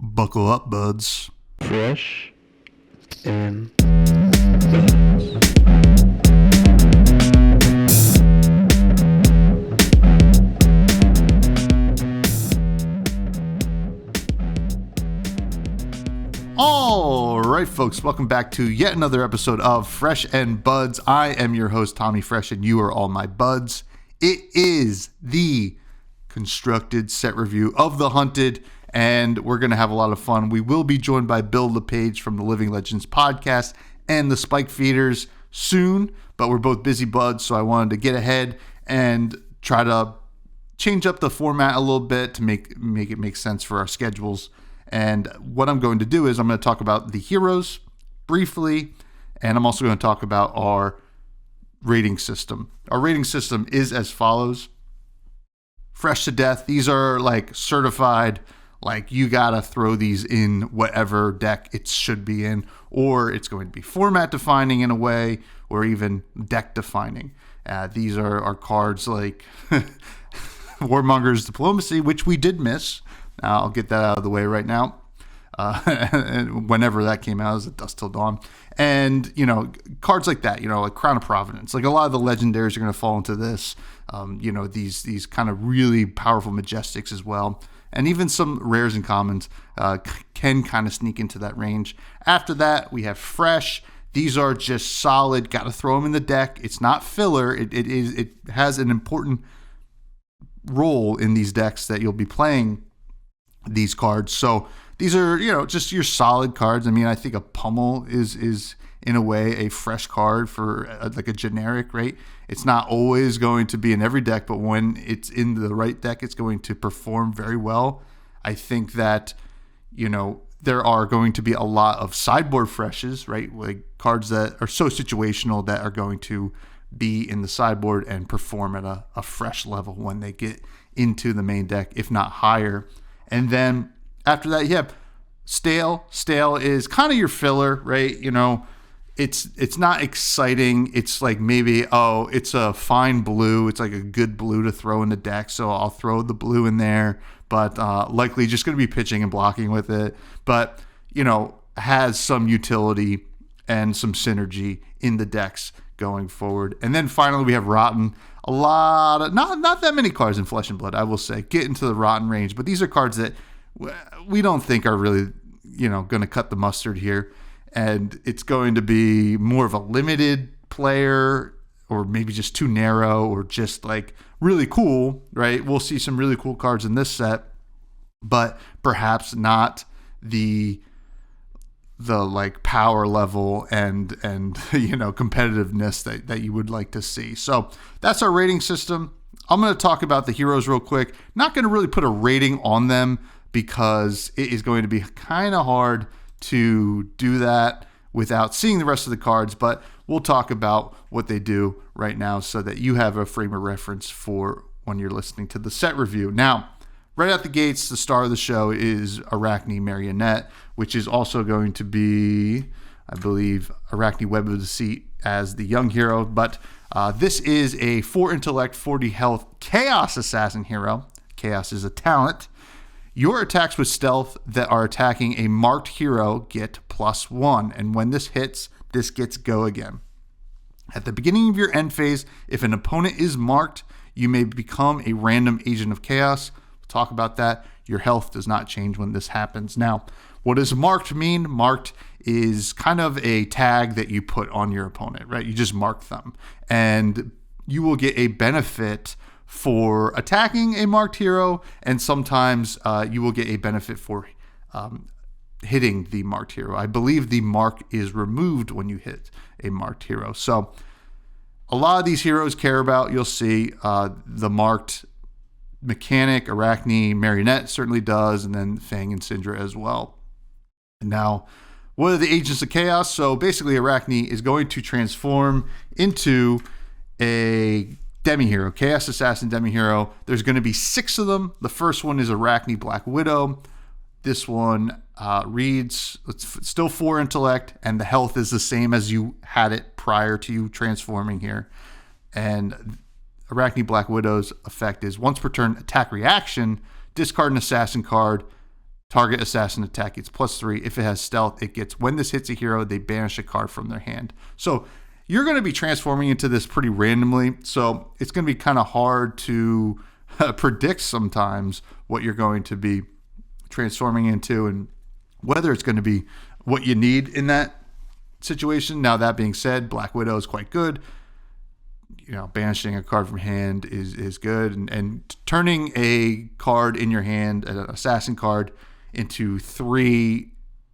Buckle up, buds. Fresh and All right, folks, welcome back to yet another episode of Fresh and Buds. I am your host, Tommy Fresh, and you are all my buds. It is the constructed set review of The Hunted, and we're going to have a lot of fun. We will be joined by Bill Lapage from the Living Legends podcast and the Spike Feeders soon, but we're both busy buds, so I wanted to get ahead and try to change up the format a little bit to make it make sense for our schedules. And what I'm going to do is I'm going to talk about the heroes briefly, and I'm also going to talk about our rating system. Our rating system is as follows. Fresh to death. These are like certified, like you got to throw these in whatever deck it should be in, or it's going to be format defining in a way, or even deck defining. These are our cards like Warmonger's Diplomacy, which we did miss. I'll get that out of the way right now. Whenever that came out, it was at Dusk Till Dawn. And, cards like that, like Crown of Providence. Like a lot of the legendaries are going to fall into this. These kind of really powerful Majestics as well. And even some rares and commons can kind of sneak into that range. After that, we have Fresh. These are just solid. Got to throw them in the deck. It's not filler. It has an important role in these decks that you'll be playing these cards. So these are, just your solid cards. I mean, I think a Pummel is in a way a fresh card for like a generic, right? It's not always going to be in every deck, but when it's in the right deck, it's going to perform very well. I think that, there are going to be a lot of sideboard freshes, right? Like cards that are so situational that are going to be in the sideboard and perform at a fresh level when they get into the main deck, if not higher. And then after that, you have Stale. Stale is kind of your filler, right? It's not exciting. It's like maybe, it's a fine blue. It's like a good blue to throw in the deck, so I'll throw the blue in there. But likely just going to be pitching and blocking with it. But, has some utility and some synergy in the decks going forward. And then finally, we have Rotten. A lot of, not that many cards in Flesh and Blood, I will say, get into the Rotten range. But these are cards that we don't think are really, going to cut the mustard here. And it's going to be more of a limited player, or maybe just too narrow, or just like really cool, right? We'll see some really cool cards in this set, but perhaps not the like power level and competitiveness that you would like to see. So that's our rating system. I'm going to talk about the heroes real quick. Not going to really put a rating on them because it is going to be kind of hard to do that without seeing the rest of the cards, but we'll talk about what they do right now so that you have a frame of reference for when you're listening to the set review. Now, right out the gates, the star of the show is Arakni Marionette, which is also going to be, I believe, Arachne Web of Deceit as the young hero. But this is a 4 intellect, 40 health Chaos Assassin hero. Chaos is a talent. Your attacks with stealth that are attacking a marked hero get +1. And when this hits, this gets go again. At the beginning of your end phase, if an opponent is marked, you may become a random agent of chaos. Talk about that. Your health does not change when this happens. Now, what does marked mean? Marked is kind of a tag that you put on your opponent, right? You just mark them, and you will get a benefit for attacking a marked hero, and sometimes you will get a benefit for hitting the marked hero. I believe the mark is removed when you hit a marked hero. So a lot of these heroes care about, you'll see, the marked mechanic. Arachne Marionette certainly does, and then Fang and Cindra as well. Now, what are the agents of chaos? So basically, Arachne is going to transform into a demi-hero, Chaos Assassin demi-hero. There's going to be 6 of them. The first one is Arachne Black Widow. This one reads, it's still 4 intellect, and the health is the same as you had it prior to you transforming here. And Arachne Black Widow's effect is once per turn attack reaction, discard an assassin card, Target assassin attack gets +3. If it has stealth, it gets, when this hits a hero, they banish a card from their hand. So you're going to be transforming into this pretty randomly. So it's going to be kind of hard to predict sometimes what you're going to be transforming into and whether it's going to be what you need in that situation. Now, that being said, Black Widow is quite good. Banishing a card from hand is good. And turning a card in your hand, an assassin card, into 3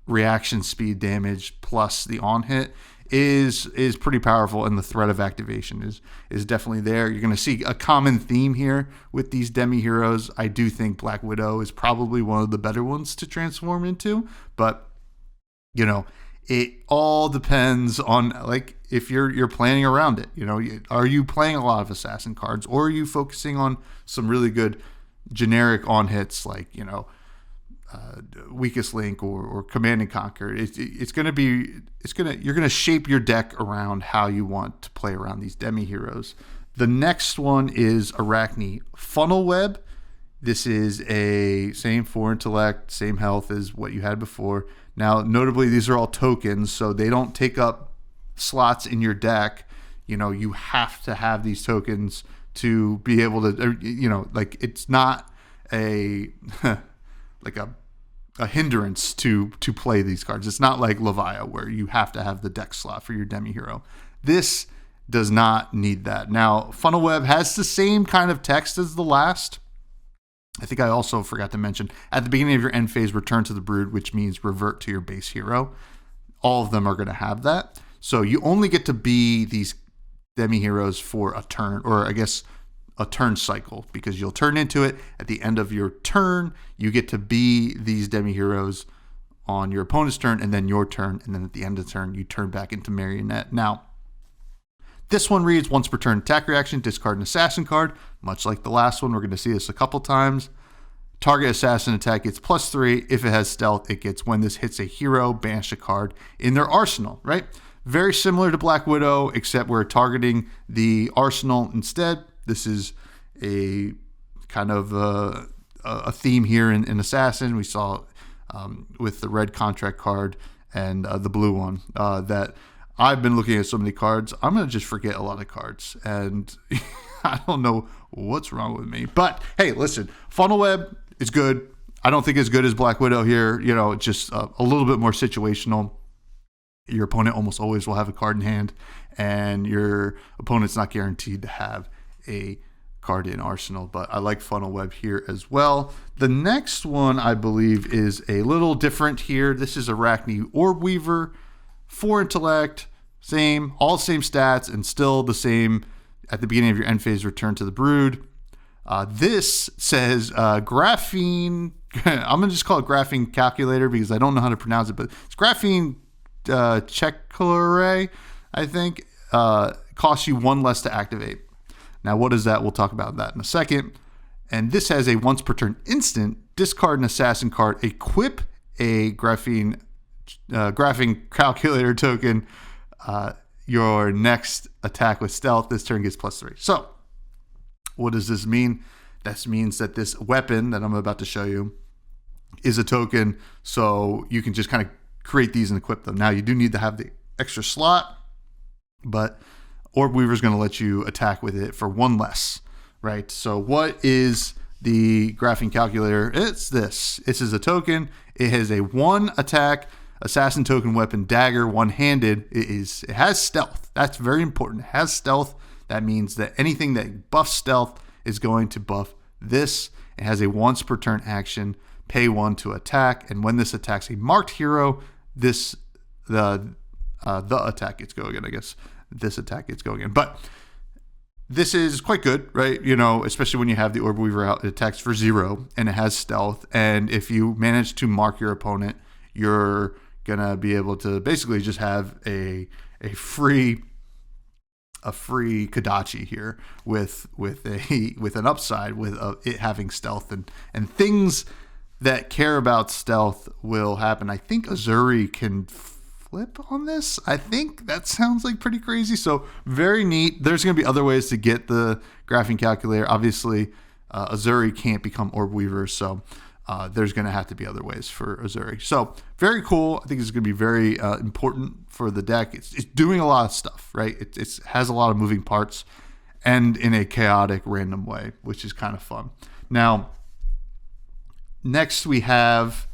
reaction speed damage plus the on hit is pretty powerful, and the threat of activation is definitely there. You're going to see a common theme here with these demi heroes. I do think Black Widow is probably one of the better ones to transform into, but it all depends on if you're planning around it. Are you playing a lot of assassin cards, or are you focusing on some really good generic on hits like weakest link or command and conquer? You're gonna shape your deck around how you want to play around these demi heroes. The next one is Arakni Funnel Web. This is a same 4 intellect, same health as what you had before. Now, notably, these are all tokens, so they don't take up slots in your deck. You have to have these tokens to be able to, it's not a a hindrance to play these cards. It's not like Levia where you have to have the deck slot for your demi hero. This does not need that. Now, Funnel Web has the same kind of text as the last. I think I also forgot to mention, at the beginning of your end phase, return to the brood, which means revert to your base hero. All of them are going to have that. So you only get to be these demi heroes for a turn, or I guess a turn cycle, because you'll turn into it at the end of your turn. You get to be these demi heroes on your opponent's turn, and then your turn, and then at the end of the turn, you turn back into marionette. Now, this one reads, once per turn attack reaction, discard an assassin card. Much like the last one, we're going to see this a couple times. Target assassin attack gets +3. If it has stealth, it gets, when this hits a hero, banish a card in their arsenal, right? Very similar to Black Widow, except we're targeting the arsenal instead. This is a kind of a theme here in Assassin. We saw with the red contract card and the blue one that I've been looking at so many cards. I'm going to just forget a lot of cards, and I don't know what's wrong with me. But hey, listen, Funnel Web is good. I don't think as good as Black Widow here. It's just a little bit more situational. Your opponent almost always will have a card in hand, and your opponent's not guaranteed to have a card in arsenal. But I like Funnel Web here as well. The next one, I believe, is a little different here. This is Arachne Orb Weaver. 4 intellect, all the same stats, and still the same at the beginning of your end phase, return to the brood. This says graphene. I'm going to just call it graphene calculator because I don't know how to pronounce it, but it's graphene checkler, I think. Costs you 1 less to activate. Now, what is that? We'll talk about that in a second. And this has a once per turn instant, discard an assassin card, equip a graphene calculator token. Your next attack with stealth this turn gets +3. So what does this mean? This means that this weapon that I'm about to show you is a token, so you can just kind of create these and equip them. Now, you do need to have the extra slot, but Orb Weaver is going to let you attack with it for 1 less, right? So what is the graphene calculator? It's this. This is a token. It has a 1 attack assassin token weapon, dagger, one-handed. It has stealth. That's very important. It has stealth. That means that anything that buffs stealth is going to buff this. It has a once per turn action, pay 1 to attack, and when this attacks a marked hero, the attack gets going again. I guess this attack gets going again. But this is quite good, right? Especially when you have the Orb Weaver out, it attacks for 0 and it has stealth. And if you manage to mark your opponent, you're gonna be able to basically just have a free Kodachi here with an upside with it having stealth and things that care about stealth will happen. I think Azuri can flip on this. I think that sounds like pretty crazy. So very neat. There's going to be other ways to get the graphene calculator. Obviously, Azuri can't become Orb Weaver, so there's going to have to be other ways for Azuri. So very cool. I think it's going to be very important for the deck. It's doing a lot of stuff, right? It has a lot of moving parts and in a chaotic, random way, which is kind of fun. Now, next we have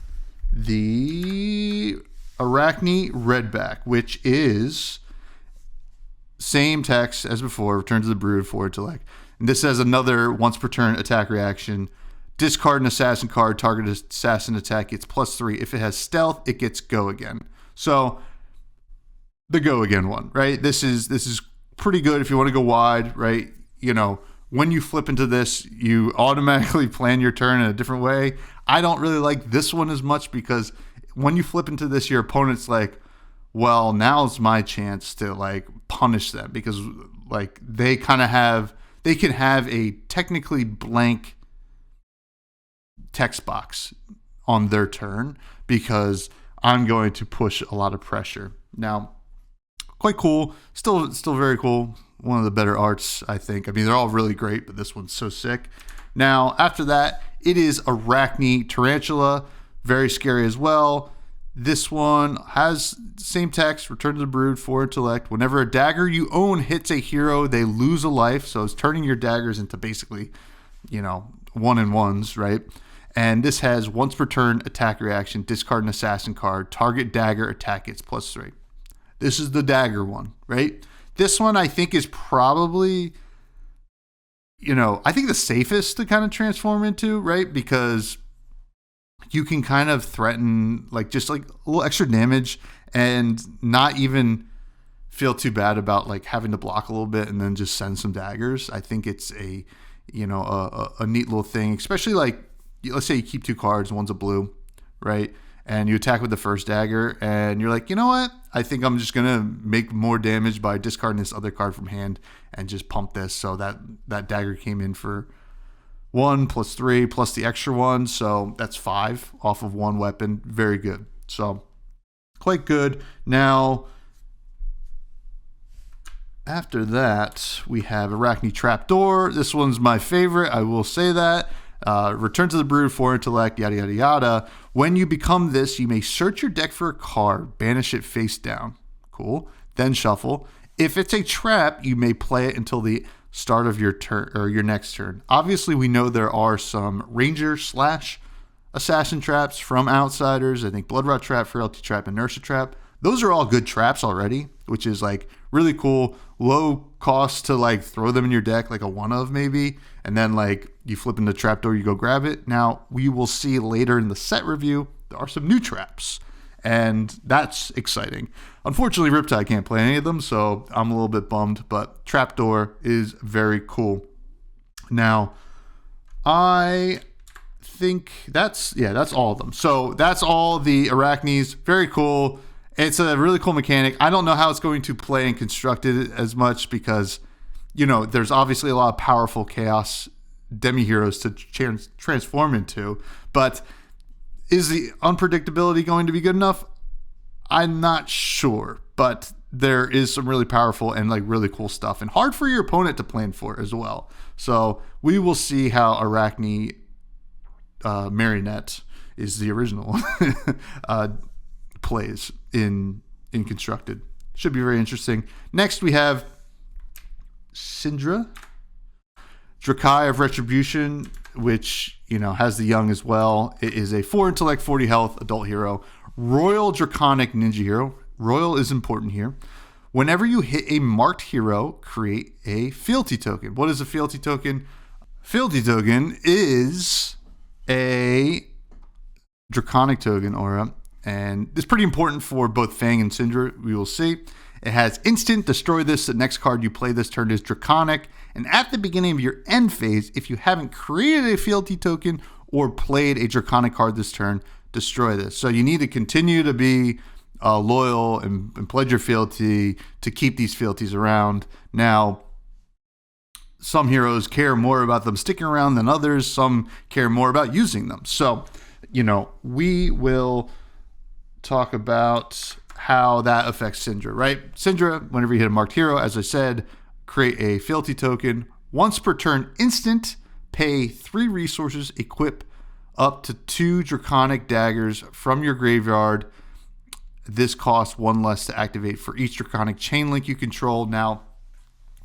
the Arakni redback, which is same text as before, return to the brood, forward to intellect. And this has another once per turn attack reaction. Discard an assassin card, target assassin attack gets +3. If it has stealth, it gets go again. So the go again one, right? This is pretty good if you want to go wide, right? You know, when you flip into this, you automatically plan your turn in a different way. I don't really like this one as much because when you flip into this, your opponent's like, well, now's my chance to like punish them because like they can have a technically blank text box on their turn because I'm going to push a lot of pressure. Now, quite cool. Still very cool. One of the better arts, I think. I mean, they're all really great, but this one's so sick. Now, after that, it is Arachne Tarantula. Very scary as well. This one has the same text, return to the brood, forward intellect. Whenever a dagger you own hits a hero, they lose a life. So it's turning your daggers into basically, you know, 1-in-1s, right? And this has once per turn attack reaction, discard an assassin card, target dagger attack gets +3. This is the dagger one, right? This one I think is probably, you know, I think the safest to kind of transform into, right? Because you can kind of threaten like just like a little extra damage and not even feel too bad about like having to block a little bit and then just send some daggers. I think it's a, you know, a neat little thing, especially like, let's say you keep 2 cards, one's a blue, right? And you attack with the first dagger and you're like, you know what? I think I'm just going to make more damage by discarding this other card from hand and just pump this. So that dagger came in for 1 + 3 plus the extra 1. So that's 5 off of 1 weapon. Very good. So quite good. Now, after that, we have Arachne Trapdoor. This one's my favorite. I will say that. Return to the brood, forward intellect, yada, yada, yada. When you become this, you may search your deck for a card, banish it face down. Cool. Then shuffle. If it's a trap, you may play it until the start of your turn or your next turn. Obviously, we know there are some ranger / assassin traps from Outsiders. I think Blood Rot Trap, Frailty Trap, Inertia Trap. Those are all good traps already, which is like really cool. Low cost to like throw them in your deck, like a 1-of maybe. And then like you flip in the trapdoor, you go grab it. Now we will see later in the set review, there are some new traps. And that's exciting. Unfortunately, Riptide can't play any of them, so I'm a little bit bummed. But Trapdoor is very cool. Now, I think that's all of them. So that's all the Arachnes. Very cool. It's a really cool mechanic. I don't know how it's going to play in Constructed as much because, you know, there's obviously a lot of powerful chaos demi-heroes to transform into. But is the unpredictability going to be good enough? I'm not sure. But there is some really powerful and like really cool stuff and hard for your opponent to plan for as well. So we will see how Arachne Marionette is the original plays in Constructed. Should be very interesting. Next we have Cindra, Dracai of Retribution, which, you know, has the young as well. It is a 4 intellect, 40 health adult hero, Royal Draconic ninja hero. Royal is important here. Whenever you hit a marked hero, create a fealty token. What is a fealty token? Fealty token is a Draconic token aura, and it's pretty important for both Fang and Cindra. We will see. It has instant, destroy this. The next card you play this turn is Draconic. And at the beginning of your end phase, if you haven't created a fealty token or played a Draconic card this turn, destroy this. So you need to continue to be loyal and pledge your fealty to keep these fealties around. Now, some heroes care more about them sticking around than others. Some care more about using them. So, you know, we will talk about how that affects Cindra, right? Cindra, whenever you hit a marked hero, as I said, create a fealty token. Once per turn instant, pay 3 resources, equip up to 2 Draconic daggers from your graveyard. This costs 1 less to activate for each Draconic chain link you control. Now,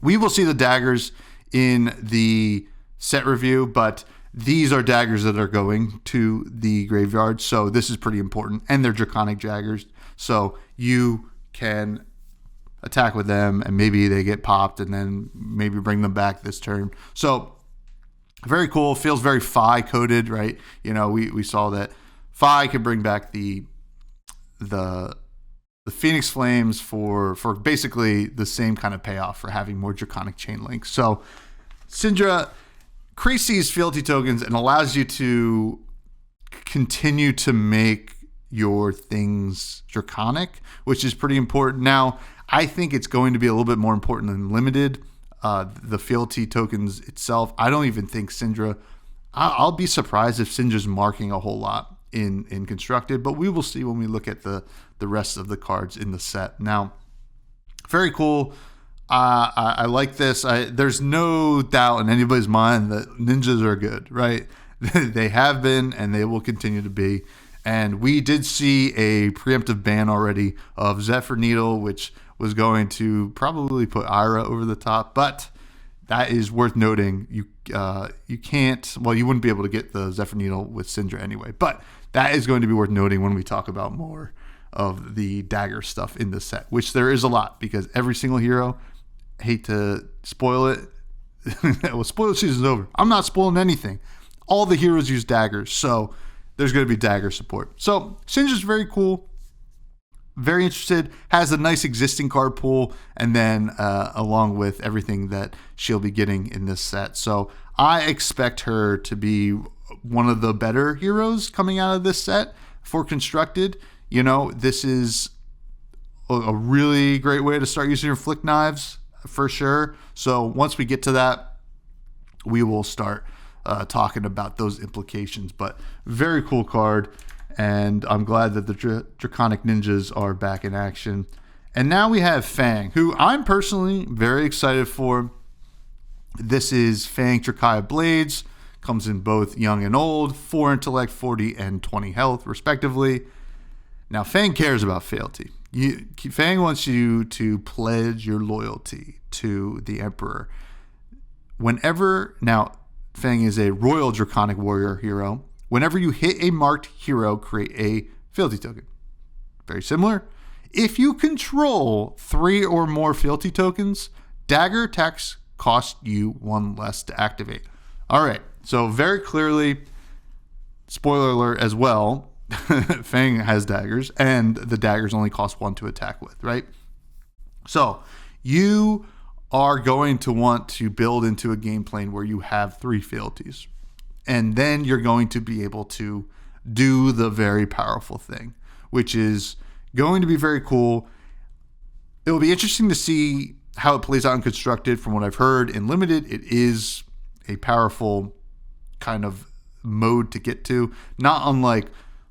we will see the daggers in the set review, but these are daggers that are going to the graveyard, so this is pretty important. And they're Draconic daggers, so you can attack with them, and maybe they get popped, and then maybe bring them back this turn. So very cool. Feels very Fi coded, right? You know, we saw that Fi could bring back the Phoenix Flames for basically the same kind of payoff for having more Draconic chain links. So Cindra creates these fealty tokens and allows you to continue to make your things Draconic, which is pretty important. Now, I think it's going to be a little bit more important than limited. The fealty tokens itself, I don't even think Cindra, I'll be surprised if Cindra's marking a whole lot in constructed, but we will see when we look at the rest of the cards in the set. Now, very cool. I like this. There's no doubt in anybody's mind that ninjas are good, right? They have been, and they will continue to be. And we did see a preemptive ban already of Zephyr Needle, which was going to probably put Ira over the top, but that is worth noting. You can't, well, you wouldn't be able to get the Zephyr Needle with Cindra anyway, but that is going to be worth noting when we talk about more of the dagger stuff in the set, which there is a lot, because every single hero, hate to spoil it, well, spoiler season's over. I'm not spoiling anything. All the heroes use daggers, so there's going to be dagger support. So Cindra's very cool. Very interested, has a nice existing card pool, and then along with everything that she'll be getting in this set. So I expect her to be one of the better heroes coming out of this set for constructed. You know, this is a really great way to start using your flick knives for sure. So once we get to that, we will start talking about those implications. But very cool card. And I'm glad that the Draconic Ninjas are back in action. And now we have Fang, who I'm personally very excited for. This is Fang Dracai Blades. Comes in both young and old, 4 intellect, 40, and 20 health, respectively. Now, Fang cares about fealty. Fang wants you to pledge your loyalty to the Emperor. Now, Fang is a Royal Draconic Warrior hero. Whenever you hit a marked hero, create a fealty token. Very similar. If you control 3 or more fealty tokens, dagger attacks cost you 1 less to activate. All right, so very clearly, spoiler alert as well, Fang has daggers, and the daggers only cost 1 to attack with, right? So you are going to want to build into a game plane where you have 3 fealties. And then you're going to be able to do the very powerful thing, which is going to be very cool. It will be interesting to see how it plays out in constructed. From what I've heard in limited, it is a powerful kind of mode to get to, not unlike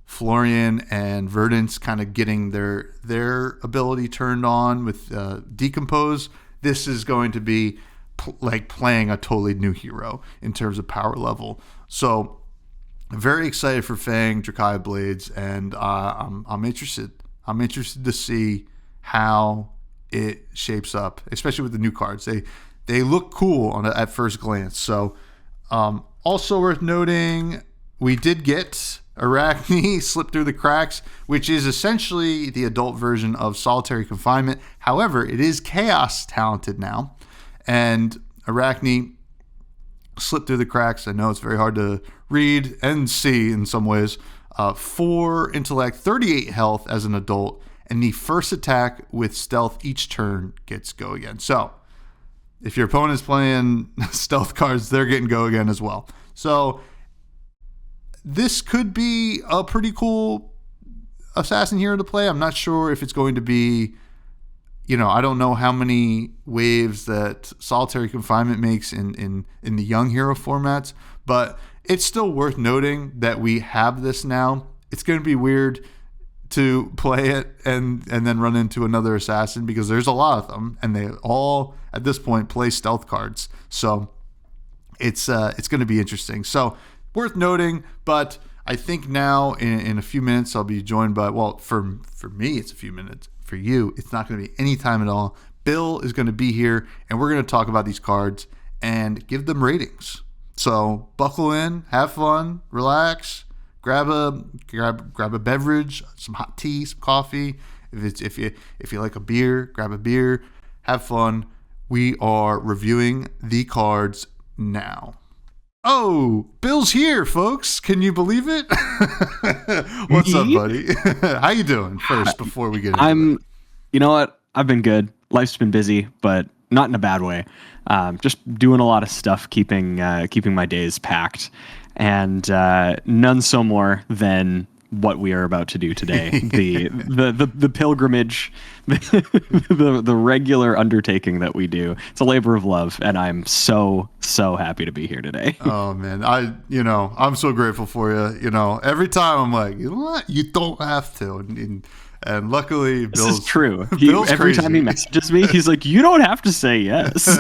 Florian and Verdance kind of getting their ability turned on with Decompose. This is going to be like playing a totally new hero in terms of power level. So very excited for Fang Dracai Blades, and I'm interested. I'm interested to see how it shapes up, especially with the new cards. They look cool at first glance. So also worth noting, we did get Arachne slip through the cracks, which is essentially the adult version of Solitary Confinement. However, it is Chaos talented now, and Arachne slipped through the cracks. I know it's very hard to read and see in some ways. 4 intellect, 38 health as an adult, and the first attack with stealth each turn gets go again. So if your opponent's playing stealth cards, they're getting go again as well. So this could be a pretty cool assassin hero to play. I'm not sure if it's going to be, I don't know how many waves that Solitary Confinement makes in the young hero formats, but it's still worth noting that we have this now. It's going to be weird to play it and then run into another assassin, because there's a lot of them, and they all at this point play stealth cards. So it's going to be interesting. So worth noting. But I think now in a few minutes I'll be joined by, well, for me it's a few minutes. For you, it's not going to be any time at all. Bill is going to be here, and we're going to talk about these cards and give them ratings. So buckle in, have fun, relax, grab a beverage, some hot tea, some coffee. If you like a beer, grab a beer, have fun. We are reviewing the cards now. Oh, Bill's here, folks. Can you believe it? What's up, buddy? How you doing first before we get into it? You know what? I've been good. Life's been busy, but not in a bad way. Just doing a lot of stuff, keeping my days packed, and none so more than what we are about to do today. The pilgrimage, the regular undertaking that we do. It's a labor of love, and I'm so happy to be here today. Oh man, I'm so grateful for you. You know, every time I'm like, you know what, you don't have to, and luckily, this is true. Every time he messages me, he's like, you don't have to say yes.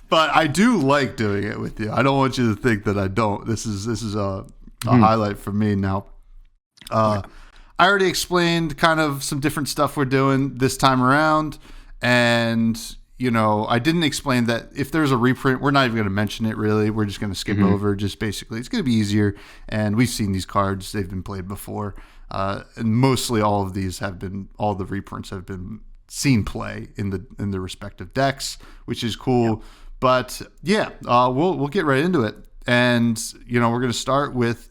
But I do like doing it with you. I don't want you to think that I don't. This is a highlight for me now. I already explained kind of some different stuff we're doing this time around, and I didn't explain that if there's a reprint, we're not even going to mention it really. We're just going to skip over. Just basically, it's going to be easier, and we've seen these cards; they've been played before, and mostly all the reprints have been seen play in the respective decks, which is cool. Yep. But yeah, we'll get right into it, and we're going to start with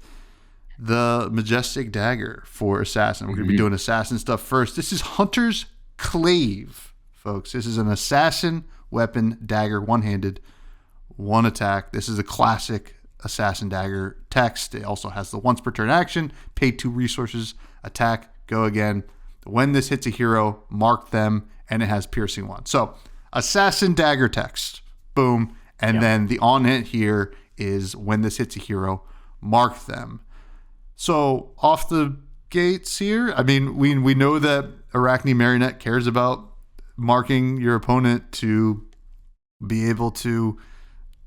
the Majestic Dagger for Assassin. We're going to be doing Assassin stuff first. This is Hunter's Klaive, folks. This is an Assassin weapon dagger, one-handed, one attack. This is a classic Assassin Dagger text. It also has the once per turn action, pay 2 resources, attack, go again. When this hits a hero, mark them, and it has piercing 1. So, Assassin Dagger text, boom. And then the on-hit here is when this hits a hero, mark them. So off the gates here, I mean, we know that Arakni Marionette cares about marking your opponent to be able to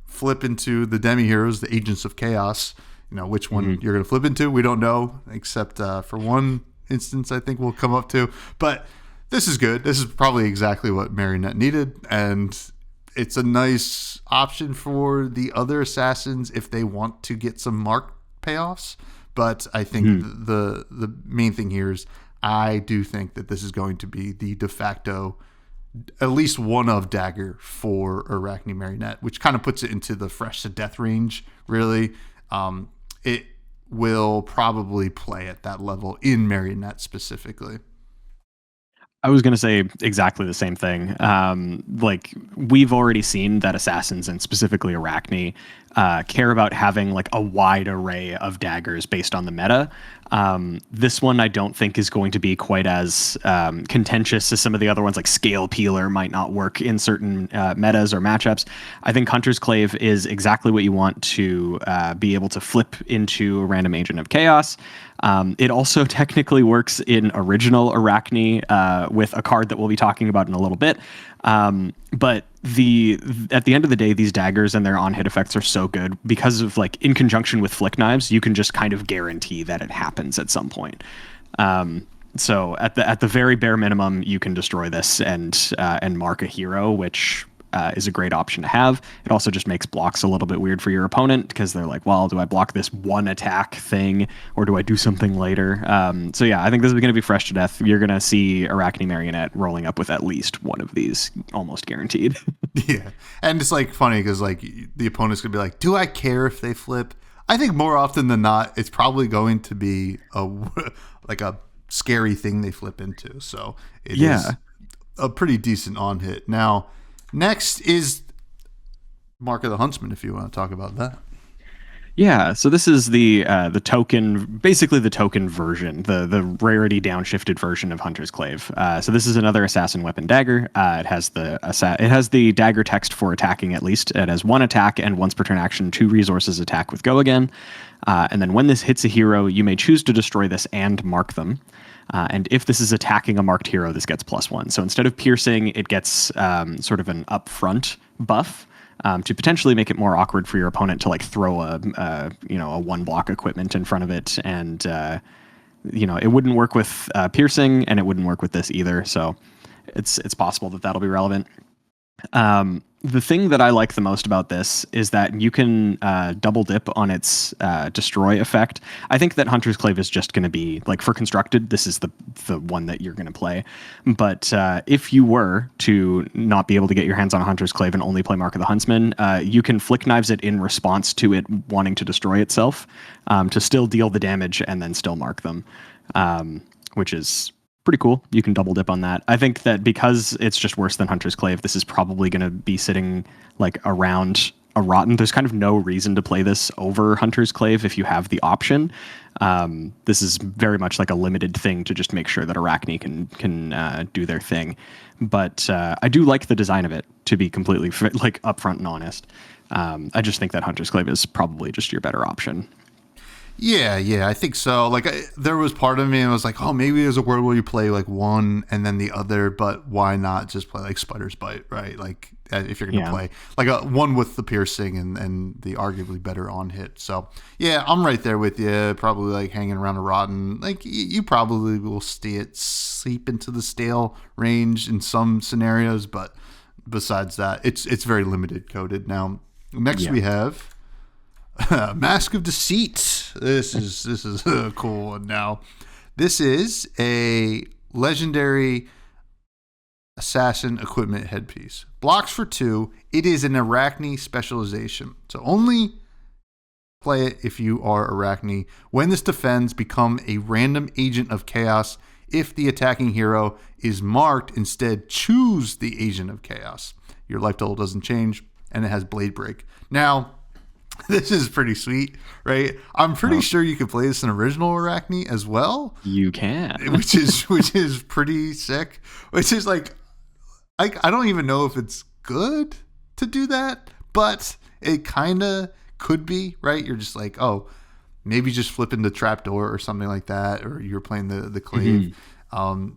flip into the demi-heroes, the agents of chaos. Which one you're going to flip into, we don't know, except for one instance I think we'll come up to. But this is good. This is probably exactly what Marionette needed, and it's a nice option for the other assassins if they want to get some mark payoffs. But I think the main thing here is I do think that this is going to be the de facto, at least one of dagger for Arakni Marionette, which kind of puts it into the fresh to death range, really. It will probably play at that level in Marionette specifically. I was going to say exactly the same thing. Like, we've already seen that assassins, and specifically Arachne, care about having like a wide array of daggers based on the meta. This one I don't think is going to be quite as contentious as some of the other ones, like Scale Peeler might not work in certain metas or matchups. I think Hunter's Klaive is exactly what you want to be able to flip into a random agent of chaos. It also technically works in original Arachne with a card that we'll be talking about in a little bit. But at the end of the day, these daggers and their on-hit effects are so good because of, like, in conjunction with flick knives, you can just kind of guarantee that it happens at some point. So at the very bare minimum, you can destroy this and mark a hero, which is a great option to have. It also just makes blocks a little bit weird for your opponent because they're like, well, do I block this one attack thing or do I do something later? So yeah, I think this is going to be fresh to death. You're going to see Arakni Marionette rolling up with at least one of these, almost guaranteed. Yeah, and it's like funny because like the opponent's going to be like, do I care if they flip? I think more often than not, it's probably going to be a scary thing they flip into. So it is a pretty decent on hit. Now, next is Mark of the Huntsman, if you want to talk about that. Yeah, so this is the token, basically the token version, the rarity downshifted version of Hunter's Klaive. So this is another assassin weapon dagger. It has the dagger text for attacking at least. It has 1 attack and once per turn action, 2 resources attack with go again. And then when this hits a hero, you may choose to destroy this and mark them. And if this is attacking a marked hero, this gets +1. So instead of piercing, it gets sort of an upfront buff. to potentially make it more awkward for your opponent to like throw a 1-block equipment in front of it. And, it wouldn't work with piercing, and it wouldn't work with this either. So it's possible that that'll be relevant. The thing that I like the most about this is that you can double dip on its destroy effect. I think that Hunter's Clave is just going to be, like, for constructed, this is the one that you're going to play. But if you were to not be able to get your hands on a Hunter's Clave and only play Mark of the Huntsman, you can flick knives it in response to it wanting to destroy itself, to still deal the damage and then still mark them, which is pretty cool. You can double dip on that. I think that because it's just worse than Hunter's Clave, this is probably going to be sitting like around a rotten. There's kind of no reason to play this over Hunter's Clave if you have the option. This is very much like a limited thing to just make sure that Arachne can do their thing. But I do like the design of it, to be completely like upfront and honest. I just think that Hunter's Clave is probably just your better option. Yeah, I think so. Like, there was part of me and was like, oh, maybe there's a world where you play like one and then the other, but why not just play like Spider's Bite, right? Like, if you're going to play like a one with the piercing and the arguably better on hit. So yeah, I'm right there with you. Probably like hanging around a rotten. Like, you probably will sleep into the stale range in some scenarios, but besides that, it's very limited coded. Now, next we have Mask of Deceit. This is a cool one. Now, this is a legendary assassin equipment headpiece. Blocks for 2. It is an Arachne specialization. So only play it if you are Arachne. When this defends, become a random agent of chaos. If the attacking hero is marked, instead choose the agent of chaos. Your life total doesn't change, and it has blade break. Now, this is pretty sweet, right? I'm pretty sure you could play this in original Arachne as well. You can, which is pretty sick. Which is like, I don't even know if it's good to do that, but it kind of could be, right? You're just like, oh, maybe just flip into trapdoor or something like that, or you're playing the klaive.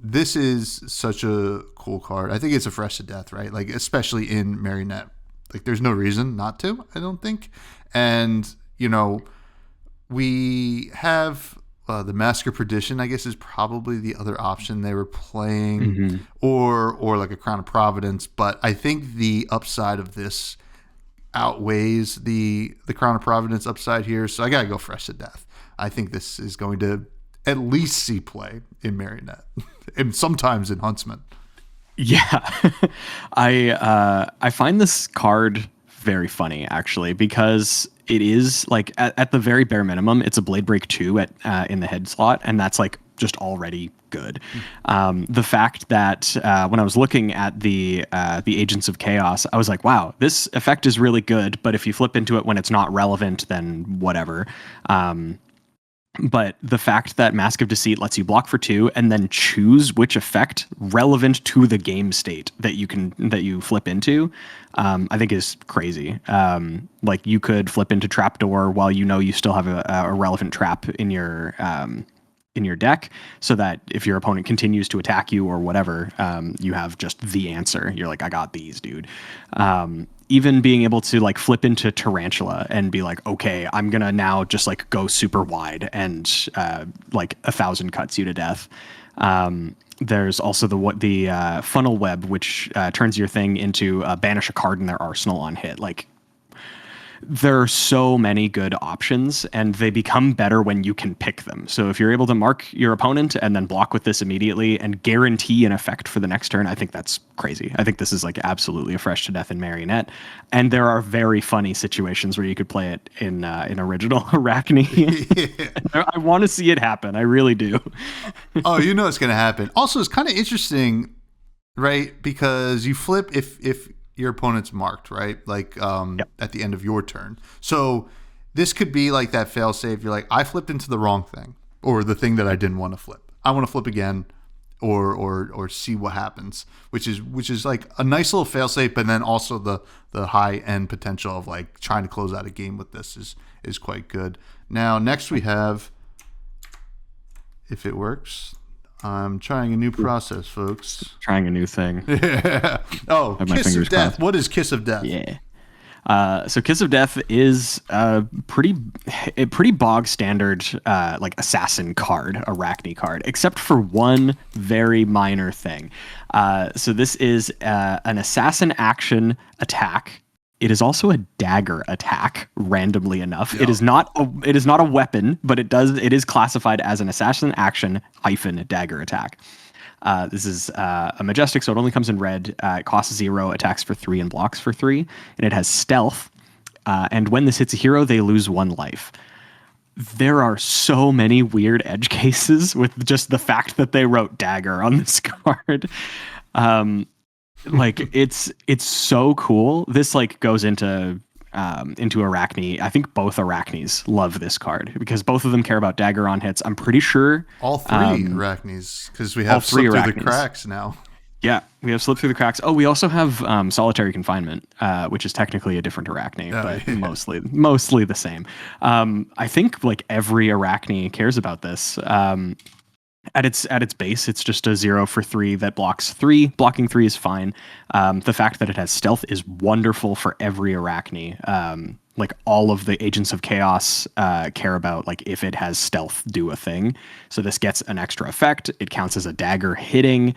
This is such a cool card. I think it's a fresh to death, right? Like, especially in marionette. Like, there's no reason not to, I don't think. And, we have the Mask of Perdition, I guess, is probably the other option they were playing, or like a Crown of Providence. But I think the upside of this outweighs the Crown of Providence upside here. So I got to go fresh to death. I think this is going to at least see play in marionette and sometimes in huntsman. Yeah. I find this card very funny, actually, because it is like at the very bare minimum, it's a blade break 2 in the head slot, and that's like just already good. The fact that when I was looking at the Agents of Chaos, I was like, wow, this effect is really good, but if you flip into it when it's not relevant, then whatever. But the fact that Mask of Deceit lets you block for 2 and then choose which effect relevant to the game state that you flip into, I think is crazy. Like, you could flip into trapdoor while you still have a relevant trap in your deck, so that if your opponent continues to attack you or whatever, you have just the answer. You're like, I got these, dude. Even being able to like flip into Tarantula and be like, okay, I'm gonna now just like go super wide and like 1,000 cuts you to death. There's also the funnel web, which turns your thing into banish a card in their arsenal on hit. Like, there are so many good options, and they become better when you can pick them. So if you're able to mark your opponent and then block with this immediately and guarantee an effect for the next turn, I think that's crazy. I think this is like absolutely a fresh to death in marionette. And there are very funny situations where you could play it in original Arachne. I want to see it happen. I really do. Oh, it's going to happen. Also, it's kind of interesting, right? Because you flip if your opponent's marked, right? Like at the end of your turn. So this could be like that fail safe. You're like, I flipped into the wrong thing, or the thing that I didn't want to flip. I want to flip again, or see what happens, which is like a nice little fail safe. But then also the high end potential of like trying to close out a game with this is quite good. Now next we have, if it works, I'm trying a new process, folks. Trying a new thing. Yeah. Oh, Kiss of Death. Crossed. What is Kiss of Death? Yeah. So Kiss of Death is a pretty bog standard like assassin card, Arachne card, except for one very minor thing. So this is an assassin action attack. It is also a dagger attack, randomly enough. Yep. It is not a weapon, but it is classified as an assassin action - dagger attack. This is a majestic, so it only comes in red. It costs 0, attacks for 3, and blocks for 3. And it has stealth. And when this hits a hero, they lose 1 life. There are so many weird edge cases with just the fact that they wrote dagger on this card. Like it's so cool. This like goes into Arachne. I think both Arachnes love this card because both of them care about dagger on hits. I'm pretty sure all 3 Arachnes, because we have slipped through the cracks now. Yeah, we have slipped through the cracks. Oh, we also have solitary confinement, which is technically a different Arachne, but mostly the same. I think like every Arachne cares about this. At its base, it's just a 0 for 3 that blocks 3. Blocking 3 is fine. The fact that it has stealth is wonderful for every Arachne. Like all of the agents of chaos care about like if it has stealth, do a thing. So this gets an extra effect. It counts as a dagger hitting.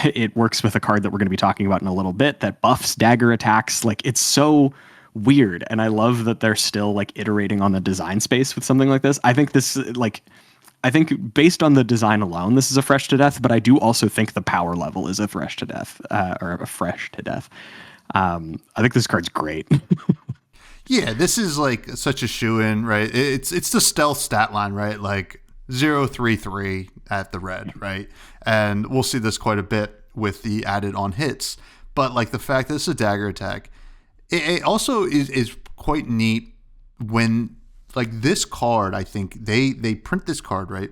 It works with a card that we're going to be talking about in a little bit that buffs dagger attacks. Like it's so weird, and I love that they're still like iterating on the design space with something like this. I think based on the design alone, this is a fresh to death, but I do also think the power level is a fresh to death, or a fresh to death. I think this card's great. Yeah, this is like such a shoe-in, right? It's the stealth stat line, right? Like 0-3-3 at the red, right? And we'll see this quite a bit with the added on hits. But like the fact that it's a dagger attack, it also is quite neat when like this card, I think they print this card, right?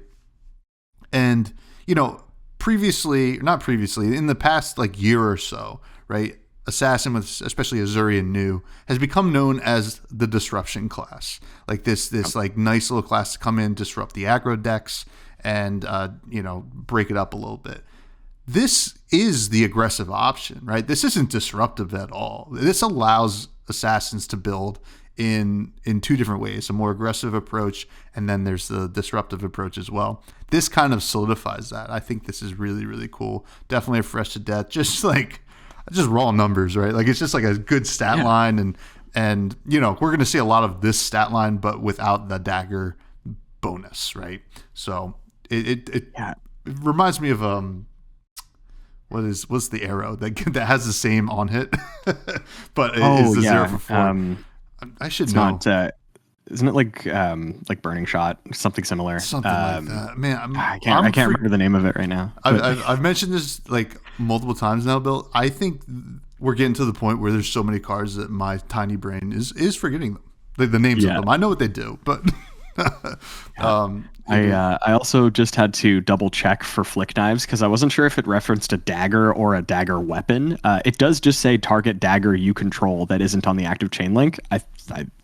And, you know, not previously, in the past like year or so, right? Assassin with especially Azurian New has become known as the disruption class. Like this like nice little class to come in, disrupt the aggro decks and, break it up a little bit. This is the aggressive option, right? This isn't disruptive at all. This allows assassins to build in 2 different ways, a more aggressive approach, and then there's the disruptive approach as well. This kind of solidifies that. I think this is really, really cool. Definitely a fresh to death, just raw numbers, right? Like it's just like a good stat line, and we're going to see a lot of this stat line, but without the dagger bonus, right? So it reminds me of what's the arrow that has the same on hit, but it's the 0 for 4. I should know. Isn't it like Burning Shot, something similar? Something like that. Man, I can't remember the name of it right now. I've mentioned this like multiple times now, Bill. I think we're getting to the point where there's so many cards that my tiny brain is forgetting them, the names of them. I know what they do, but I also just had to double check for flick knives because I wasn't sure if it referenced a dagger or a dagger weapon. It does just say target dagger you control that isn't on the active chain link.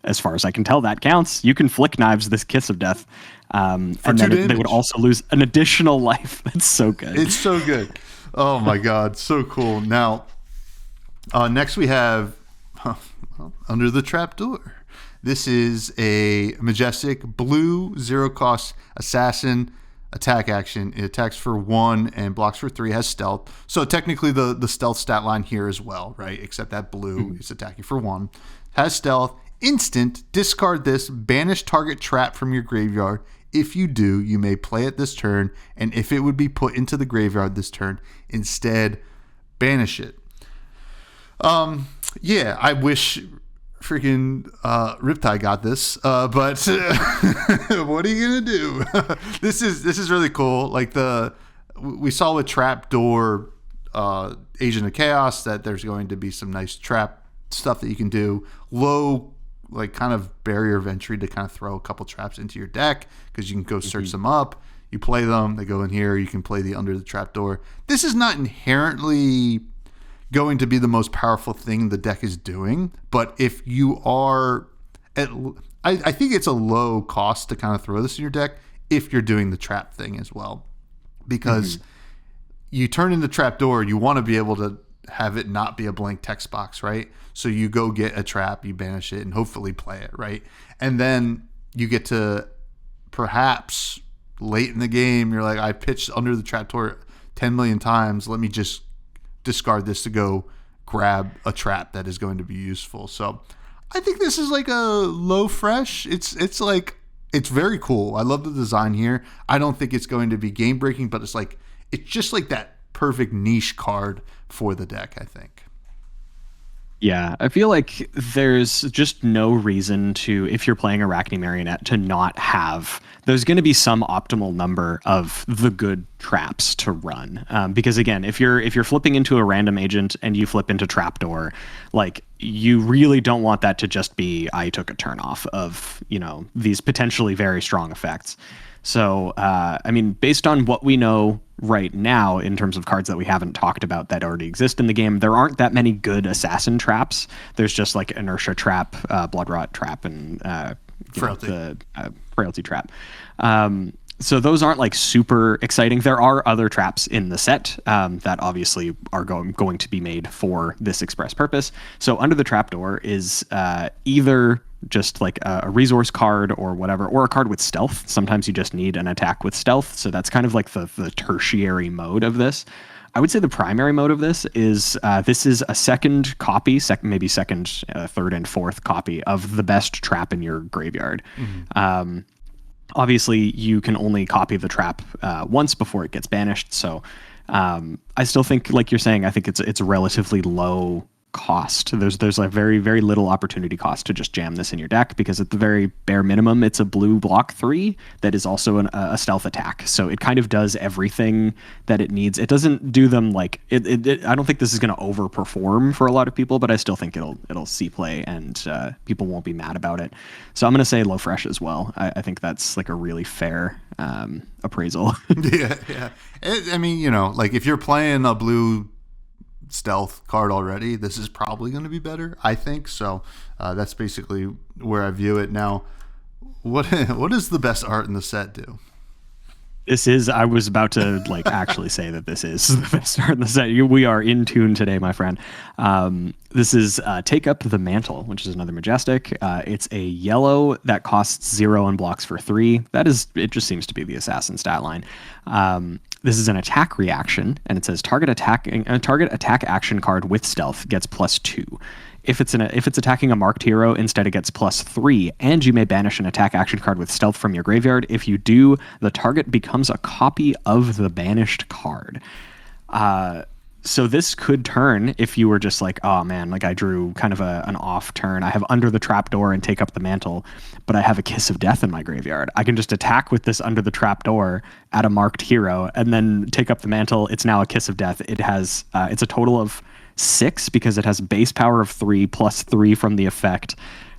As far as I can tell, that counts. You can flick knives this Kiss of Death, and then they would also lose an additional life. That's so good. It's so good. Oh my god, so cool. Now, next we have Under the Trapdoor. This is a majestic blue 0-cost assassin attack action. It attacks for 1 and blocks for 3. Has stealth. So technically the stealth stat line here as well, right? Except that blue is attacking for 1. Has stealth. Instant. Discard this. Banish target trap from your graveyard. If you do, you may play it this turn. And if it would be put into the graveyard this turn, instead banish it. Yeah, I wish freaking Riptide got this, but what are you gonna do? This is really cool. Like we saw with Trapdoor, Agent of Chaos, that there's going to be some nice trap stuff that you can do. Low, like kind of barrier of entry to kind of throw a couple traps into your deck because you can go search them up. You play them, they go in here. You can play the Under the Trapdoor. This is not inherently going to be the most powerful thing the deck is doing, but if you are I think it's a low cost to kind of throw this in your deck if you're doing the trap thing as well, because you turn into Trapdoor, you want to be able to have it not be a blank text box, right? So you go get a trap, you banish it, and hopefully play it, right? And then you get to perhaps late in the game, you're like, I pitched under the trapdoor 10 million times. Let me just discard this to go grab a trap that is going to be useful. So I think this is like a low fresh. It's very cool. I love the design here. I don't think it's going to be game breaking, but it's just like that perfect niche card for the deck, I think. Yeah, I feel like there's just no reason to, if you're playing Arachne Marionette, to not have. There's going to be some optimal number of the good traps to run, because again, if you're flipping into a random agent and you flip into trapdoor, like you really don't want that to just be I took a turn off of these potentially very strong effects. So, I mean, based on what we know right now in terms of cards that we haven't talked about that already exist in the game, there aren't that many good assassin traps. There's just like inertia trap, blood rot trap, and frailty trap. So those aren't like super exciting. There are other traps in the set that obviously are going to be made for this express purpose. So under the trapdoor is either just like a resource card or whatever, or a card with stealth. Sometimes you just need an attack with stealth. So that's kind of like the tertiary mode of this. I would say the primary mode of this is a second copy, maybe second, third, and fourth copy of the best trap in your graveyard. Mm-hmm. Obviously, you can only copy the trap once before it gets banished. So I still think, like you're saying, I think it's a relatively low cost. There's like very, very little opportunity cost to just jam this in your deck, because at the very bare minimum, it's a blue block 3 that is also a stealth attack. So it kind of does everything that it needs. It doesn't do them like it I don't think this is going to overperform for a lot of people, but I still think it'll see play and people won't be mad about it. So I'm going to say low fresh as well. I think that's like a really fair appraisal. Yeah. I mean, like if you're playing a blue stealth card already, this is probably going to be better, I think. So that's basically where I view it. Now, what does the best art in the set do? I was about to actually say that this is the best art in the set. We are in tune today, my friend. This is Take Up the Mantle, which is another majestic. It's a yellow that costs 0 and blocks for 3. It just seems to be the assassin stat line. This is an attack reaction, and it says target attack action card with stealth gets +2. If it's attacking a marked hero, instead it gets +3, and you may banish an attack action card with stealth from your graveyard. If you do, the target becomes a copy of the banished card. So this could turn if you were just like, oh man, like I drew kind of an off turn. I have Under the Trapdoor and Take Up the Mantle, but I have a Kiss of Death in my graveyard. I can just attack with this Under the Trapdoor at a marked hero and then Take Up the Mantle. It's now a Kiss of Death. It has it's a total of 6 because it has base power of 3 plus 3 from the effect.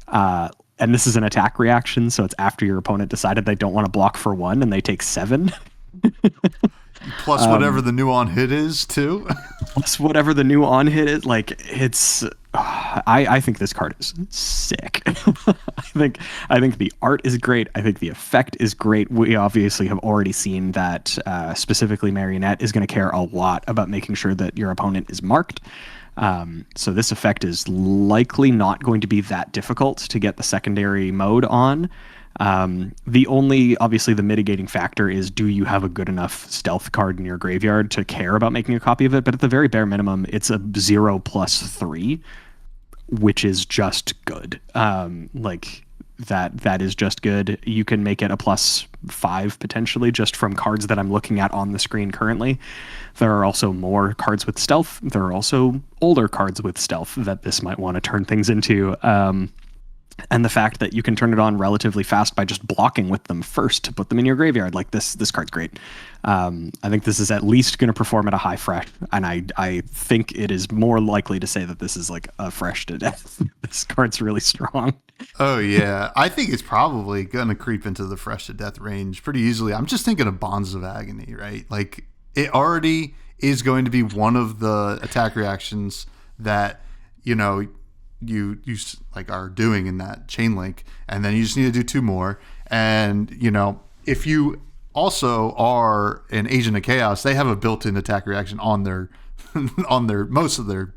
And this is an attack reaction, so it's after your opponent decided they don't want to block for 1 and they take 7. Plus whatever the new on hit is too. Plus whatever the new on hit is. Like it's I think this card is sick. I think the art is great. I think the effect is great. We obviously have already seen that specifically Marionette is going to care a lot about making sure that your opponent is marked. So this effect is likely not going to be that difficult to get the secondary mode on. Obviously the mitigating factor is, do you have a good enough stealth card in your graveyard to care about making a copy of it? But at the very bare minimum, it's a 0 plus 3, which is just good. That is just good. You can make it a +5 potentially just from cards that I'm looking at on the screen currently. There are also more cards with stealth. There are also older cards with stealth that this might want to turn things into. And the fact that you can turn it on relatively fast by just blocking with them first to put them in your graveyard, like this card's great. I think this is at least going to perform at a high fresh, and I think it is more likely to say that this is like a fresh to death. This card's really strong. Oh yeah, I think it's probably going to creep into the fresh to death range pretty easily. I'm just thinking of Bonds of Agony, right? Like it already is going to be one of the attack reactions that you like are doing in that chain link, and then you just need to do 2 more. And if you also are an Agent of Chaos. They have a built-in attack reaction on their most of their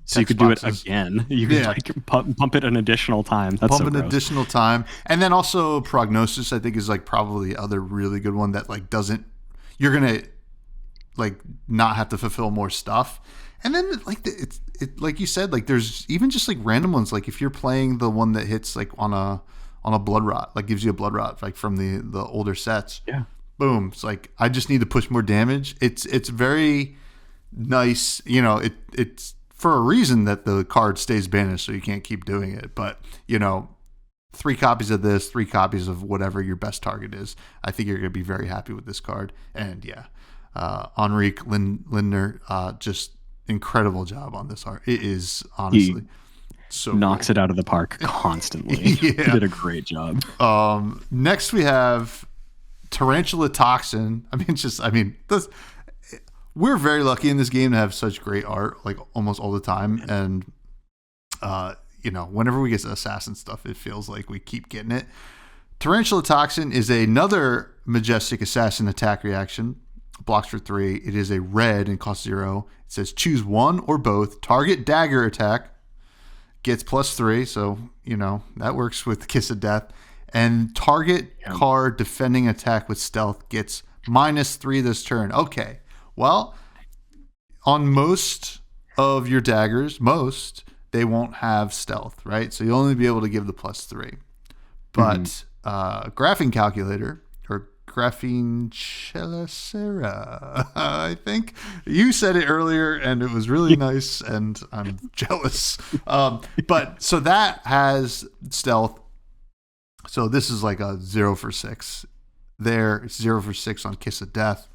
So you could do it again. You could like pump it an additional time. That's pump an additional time. And then also Prognosis, I think, is like probably the other really good one that like doesn't, you're gonna like not have to fulfill more stuff. And then like it's like you said, like there's even just like random ones, like if you're playing the one that hits like on a blood rot, like gives you a blood rot like from the older sets. Yeah. Boom. It's like I just need to push more damage. It's very nice, you know, it's for a reason that the card stays banished, so you can't keep doing it. But, you know, 3 copies of this, 3 copies of whatever your best target is. I think you're going to be very happy with this card. And yeah, Enrique Lindner, just incredible job on this art. It is honestly so knocks cool. It out of the park constantly. He did a great job. Next we have Tarantula Toxin. We're very lucky in this game to have such great art, like almost all the time. And, you know, whenever we get to assassin stuff, it feels like we keep getting it. Tarantula Toxin is another majestic assassin attack reaction. Blocks for 3. It is a red and costs 0. It says choose one or both. Target dagger attack gets +3. So, you know, that works with Kiss of Death. And target card defending attack with stealth gets -3 this turn. Okay. Well, on most of your daggers, they won't have stealth, right? So you'll only be able to give the +3. But Graphing Calculator, or Graphene Chelicera, I think. You said it earlier, and it was really nice, and I'm jealous. But so that has stealth. So this is like a 0 for 6. There, it's 0 for 6 on Kiss of Death.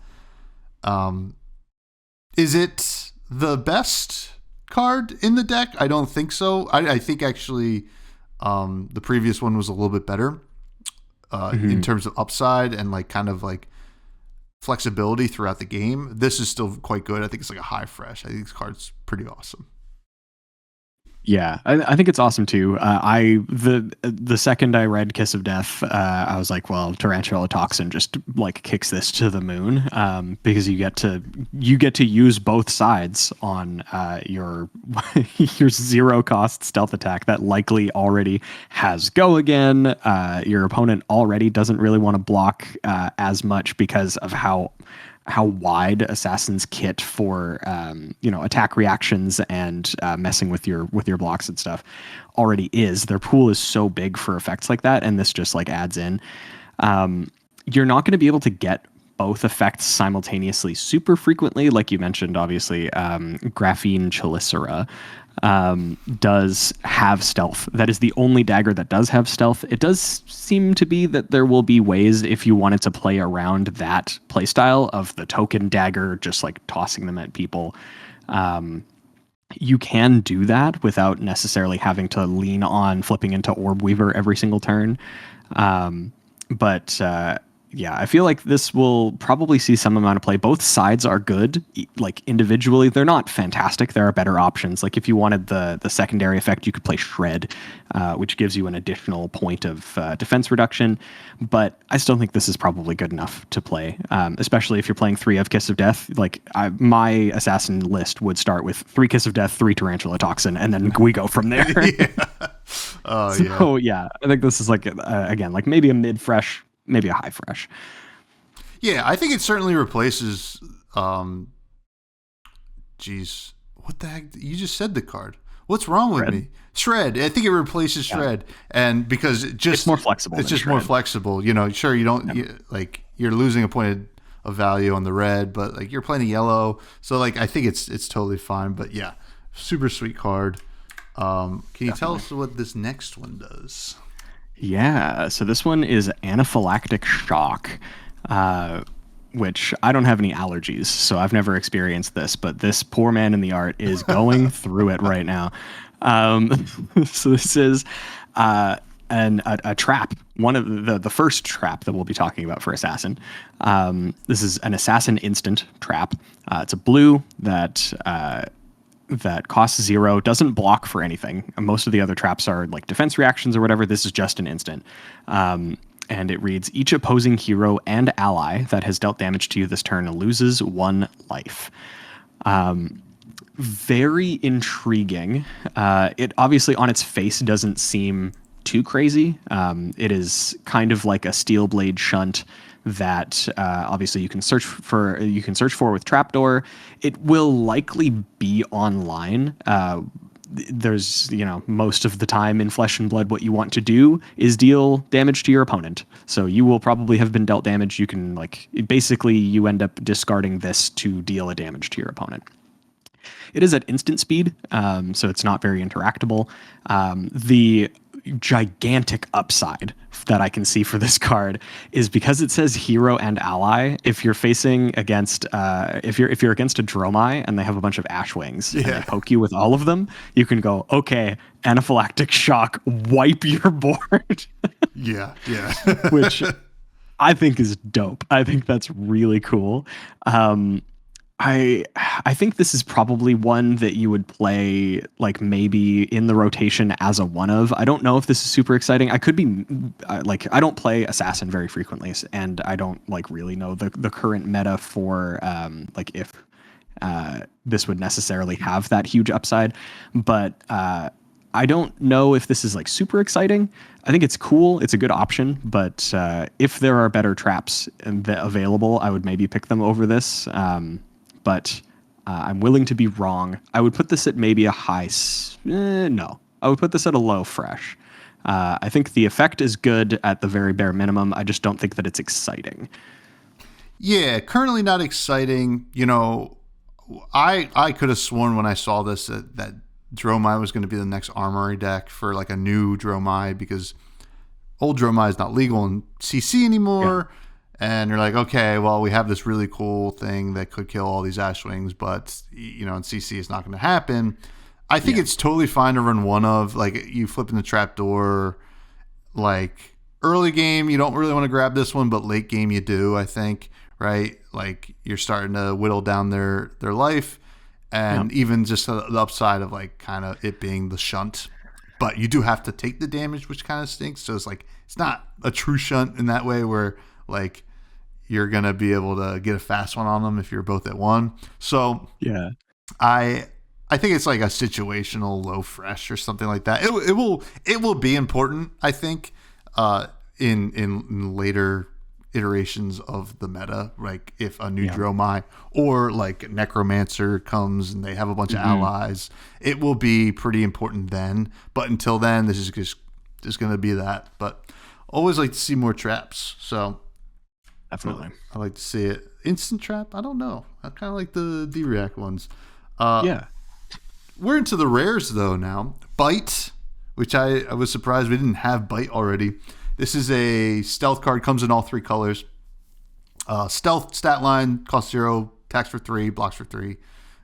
Is it the best card in the deck? I don't think so. I think actually the previous one was a little bit better in terms of upside and like kind of like flexibility throughout the game. This is still quite good. I think it's like a high fresh. I think this card's pretty awesome. Yeah, I think it's awesome too. The second I read Kiss of Death, I was like, well, Tarantula Toxin just like kicks this to the moon, because you get to use both sides on your your 0 cost stealth attack that likely already has go again. Your opponent already doesn't really want to block as much because of how wide Assassin's kit for attack reactions and messing with your blocks and stuff already is. Their pool is so big for effects like that, and this just like adds in. You're not going to be able to get both effects simultaneously super frequently, like you mentioned. Obviously, Graphene Chelicera does have stealth. That is the only dagger that does have stealth. It does seem to be that there will be ways, if you wanted to play around that playstyle of the token dagger, just like tossing them at people, you can do that without necessarily having to lean on flipping into Orb Weaver every single turn. But yeah, I feel like this will probably see some amount of play. Both sides are good, like individually. They're not fantastic. There are better options. Like if you wanted the secondary effect, you could play Shred, which gives you an additional point of defense reduction. But I still think this is probably good enough to play, especially if you're playing 3 of Kiss of Death. Like my assassin list would start with 3 Kiss of Death, 3 Tarantula Toxin, and then we go from there. Yeah, I think this is like, again, like maybe a mid-fresh, maybe a high fresh. Yeah, I think it certainly replaces. What the heck? You just said the card. What's wrong with me? Shred. I think it replaces Shred, and because it's more flexible. It's just more flexible. You know, sure you don't you're losing a point of value on the red, but like you're playing a yellow, so like I think it's totally fine. But yeah, super sweet card. Can you tell us what this next one does? Yeah, so this one is Anaphylactic Shock, which I don't have any allergies, so I've never experienced this, but this poor man in the art is going through it right now. So this is a trap, one of the first trap that we'll be talking about for Assassin. This is an Assassin instant trap. It's a blue that costs 0, doesn't block for anything. Most of the other traps are like defense reactions or whatever. This is just an instant. and it reads, each opposing hero and ally that has dealt damage to you this turn loses 1 life. Very intriguing. It obviously on its face doesn't seem too crazy. It is kind of like a steel blade shunt that obviously you can search for with trapdoor. It will likely be online. There's, most of the time in Flesh and Blood, what you want to do is deal damage to your opponent. So you will probably have been dealt damage. You can basically you end up discarding this to deal a damage to your opponent. It is at instant speed, so it's not very interactable. The gigantic upside that I can see for this card is because it says hero and ally. If you're facing against, if you're against a dromai and they have a bunch of ash wings and they poke you with all of them, you can go, okay, anaphylactic shock, wipe your board. Yeah. Which I think is dope. I think that's really cool. I think this is probably one that you would play maybe in the rotation as a one of. I don't know if this is super exciting. I could be I don't play assassin very frequently, and I don't really know the current meta for if this would necessarily have that huge upside. But I don't know if this is super exciting. I think it's cool. It's a good option, but if there are better traps available, I would maybe pick them over this. But I'm willing to be wrong. I would put this at maybe a high. No, I would put this at a low fresh. I think the effect is good at the very bare minimum. I just don't think that it's exciting. Yeah, currently not exciting. I could have sworn when I saw this that Dromai was going to be the next armory deck for a new Dromai, because old Dromai is not legal in CC anymore. Yeah. And you're like, okay, well, we have this really cool thing that could kill all these Ashwings, but, in CC it's not going to happen. I think it's totally fine to run one of, you flip in the trapdoor, early game, you don't really want to grab this one, but late game you do, I think, right? You're starting to whittle down their life, and even just the upside of, kind of it being the shunt. But you do have to take the damage, which kind of stinks. So it's it's not a true shunt in that way where, you're going to be able to get a fast one on them if you're both at one. So yeah, I think it's a situational low fresh or something like that. It will be important, I think, in later iterations of the meta, if a new Dromai or Necromancer comes and they have a bunch of allies, it will be pretty important then. But until then, this is just going to be that. But always like to see more traps. So definitely, I like to see it. Instant trap? I don't know. I kind of like the D-React ones. We're into the rares though now. Bite, which I was surprised we didn't have Bite already. This is a stealth card, comes in all 3 colors. Stealth stat line, costs 0, attacks for 3, blocks for 3,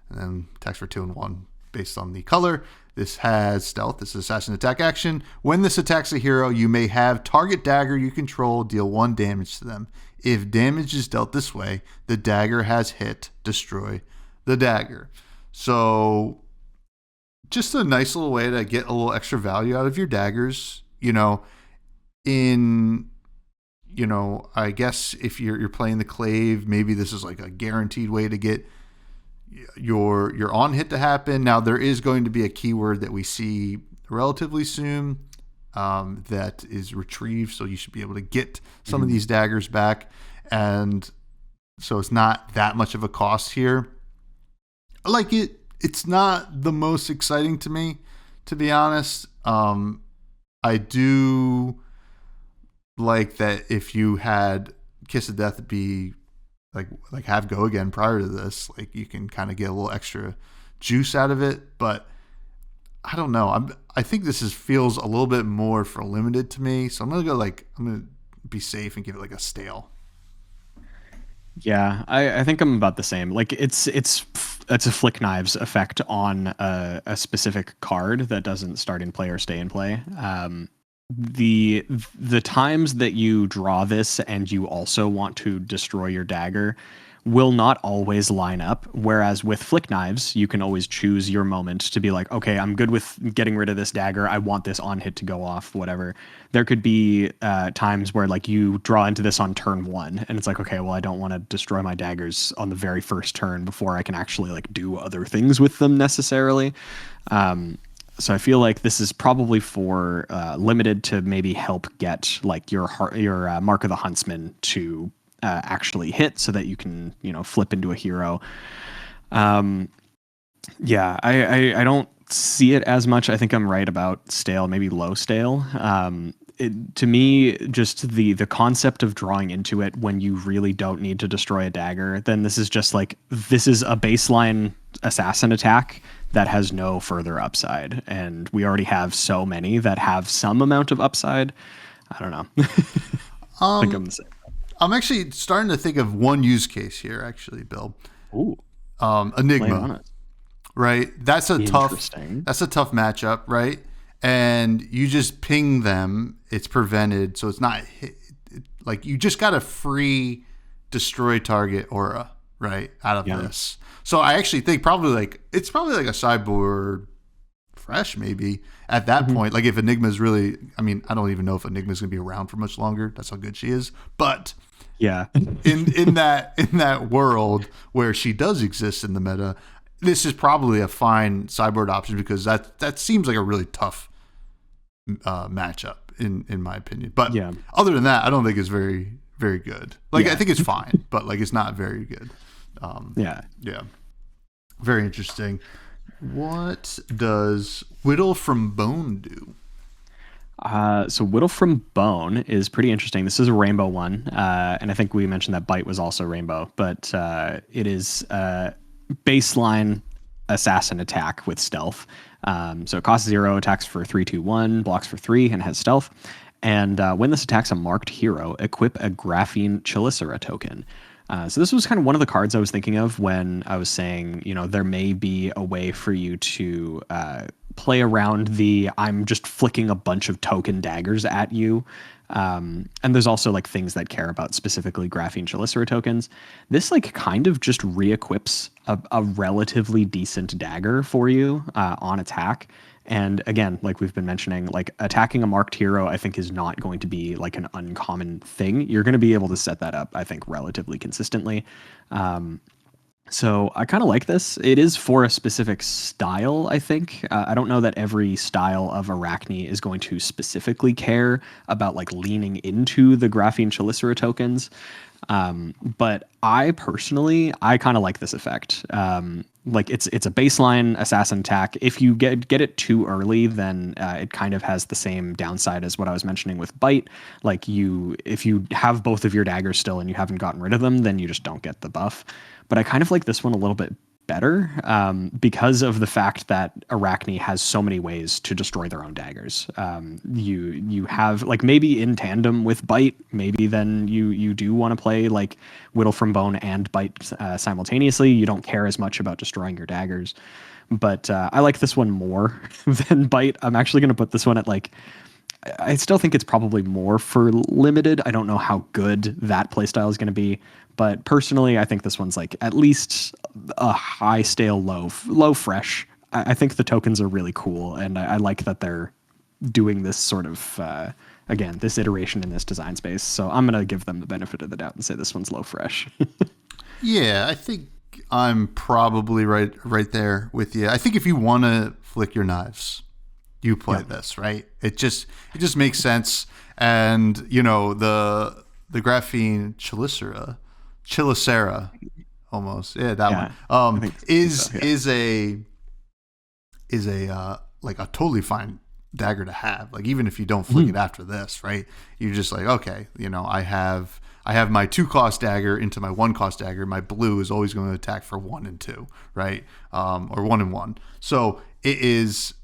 and then attacks for 2 and 1 based on the color. This has stealth. This is assassin attack action. When this attacks a hero, you may have target dagger you control deal 1 damage to them. If damage is dealt this way, the dagger has hit, destroy the dagger. So just a nice little way to get a little extra value out of your daggers, I guess if you're playing the klaive, maybe this is a guaranteed way to get your on hit to happen. Now there is going to be a keyword that we see relatively soon that is retrieve, so you should be able to get some of these daggers back, and so it's not that much of a cost here. I like it. It's not the most exciting to me, to be honest. I do like that if you had Kiss of Death be have go again prior to this, you can kind of get a little extra juice out of it. But I don't know. I think this feels a little bit more for limited to me. So I'm gonna go I'm gonna be safe and give it a stale. Yeah, I think I'm about the same. It's a flick knives effect on a specific card that doesn't start in play or stay in play. The times that you draw this and you also want to destroy your dagger will not always line up. Whereas with flick knives, you can always choose your moment to be like, okay, I'm good with getting rid of this dagger. I want this on hit to go off, whatever. There could be times where like you draw into this on turn 1 and it's like, okay, well, I don't want to destroy my daggers on the very first turn before I can actually like do other things with them necessarily. So I feel like this is probably for limited to maybe help get like your Mark of the Huntsman to actually hit so that you can, flip into a hero. Yeah, I don't see it as much. I think I'm right about stale, maybe low stale. To me, just the concept of drawing into it when you really don't need to destroy a dagger, then this is just like, this is a baseline assassin attack that has no further upside. And we already have so many that have some amount of upside. I don't know. I think I'm the same. I'm actually starting to think of one use case here, actually, Bill. Ooh. Enigma. Right? That's a tough matchup, right? And you just ping them, it's prevented, so it's not like you just got a free destroy target aura, right? Out of this. So I actually think it's probably like a sideboard fresh maybe at that point. Like if Enigma's really, I mean, I don't even know if Enigma's gonna be around for much longer. That's how good she is. But yeah, in that world where she does exist in the meta, this is probably a fine sideboard option because that seems like a really tough matchup in my opinion. But other than that, I don't think it's very, very good. Like I think it's fine, but like it's not very good. Yeah. Very interesting. What does Whittle from Bone do? So Whittle from Bone is pretty interesting. This is a rainbow one, and I think we mentioned that Bite was also rainbow, but it is baseline assassin attack with stealth. So it costs 0, attacks for 3/2/1, blocks for 3, and has stealth. And when this attacks a marked hero, equip a Graphene Chelicera token. So this was kind of one of the cards I was thinking of when I was saying, there may be a way for you to play around I'm just flicking a bunch of token daggers at you. And there's also like things that care about specifically Graphene Chelicera tokens. This like kind of just re-equips a relatively decent dagger for you on attack. And again, like we've been mentioning, like attacking a marked hero, I think is not going to be like an uncommon thing. You're going to be able to set that up, I think, relatively consistently. So I kind of like this. It is for a specific style, I think. I don't know that every style of Arachne is going to specifically care about like leaning into the Graphene Chelicera tokens. But I personally kind of like this effect. Like it's a baseline assassin attack. If you get it too early, then it kind of has the same downside as what I was mentioning with Bite. Like if you have both of your daggers still and you haven't gotten rid of them, then you just don't get the buff. But I kind of like this one a little bit better because of the fact that Arachne has so many ways to destroy their own daggers. You have like maybe in tandem with Bite, maybe then you do want to play like Whittle from Bone and Bite simultaneously. You don't care as much about destroying your daggers, but I like this one more than Bite. I'm actually going to put this one at like, I still think it's probably more for limited. I don't know how good that playstyle is going to be, but personally, I think this one's like at least a high stale, low fresh. I think the tokens are really cool, and I like that they're doing this sort of again this iteration in this design space. So I'm gonna give them the benefit of the doubt and say this one's low fresh. Yeah, I think I'm probably right there with you. I think if you want to flick your knives, you play this, right? It just makes sense. And the Graphene Chelicera almost. Yeah, that one. Is a like a totally fine dagger to have. Like even if you don't flick it after this, right? You're just like, okay, I have my 2-cost dagger into my 1-cost dagger. My blue is always going to attack for 1 and 2, right? Or 1 and 1. So it's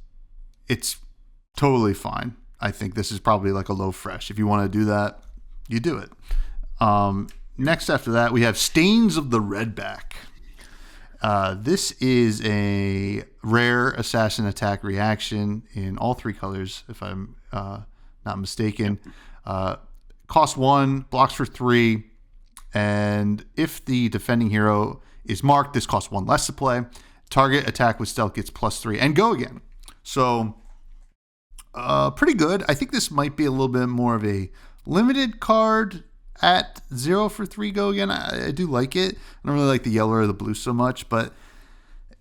totally fine. I think this is probably like a low fresh. If you want to do that, you do it. Next after that, we have Stains of the Redback. This is a rare assassin attack reaction in all 3 colors, if I'm not mistaken. Cost 1, blocks for 3, And if the defending hero is marked, this costs 1 less to play. Target attack with stealth gets +3 and go again. So pretty good. I think this might be a little bit more of a limited card at 0 for 3 go again. I do like it. I don't really like the yellow or the blue so much, but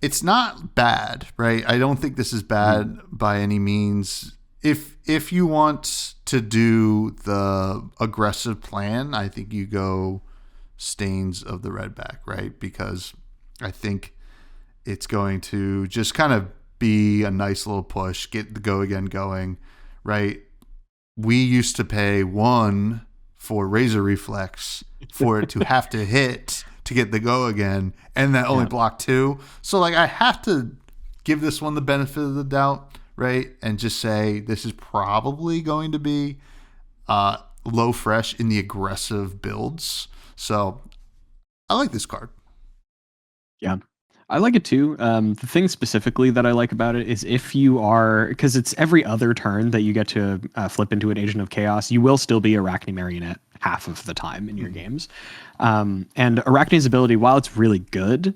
it's not bad, right? I don't think this is bad by any means. If you want to do the aggressive plan, I think you go Stains of the Redback, right? Because I think it's going to just kind of be a nice little push, get the go again going, right? We used to pay 1 for Razor Reflex for it to have to hit to get the go again, and that only blocked 2. So like I have to give this one the benefit of the doubt, right? And just say this is probably going to be low fresh in the aggressive builds. So I like this card. Yeah, I like it too. The thing specifically that I like about it is if you are, because it's every other turn that you get to flip into an Agent of Chaos, you will still be Arachne Marionette half of the time in your games. And Arachne's ability, while it's really good,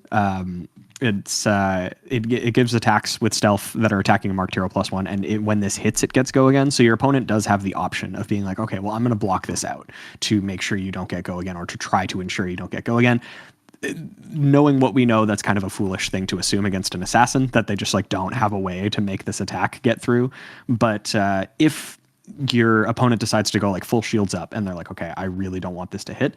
it gives attacks with stealth that are attacking a marked hero +1, and when this hits, it gets go again. So your opponent does have the option of being like, okay, well, I'm going to block this out to make sure you don't get go again, or to try to ensure you don't get go again. Knowing what we know, that's kind of a foolish thing to assume against an assassin, that they just like don't have a way to make this attack get through. But if your opponent decides to go like full shields up and they're like, okay, I really don't want this to hit,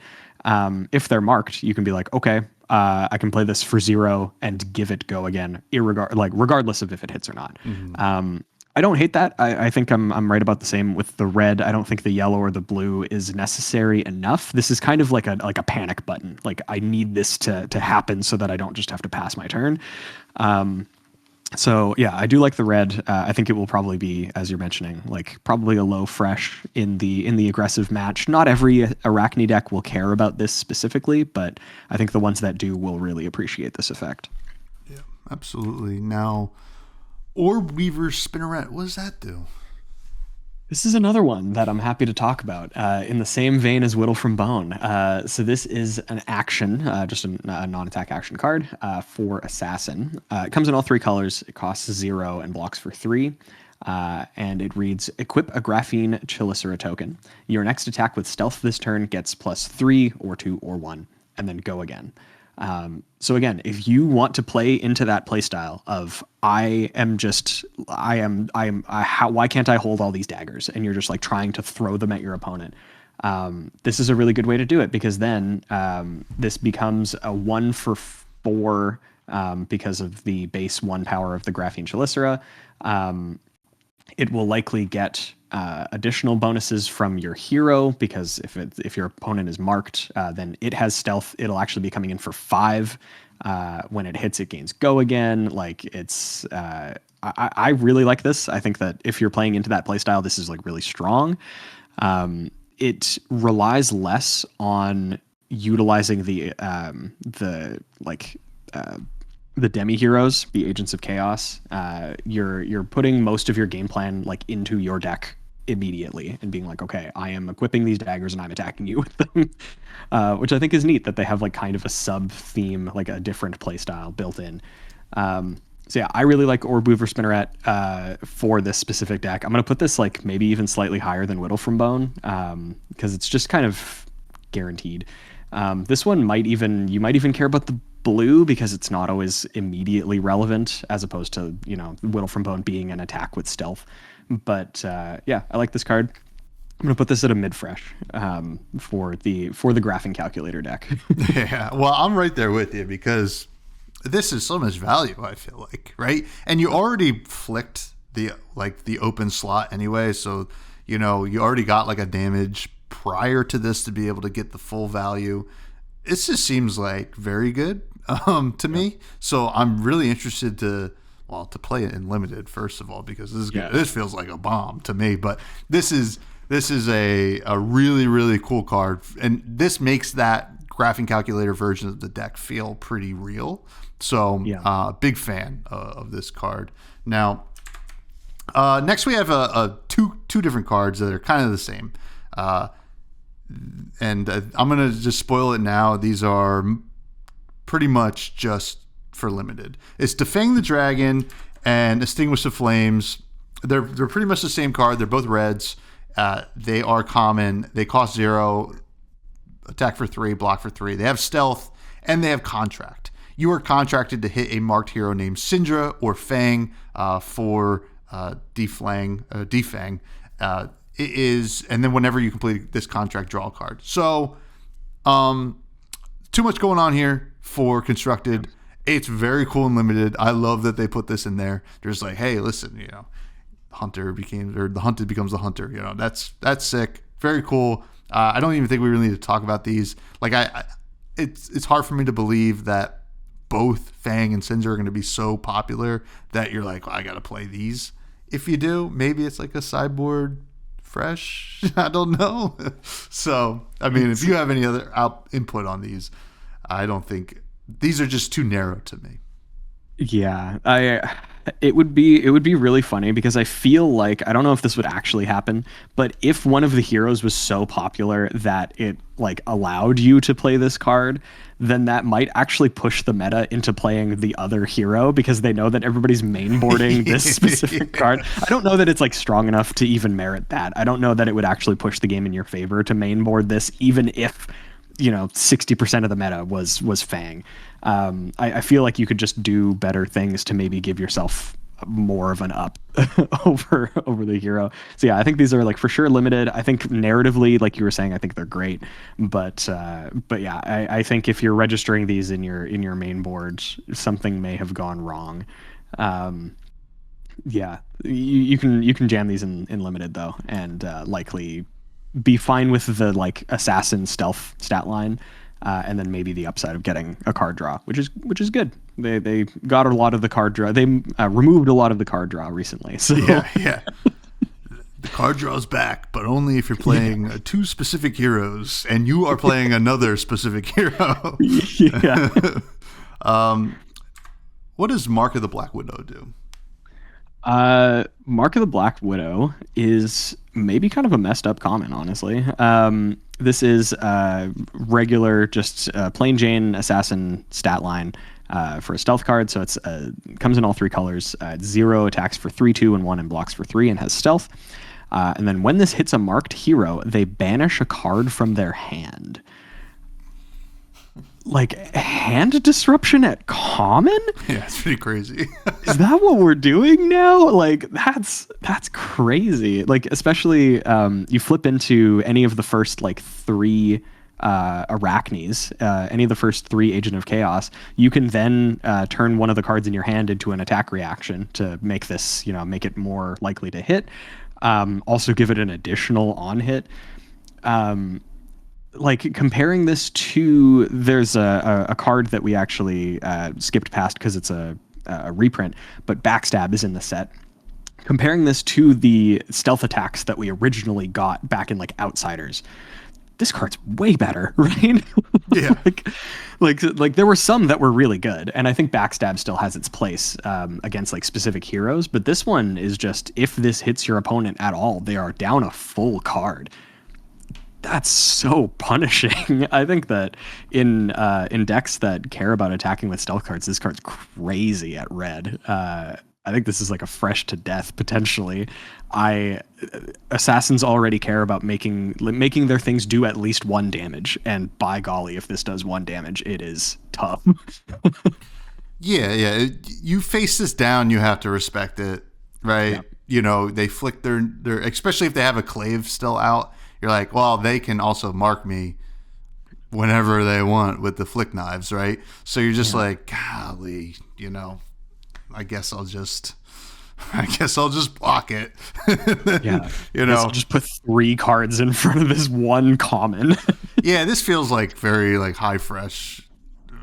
if they're marked, you can be like, okay, I can play this for 0 and give it go again, regardless of if it hits or not. I don't hate that. I think I'm right about the same with the red. I don't think the yellow or the blue is necessary enough. This is kind of like a panic button. Like I need this to happen so that I don't just have to pass my turn. So yeah, I do like the red. I think it will probably be, as you're mentioning, like probably a low fresh in the aggressive match. Not every Arachne deck will care about this specifically, but I think the ones that do will really appreciate this effect. Yeah, absolutely. Now, Orb Weaver Spinneret, what does that do? This is another one that I'm happy to talk about in the same vein as Whittle from Bone. So this is an action, just a non-attack action card for Assassin. It comes in all 3 colors. It costs 0 and blocks for 3. And it reads, equip a Graphene Chelicera token. Your next attack with stealth this turn gets +3 or 2 or 1, and then go again. So again, if you want to play into that playstyle of why can't I hold all these daggers? And you're just like trying to throw them at your opponent. This is a really good way to do it, because then this becomes a 1 for 4 because of the base 1 power of the Graphene Chelicera. It will likely get additional bonuses from your hero, because if your opponent is marked, then it has stealth. It'll actually be coming in for 5. When it hits, it gains go again. Like it's, I really like this. I think that if you're playing into that playstyle, this is like really strong. It relies less on utilizing the demi-heroes, the Agents of Chaos. You're putting most of your game plan like into your deck immediately and being like, okay, I am equipping these daggers and I'm attacking you with them, which I think is neat that they have like kind of a sub theme, like a different play style built in. So yeah, I really like Orb Weaver Spinneret for this specific deck. I'm going to put this like maybe even slightly higher than Whittle from Bone, because it's just kind of guaranteed. This one you might even care about the blue, because it's not always immediately relevant, as opposed to, Whittle from Bone being an attack with stealth. But yeah, I like this card. I'm gonna put this at a mid-fresh for the graphing calculator deck. Yeah, well, I'm right there with you, because this is so much value, I feel like, right? And you already flicked the open slot anyway, so you already got like a damage prior to this to be able to get the full value. This just seems like very good to me. So I'm really interested to play it in limited, first of all, because this is good. This feels like a bomb to me. But this is a really, really cool card, and this makes that graphing calculator version of the deck feel pretty real. So big fan of this card. Now, next we have two different cards that are kind of the same. and I'm gonna just spoil it now. These are pretty much just for limited. It's Defang the Dragon and Extinguish the Flames. They're pretty much the same card. They're both reds. They are common. They cost 0, attack for 3, block for 3. They have stealth and they have contract. You are contracted to hit a marked hero named Cindra or Fang for defang. It is, and then whenever you complete this contract, draw a card. So, too much going on here for constructed. It's very cool and limited. I love that they put this in there. They're just like, hey, listen, the hunted becomes the hunter. That's sick. Very cool. I don't even think we really need to talk about these. Like it's hard for me to believe that both Fang and Cindra are going to be so popular that you're like, I got to play these. If you do, maybe it's like a sideboard fresh. I don't know. So, I mean, if you have any other input on these, I don't think these are just too narrow to me. Yeah, it would be really funny because I feel like, I don't know if this would actually happen, but if one of the heroes was so popular that it like allowed you to play this card, then that might actually push the meta into playing the other hero because they know that everybody's mainboarding this specific card. I don't know that it's like strong enough to even merit that. I don't know that it would actually push the game in your favor to mainboard this, even if 60% of the meta was Fang. I feel like you could just do better things to maybe give yourself more of an up over the hero. So yeah, I think these are like for sure limited. I think narratively, like you were saying, I think they're great. But yeah, I think if you're registering these in your main board, something may have gone wrong. Yeah, you can jam these in limited though, and likely be fine with the like assassin stealth stat line, and then maybe the upside of getting a card draw, which is good. They got a lot of the card draw. They removed a lot of the card draw recently. So yeah. The card draw's back, but only if you're playing two specific heroes and you are playing another specific hero. Yeah. What does Mark of the Black Widow do? Mark of the Black Widow is maybe kind of a messed up common, honestly. This is regular, just plain Jane assassin stat line for a stealth card. So it's comes in all 3 colors. 0 attacks for 3, 2, and 1, and blocks for 3, and has stealth. And then when this hits a marked hero, they banish a card from their hand. Like hand disruption at common? Yeah, it's pretty crazy. Is that what we're doing now? Like that's crazy. Like especially you flip into any of the first like 3 Arachnes, any of the first 3 Agent of Chaos, you can then turn one of the cards in your hand into an attack reaction to make this, make it more likely to hit. Also give it an additional on hit. Like comparing this to, there's a card that we actually skipped past because it's a reprint, but Backstab is in the set. Comparing this to the stealth attacks that we originally got back in like Outsiders, this card's way better, right? Yeah. like there were some that were really good, and I think Backstab still has its place against like specific heroes, but this one is just, if this hits your opponent at all, they are down a full card. That's so punishing. I think that in decks that care about attacking with stealth cards, this card's crazy at red. I think this is like a fresh to death potentially. Assassins already care about making their things do at least 1 damage, and by golly, if this does 1 damage, it is tough. Yeah. You face this down, you have to respect it, right? Yeah. They flick their especially if they have a klaive still out. You're like, well, they can also mark me whenever they want with the flick knives, right? So you're just like, golly, I guess I'll just block it. Yeah. I'll just put 3 cards in front of this 1 common. Yeah, this feels like very like high fresh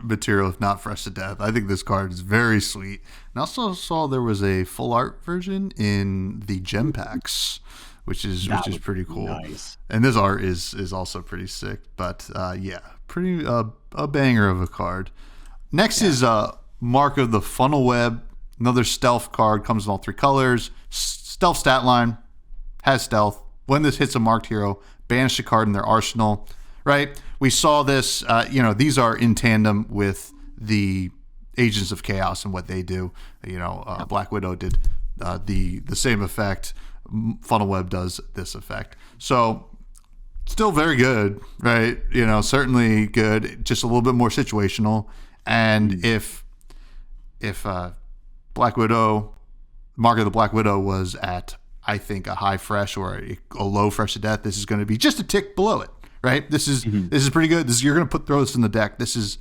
material, if not fresh to death. I think this card is very sweet. And I also saw there was a full art version in the gem packs, which is pretty cool. Nice. And this art is also pretty sick. But yeah, pretty a banger of a card. Next is Mark of the Funnel Web. Another stealth card, comes in all 3 colors. Stealth stat line, has stealth. When this hits a marked hero, banish a card in their arsenal, right? We saw this, these are in tandem with the Agents of Chaos and what they do. Black Widow did the same effect. Funnel Web does this effect. So still very good, right? Certainly good, just a little bit more situational. And if Black Widow, Mark of the Black Widow was at, I think, a high fresh or a low fresh to death, this is going to be just a tick below it, right? This is pretty good. You're going to throw this in the deck. This is,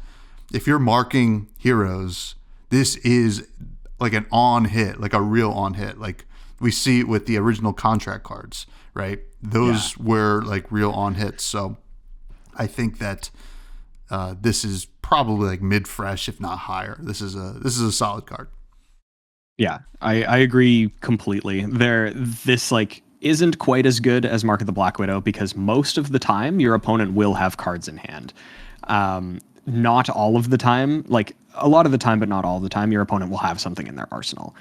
if you're marking heroes, this is like an on hit, like a real on hit. Like we see it with the original contract cards, right? Those were like real on hits. So I think that this is probably like mid fresh, if not higher. This is a solid card. Yeah, I agree completely. This like isn't quite as good as Mark of the Black Widow because most of the time your opponent will have cards in hand. Not all of the time, like a lot of the time, but not all the time, your opponent will have something in their arsenal.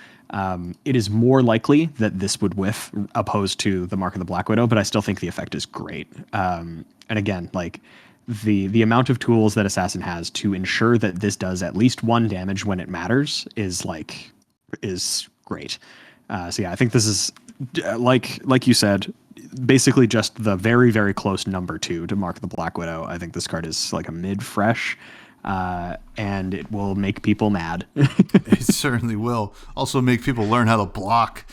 It is more likely that this would whiff opposed to the Mark of the Black Widow, but I still think the effect is great. And again, like the amount of tools that Assassin has to ensure that this does at least 1 damage when it matters is great. So yeah, I think this is like you said, basically just the very, very close number 2 to Mark of the Black Widow. I think this card is like a mid-fresh, and it will make people mad. It certainly will. Also make people learn how to block.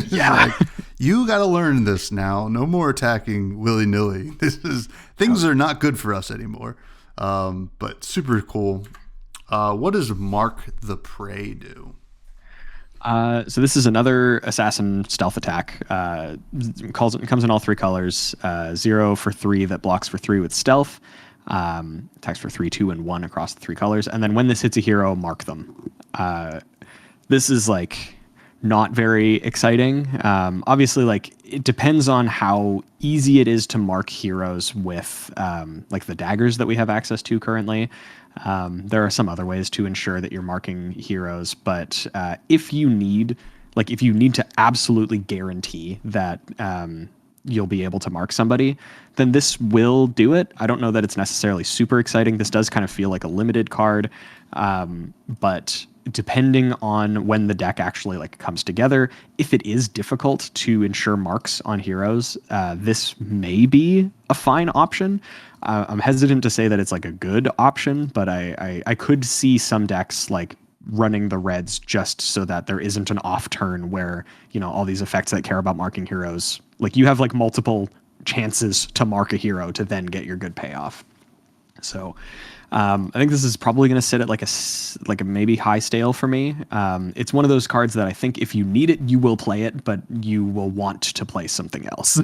Yeah. Like, you got to learn this now. No more attacking willy-nilly. Things are not good for us anymore. But super cool. What does Mark the Prey do? So this is another assassin stealth attack. Comes in all 3 colors. 0 for 3 that blocks for 3 with stealth. Attacks for 3, 2, and 1 across the 3 colors. And then when this hits a hero, mark them. This is like not very exciting. Obviously, like it depends on how easy it is to mark heroes with like the daggers that we have access to currently. There are some other ways to ensure that you're marking heroes, but if you need to absolutely guarantee that you'll be able to mark somebody, then this will do it. I don't know that it's necessarily super exciting. This does kind of feel like a limited card, but depending on when the deck actually like comes together, if it is difficult to ensure marks on heroes, this may be a fine option. I'm hesitant to say that it's like a good option, but I could see some decks like running the reds just so that there isn't an off turn where, all these effects that care about marking heroes, like you have like multiple chances to mark a hero to then get your good payoff. So I think this is probably going to sit at like a maybe high stale for me. It's one of those cards that I think if you need it, you will play it, but you will want to play something else.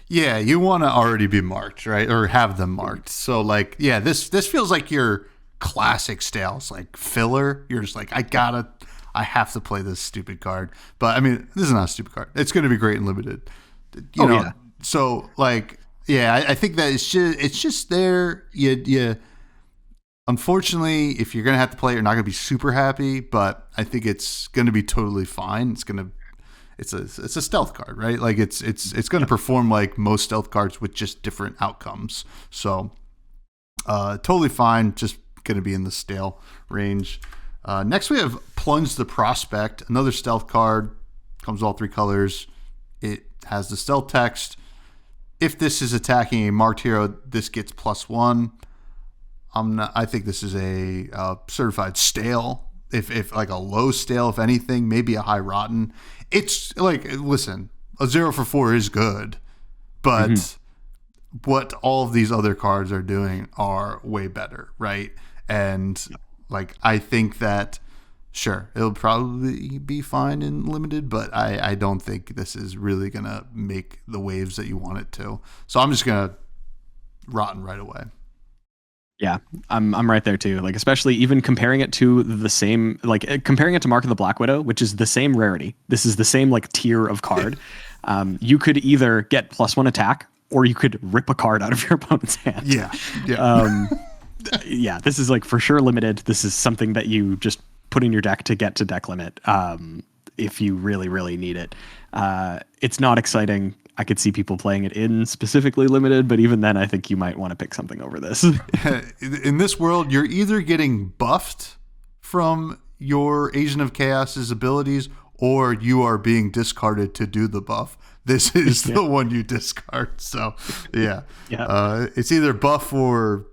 Yeah, you want to already be marked, right? Or have them marked. So like, yeah, this feels like your classic stales, like filler. You're just like, I have to play this stupid card. But I mean, this is not a stupid card. It's going to be great and limited. Yeah. So like, yeah, I think that it's just there. You unfortunately, if you're going to have to play it, you're not going to be super happy, but I think it's going to be totally fine. It's a stealth card, right? Like it's going to perform like most stealth cards with just different outcomes. So totally fine. Just going to be in the stale range. Next we have Plunge the Prospect, another stealth card. Comes all 3 colors. It has the stealth text. If this is attacking a marked hero, this gets +1. I think this is a certified stale. If like a low stale, if anything, maybe a high rotten. It's like, listen, a 0 for 4 is good, but what all of these other cards are doing are way better, right? And like, I think that, sure, it'll probably be fine in limited, but I don't think this is really going to make the waves that you want it to. So I'm just going to rotten right away. Yeah, I'm right there too. Like, especially even comparing it to the same, like comparing it to Mark of the Black Widow, which is the same rarity. This is the same like tier of card. You could either get +1 attack, or you could rip a card out of your opponent's hand. Yeah. Yeah. This is like for sure limited. This is something that you just put in your deck to get to deck limit if you really, really need it. It's not exciting. I could see people playing it in specifically limited, but even then, I think you might want to pick something over this. In this world, you're either getting buffed from your Agent of Chaos's abilities, or you are being discarded to do the buff. This is the one you discard. So, yeah. It's either buff or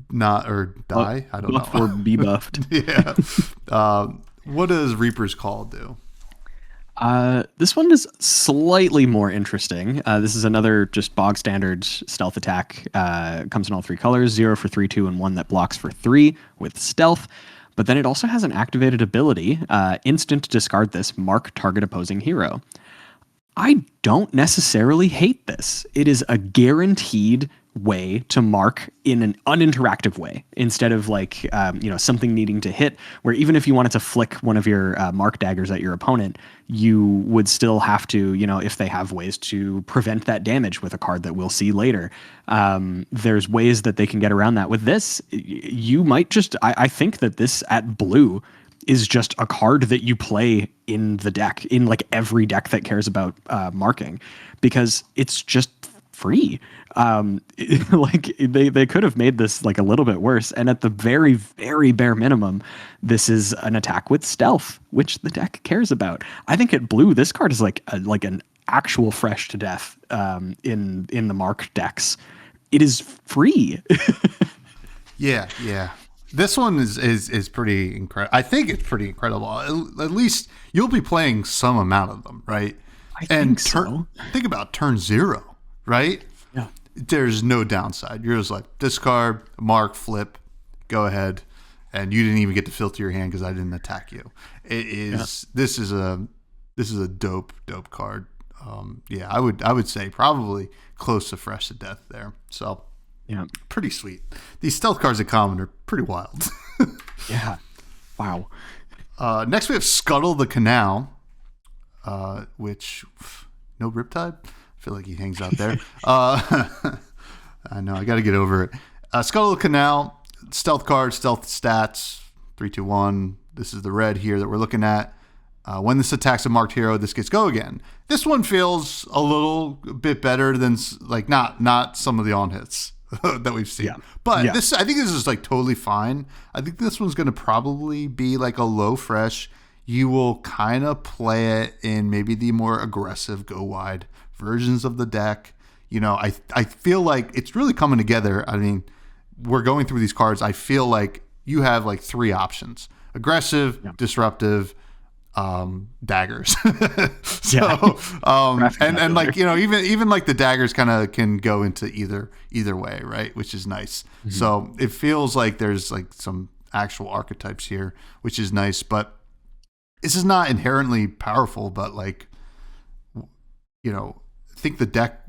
not, or die. I don't know. Buff or be buffed. Yeah. What does Reaper's Call do? This one is slightly more interesting. This is another just bog standard stealth attack. Comes in all 3 colors, 0 for 3, 2, and 1 that blocks for 3 with stealth. But then it also has an activated ability, instant discard this, mark target opposing hero. I don't necessarily hate this. It is a guaranteed way to mark in an uninteractive way, instead of like something needing to hit, where even if you wanted to flick one of your mark daggers at your opponent, you would still have to, if they have ways to prevent that damage with a card that we'll see later. There's ways that they can get around that. With this, you might just, I think that this at blue is just a card that you play in the deck, in like every deck that cares about marking, because it's just free. Like they could have made this like a little bit worse, and at the very, very bare minimum, this is an attack with stealth, which the deck cares about. I think at blue, this card is like an actual fresh to death in the mark decks. It is free. Yeah. This one is pretty incredible. I think it's pretty incredible. At least you'll be playing some amount of them, right? I think so. Think about turn 0, right? Yeah. There's no downside. You're just like discard, mark, flip, go ahead, and you didn't even get to filter your hand because I didn't attack you. It is. Yeah. This is a dope card. I would say probably close to fresh to death there. So. Yeah, pretty sweet. These stealth cards at common are pretty wild. Yeah. Wow. Next we have Scuttle the Canal, which no Riptide. I feel like he hangs out there. I know, I got to get over it. Scuttle the Canal, stealth card, stealth stats, 3, 2, 1. This is the red here that we're looking at. When this attacks a marked hero, this gets go again. This one feels a little bit better than like not some of the on hits that we've seen. Yeah. But I think this is like totally fine. I think this one's going to probably be like a low fresh. You will kind of play it in maybe the more aggressive go wide versions of the deck. I feel like it's really coming together. I mean, we're going through these cards. I feel like you have like 3 options: aggressive, disruptive, daggers. And like, even like the daggers kind of can go into either way, right? Which is nice. Mm-hmm. So it feels like there's like some actual archetypes here, which is nice, but this is not inherently powerful, but like, I think the deck,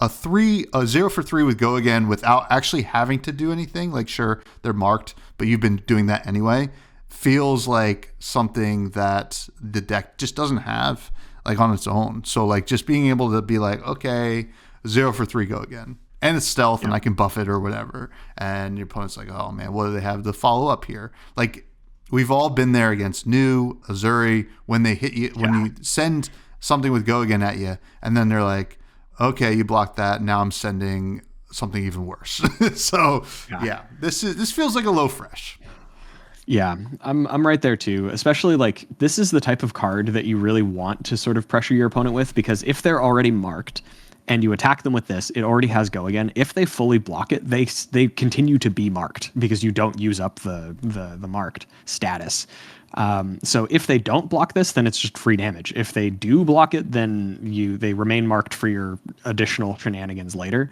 a 0 for 3 with go again without actually having to do anything. Like, sure, they're marked, but you've been doing that anyway. Feels like something that the deck just doesn't have like on its own. So like just being able to be like, okay, 0 for 3, go again. And it's stealth and I can buff it or whatever. And your opponent's like, oh man, what do they have to follow up here? Like we've all been there against New, Azuri, when they hit you, when you send something with go again at you, and then they're like, okay, you blocked that. Now I'm sending something even worse. So this feels like a low fresh. Yeah, I'm right there too. Especially like this is the type of card that you really want to sort of pressure your opponent with, because if they're already marked and you attack them with this, it already has go again. If they fully block it, they continue to be marked because you don't use up the marked status. So if they don't block this, then it's just free damage. If they do block it, then they remain marked for your additional shenanigans later.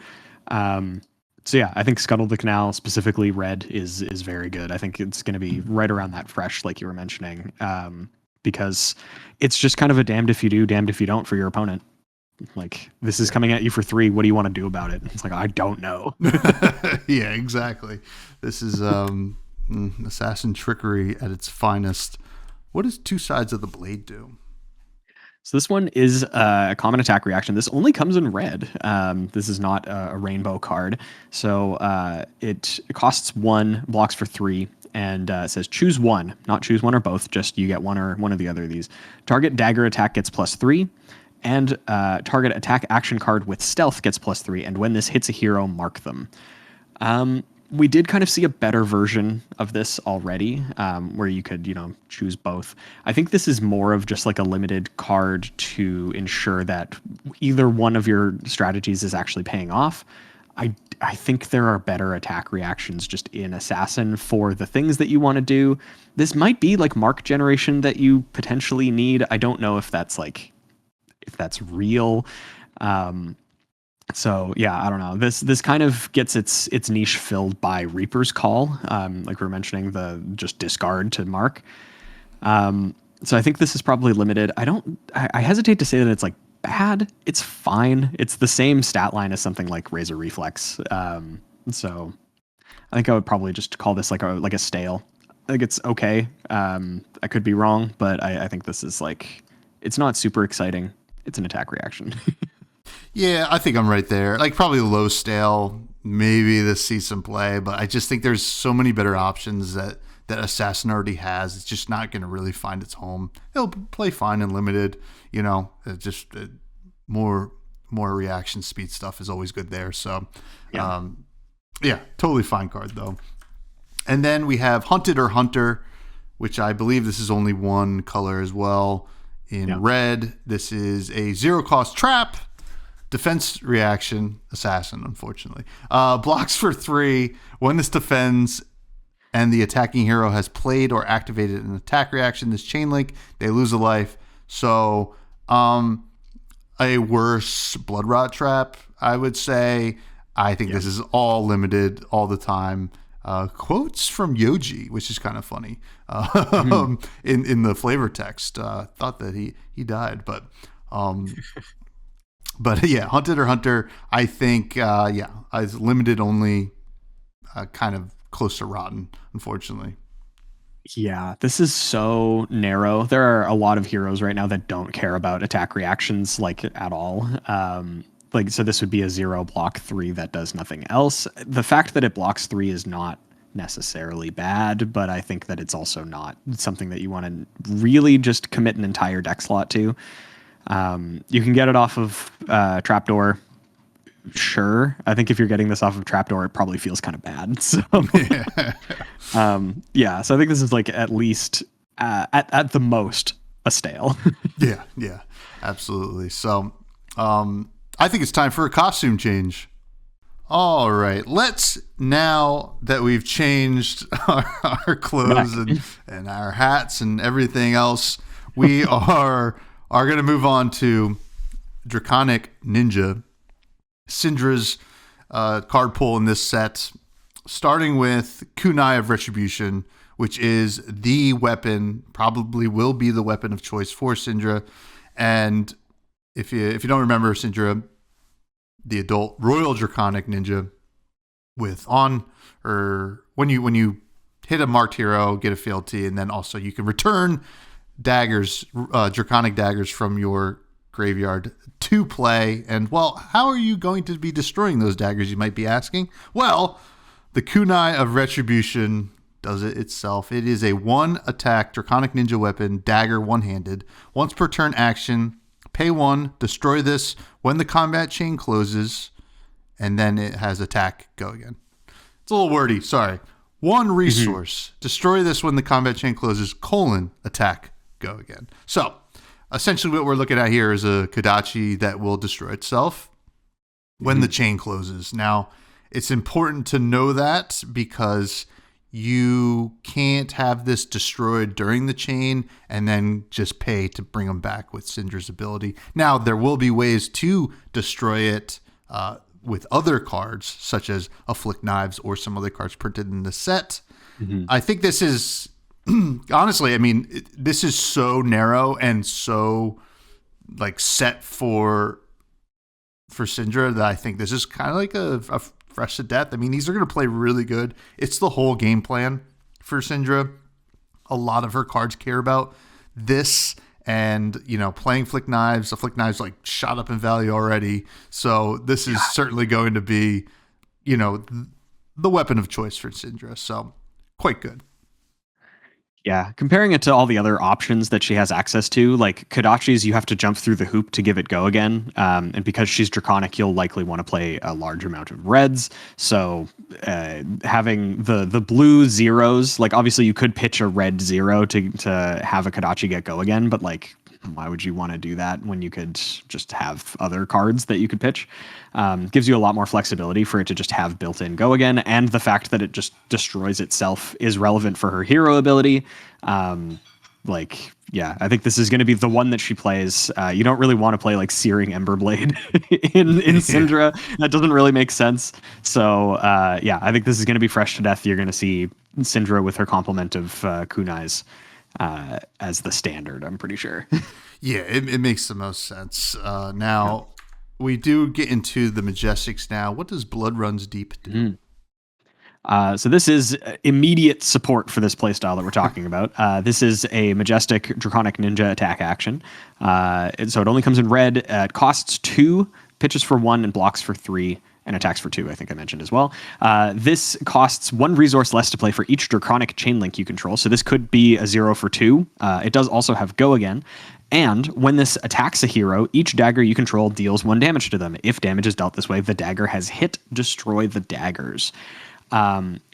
So yeah, I think Scuttle the Canal, specifically red, is very good. I think it's going to be right around that fresh, like you were mentioning, because it's just kind of a damned if you do, damned if you don't for your opponent. Like, this is coming at you for 3. What do you want to do about it? It's like, I don't know. Yeah, exactly. This is assassin trickery at its finest. What does 2 sides of the blade do? So this one is a common attack reaction. This only comes in red. This is not a rainbow card. So it costs 1, blocks for 3, and it says choose 1, not choose 1 or both. Just you get one or the other of these. Target dagger attack gets +3, And target attack action card with stealth gets +3, and when this hits a hero, mark them. We did kind of see a better version of this already, where you could, choose both. I think this is more of just like a limited card to ensure that either one of your strategies is actually paying off. I think there are better attack reactions just in Assassin for the things that you want to do. This might be like mark generation that you potentially need. I don't know if that's real. So yeah, I don't know. This kind of gets its niche filled by Reaper's Call, like we were mentioning, the just discard to mark. So I think this is probably limited. I hesitate to say that it's like bad. It's fine. It's the same stat line as something like Razor Reflex. So I think I would probably just call this like a stale. I think it's okay. I could be wrong, but I think this is like, it's not super exciting. It's an attack reaction. Yeah, I think I'm right there. Like probably low stale, maybe this sees some play, but I just think there's so many better options that Assassin already has. It's just not going to really find its home. It'll play fine and limited. More reaction speed stuff is always good there. So, yeah, totally fine card though. And then we have Hunted or Hunter, which I believe this is only one color as well. In red, this is a 0-cost trap. Defense reaction, Assassin, unfortunately. Blocks for 3. When this defends and the attacking hero has played or activated an attack reaction, this chain link, they lose a life. So, a worse Blood Rot trap, I would say. I think this is all limited all the time. Quotes from Yoji, which is kind of funny, in the flavor text. Thought that he died, but yeah, Hunted or Hunter, I think, it's limited only, kind of close to rotten, unfortunately. Yeah, this is so narrow. There are a lot of heroes right now that don't care about attack reactions like at all. So this would be a 0 block 3 that does nothing else. The fact that it blocks 3 is not necessarily bad, but I think that it's also not something that you want to really just commit an entire deck slot to. You can get it off of Trapdoor. Sure. I think if you're getting this off of Trapdoor, it probably feels kind of bad. So, so I think this is like at least at the most a stale. Yeah, absolutely. So, I think it's time for a costume change. All right, let's, now that we've changed our clothes and our hats and everything else, we are going to move on to Draconic Ninja, Cindra's card pool in this set, starting with Kunai of Retribution, which is the weapon, probably will be the weapon of choice for Cindra. And if you don't remember Cindra, the adult Royal Draconic Ninja, with when you hit a marked hero, get a fealty, and then also you can return daggers, Draconic daggers from your graveyard to play. And, well, how are you going to be destroying those daggers, you might be asking? Well, the Kunai of Retribution does it itself. It is a 1-attack Draconic Ninja weapon, dagger one-handed. Once per turn action, pay 1, destroy this when the combat chain closes, and then it has attack, go again. It's a little wordy, sorry. 1 resource, destroy this when the combat chain closes, attack, go again. So, essentially what we're looking at here is a Kodachi that will destroy itself when the chain closes. Now, it's important to know that because you can't have this destroyed during the chain and then just pay to bring them back with Cindra's ability. Now, there will be ways to destroy it with other cards, such as Afflict Knives or some other cards printed in the set. I think this is, honestly, I mean, this is so narrow and so like set for Cindra that I think this is kind of like a fresh to death. I mean, these are going to play really good. It's the whole game plan for Cindra. A lot of her cards care about this, and playing Afflict Knives like shot up in value already. So this is certainly going to be, the weapon of choice for Cindra. So quite good. Yeah, comparing it to all the other options that she has access to, like Kodachi's, you have to jump through the hoop to give it go again. And because she's Draconic, you'll likely want to play a large amount of reds. So having the blue zeros, like obviously you could pitch a red 0 to have a Kodachi get go again, but like why would you want to do that when you could just have other cards that you could pitch? Gives you a lot more flexibility for it to just have built-in go again, and the fact that it just destroys itself is relevant for her hero ability. I think this is going to be the one that she plays. You don't really want to play like Searing Emberblade in Cindra. That doesn't really make sense. So I think this is going to be fresh to death. You're going to see Cindra with her complement of Kunais as the standard, I'm pretty sure. Yeah, it makes the most sense. Now, we do get into the Majestics now. What does Blood Runs Deep do? So this is immediate support for this playstyle that we're talking about. This is a Majestic Draconic Ninja attack action. So it only comes in red. It costs 2, pitches for 1, and blocks for 3. And attacks for 2, I think I mentioned as well. This costs 1 resource less to play for each Draconic chain link you control. So this could be a 0 for 2. It does also have go again. And when this attacks a hero, each dagger you control deals 1 damage to them. If damage is dealt this way, the dagger has hit, destroy the daggers.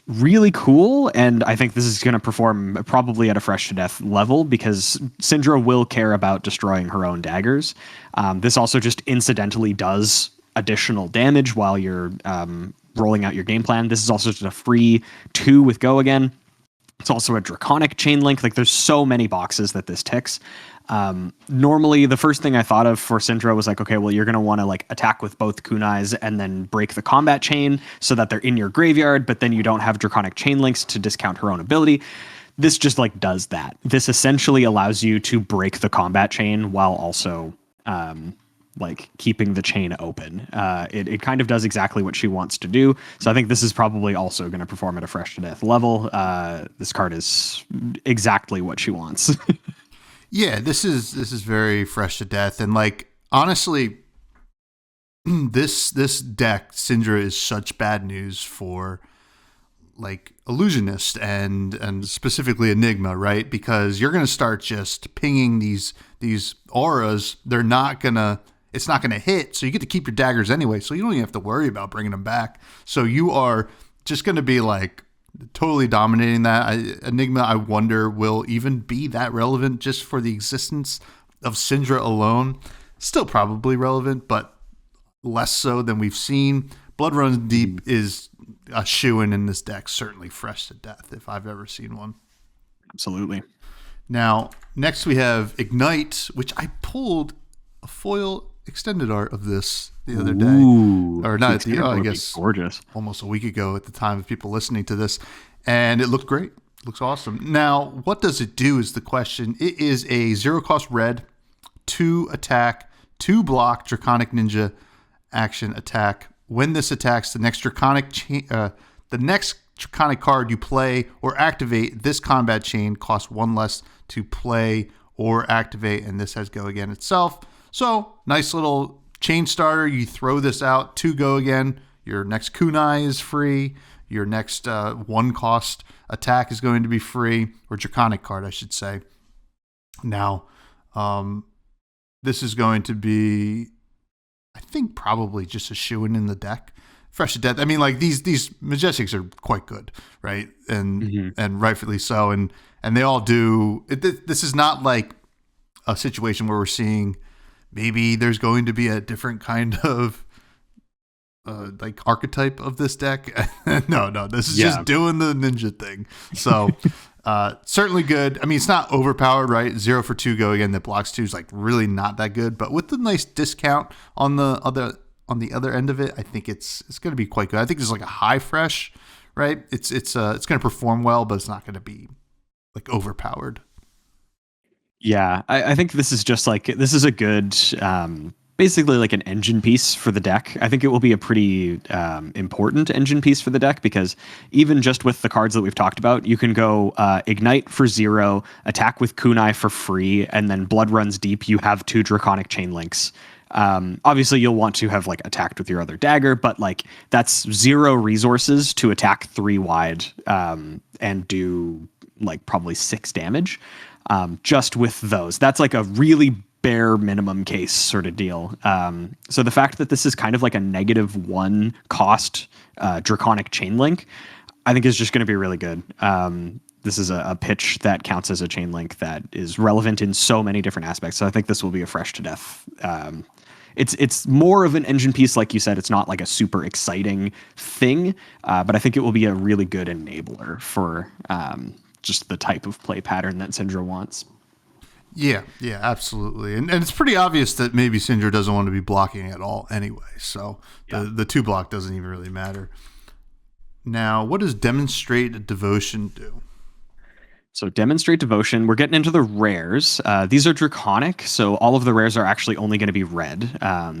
Really cool, and I think this is going to perform probably at a fresh to death level because Cindra will care about destroying her own daggers. This also just incidentally does additional damage while you're rolling out your game plan. This is also just a free 2 with go again. It's also a Draconic chain link. Like there's so many boxes that this ticks. Normally the first thing I thought of for Cindra was like, okay, well, you're going to want to like attack with both kunais and then break the combat chain so that they're in your graveyard, but then you don't have Draconic chain links to discount her own ability. This just like does that. This essentially allows you to break the combat chain while also like keeping the chain open. It kind of does exactly what she wants to do. So I think this is probably also going to perform at a fresh to death level. This card is exactly what she wants. Yeah, this is very fresh to death, and like honestly, this deck Cindra is such bad news for like Illusionist and specifically Enigma, right? Because you're gonna start just pinging these auras. It's not gonna hit, so you get to keep your daggers anyway. So you don't even have to worry about bringing them back. So you are just gonna be like totally dominating that. Enigma, I wonder, will even be that relevant just for the existence of Cindra alone. Still probably relevant, but less so than we've seen. Blood Runs Deep is a shoo-in in this deck, certainly fresh to death if I've ever seen one. Absolutely. Now, next we have Ignite, which I pulled a foil extended art of this the other day. Or not at the I guess gorgeous. Almost a week ago at the time of people listening to this, and it looked great. It looks awesome. Now, what does it do is the question. It is a 0 cost red, 2 attack, 2 block Draconic Ninja action attack. When this attacks, the next Draconic card you play or activate this combat chain costs 1 less to play or activate, and this has go again itself. So, nice little chain starter. You throw this out to go again. Your next kunai is free. Your next 1 cost attack is going to be free, or Draconic card, I should say. Now, this is going to be, I think, probably just a shoo-in in the deck. Fresh to death. I mean, like these Majestics are quite good, right? And and rightfully so. And they all do. This is not like a situation where we're seeing maybe there's going to be a different kind of like archetype of this deck. No, this is just doing the ninja thing. So certainly good. I mean, it's not overpowered, right? 0 for 2 go again that blocks 2 is like really not that good, but with the nice discount on the other end of it, I think it's going to be quite good. I think it's like a high fresh, right? It's going to perform well, but it's not going to be like overpowered. Yeah, I think this is just like, this is a good, basically like an engine piece for the deck. I think it will be a pretty important engine piece for the deck because even just with the cards that we've talked about, you can go Ignite for 0, attack with Kunai for free, and then Blood Runs Deep. You have 2 Draconic chain links. Obviously, you'll want to have like attacked with your other dagger, but like that's 0 resources to attack 3 wide and do like probably 6 damage just with those. That's like a really bare minimum case sort of deal. So the fact that this is kind of like a -1 cost Draconic chain link, I think is just going to be really good. This is a pitch that counts as a chain link that is relevant in so many different aspects. So I think this will be a fresh to death. It's more of an engine piece, like you said. It's not like a super exciting thing, but I think it will be a really good enabler for just the type of play pattern that Cindra wants. Yeah, absolutely. And it's pretty obvious that maybe Cindra doesn't want to be blocking at all anyway. So the 2 block doesn't even really matter. Now, what does Demonstrate Devotion do? So Demonstrate Devotion, we're getting into the rares. These are Draconic, so all of the rares are actually only going to be red.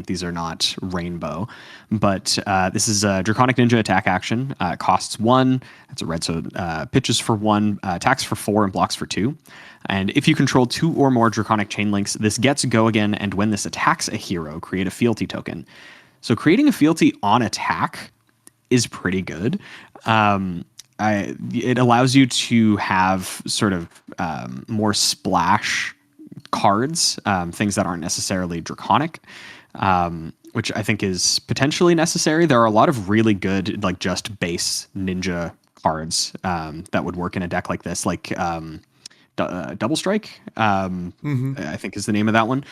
These are not rainbow. But this is a Draconic Ninja attack action. It costs 1. It's a red, so pitches for 1, attacks for 4, and blocks for 2. And if you control 2 or more Draconic chain links, this gets go again, and when this attacks a hero, create a fealty token. So creating a fealty on attack is pretty good. It allows you to have sort of more splash cards, things that aren't necessarily Draconic, which I think is potentially necessary. There are a lot of really good, like, just base ninja cards that would work in a deck like this, like Double Strike, I think is the name of that one.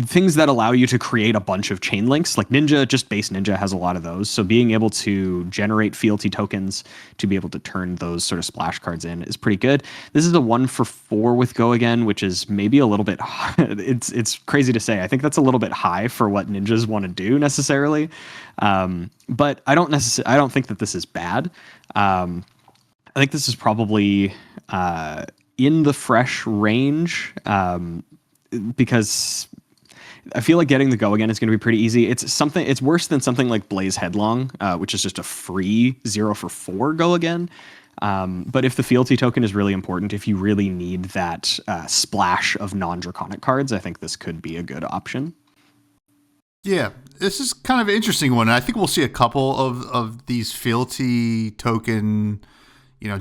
Things that allow you to create a bunch of chain links, like Ninja, just base Ninja has a lot of those. So being able to generate fealty tokens to be able to turn those sort of splash cards in is pretty good. This is a 1 for 4 with Go Again, which is maybe a little bit it's crazy to say. I think that's a little bit high for what ninjas want to do necessarily. But I don't think that this is bad. I think this is probably in the fresh range, because I feel like getting the Go Again is going to be pretty easy. It's worse than something like Blaze Headlong, which is just a free 0 for 4 Go Again. But if the fealty token is really important, if you really need that splash of non-Draconic cards, I think this could be a good option. Yeah, this is kind of an interesting one. I think we'll see a couple of these fealty token,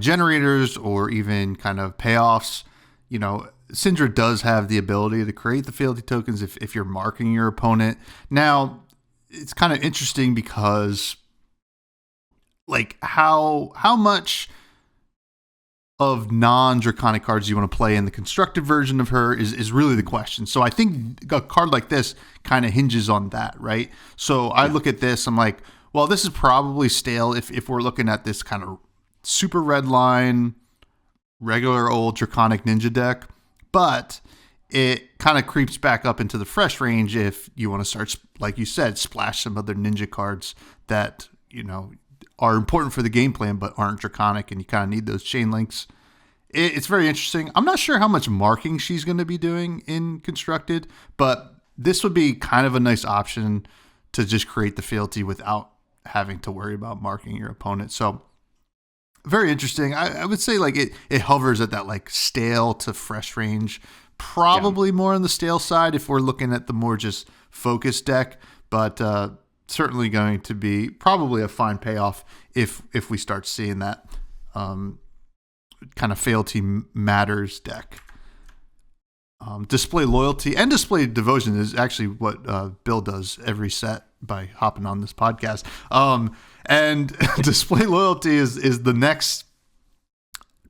generators or even kind of payoffs. Cindra does have the ability to create the fealty tokens if you're marking your opponent. Now, it's kind of interesting because, like, how much of non-Draconic cards you want to play in the constructed version of her is really the question. So I think a card like this kind of hinges on that, right? So I look at this, I'm like, well, this is probably stale if we're looking at this kind of super red line, regular old Draconic Ninja deck, but it kind of creeps back up into the fresh range if you want to start, like you said, splash some other Ninja cards that, are important for the game plan but aren't Draconic, and you kind of need those chain links. It's very interesting. I'm not sure how much marking she's going to be doing in Constructed, but this would be kind of a nice option to just create the fealty without having to worry about marking your opponent. So very interesting. I would say like it hovers at that like stale to fresh range, probably more on the stale side if we're looking at the more just focused deck, but certainly going to be probably a fine payoff if we start seeing that kind of fealty matters deck. Display Loyalty and Display Devotion is actually what Bill does every set by hopping on this podcast. And Display Loyalty is the next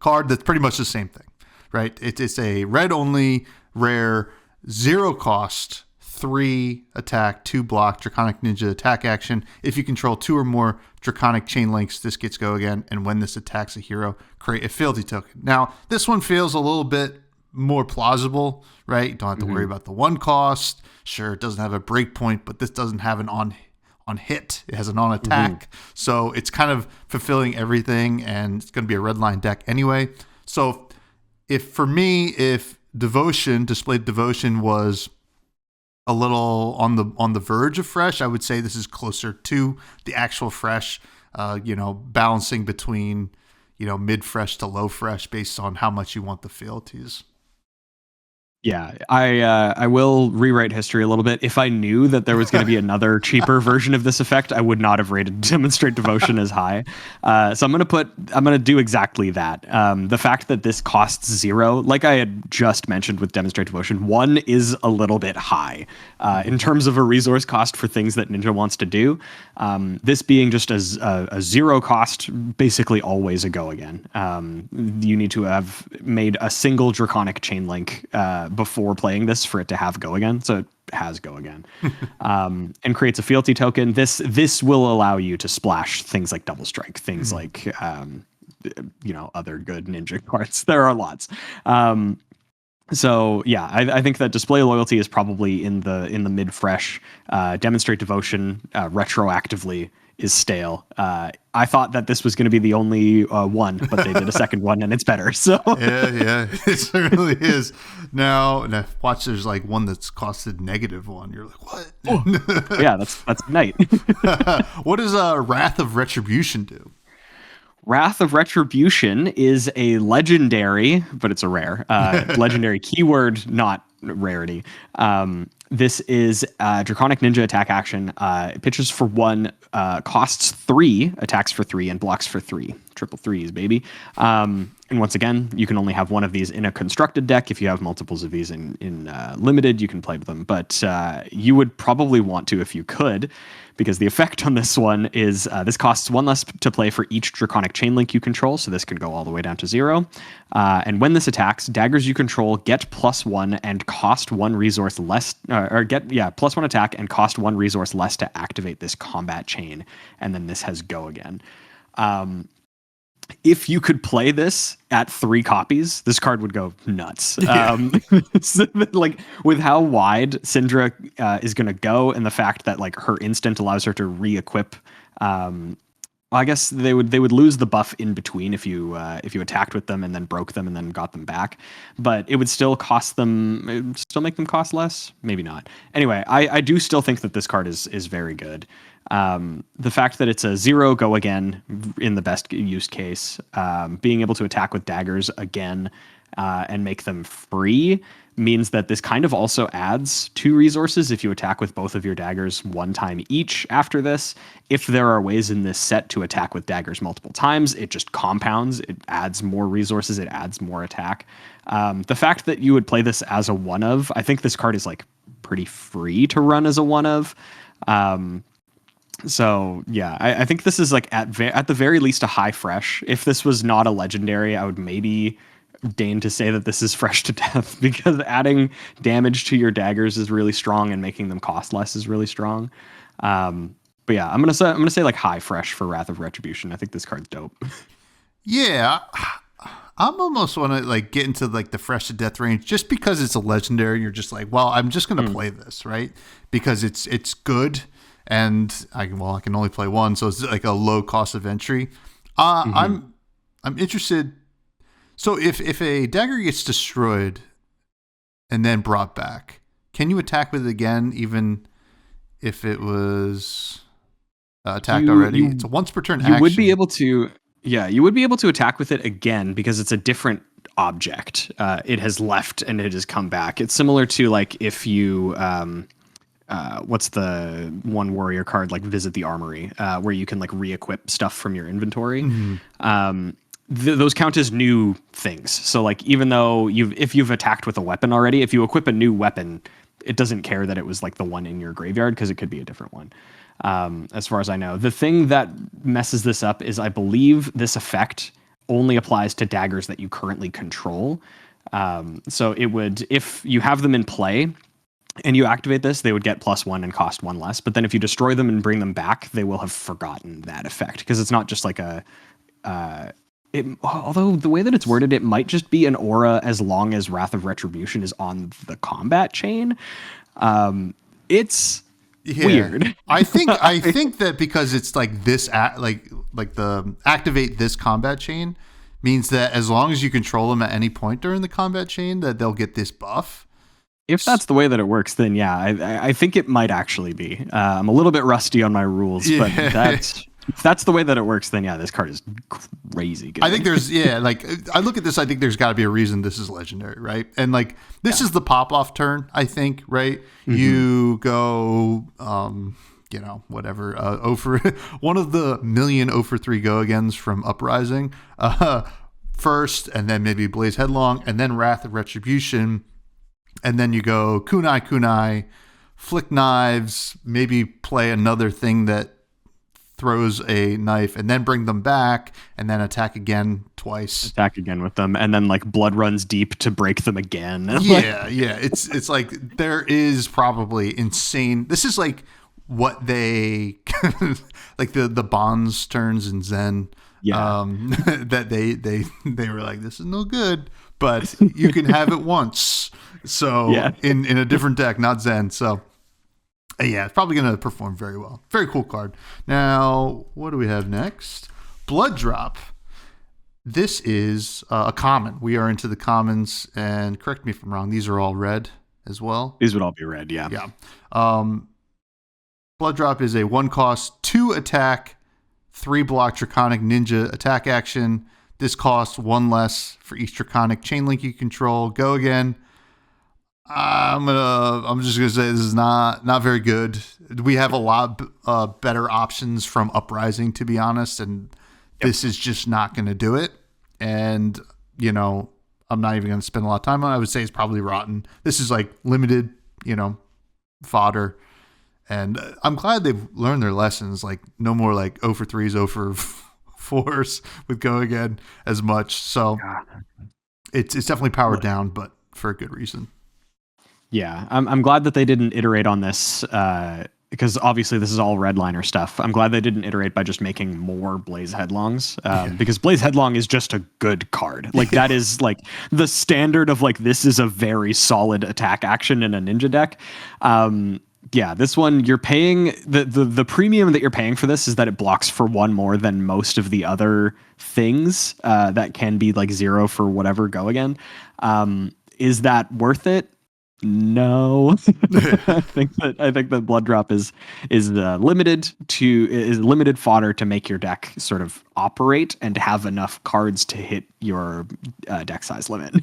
card that's pretty much the same thing, right? It's a red only, rare, 0 cost, 3 attack, 2 block, Draconic Ninja attack action. If you control 2 or more Draconic chain links, this gets Go Again, and when this attacks a hero, create a fealty token. Now, this one feels a little bit more plausible, right? You don't have to worry about the 1 cost. Sure, it doesn't have a break point, but this doesn't have an on hit. It has an on attack. So it's kind of fulfilling everything, and it's going to be a red line deck anyway. So if Devotion, Displayed Devotion was a little on the verge of fresh, I would say this is closer to the actual fresh, balancing between, mid fresh to low fresh based on how much you want the fealties. Yeah, I will rewrite history a little bit. If I knew that there was going to be another cheaper version of this effect, I would not have rated Demonstrate Devotion as high. So I'm gonna do exactly that. The fact that this costs 0, like I had just mentioned with Demonstrate Devotion, 1 is a little bit high in terms of a resource cost for things that Ninja wants to do. This being just as a 0 cost, basically always a go again. You need to have made a single Draconic chain link before playing this for it to have go again. So it has go again, and creates a fealty token. This will allow you to splash things like double strike, things like other good ninja cards. There are lots. So yeah, I think that display loyalty is probably in the mid fresh. Demonstrate devotion retroactively is stale. I thought that this was going to be the only one, but they did a second one and it's better. So yeah, it really is. Now watch, there's like one that's costed -1. You're like, what? Oh, yeah, that's Knight. What does Wrath of Retribution do? Wrath of Retribution is a legendary, but it's a rare. Legendary keyword, not rarity. This is a Draconic Ninja attack action. It pitches for 1, costs 3, attacks for 3, and blocks for 3. Triple threes, baby. And once again, you can only have one of these in a constructed deck. If you have multiples of these in limited, you can play them. But you would probably want to if you could, because the effect on this one is this costs 1 less to play for each Draconic chain link you control. So this can go all the way down to 0. And when this attacks, daggers you control get +1 and cost 1 resource less, +1 attack and cost 1 resource less to activate this combat chain. And then this has go again. If you could play this at 3 copies, this card would go nuts. Yeah. Like with how wide Cindra is going to go, and the fact that like her instant allows her to re-equip. I guess they would lose the buff in between if you attacked with them and then broke them and then got them back, but it would still cost them. It would still make them cost less. Maybe not. Anyway, I do still think that this card is very good. The fact that it's a 0 go again in the best use case, being able to attack with daggers again and make them free means that this kind of also adds 2 resources if you attack with both of your daggers 1 time each after this. If there are ways in this set to attack with daggers multiple times, it just compounds. It adds more resources. It adds more attack. The fact that you would play this as a 1-of, I think this card is like pretty free to run as a 1-of. So yeah, I think this is like at the very least a high fresh. If this was not a legendary, I would maybe deign to say that this is fresh to death, because adding damage to your daggers is really strong and making them cost less is really strong. But yeah, I'm gonna say like high fresh for Wrath of Retribution. I think this card's dope. Yeah, I'm almost want to like get into like the fresh to death range just because it's a legendary. You're just like, well, I'm just gonna play this, right? Because it's good. And I can only play 1, so it's like a low cost of entry. I'm interested. So if a dagger gets destroyed and then brought back, can you attack with it again, even if it was attacked already? It's a once per turn action. You would be able to, you would be able to attack with it again because it's a different object. It has left and it has come back. It's similar to like if you. What's the one warrior card like Visit the Armory, where you can like re-equip stuff from your inventory. Those count as new things. So like even though if you've attacked with a weapon already, if you equip a new weapon, it doesn't care that it was like the one in your graveyard because it could be a different one. As far as I know, the thing that messes this up is I believe this effect only applies to daggers that you currently control. So it would, if you have them in play and you activate this, they would get +1 and cost 1 less. But then if you destroy them and bring them back, they will have forgotten that effect, because it's not just like although the way that it's worded, it might just be an aura as long as Wrath of Retribution is on the combat chain. It's weird. I think that because it's like this, like the activate this combat chain means that as long as you control them at any point during the combat chain, that they'll get this buff. If that's the way that it works, then yeah, I think it might actually be. I'm a little bit rusty on my rules, but If that's the way that it works, then yeah, this card is crazy good. I think there's like I look at this, I think there's got to be a reason this is legendary, right? And like this is the pop off turn, I think, right? You go, whatever, over one of the million 0-for-3 go agains from Uprising first, and then maybe Blaze Headlong, and then Wrath of Retribution, and then you go Kunai, flick knives, maybe play another thing that throws a knife, and then bring them back, and then attack again twice. Attack again with them, and then like blood runs deep to break them again. Yeah. It's like there is probably insane. This is like what they like the bonds turns in Zen. Yeah. That they were like, this is no good, but you can have it once. So in a different deck, not Zen. So yeah, it's probably going to perform very well. Very cool card. Now, what do we have next? Blood Drop. This is a common. We are into the commons, and correct me if I'm wrong, these are all red as well. These would all be red, yeah. Yeah. Blood Drop is a 1-cost, 2 attack, 3 block Draconic Ninja attack action. This costs 1 less for each Draconic chain link you control. Go again. I'm just gonna say this is not very good. We have a lot better options from Uprising, to be honest, and this is just not gonna do it. And I'm not even gonna spend a lot of time on it. I would say it's probably rotten. This is like limited, fodder. And I'm glad they've learned their lessons. Like no more like 0-for-3s, 0-for-4s with Go Again as much. So it's definitely powered down, but for a good reason. Yeah, I'm glad that they didn't iterate on this because obviously this is all redliner stuff. I'm glad they didn't iterate by just making more Blaze Headlongs because Blaze Headlong is just a good card. Like that is like the standard of like this is a very solid attack action in a ninja deck. Yeah, this one you're paying the premium that you're paying for this is that it blocks for 1 more than most of the other things that can be like 0 for whatever Go Again. Is that worth it? No. I think that Blood Drop is limited fodder to make your deck sort of operate and have enough cards to hit your deck size limit.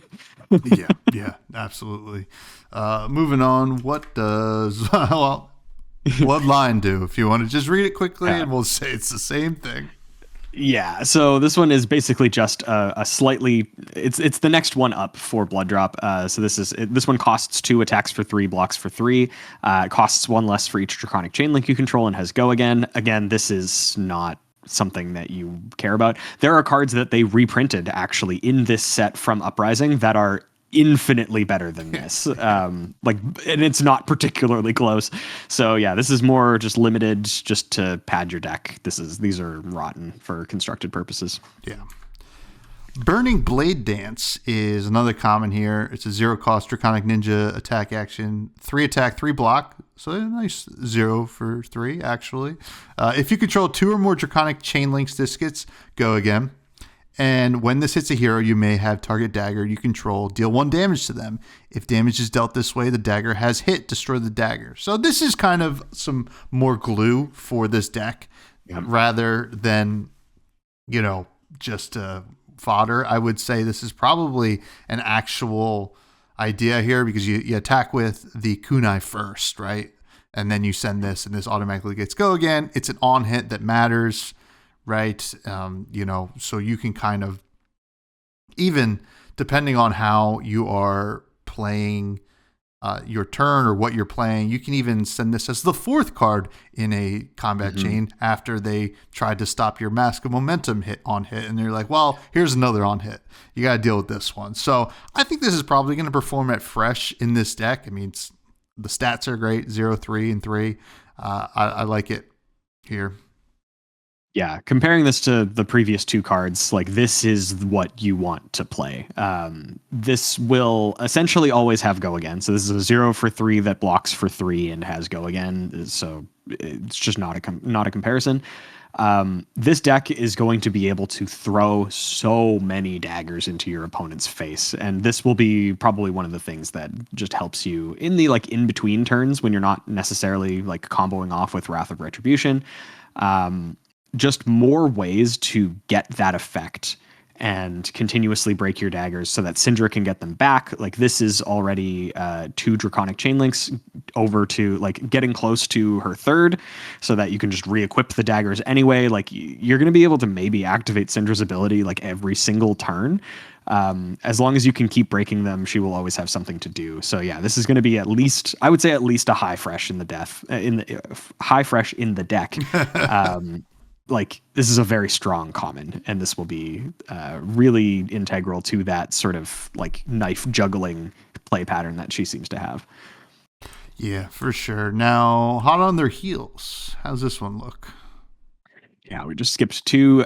yeah, absolutely. Moving on, what does Bloodline do? If you want to just read it quickly, and we'll say it's the same thing. Yeah, so this one is basically just a slightly it's the next one up for Blood Drop. So this one costs 2 attacks for 3, blocks for 3. It costs 1 less for each Draconic chain link you control and has Go Again. Again, this is not something that you care about. There are cards that they reprinted actually in this set from Uprising that are infinitely better than this. And it's not particularly close. So yeah, this is more just limited just to pad your deck. These are rotten for constructed purposes. Yeah. Burning Blade Dance is another common here. It's a 0-cost Draconic Ninja attack action, 3 attack, 3 block. So a nice 0-for-3 actually. If you control 2 or more Draconic chain links discs, Go Again. And when this hits a hero, you may have target dagger you control deal 1 damage to them. If damage is dealt this way, the dagger has hit, destroy the dagger. So this is kind of some more glue for this deck rather than, just fodder. I would say this is probably an actual idea here because you attack with the Kunai first, right? And then you send this and this automatically gets Go Again. It's an on hit that matters. Right. So you can kind of, even depending on how you are playing your turn or what you're playing, you can even send this as the 4th card in a combat chain after they tried to stop your Mask of Momentum hit. And they're like, well, here's another on hit. You got to deal with this one. So I think this is probably going to perform at fresh in this deck. I mean, the stats are great, 0, 3, and 3. I like it here. Yeah, comparing this to the previous 2 cards, like this is what you want to play. This will essentially always have Go Again. So this is a 0-for-3 that blocks for 3 and has Go Again. So it's just not a comparison. This deck is going to be able to throw so many daggers into your opponent's face, and this will be probably one of the things that just helps you in the in between turns when you're not necessarily comboing off with Wrath of Retribution. just more ways to get that effect and continuously break your daggers so that Cindra can get them back. Like, this is already 2 draconic chain links over to, like, getting close to her 3rd so that you can just re-equip the daggers anyway. Like, you're going to be able to maybe activate Cindra's ability like every single turn. As long as you can keep breaking them, she will always have something to do. So yeah, this is going to be at least, I would say, at least a high fresh in the high fresh in the deck. Like, this is a very strong common, and this will be really integral to that sort of like knife juggling play pattern that she seems to have. Yeah, for sure. Now, hot on their heels. How's this one look? Yeah, we just skipped 2. Did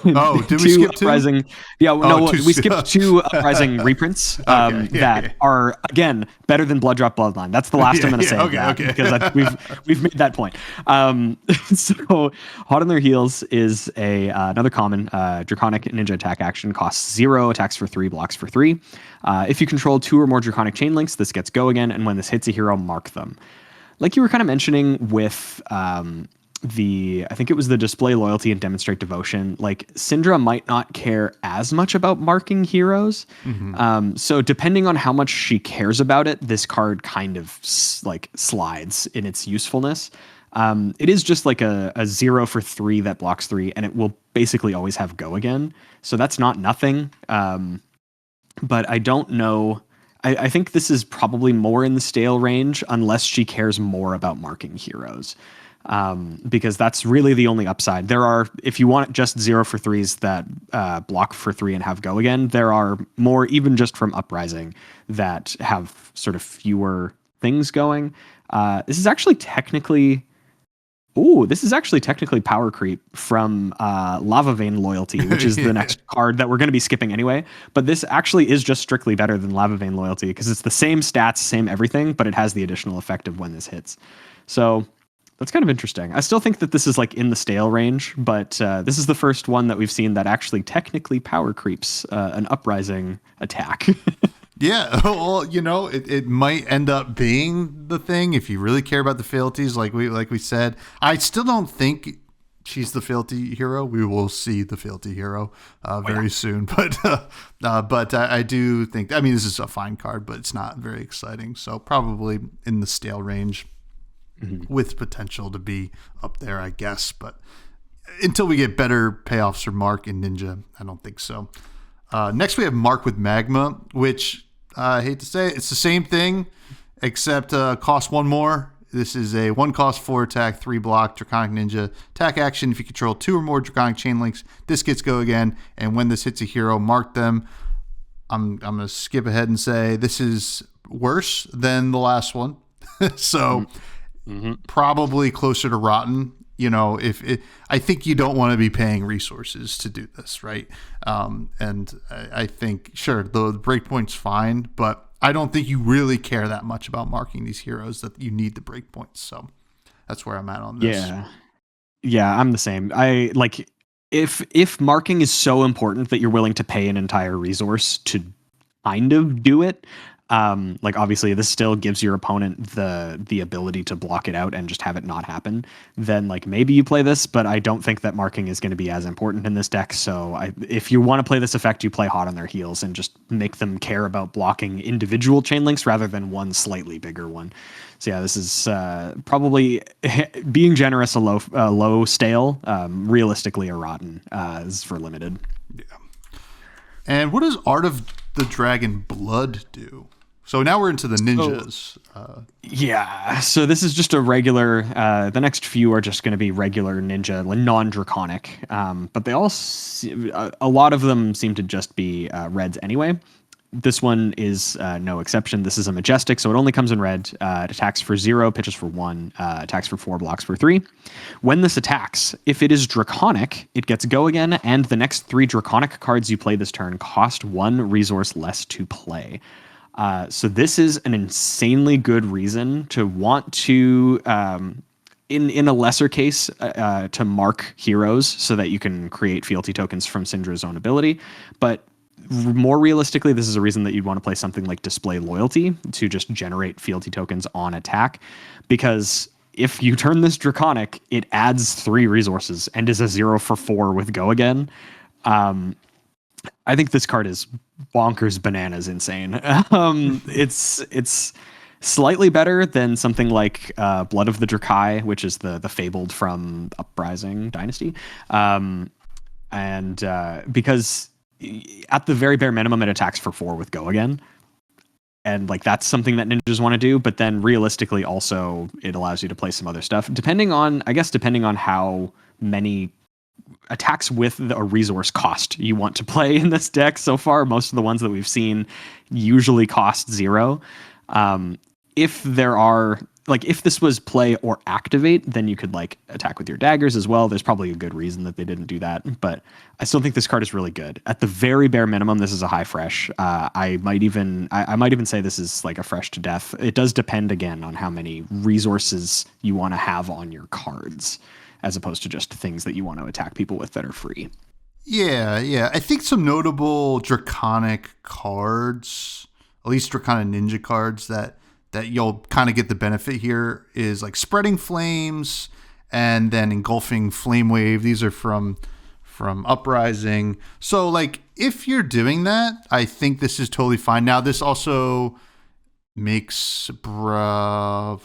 we skip uprising? 2? Yeah, we skipped 2 uprising reprints that are, again, better than Blood Drop Bloodline. That's the last I'm going to say because we've made that point. So, hot on their heels is another common draconic ninja attack action. Costs 0, attacks for 3, blocks for 3. If you control 2 or more draconic chain links, this gets go again, and when this hits a hero, mark them. Like you were kind of mentioning with I think it was the display loyalty and demonstrate devotion. Like, Cindra might not care as much about marking heroes. So depending on how much she cares about it, this card kind of like slides in its usefulness. It is just like a 0 for 3 that blocks 3, and it will basically always have go again. So that's not nothing. But I don't know. I think this is probably more in the stale range unless she cares more about marking heroes. Because that's really the only upside. There are, if you want just 0 for 3s that block for 3 and have go again, there are more, even just from Uprising, that have sort of fewer things going. This is actually technically power creep from Lava Vein Loyalty, which is the next card that we're going to be skipping anyway. But this actually is just strictly better than Lava Vein Loyalty because it's the same stats, same everything, but it has the additional effect of when this hits. So that's kind of interesting. I still think that this is like in the stale range, but this is the first one that we've seen that actually technically power creeps an Uprising attack. Yeah, well, it might end up being the thing if you really care about the fealties, like we said. I still don't think she's the fealty hero. We will see the fealty hero very soon, but I do think. I mean, this is a fine card, but it's not very exciting. So probably in the stale range. With potential to be up there, I guess. But until we get better payoffs for Mark and Ninja, I don't think so. Next, we have Mark with Magma, which I hate to say it, it's the same thing, except cost 1 more. This is a 1 cost 4 attack, 3 block, Draconic Ninja. Attack action, if you control 2 or more Draconic chain links, this gets go again. And when this hits a hero, mark them. I'm going to skip ahead and say this is worse than the last one. So... probably closer to rotten. I think you don't want to be paying resources to do this, right? And I think, sure, the breakpoint's fine, but I don't think you really care that much about marking these heroes that you need the breakpoints. So that's where I'm at on this. Yeah, I'm the same. I like if marking is so important that you're willing to pay an entire resource to kind of do it. Like, obviously this still gives your opponent the ability to block it out and just have it not happen, then like maybe you play this, but I don't think that marking is going to be as important in this deck. So if you want to play this effect, you play hot on their heels and just make them care about blocking individual chain links rather than one slightly bigger one. So yeah, this is probably being generous a low stale, realistically a rotten is for limited. Yeah. And what does Art of the Dragon Blood do? So now we're into the ninjas. So this is just a regular, the next few are just going to be regular ninja, non-draconic. But they all, a lot of them seem to just be reds anyway. This one is no exception. This is a majestic, so it only comes in red. It attacks for 0, pitches for 1, attacks for 4, blocks for 3. When this attacks, if it is draconic, it gets go again, and the next 3 draconic cards you play this turn cost 1 resource less to play. So this is an insanely good reason to want to, in a lesser case, to mark heroes so that you can create fealty tokens from Cindra's own ability. But more realistically, this is a reason that you'd want to play something like Display Loyalty to just generate fealty tokens on attack, because if you turn this Draconic, it adds 3 resources and is a 0 for 4 with Go Again. I think this card is bonkers bananas insane. It's slightly better than something like Blood of the Dracai, which is the fabled from Uprising Dynasty. Because at the very bare minimum, it attacks for 4 with Go Again. And like that's something that ninjas want to do, but then realistically also it allows you to play some other stuff. Depending on how many attacks with a resource cost you want to play in this deck. So far, most of the ones that we've seen usually cost 0. If there are if this was play or activate, then you could like attack with your daggers as well. There's probably a good reason that they didn't do that, but I still think this card is really good. At the very bare minimum, this is a high fresh. I might even say this is like a fresh to death. It does depend again on how many resources you want to have on your cards, as opposed to just things that you want to attack people with that are free. Yeah. I think some notable Draconic cards, at least Draconic Ninja cards that you'll kind of get the benefit here is like Spreading Flames and then Engulfing Flame Wave. These are from Uprising. So like if you're doing that, I think this is totally fine. Now this also makes breaking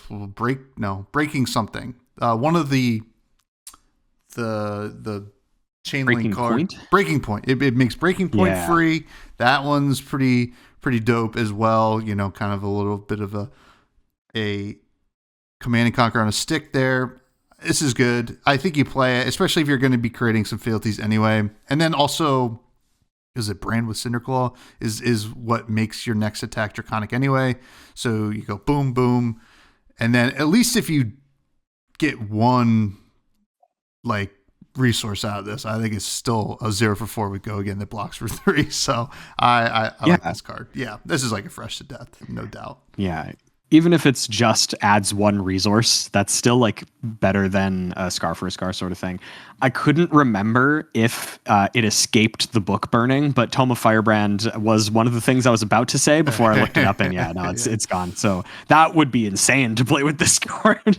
something. One of the chain link card Breaking Point. It makes Breaking Point free. That one's pretty dope as well. You know, kind of a little bit of a command and conquer on a stick there. This is good. I think you play it, especially if you're going to be creating some fealties anyway. And then also, is it Brand with Cinderclaw is what makes your next attack Draconic anyway. So you go boom, boom. And then at least if you get one like resource out of this, I think it's still a 0 for 4 with Go Again that blocks for 3. So I like this card. Yeah, this is like a fresh to death, no doubt. Yeah. Even if it's just adds 1 resource, that's still like better than a Scar for a Scar sort of thing. I couldn't remember if it escaped the book burning, but Tome of Firebrand was one of the things I was about to say before I looked it up, and it's gone. So that would be insane to play with this card.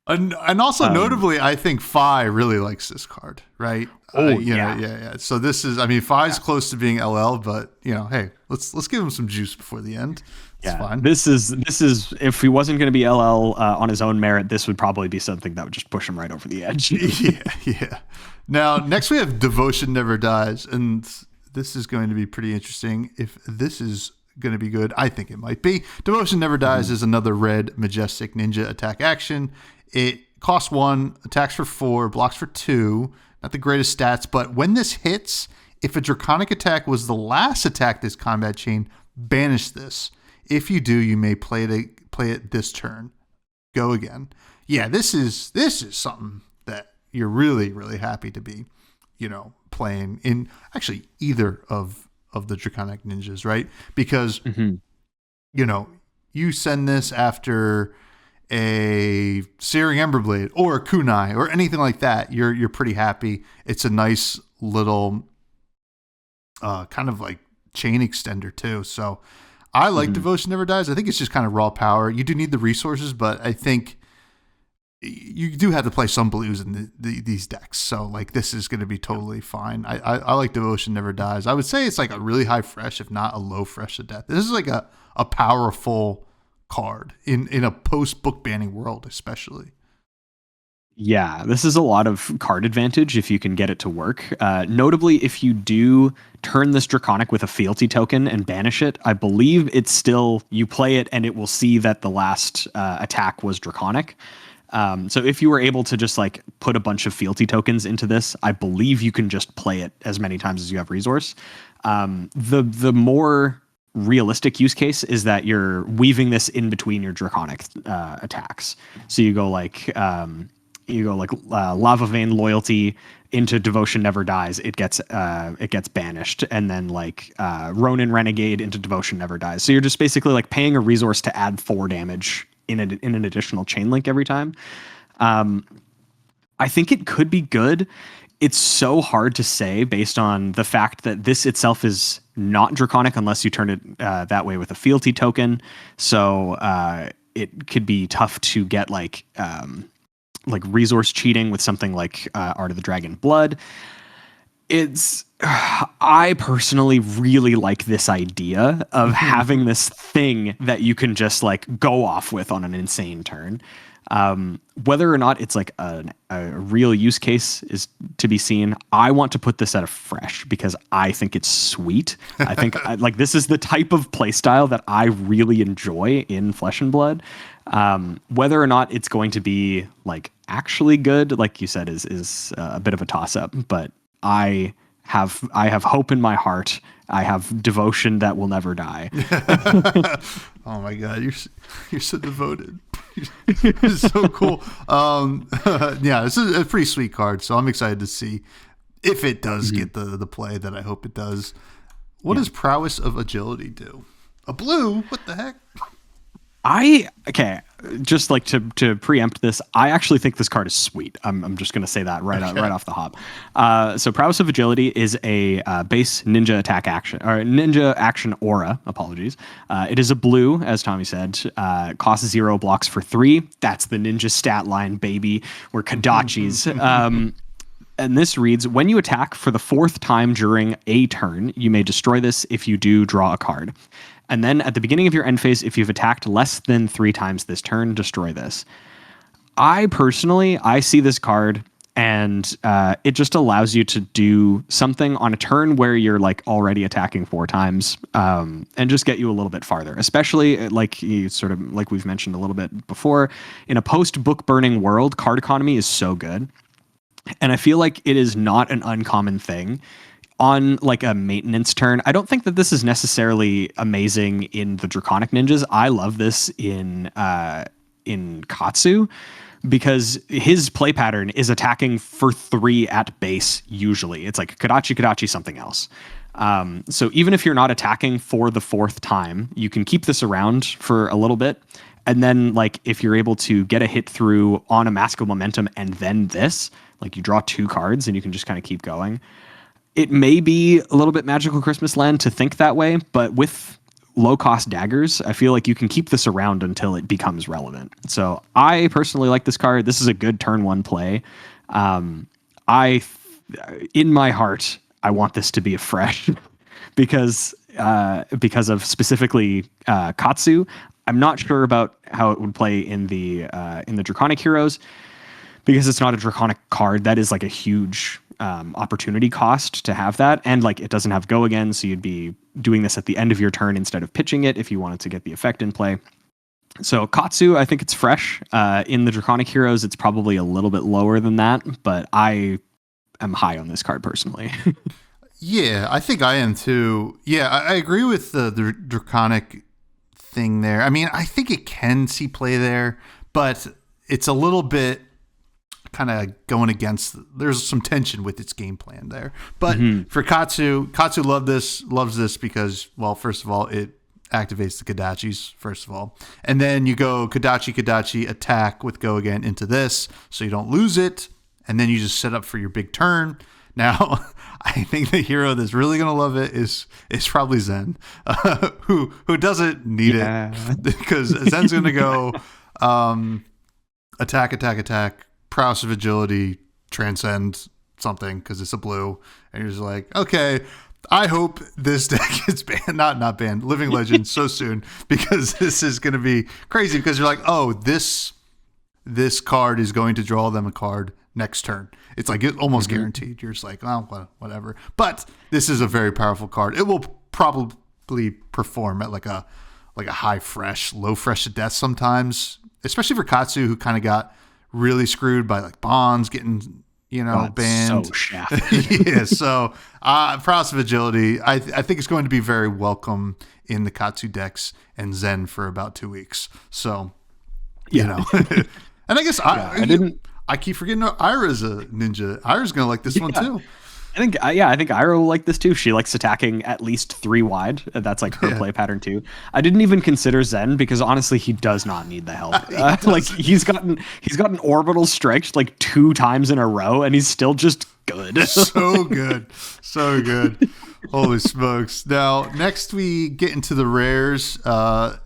And also notably, I think Fi really likes this card, right? Yeah. So this is, I mean, Fi's close to being LL, but hey, let's give him some juice before the end. It's fine. This is if he wasn't going to be LL on his own merit, this would probably be something that would just push him right over the edge. Yeah. Now, next we have Devotion Never Dies, and this is going to be pretty interesting. If this is going to be good, I think it might be. Devotion Never Dies is another red majestic ninja attack action. It costs 1, attacks for 4, blocks for 2. Not the greatest stats, but when this hits, if a Draconic attack was the last attack this combat chain, banish this. If you do, you may play it this turn. Go Again. Yeah, this is something that you're really, really happy to be, playing in actually either of the Draconic ninjas, right? Because you send this after a Searing Emberblade or a Kunai or anything like that, you're pretty happy. It's a nice little kind of like chain extender too. So I like Devotion Never Dies. I think it's just kind of raw power. You do need the resources, but I think you do have to play some blues in these decks. So like this is going to be totally fine. I like Devotion Never Dies. I would say it's like a really high fresh, if not a low fresh to death. This is like a powerful card in a post book banning world, especially. Yeah, this is a lot of card advantage if you can get it to work. Notably, if you do turn this Draconic with a fealty token and banish it, I believe it's still, you play it and it will see that the last attack was Draconic. So if you were able to just like put a bunch of fealty tokens into this, I believe you can just play it as many times as you have resource. The more realistic use case is that you're weaving this in between your Draconic attacks. So you go like Lava Vein Loyalty into Devotion Never Dies. It gets banished, and then like Ronin Renegade into Devotion Never Dies. So you're just basically like paying a resource to add 4 damage in an additional chain link every time. I think it could be good. It's so hard to say based on the fact that this itself is not Draconic unless you turn it that way with a fealty token. So it could be tough to get like like resource cheating with something like Art of the Dragon Blood. I personally really like this idea of having this thing that you can just like go off with on an insane turn. Whether or not it's like a real use case is to be seen. I want to put this at a fresh because I think it's sweet. I think like this is the type of playstyle that I really enjoy in Flesh and Blood. Whether or not it's going to be like actually good, like you said, is a bit of a toss up, but I have hope in my heart. I have devotion that will never die. Oh my God, you're so devoted. It's so cool. Yeah, this is a pretty sweet card, so I'm excited to see if it does get the play that I hope it does. What does Prowess of Agility do? A blue? What the heck? Just like to preempt this, I actually think this card is sweet. I'm just going to say that right off the hop. So Prowess of Agility is a base ninja attack action, or ninja action aura. Apologies. It is a blue, as Tommy said. Costs 0, blocks for 3. That's the ninja stat line, baby. We're Kadachis. And this reads, when you attack for the 4th time during a turn, you may destroy this. If you do, draw a card. And then at the beginning of your end phase, if you've attacked less than 3 times this turn, destroy this. I see this card and it just allows you to do something on a turn where you're like already attacking 4 times and just get you a little bit farther, especially like we've mentioned a little bit before, in a post book burning world, card economy is so good. And I feel like it is not an uncommon thing on like a maintenance turn. I don't think that this is necessarily amazing in the Draconic ninjas. I love this in Katsu because his play pattern is attacking for 3 at base. Usually it's like Kadachi, something else. So even if you're not attacking for the 4th time, you can keep this around for a little bit. And then like, if you're able to get a hit through on a Mask of Momentum and then this, like you draw 2 cards and you can just kind of keep going. It may be a little bit Magical Christmas Land to think that way, but with low-cost daggers, I feel like you can keep this around until it becomes relevant. So I personally like this card. This is a good turn 1 play. In my heart, I want this to be a fresh because of specifically Katsu. I'm not sure about how it would play in the Draconic Heroes because it's not a Draconic card. That is like a huge opportunity cost to have that, and like it doesn't have go again, so you'd be doing this at the end of your turn instead of pitching it if you wanted to get the effect in play. So Katsu, I think it's fresh. In the Draconic Heroes, it's probably a little bit lower than that, but I am high on this card personally. Yeah, I think I am too. Yeah, I agree with the Draconic thing there. I mean, I think it can see play there, but it's a little bit kind of going against, there's some tension with its game plan there. But for Katsu loves this because, well, first of all, it activates the Kadachis, first of all. And then you go Kadachi, attack with go again into this, so you don't lose it. And then you just set up for your big turn. Now, I think the hero that's really going to love it is probably Zen, who doesn't need it because Zen's going to go attack, Prowess of Agility, transcend something because it's a blue, and you're just like, okay, I hope this deck gets banned, not banned, Living Legend so soon, because this is going to be crazy because you're like, oh, this card is going to draw them a card next turn. It's like almost guaranteed. You're just like, oh, whatever. But this is a very powerful card. It will probably perform at like a high fresh, low fresh to death sometimes, especially for Katsu, who kind of got really screwed by like bonds getting, banned. So shafted. Yeah. So Prowess of Agility, I think it's going to be very welcome in the Katsu decks and Zen for about 2 weeks. So, and I guess I keep forgetting Ira's a ninja. Ira's going to like this one too. I think Ira will like this too. She likes attacking at least 3 wide. That's like her play pattern too. I didn't even consider Zen because honestly, he does not need the help. Like he's gotten orbital striked like 2 times in a row, and he's still just good. So good. Holy smokes! Now next we get into the rares.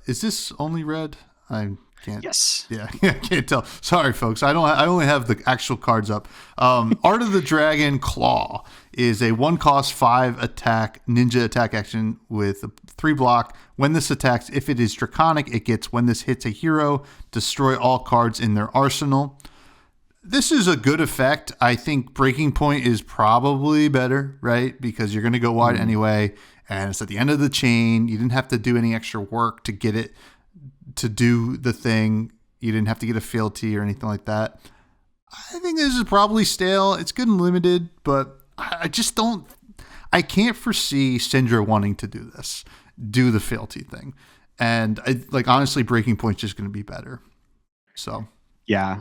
Is this only red? I'm Can't. Yes. Yeah, I can't tell. Sorry, folks. I only have the actual cards up. Art of the Dragon Claw is a 1-cost 5 attack ninja attack action with a 3 block. When this attacks, if it is draconic, it gets when this hits a hero, destroy all cards in their arsenal. This is a good effect. I think Breaking Point is probably better, right? Because you're going to go wide anyway, and it's at the end of the chain. You didn't have to do any extra work to get it to do the thing. You didn't have to get a fealty or anything like that. I think this is probably stale. It's good and limited, but I just don't. I can't foresee Cindra wanting to do the fealty thing, and honestly, Breaking Point's just going to be better. So yeah.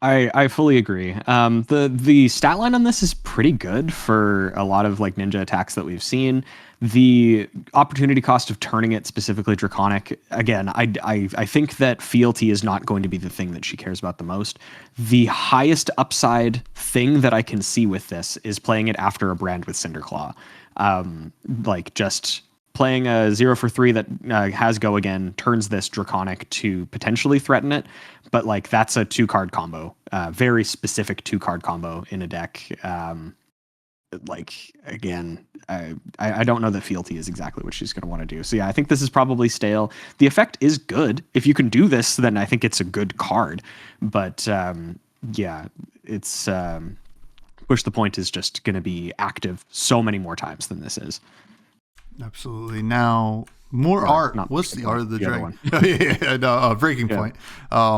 I fully agree. The stat line on this is pretty good for a lot of like ninja attacks that we've seen. The opportunity cost of turning it specifically draconic, again, I think that fealty is not going to be the thing that she cares about the most. The highest upside thing that I can see with this is playing it after a brand with Cinderclaw. Just playing a 0 for 3 that has go again turns this draconic to potentially threaten it, but like that's a 2-card combo, very specific 2-card combo in a deck. Again, I don't know that fealty is exactly what she's going to want to do. So yeah, I think this is probably stale. The effect is good. If you can do this, then I think it's a good card. But yeah, it's Push the Point is just going to be active so many more times than this is. Absolutely. Now, more art. What's the Art of the Dragon? Breaking Point.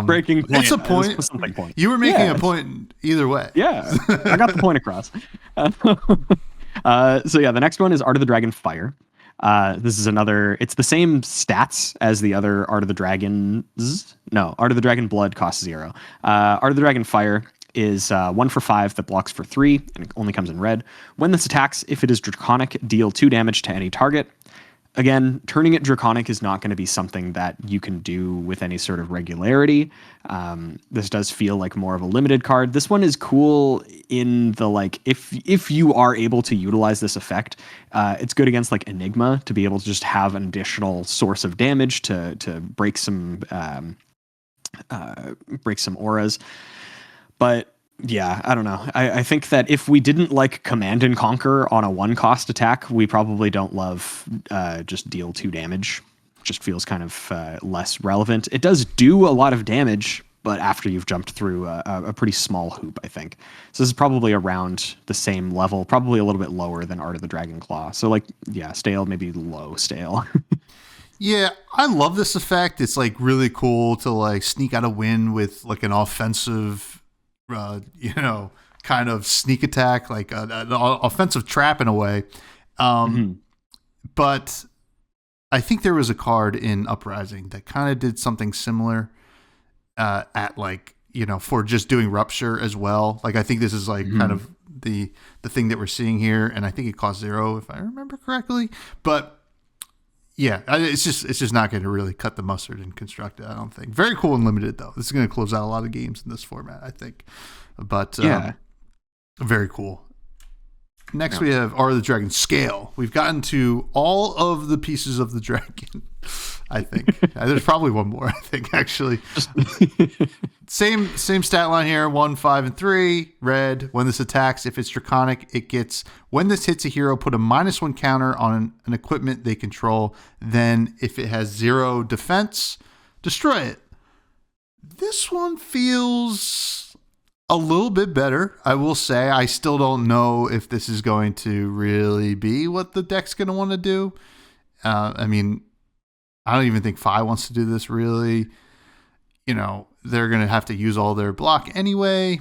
Breaking Point. It's a point. Point. You were making a point either way. Yeah, I got the point across. So yeah, the next one is Art of the Dragon Fire. This is another. It's the same stats as the other Art of the Dragons. No, Art of the Dragon Blood costs 0. Art of the Dragon Fire is 1 for 5 that blocks for 3 and it only comes in red. When this attacks, if it is draconic, deal 2 damage to any target. Again, turning it draconic is not going to be something that you can do with any sort of regularity. This does feel like more of a limited card. This one is cool in the if you are able to utilize this effect, it's good against like Enigma to be able to just have an additional source of damage to break some auras. But yeah, I don't know. I think that if we didn't like Command and Conquer on a 1-cost attack, we probably don't love just deal 2 damage. Just feels kind of less relevant. It does do a lot of damage, but after you've jumped through a pretty small hoop, I think. So this is probably around the same level, probably a little bit lower than Art of the Dragon Claw. So stale, maybe low stale. Yeah, I love this effect. It's really cool to sneak out a win with an offensive kind of sneak attack, an offensive trap in a way. But I think there was a card in Uprising that kind of did something similar for just doing Rupture as well. I think this is kind of the thing that we're seeing here, and I think it cost 0 if I remember correctly. But yeah, it's just not going to really cut the mustard and construct it, I don't think. Very cool and limited, though. This is going to close out a lot of games in this format, I think. But yeah, very cool. Next, we have Art of the Dragon Scale. We've gotten to all of the pieces of the dragon, I think. There's probably one more, I think, actually. Same stat line here, 1, 5, and 3. Red. When this attacks, if it's draconic, it gets, when this hits a hero, put a -1 counter on an equipment they control. Then, if it has 0 defense, destroy it. This one feels a little bit better, I will say. I still don't know if this is going to really be what the deck's going to want to do. I don't even think Fi wants to do this, really. They're going to have to use all their block anyway.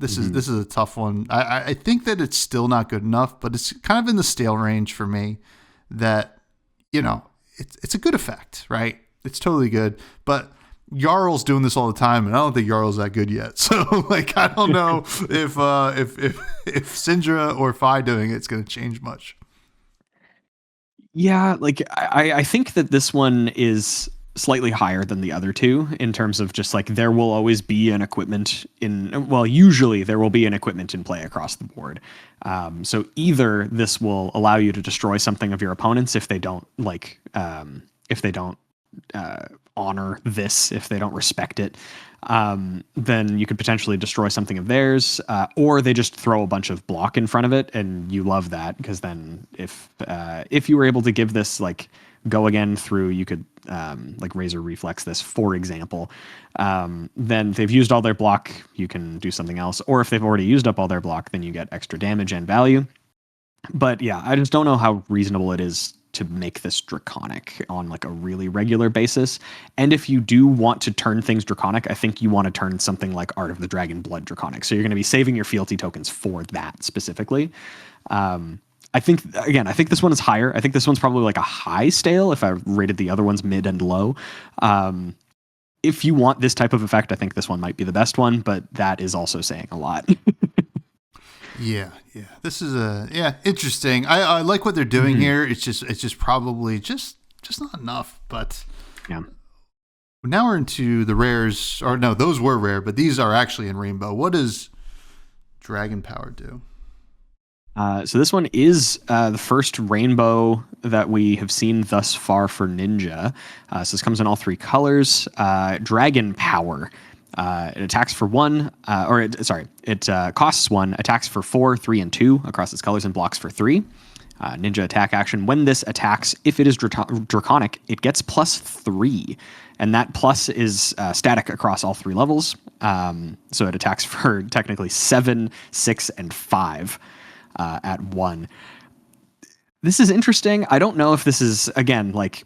This is a tough one. I think that it's still not good enough, but it's kind of in the stale range for me. That it's a good effect, right? It's totally good, but Jarl's doing this all the time, and I don't think Jarl's that good yet. So, I don't know if Cindra or Fi doing it's going to change much. Yeah, I think that this one is slightly higher than the other two in terms of just there will always be an equipment usually there will be an equipment in play across the board. So either this will allow you to destroy something of your opponents if they don't honor this, if they don't respect it, then you could potentially destroy something of theirs, or they just throw a bunch of block in front of it, and you love that, because then if you were able to give this like go again through, you could like razor reflex this, for example. Then they've used all their block, you can do something else, or if they've already used up all their block, then you get extra damage and value. But yeah, I just don't know how reasonable it is to make this draconic on like a really regular basis. And if you do want to turn things draconic, I think you want to turn something like Art of the Dragon Blood draconic. So you're going to be saving your fealty tokens for that specifically. I think this one is higher. I think this one's probably like a high stale if I rated the other ones mid and low. If you want this type of effect, I think this one might be the best one, but that is also saying a lot. Yeah. This is interesting. I like what they're doing here. It's just probably just not enough. But yeah. Now we're into the rares. Or no, those were rare, but these are actually in rainbow. What does Dragon Power do? So this one is the first rainbow that we have seen thus far for Ninja. So this comes in all three colors. Dragon Power. It attacks for 1, it costs 1, attacks for 4, 3, and 2 across its colors, and blocks for 3. Ninja attack action. When this attacks, if it is draconic, it gets +3. And that plus is static across all 3 levels. So it attacks for technically 7, 6, and 5 at 1. This is interesting. I don't know if this is, again, like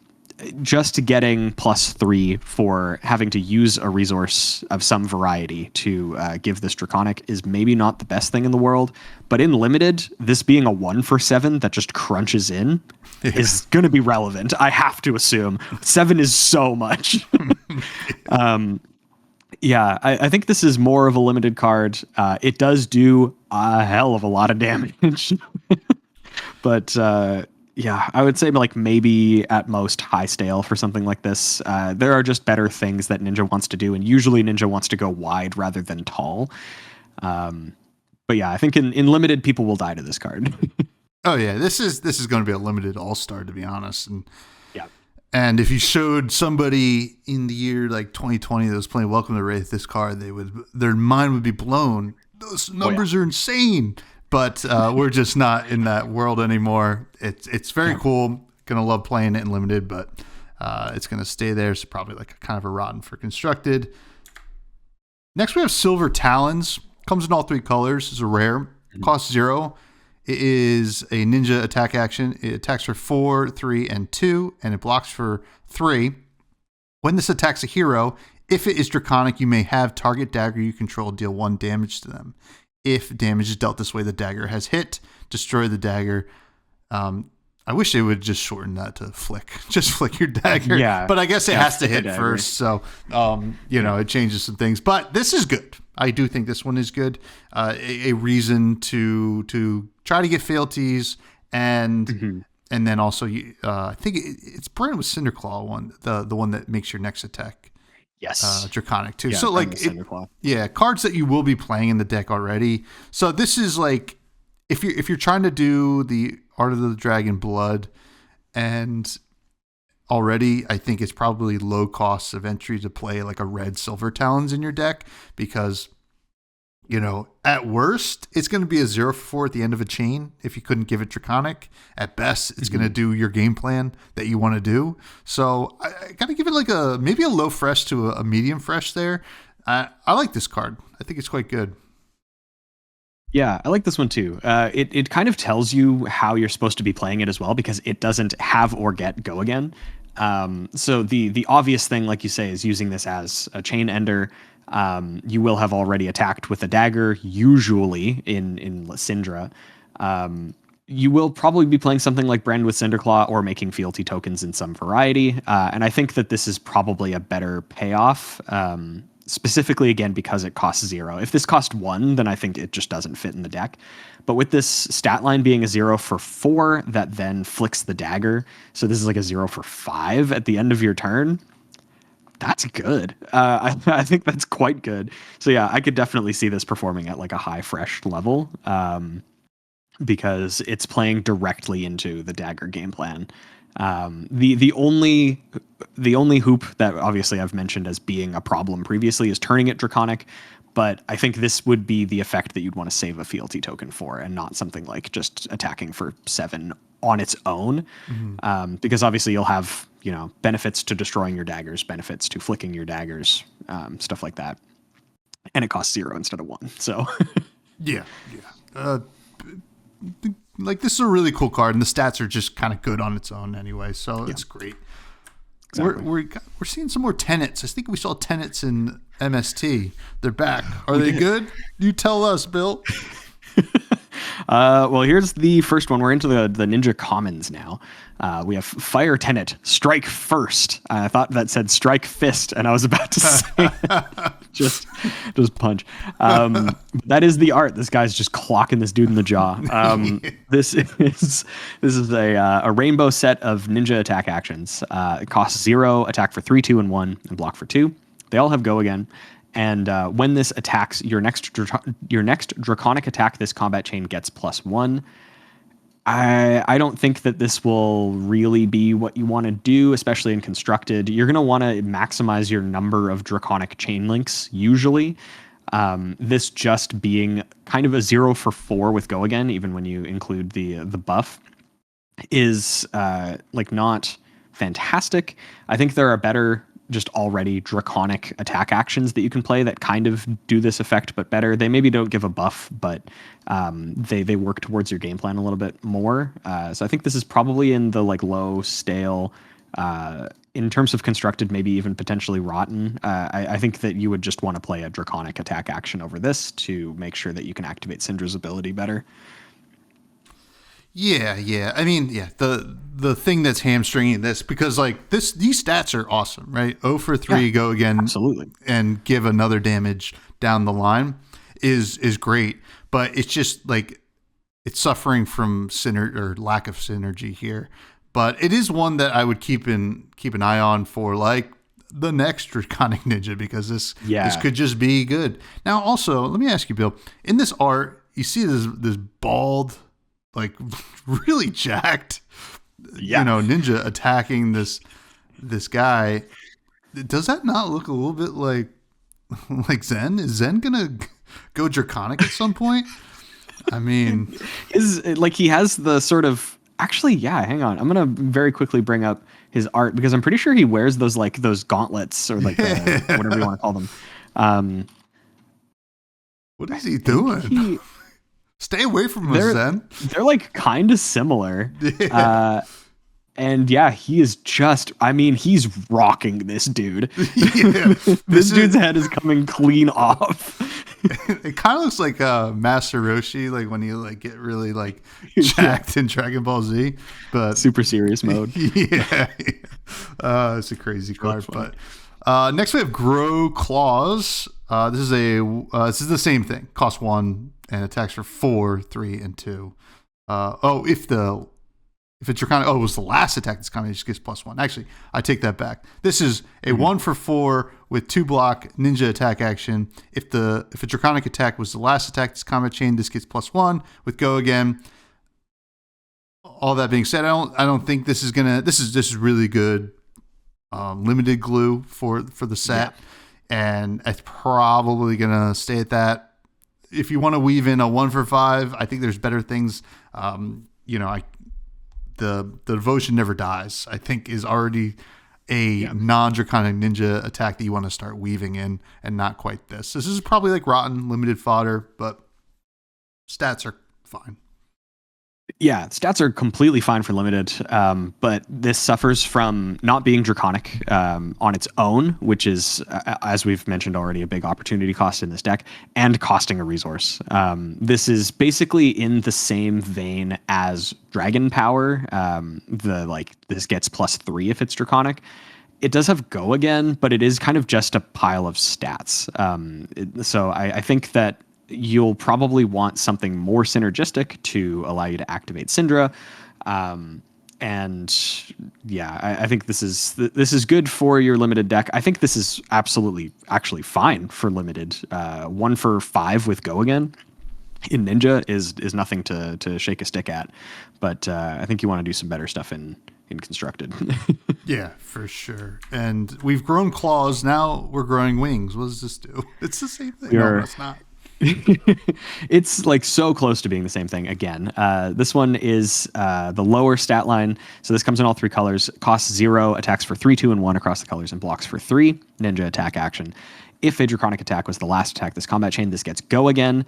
just getting +3 for having to use a resource of some variety to give this draconic is maybe not the best thing in the world. But in limited, this being a 1 for 7 that just crunches in is going to be relevant. I have to assume 7 is so much. I think this is more of a limited card. It does do a hell of a lot of damage. But I would say like maybe at most high stale for something like this. There are just better things that Ninja wants to do, and usually Ninja wants to go wide rather than tall. But yeah, I think in limited, people will die to this card. Oh yeah, this is going to be a limited all-star, to be honest. And yeah. And if you showed somebody in the year like 2020 that was playing Welcome to Wraith this card, their mind would be blown. Those numbers are insane. But we're just not in that world anymore. It's very cool. Gonna love playing it in limited, but it's gonna stay there. So probably like kind of a rotten for constructed. Next we have Silver Talons. Comes in all 3 colors. It's a rare. Costs 0. It is a ninja attack action. It attacks for 4, 3, and 2, and it blocks for 3. When this attacks a hero, if it is draconic, you may have target dagger you control deal 1 damage to them. If damage is dealt this way, the dagger has hit. Destroy the dagger. I wish they would just shorten that to flick. Just flick your dagger. Yeah. But I guess it has to hit first. So, it changes some things. But this is good. I do think this one is good. A reason to try to get fealties. And then also, I think it's branded with Cinderclaw one, the one that makes your next attack. Yes. Draconic too. Yeah, so like cards that you will be playing in the deck already. So this is like if you're trying to do the Art of the Dragon Blood, and already I think it's probably low cost of entry to play like a red Silver Talons in your deck, because at worst it's going to be a 0 for 4 at the end of a chain if you couldn't give it draconic. At best it's going to do your game plan that you want to do. So I got to give it like maybe a low fresh to a medium fresh there. I like this card. I think it's quite good. Yeah, I like this one too. It kind of tells you how you're supposed to be playing it as well, because it doesn't have or get go again. So the obvious thing, like you say, is using this as a chain ender. You will have already attacked with a dagger, usually in Cindra. You will probably be playing something like Brand with Cinderclaw or making fealty tokens in some variety. And I think that this is probably a better payoff, specifically, again, because it costs 0. If this cost 1, then I think it just doesn't fit in the deck. But with this stat line being a 0 for 4, that then flicks the dagger. So this is like a 0 for 5 at the end of your turn. That's good. I think that's quite good. So yeah, I could definitely see this performing at like a high fresh level, because it's playing directly into the dagger game plan. The only hoop that obviously I've mentioned as being a problem previously is turning it Draconic, but I think this would be the effect that you'd want to save a fealty token for, and not something like just attacking for 7 on its own, because obviously you'll have benefits to destroying your daggers, benefits to flicking your daggers, stuff like that, and it costs 0 instead of 1. So yeah. Like, this is a really cool card, and the stats are just kind of good on its own anyway, so it's great. Exactly. We're seeing some more tenets. I think we saw tenets in MST. They're back. Are they good? You tell us, Bill. Well, here's the first one. We're into the Ninja Commons now. We have Fire Tenet, Strike First. I thought that said Strike Fist, and I was about to say just punch. That is the art. This guy's just clocking this dude in the jaw. This is a rainbow set of ninja attack actions. It costs 0, attack for 3, 2, and 1, and block for 2. They all have go again. And when this attacks your next draconic attack, this combat chain gets +1. I don't think that this will really be what you want to do, especially in constructed. You're going to want to maximize your number of draconic chain links usually. This just being kind of a 0 for 4 with go again, even when you include the buff, is not fantastic. I think there are better just already draconic attack actions that you can play that kind of do this effect but better. They maybe don't give a buff, but they work towards your game plan a little bit more. So I think this is probably in the low, stale, in terms of constructed, maybe even potentially rotten. I think that you would just want to play a draconic attack action over this to make sure that you can activate Cindra's ability better. Yeah. I mean, the thing that's hamstringing this, because these stats are awesome, right? 0 for 3, go again, absolutely, and give another damage down the line is great, but it's just it's suffering from lack of synergy here. But it is one that I would keep an eye on for the next Draconic Ninja, because this could just be good. Now, also, let me ask you, Bill, in this art, you see this bald, really jacked, ninja attacking this guy. Does that not look a little bit like Zen? Is Zen gonna go Draconic at some point? I mean, he has the sort of, actually, hang on, I'm gonna very quickly bring up his art, because I'm pretty sure he wears those those gauntlets, or whatever you want to call them. What is he doing? Stay away from us, Zen. They're kind of similar. And he is just, he's rocking this dude. This dude's head is coming clean off. It kind of looks like Master Roshi, when you get really jacked in Dragon Ball Z, but super serious mode. It's a crazy card. But next we have Grow Claws. This is the same thing. Costs 1 and attacks for 4, 3, and 2. If it's Draconic, it was the last attack this combat just gets +1. Actually, I take that back. This is a 1 for 4 with 2 block ninja attack action. If a Draconic attack was the last attack this combat chain, this gets +1 with go again. All that being said, I don't think this is gonna. This is really good. Limited glue for the set, and it's probably gonna stay at that. If you want to weave in a 1 for 5, I think there's better things. The Devotion Never Dies, I think, is already a non-Draconic Ninja attack that you want to start weaving in, and not quite this. This is probably rotten, limited fodder, but stats are fine. Yeah, stats are completely fine for limited, but this suffers from not being Draconic on its own, which is, as we've mentioned already, a big opportunity cost in this deck, and costing a resource. This is basically in the same vein as Dragon Power. This gets +3 if it's Draconic. It does have go again, but it is kind of just a pile of stats. So I think that you'll probably want something more synergistic to allow you to activate Cindra. I think this is good for your limited deck. I think this is absolutely actually fine for limited. 1 for 5 with go again in Ninja is nothing to shake a stick at. But I think you want to do some better stuff in in constructed. Yeah, for sure. And we've grown claws. Now we're growing wings. What does this do? It's the same thing. No, it's not. It's like so close to being the same thing again. This one is the lower stat line. So this comes in all 3 colors, costs 0, attacks for 3, 2, and 1 across the colors, and blocks for 3. Ninja attack action. If a draconic attack was the last attack this combat chain, this gets go again.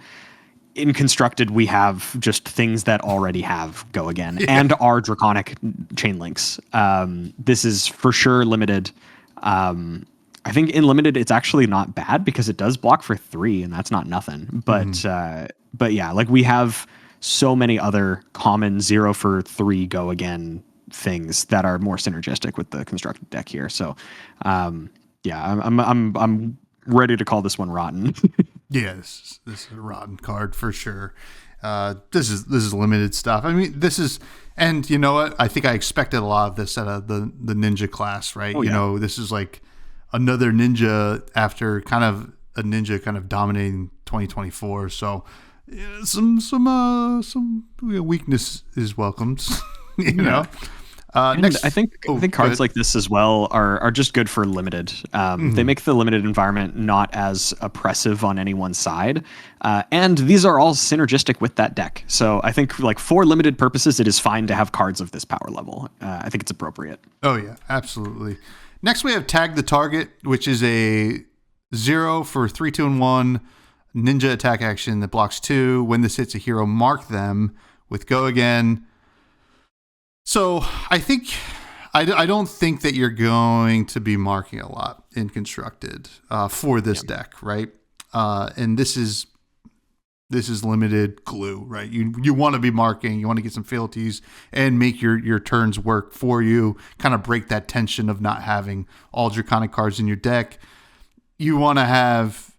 In constructed, we have just things that already have go again and are draconic chain links. This is for sure limited. I think in limited, it's actually not bad because it does block for 3, and that's not nothing. But yeah, like we have so many other common 0 for 3 go again things that are more synergistic with the constructed deck here. So yeah, I'm ready to call this one rotten. Yeah, this is a rotten card for sure. This is limited stuff. I mean, this is, and you know what? I think I expected a lot of this out of the ninja class, right? You know, this is like another ninja after kind of a ninja kind of dominating 2024. So some weakness is welcomed, you know. Next, I think cards like this as well are just good for limited. They make the limited environment not as oppressive on any one side, and these are all synergistic with that deck. So I think like for limited purposes, it is fine to have cards of this power level. I think it's appropriate. Oh yeah, absolutely. Next we have Tag the Target, which is a 0 for 3, 2, and 1 ninja attack action that blocks 2. When this hits a hero, mark them with go again. So I think I don't think that you're going to be marking a lot in constructed for this deck, right? And this is limited glue, right? You want to be marking, you want to get some fealties and make your turns work for you, kind of break that tension of not having all draconic cards in your deck. You want to have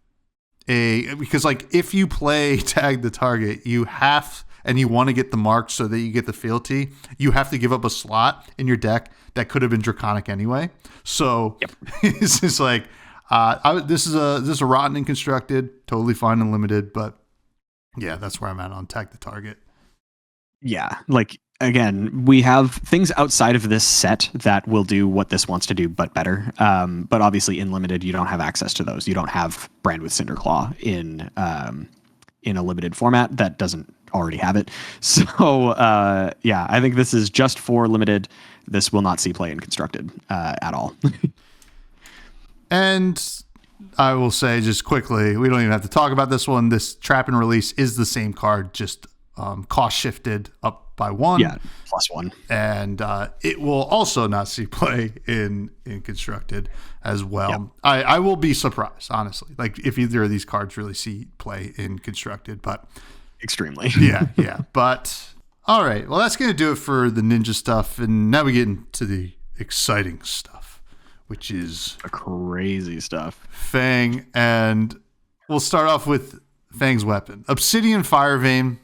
because like if you play Tag the Target, you have, and you want to get the mark so that you get the fealty, you have to give up a slot in your deck that could have been draconic anyway. So it's just like this is a rotten and constructed, totally fine and limited, but yeah, that's where I'm at on Tag the Target. Yeah, like again, we have things outside of this set that will do what this wants to do, but better. But obviously, in limited, you don't have access to those. You don't have Brand with Cinderclaw in a limited format that doesn't already have it. So yeah, I think this is just for limited. This will not see play in constructed at all. And I will say just quickly, we don't even have to talk about this one. This Trap and Release is the same card, just cost shifted up by 1. Yeah, +1. And it will also not see play in constructed as well. Yep. I will be surprised, honestly, like if either of these cards really see play in constructed, but extremely. yeah. But all right, well, that's going to do it for the ninja stuff. And now we get into the exciting stuff, which is the crazy stuff. Fang. And we'll start off with Fang's weapon, Obsidian Fire Vein.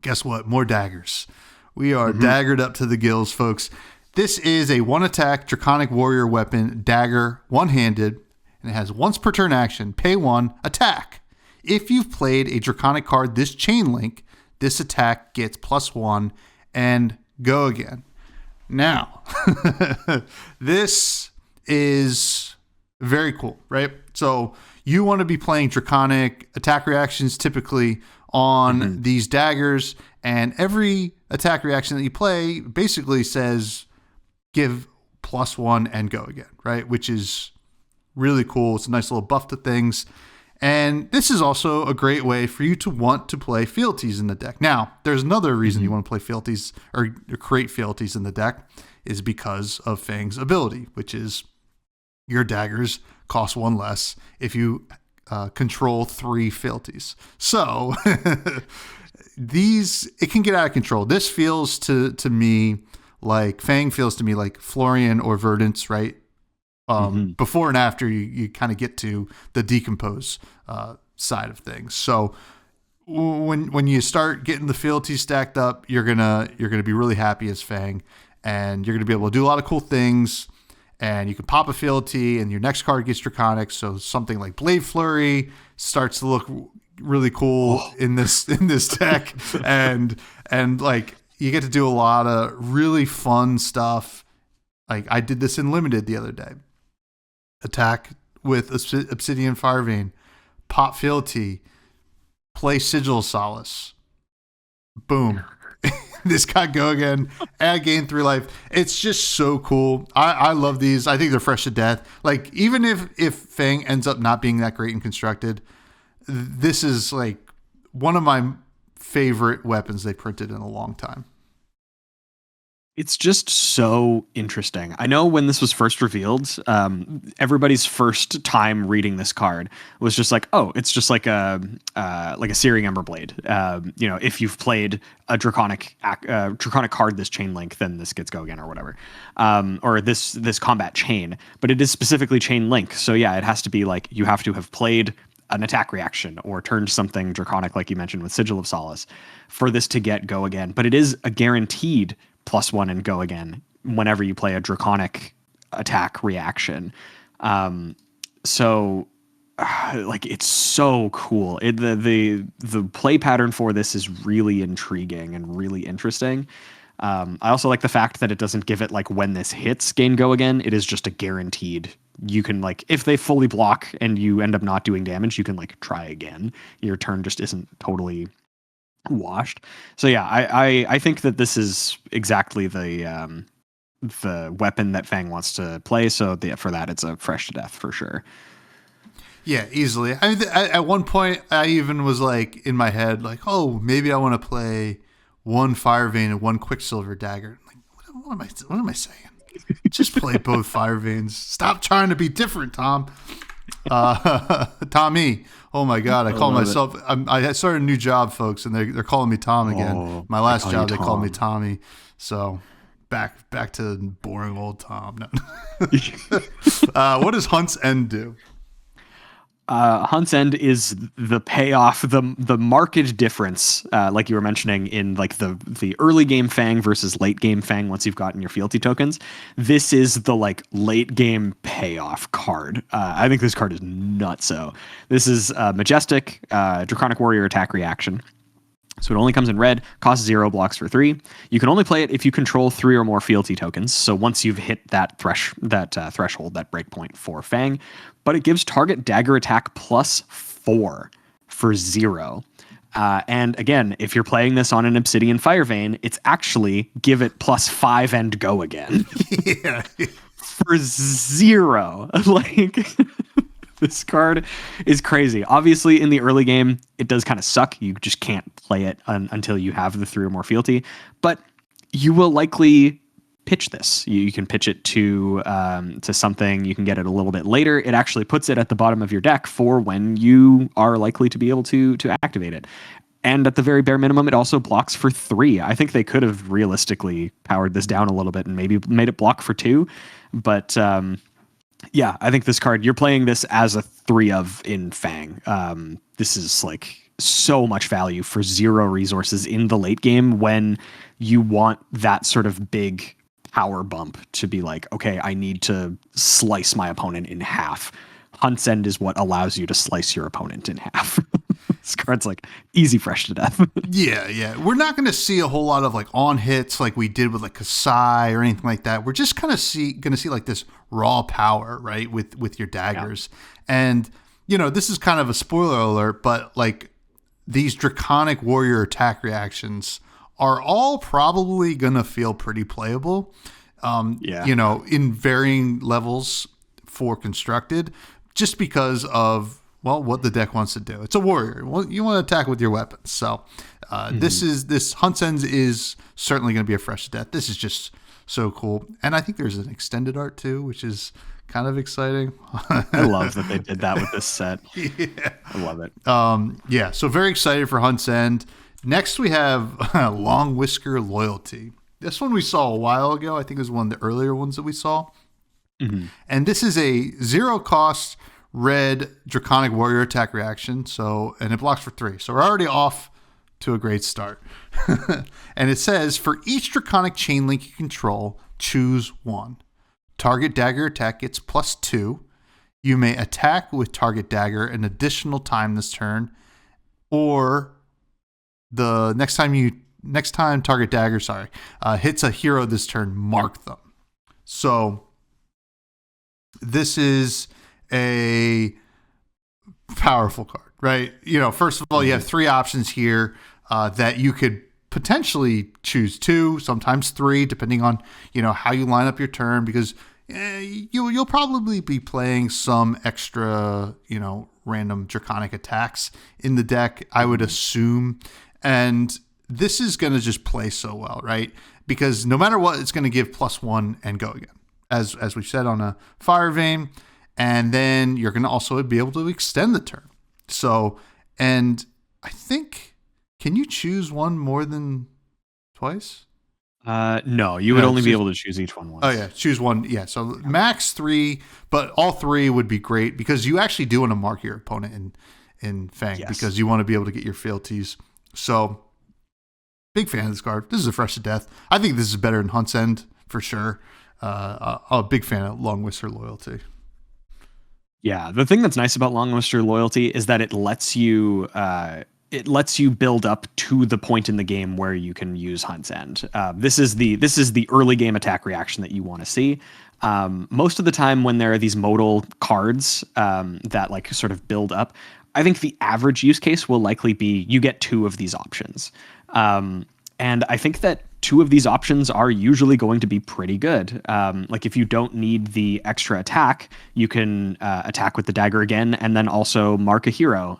Guess what? More daggers. We are daggered up to the gills, folks. This is a 1-attack Draconic Warrior weapon, dagger, one-handed, and it has once per turn action, pay 1, attack. If you've played a Draconic card this chain link, this attack gets +1 and go again. Now, this is very cool, right? So you want to be playing Draconic attack reactions typically on these daggers, and every attack reaction that you play basically says give +1 and go again, right? Which is really cool. It's a nice little buff to things. And this is also a great way for you to want to play fealties in the deck. Now, there's another reason you want to play fealties or create fealties in the deck is because of Fang's ability, which is your daggers cost 1 less if you control 3 fealties. So it can get out of control. This feels to me like Fang feels to me like Florian or Verdance, right? Before and after you kind of get to the decompose side of things. So when you start getting the fealties stacked up, you're gonna be really happy as Fang, and you're gonna be able to do a lot of cool things. And you can pop a fealty, and your next card gets Draconic. So something like Blade Flurry starts to look really cool in this deck, and like you get to do a lot of really fun stuff. Like I did this in Limited the other day. Attack with Obsidian Fire Vein, pop Fealty, play Sigil of Solace. Boom. This guy go again, add gain 3 life. It's just so cool. I love these. I think they're fresh to death. Like, even if Fang ends up not being that great and constructed, this is like one of my favorite weapons they printed in a long time. It's just so interesting. I know when this was first revealed, everybody's first time reading this card was just like, oh, it's just like a Searing Emberblade. If you've played a draconic card this chain link, then this gets go again or whatever, or this combat chain. But it is specifically chain link, so yeah, it has to be like you have to have played an attack reaction or turned something draconic, like you mentioned with Sigil of Solace, for this to get go again. But it is a guaranteed +1 and go again whenever you play a draconic attack reaction. So it's so cool. The play pattern for this is really intriguing and really interesting. I also like the fact that it doesn't give it like when this hits gain go again. It is just a guaranteed. You can like, if they fully block and you end up not doing damage, you can like try again. Your turn just isn't totally washed. So yeah, I think that this is exactly the weapon that Fang wants to play. So for that, it's a fresh to death for sure. Yeah, easily. I mean, at one point, I even was like in my head, like, oh, maybe I want to play 1 Fire Vein and 1 Quicksilver Dagger. Like, what am I saying? Just play both Fire Veins. Stop trying to be different, Tom. Tommy. Oh my God, I call myself. I started a new job, folks, and they're calling me Tom again. My last job, they called me Tommy. So back to boring old Tom. No. What does Hunt's End do? Hunt's End is the payoff, the market difference, like you were mentioning in like the early game Fang versus late game Fang. Once you've gotten your fealty tokens, this is the like late game payoff card. I think this card is nutso. This is Majestic Draconic Warrior attack reaction. So it only comes in red, costs 0, blocks for 3. You can only play it if you control 3 or more fealty tokens. So once you've hit that threshold, that breakpoint for Fang, but it gives target dagger attack +4 for 0. And again, if you're playing this on an Obsidian Fire Vein, it's actually give it +5 and go again. Yeah. For 0. Like... This card is crazy. Obviously, in the early game, it does kind of suck. You just can't play it until you have the 3 or more fealty. But you will likely pitch this. You can pitch it to something. You can get it a little bit later. It actually puts it at the bottom of your deck for when you are likely to be able to activate it. And at the very bare minimum, it also blocks for 3. I think they could have realistically powered this down a little bit and maybe made it block for 2. But... yeah, I think this card, you're playing this as a 3 of in Fang. This is like so much value for 0 resources in the late game when you want that sort of big power bump to be like, okay, I need to slice my opponent in half. Hunt's End is what allows you to slice your opponent in half. This card's like easy fresh to death. Yeah. We're not going to see a whole lot of like on hits like we did with like Kasai or anything like that. We're just kind of going to see like this raw power, right, with your daggers. Yeah. And, this is kind of a spoiler alert, but like these Draconic Warrior attack reactions are all probably going to feel pretty playable, in varying levels for constructed, just because of, well, what the deck wants to do. It's a warrior. Well, you want to attack with your weapons. So this Hunt's End is certainly going to be a fresh death. This is just so cool. And I think there's an extended art too, which is kind of exciting. I love that they did that with this set. Yeah. I love it. So very excited for Hunt's End. Next we have Long Whisker Loyalty. This one we saw a while ago. I think it was one of the earlier ones that we saw. Mm-hmm. And this is a 0 cost red Draconic Warrior attack reaction. And it blocks for 3. So we're already off to a great start. And it says, for each Draconic chain link you control, choose 1. Target dagger attack gets +2. You may attack with target dagger an additional time this turn, or the next time you next time target dagger, hits a hero this turn, mark them. So this is a powerful card, right? First of all, you have 3 options here that you could potentially choose 2, sometimes 3, depending on, how you line up your turn, because you'll probably be playing some extra, random draconic attacks in the deck, I would assume. And this is going to just play so well, right? Because no matter what, it's going to give +1 and go again, as we've said on a Fire Vein. And then you're going to also be able to extend the turn. So, and I think, can you choose one more than twice? No, you would only be able to choose each one once. Oh yeah, choose one. Yeah, so max 3, but all 3 would be great, because you actually do want to mark your opponent in Fang, because you want to be able to get your fealties. So, big fan of this card. This is a fresh to death. I think this is better than Hunt's End for sure. A big fan of Long Whisker Loyalty. Yeah, the thing that's nice about Long Whisker Loyalty is that it lets you build up to the point in the game where you can use Hunt's End. This is the early game attack reaction that you want to see. Most of the time when there are these modal cards that like sort of build up, I think the average use case will likely be you get 2 of these options. And I think that 2 of these options are usually going to be pretty good. Like if you don't need the extra attack, you can attack with the dagger again and then also mark a hero.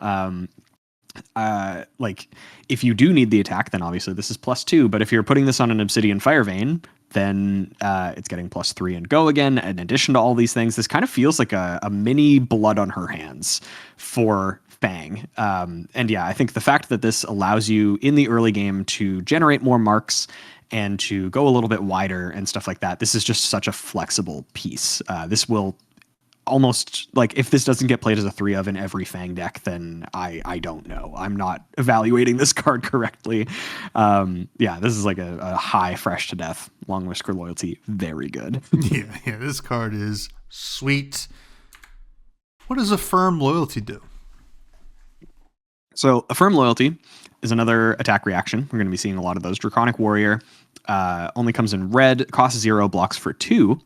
Like if you do need the attack, then obviously this is +2. But if you're putting this on an Obsidian Fire Vein, then it's getting +3 and go again. In addition to all these things, this kind of feels like a mini Blood on Her Hands for Fang. And yeah, I think the fact that this allows you in the early game to generate more marks and to go a little bit wider and stuff like that, this is just such a flexible piece. This will almost, like, if this doesn't get played as a 3 of in every Fang deck, then I don't know. I'm not evaluating this card correctly. Yeah, this is like a high fresh to death Long Whisker Loyalty. Very good. Yeah, this card is sweet. What does Affirm Loyalty do? So Affirm Loyalty is another attack reaction. We're going to be seeing a lot of those. Draconic Warrior only comes in red, costs 0, blocks for 2.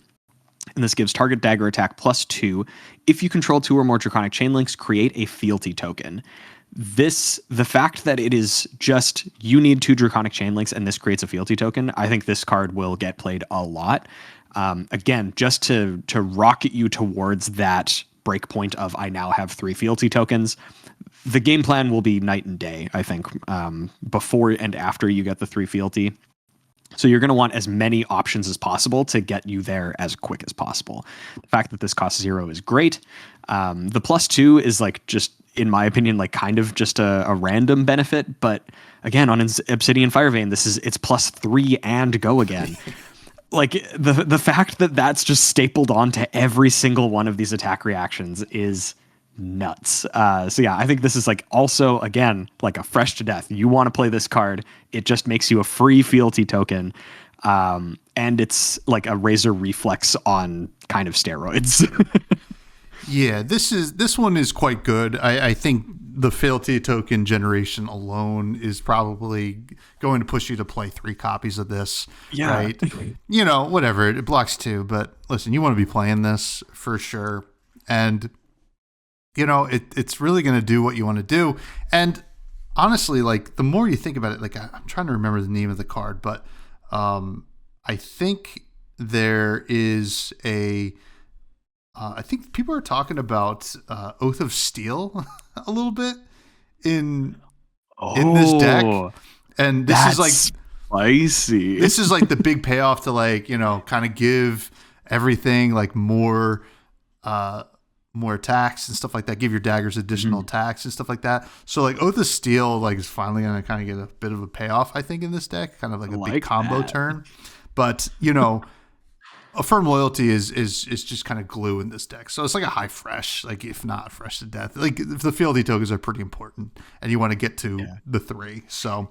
And this gives target dagger attack +2. If you control 2 or more Draconic chain links, create a fealty token. The fact that it is just you need 2 Draconic chain links and this creates a fealty token, I think this card will get played a lot. Again, just to rocket you towards that breakpoint of I now have 3 fealty tokens. The game plan will be night and day, I think, before and after you get the 3 fealty. So you're going to want as many options as possible to get you there as quick as possible. The fact that this costs 0 is great. The +2 is like just, in my opinion, like kind of just a random benefit. But again, on Obsidian Fire Vein, it's +3 and go again. Like the fact that that's just stapled onto every single one of these attack reactions is nuts. So yeah, I think this is like also, again, like a fresh to death. You want to play this card, it just makes you a free fealty token. And it's like a Razor Reflex on kind of steroids. Yeah, this one is quite good. I think the fealty token generation alone is probably going to push you to play 3 copies of this. Yeah. Right? Whatever. It blocks 2, but listen, you want to be playing this for sure. And it's really going to do what you want to do. And honestly, like, the more you think about it, like, I'm trying to remember the name of the card, but I think there is I think people are talking about Oath of Steel a little bit in this deck. And this is like spicy. This is like the big payoff to, like, kind of give everything like more attacks and stuff like that. Give your daggers additional attacks and stuff like that. So like Oath of Steel like is finally going to kind of get a bit of a payoff, I think, in this deck. Kind of like a big combo turn. But Affirm Loyalty is just kind of glue in this deck. So it's like a high fresh, like if not fresh to death. Like the fealty tokens are pretty important, and you want to get to the 3. So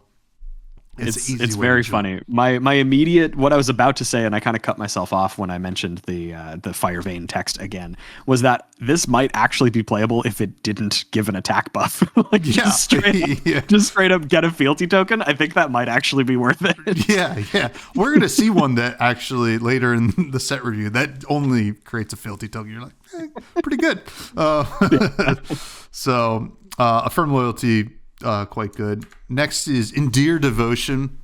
It's an easy It's way very to do it. funny. My immediate what I was about to say, and I kind of cut myself off when I mentioned the fire vein text again, was that this might actually be playable if it didn't give an attack buff. Like just straight up get a fealty token. I think that might actually be worth it. Yeah. We're gonna see one that actually later in the set review that only creates a fealty token. You're like, pretty good. So Affirm loyalty, quite good. Next is Endear Devotion.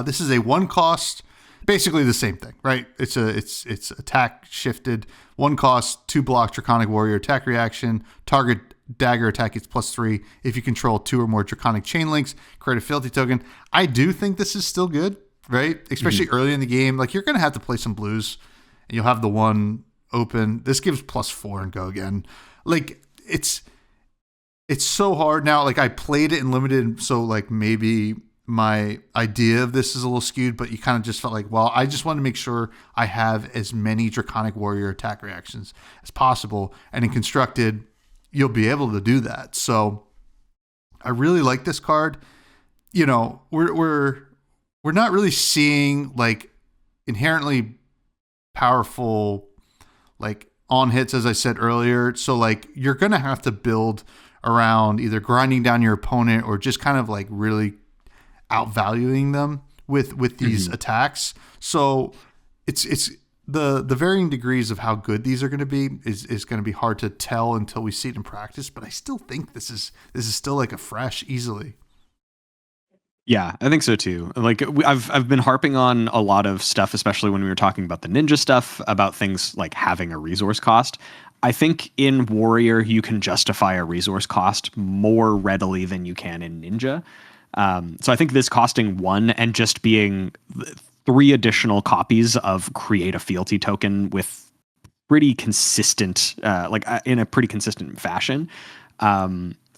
This is a 1 cost, basically the same thing, right? It's attack shifted, 1 cost, 2 block Draconic Warrior attack reaction. Target dagger attack gets +3. If you control 2 or more Draconic chain links, create a fealty token. I do think this is still good, right? Especially early in the game. Like you're gonna have to play some blues, and you'll have the 1 open. This gives +4 and go again. Like it's so hard now. Like I played it in limited, so like maybe my idea of this is a little skewed, but you kind of just felt like, well, I just want to make sure I have as many Draconic Warrior attack reactions as possible. And in Constructed, you'll be able to do that. So I really like this card. You know, we're not really seeing like inherently powerful like on hits, as I said earlier. So like you're gonna have to build around either grinding down your opponent or just kind of like really outvaluing them with these attacks. So it's the varying degrees of how good these are going to be is going to be hard to tell until we see it in practice. But I still think this is still like a fresh easily. Yeah, I think so too. Like I've been harping on a lot of stuff, especially when we were talking about the ninja stuff, about things like having a resource cost. I think in Warrior you can justify a resource cost more readily than you can in Ninja. So I think this costing 1 and just being 3 additional copies of create a fealty token with pretty consistent, in a pretty consistent fashion.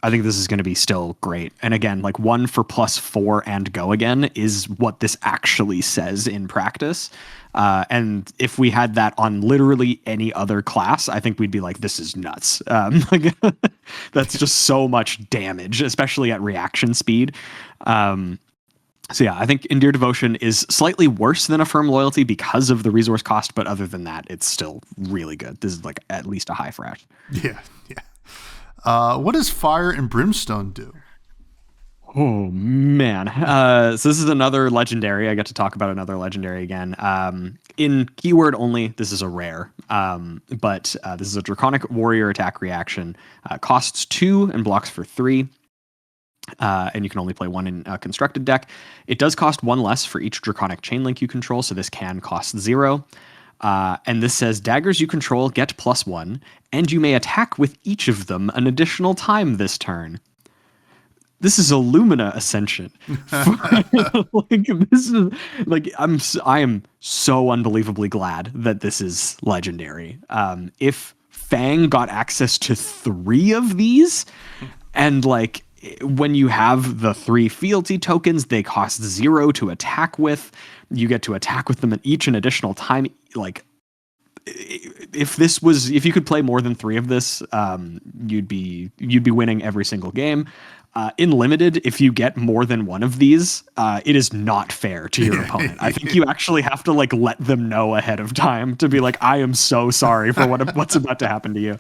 I think this is going to be still great. And again, like 1 for +4 and go again is what this actually says in practice. And if we had that on literally any other class, I think we'd be like, this is nuts. That's just so much damage, especially at reaction speed. So yeah, I think Endear Devotion is slightly worse than Affirm Loyalty because of the resource cost, but other than that, it's still really good. This is like at least a high fresh. Yeah. What does Fire and Brimstone do? Oh man. So this is another legendary. I get to talk about another legendary again. In keyword only, this is a rare. But this is a Draconic Warrior attack reaction. Costs 2 and blocks for 3. And you can only play 1 in a constructed deck. It does cost 1 less for each Draconic chain link you control, so this can cost 0. And this says daggers you control get +1, and you may attack with each of them an additional time this turn. This is a Lumina Ascension. Like this is like I am so unbelievably glad that this is legendary. If Fang got access to 3 of these, and like when you have the 3 fealty tokens, they cost 0 to attack with. You get to attack with them at each an additional time. Like if you could play more than 3 of this, you'd be winning every single game. In limited, if you get more than 1 of these, it is not fair to your opponent. I think you actually have to like let them know ahead of time to be like, I am so sorry for what's about to happen to you.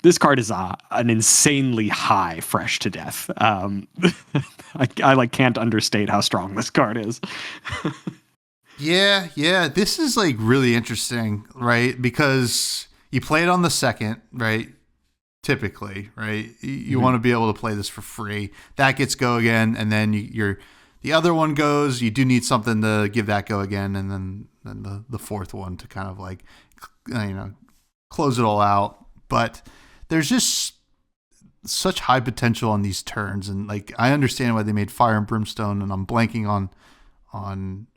This card is an insanely high fresh to death. I like can't understate how strong this card is. Yeah. This is like really interesting, right? Because you play it on the second, right? Typically, right? You want to be able to play this for free. That gets go again, and then the other one goes. You do need something to give that go again, and then the fourth one to kind of like close it all out. But there's just such high potential on these turns, and like I understand why they made Fire and Brimstone, and I'm blanking on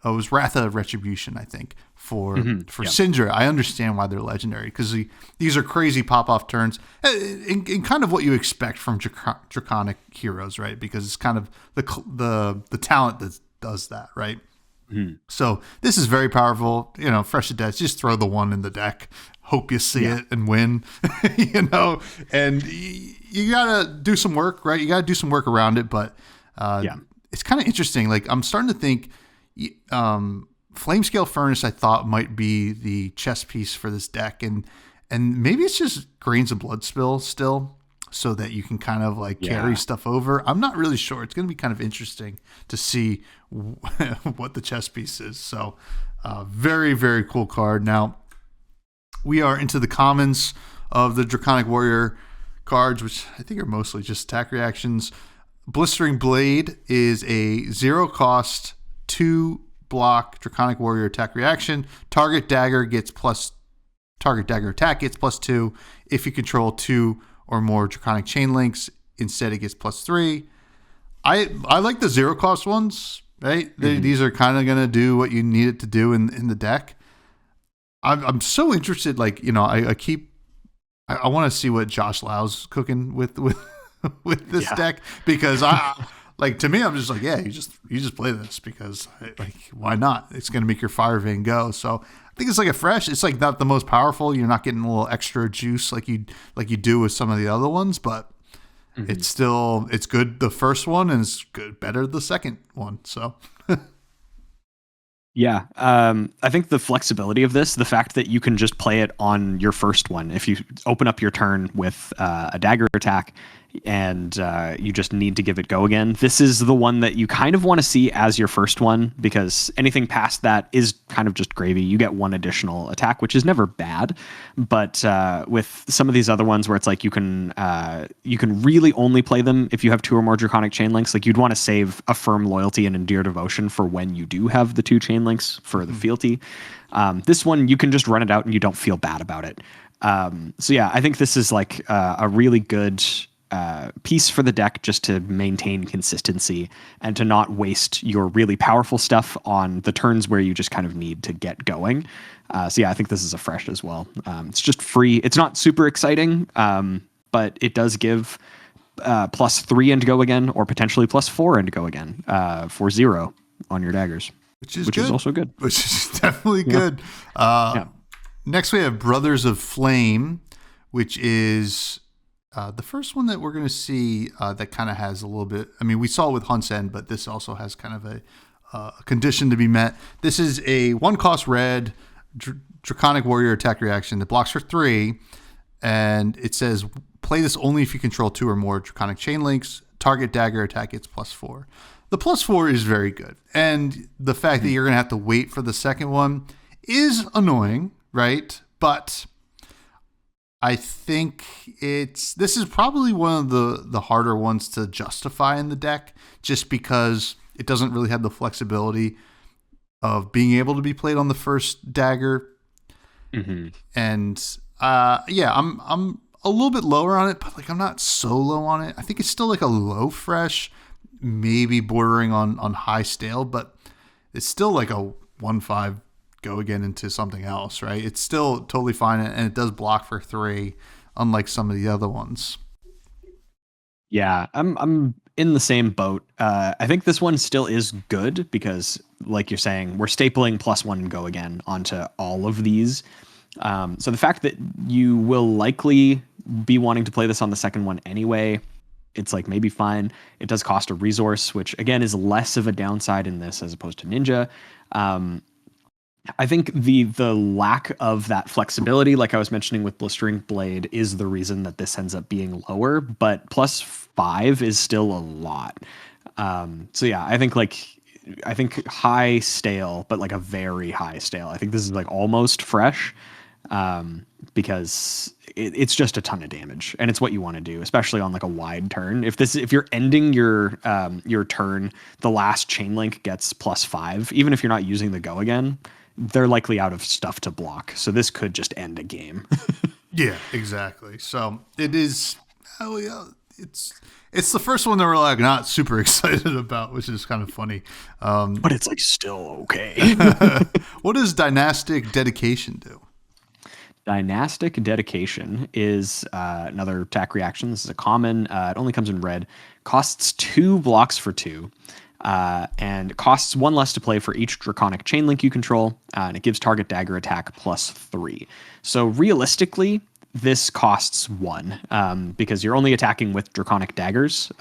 it was Wrath of Retribution, I think, for Cindra. I understand why they're legendary, because these are crazy pop-off turns, and kind of what you expect from Draconic heroes, right? Because it's kind of the talent that does that, right? So this is very powerful. Fresh to death, just throw the 1 in the deck, hope you see it and win, and you gotta do some work, right? You gotta do some work around it, but it's kind of interesting. Like I'm starting to think, Flamescale Furnace I thought might be the chess piece for this deck, and maybe it's just Grains of Blood Spill still, so that you can kind of like carry stuff over. I'm not really sure. It's going to be kind of interesting to see what the chess piece is. So very, very cool card. Now we are into the commons of the Draconic Warrior cards, which I think are mostly just attack reactions. Blistering Blade is a 0 cost 2 block Draconic Warrior attack reaction. Target dagger attack gets +2. If you control 2 or more Draconic chain links, instead it gets +3. I like the 0 cost ones, right? These are kind of going to do what you need it to do in the deck. I'm so interested, like, you know, I want to see what Josh Lau's cooking with this deck, because to me, I'm just like, yeah, you just play this because like, why not? It's going to make your Fire Vein go. So I think it's like it's like not the most powerful. You're not getting a little extra juice like you do with some of the other ones, but it's good. The first one, and it's better the second one. So. Yeah, I think the flexibility of this, the fact that you can just play it on your first one, if you open up your turn with a dagger attack and you just need to give it go again, this is the one that you kind of want to see as your first one, because anything past that is kind of just gravy. You get one additional attack, which is never bad, but with some of these other ones where it's like you can really only play them if you have 2 or more Draconic chain links. Like, you'd want to save Affirm, Loyalty, and Endear Devotion for when you do have the 2 chain links for the fealty. This one, you can just run it out and you don't feel bad about it. So yeah, I think this is like a really good piece for the deck, just to maintain consistency and to not waste your really powerful stuff on the turns where you just kind of need to get going. So yeah, I think this is a fresh as well. It's just free. It's not super exciting, but it does give +3 and go again, or potentially +4 and go again for 0 on your daggers, which is also good. Which is definitely good. Next, we have Brothers of Flame, which is the first one that we're going to see that kind of has a little bit. I mean, we saw it with Hunt's End, but this also has kind of a condition to be met. This is a 1-cost red Draconic Warrior attack reaction that blocks for 3, and it says play this only if you control 2 or more Draconic chain links. Target dagger attack gets +4. The +4 is very good, and the fact that you're going to have to wait for the second one is annoying, right? But I think this is probably one of the harder ones to justify in the deck, just because it doesn't really have the flexibility of being able to be played on the first dagger. And I'm a little bit lower on it, but like I'm not so low on it. I think it's still like a low fresh, maybe bordering on high stale, but it's still like a 1/5 go again into something else, right? It's still totally fine, and it does block for 3, unlike some of the other ones. Yeah, I'm in the same boat. I think this one still is good because, like you're saying, we're stapling +1 go again onto all of these. So the fact that you will likely be wanting to play this on the second one anyway, it's like maybe fine. It does cost a resource, which again is less of a downside in this as opposed to Ninja. I think the lack of that flexibility, like I was mentioning with Blistering Blade, is the reason that this ends up being lower, but +5 is still a lot. So yeah, I think high stale, but like a very high stale. I think this is like almost fresh, because it's just a ton of damage, and it's what you want to do, especially on like a wide turn. If you're ending your turn, the last chain link gets +5, even if you're not using the go again, they're likely out of stuff to block. So this could just end a game. Yeah, exactly. So it is. Oh yeah, it's the first one that we're like not super excited about, which is kind of funny. But it's like still okay. What does Dynastic Dedication do? Dynastic Dedication is another attack reaction. This is a common. It only comes in red. Costs 2 blocks for 2. And costs 1 less to play for each Draconic chain link you control, and it gives target dagger attack +3. So realistically, this costs 1 because you're only attacking with draconic daggers.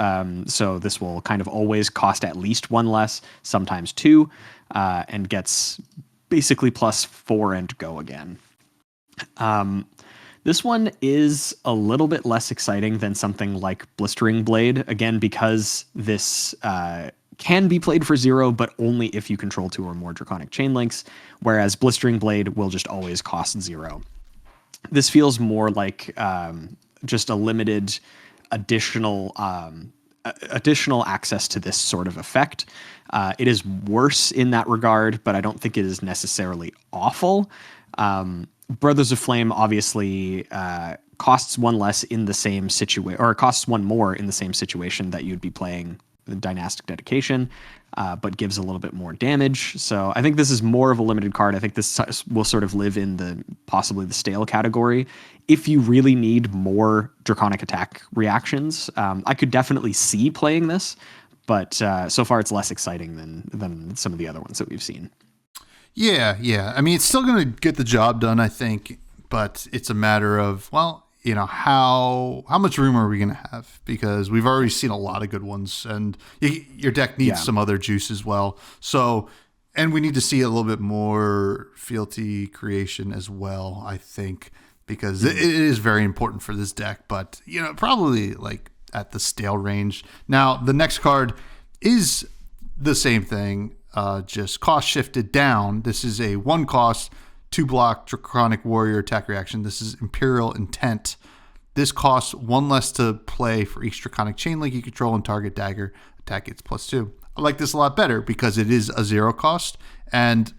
So this will kind of always cost at least 1 less, sometimes 2, and gets basically +4 and go again. This one is a little bit less exciting than something like Blistering Blade, again, because this can be played for 0, but only if you control 2 or more Draconic Chain Links, whereas Blistering Blade will just always cost 0. This feels more like just a limited additional access to this sort of effect. It is worse in that regard, but I don't think it is necessarily awful. Brothers of Flame obviously costs 1 less in the same situation, or costs 1 more in the same situation that you'd be playing the Dynastic Dedication, but gives a little bit more damage. So I think this is more of a limited card. I think this will sort of live in possibly the stale category. If you really need more Draconic attack reactions, I could definitely see playing this, but so far it's less exciting than some of the other ones that we've seen. Yeah. I mean, it's still going to get the job done, I think, but it's a matter of, well, how much room are we going to have? Because we've already seen a lot of good ones, and your deck needs some other juice as well. So, and we need to see a little bit more fealty creation as well, I think, because it is very important for this deck, but, probably like at the stale range. Now, the next card is the same thing. Just cost shifted down. This is a 1 cost, 2 block Draconic Warrior attack reaction. This is Imperial Intent. This costs 1 less to play for each Draconic Chain Link you control, and target dagger attack gets +2. I like this a lot better because it is a 0 cost. And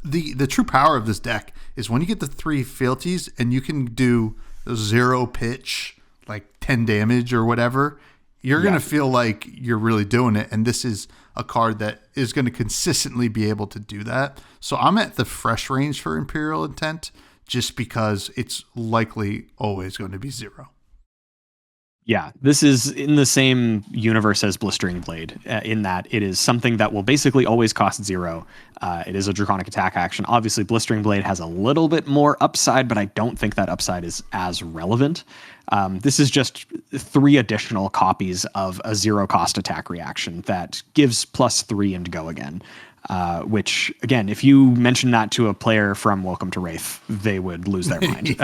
the true power of this deck is when you get the 3 fealties and you can do 0 pitch, like 10 damage or whatever, you're going to feel like you're really doing it. And this is a card that is going to consistently be able to do that. So I'm at the fresh range for Imperial Intent just because it's likely always going to be 0. Yeah, this is in the same universe as Blistering Blade, in that it is something that will basically always cost 0. It is a Draconic attack action. Obviously, Blistering Blade has a little bit more upside, but I don't think that upside is as relevant. This is just 3 additional copies of a 0 cost attack reaction that gives +3 and go again. Which, again, if you mention that to a player from Welcome to Wraith, they would lose their mind.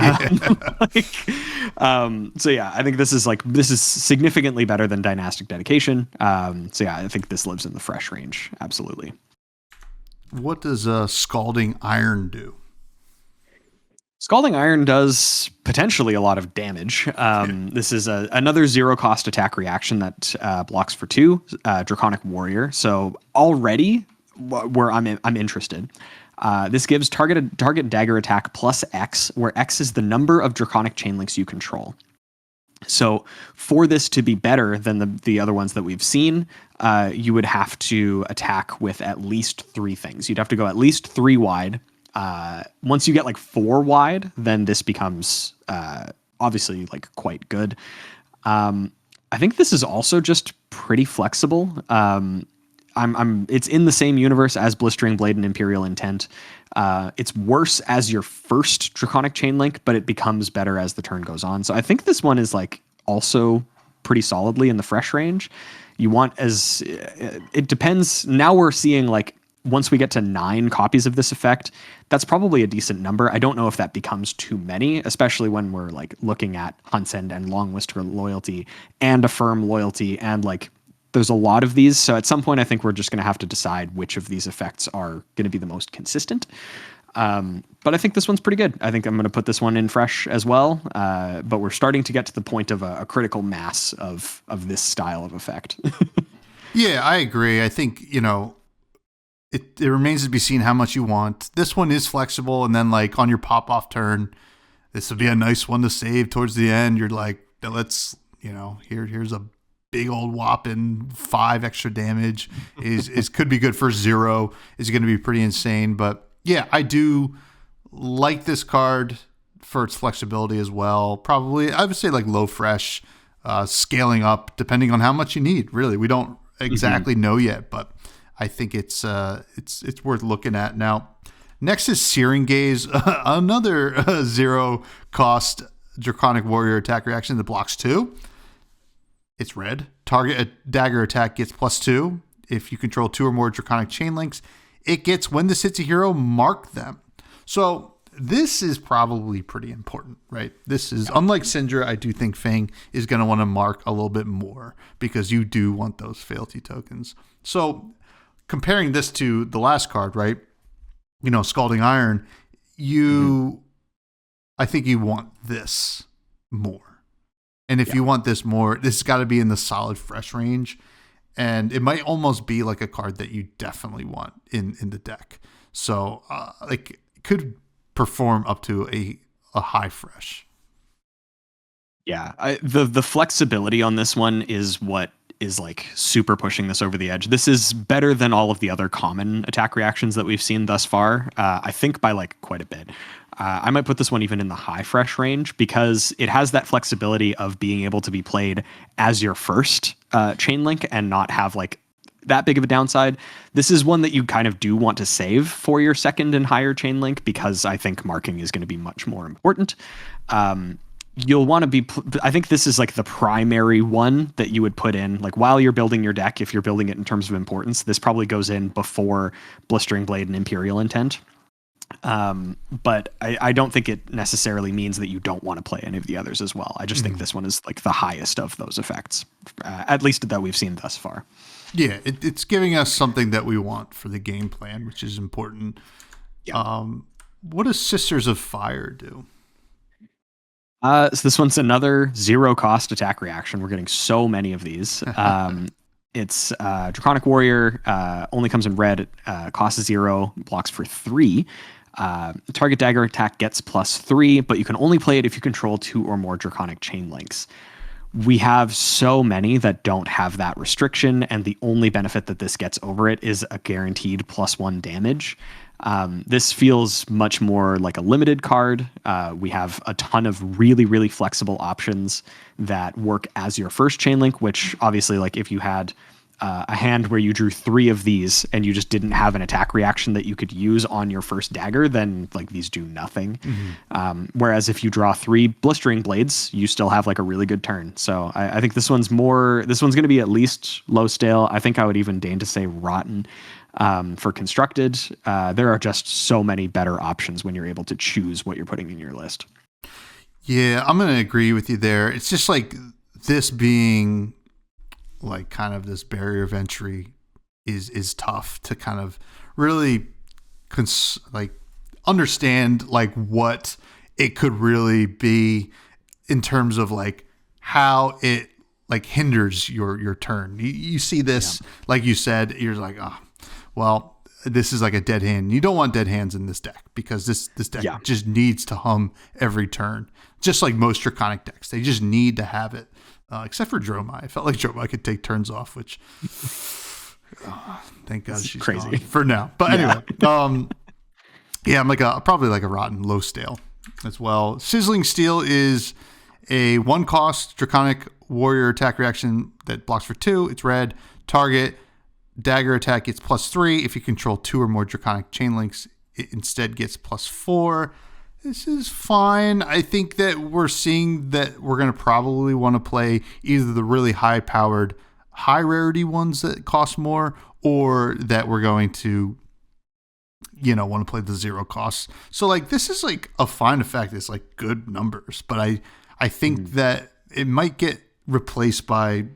So yeah, I think this is significantly better than Dynastic Dedication. So yeah, I think this lives in the fresh range. Absolutely. What does Scalding Iron do? Scalding Iron does potentially a lot of damage. This is another 0 cost attack reaction that blocks for 2, Draconic Warrior. So already where I'm interested. This gives target dagger attack +X, where X is the number of Draconic Chain Links you control. So for this to be better than the other ones that we've seen, you would have to attack with at least 3 things. You'd have to go at least 3 wide. Once you get like 4 wide, then this becomes obviously like quite good. I think this is also just pretty flexible. It's in the same universe as Blistering Blade and Imperial Intent. It's worse as your first Draconic Chain Link, but it becomes better as the turn goes on. So I think this one is like also pretty solidly in the fresh range. It depends. Now we're seeing like once we get to 9 copies of this effect, that's probably a decent number. I don't know if that becomes too many, especially when we're like looking at Hunt's End and Long Whisker loyalty and Affirm loyalty, and like there's a lot of these. So at some point, I think we're just going to have to decide which of these effects are going to be the most consistent. But I think this one's pretty good. I think I'm going to put this one in fresh as well. But we're starting to get to the point of a critical mass of this style of effect. Yeah, I agree. I think, it remains to be seen how much you want. This one is flexible, and then like on your pop-off turn, this would be a nice one to save towards the end. You're like, let's, here's a big old whopping 5 extra damage is could be good for 0, is going to be pretty insane. But yeah, I do like this card for its flexibility as well. Probably, I would say like low fresh, scaling up depending on how much you need. Really, we don't exactly know yet, but I think it's worth looking at. Now, Next is Searing Gaze, another 0 cost Draconic Warrior attack reaction that blocks 2. It's red. Target a dagger attack gets +2. If you control 2 or more Draconic chain links, it gets, when this hits a hero, mark them. So this is probably pretty important, right? This is, unlike Cindra, I do think Fang is going to want to mark a little bit more because you do want those fealty tokens. So comparing this to the last card, right? You know, Scalding Iron, I think you want this more. And if you want this more, this has got to be in the solid fresh range. And it might almost be like a card that you definitely want in the deck. So like it could perform up to a high fresh. Yeah, the flexibility on this one is what is like super pushing this over the edge. This is better than all of the other common attack reactions that we've seen thus far. I think by like quite a bit. I might put this one even in the high fresh range because it has that flexibility of being able to be played as your first chain link and not have like that big of a downside. This is one that you kind of do want to save for your second and higher chain link because I think marking is going to be much more important. You'll want to be, I think this is like the primary one that you would put in, like while you're building your deck, if you're building it in terms of importance, this probably goes in before Blistering Blade and Imperial Intent. But I don't think it necessarily means that you don't want to play any of the others as well. I just think this one is like the highest of those effects, at least that we've seen thus far. Yeah, it's giving us something that we want for the game plan, which is important. Yeah. What does Sisters of Fire do? So this one's another 0 cost attack reaction. We're getting so many of these. It's Draconic Warrior, only comes in red, costs 0, blocks for 3. Target dagger attack gets +3, but you can only play it if you control 2 or more Draconic chain links. We have so many that don't have that restriction, and the only benefit that this gets over it is a guaranteed +1 damage. This feels much more like a limited card. We have a ton of really, really flexible options that work as your first chain link, which obviously, like if you had a hand where you drew 3 of these and you just didn't have an attack reaction that you could use on your first dagger, then like these do nothing. Whereas if you draw 3 Blistering Blades, you still have like a really good turn. So I think this one's going to be at least low stale. I think I would even deign to say rotten. For constructed, there are just so many better options when you're able to choose what you're putting in your list. Yeah, I'm going to agree with you there. It's just like this being like kind of this barrier of entry is tough to kind of really understand like what it could really be in terms of like how it like hinders your turn. You see this, like you said, you're like, oh, well, this is like a dead hand. You don't want dead hands in this deck because this deck just needs to hum every turn, just like most Draconic decks. They just need to have it, except for Dromai. I felt like Dromai could take turns off, which thank God she's crazy gone for now. But anyway, I'm like probably like a rotten low stale as well. Sizzling Steel is a 1 cost Draconic Warrior attack reaction that blocks for 2. It's red. Target dagger attack gets +3. If you control 2 or more Draconic chain links, it instead gets +4. This is fine. I think that we're seeing that we're going to probably want to play either the really high-powered, high-rarity ones that cost more, or that we're going to, want to play the 0 costs. So, like, this is, like, a fine effect. It's, like, good numbers. But I think that it might get replaced by,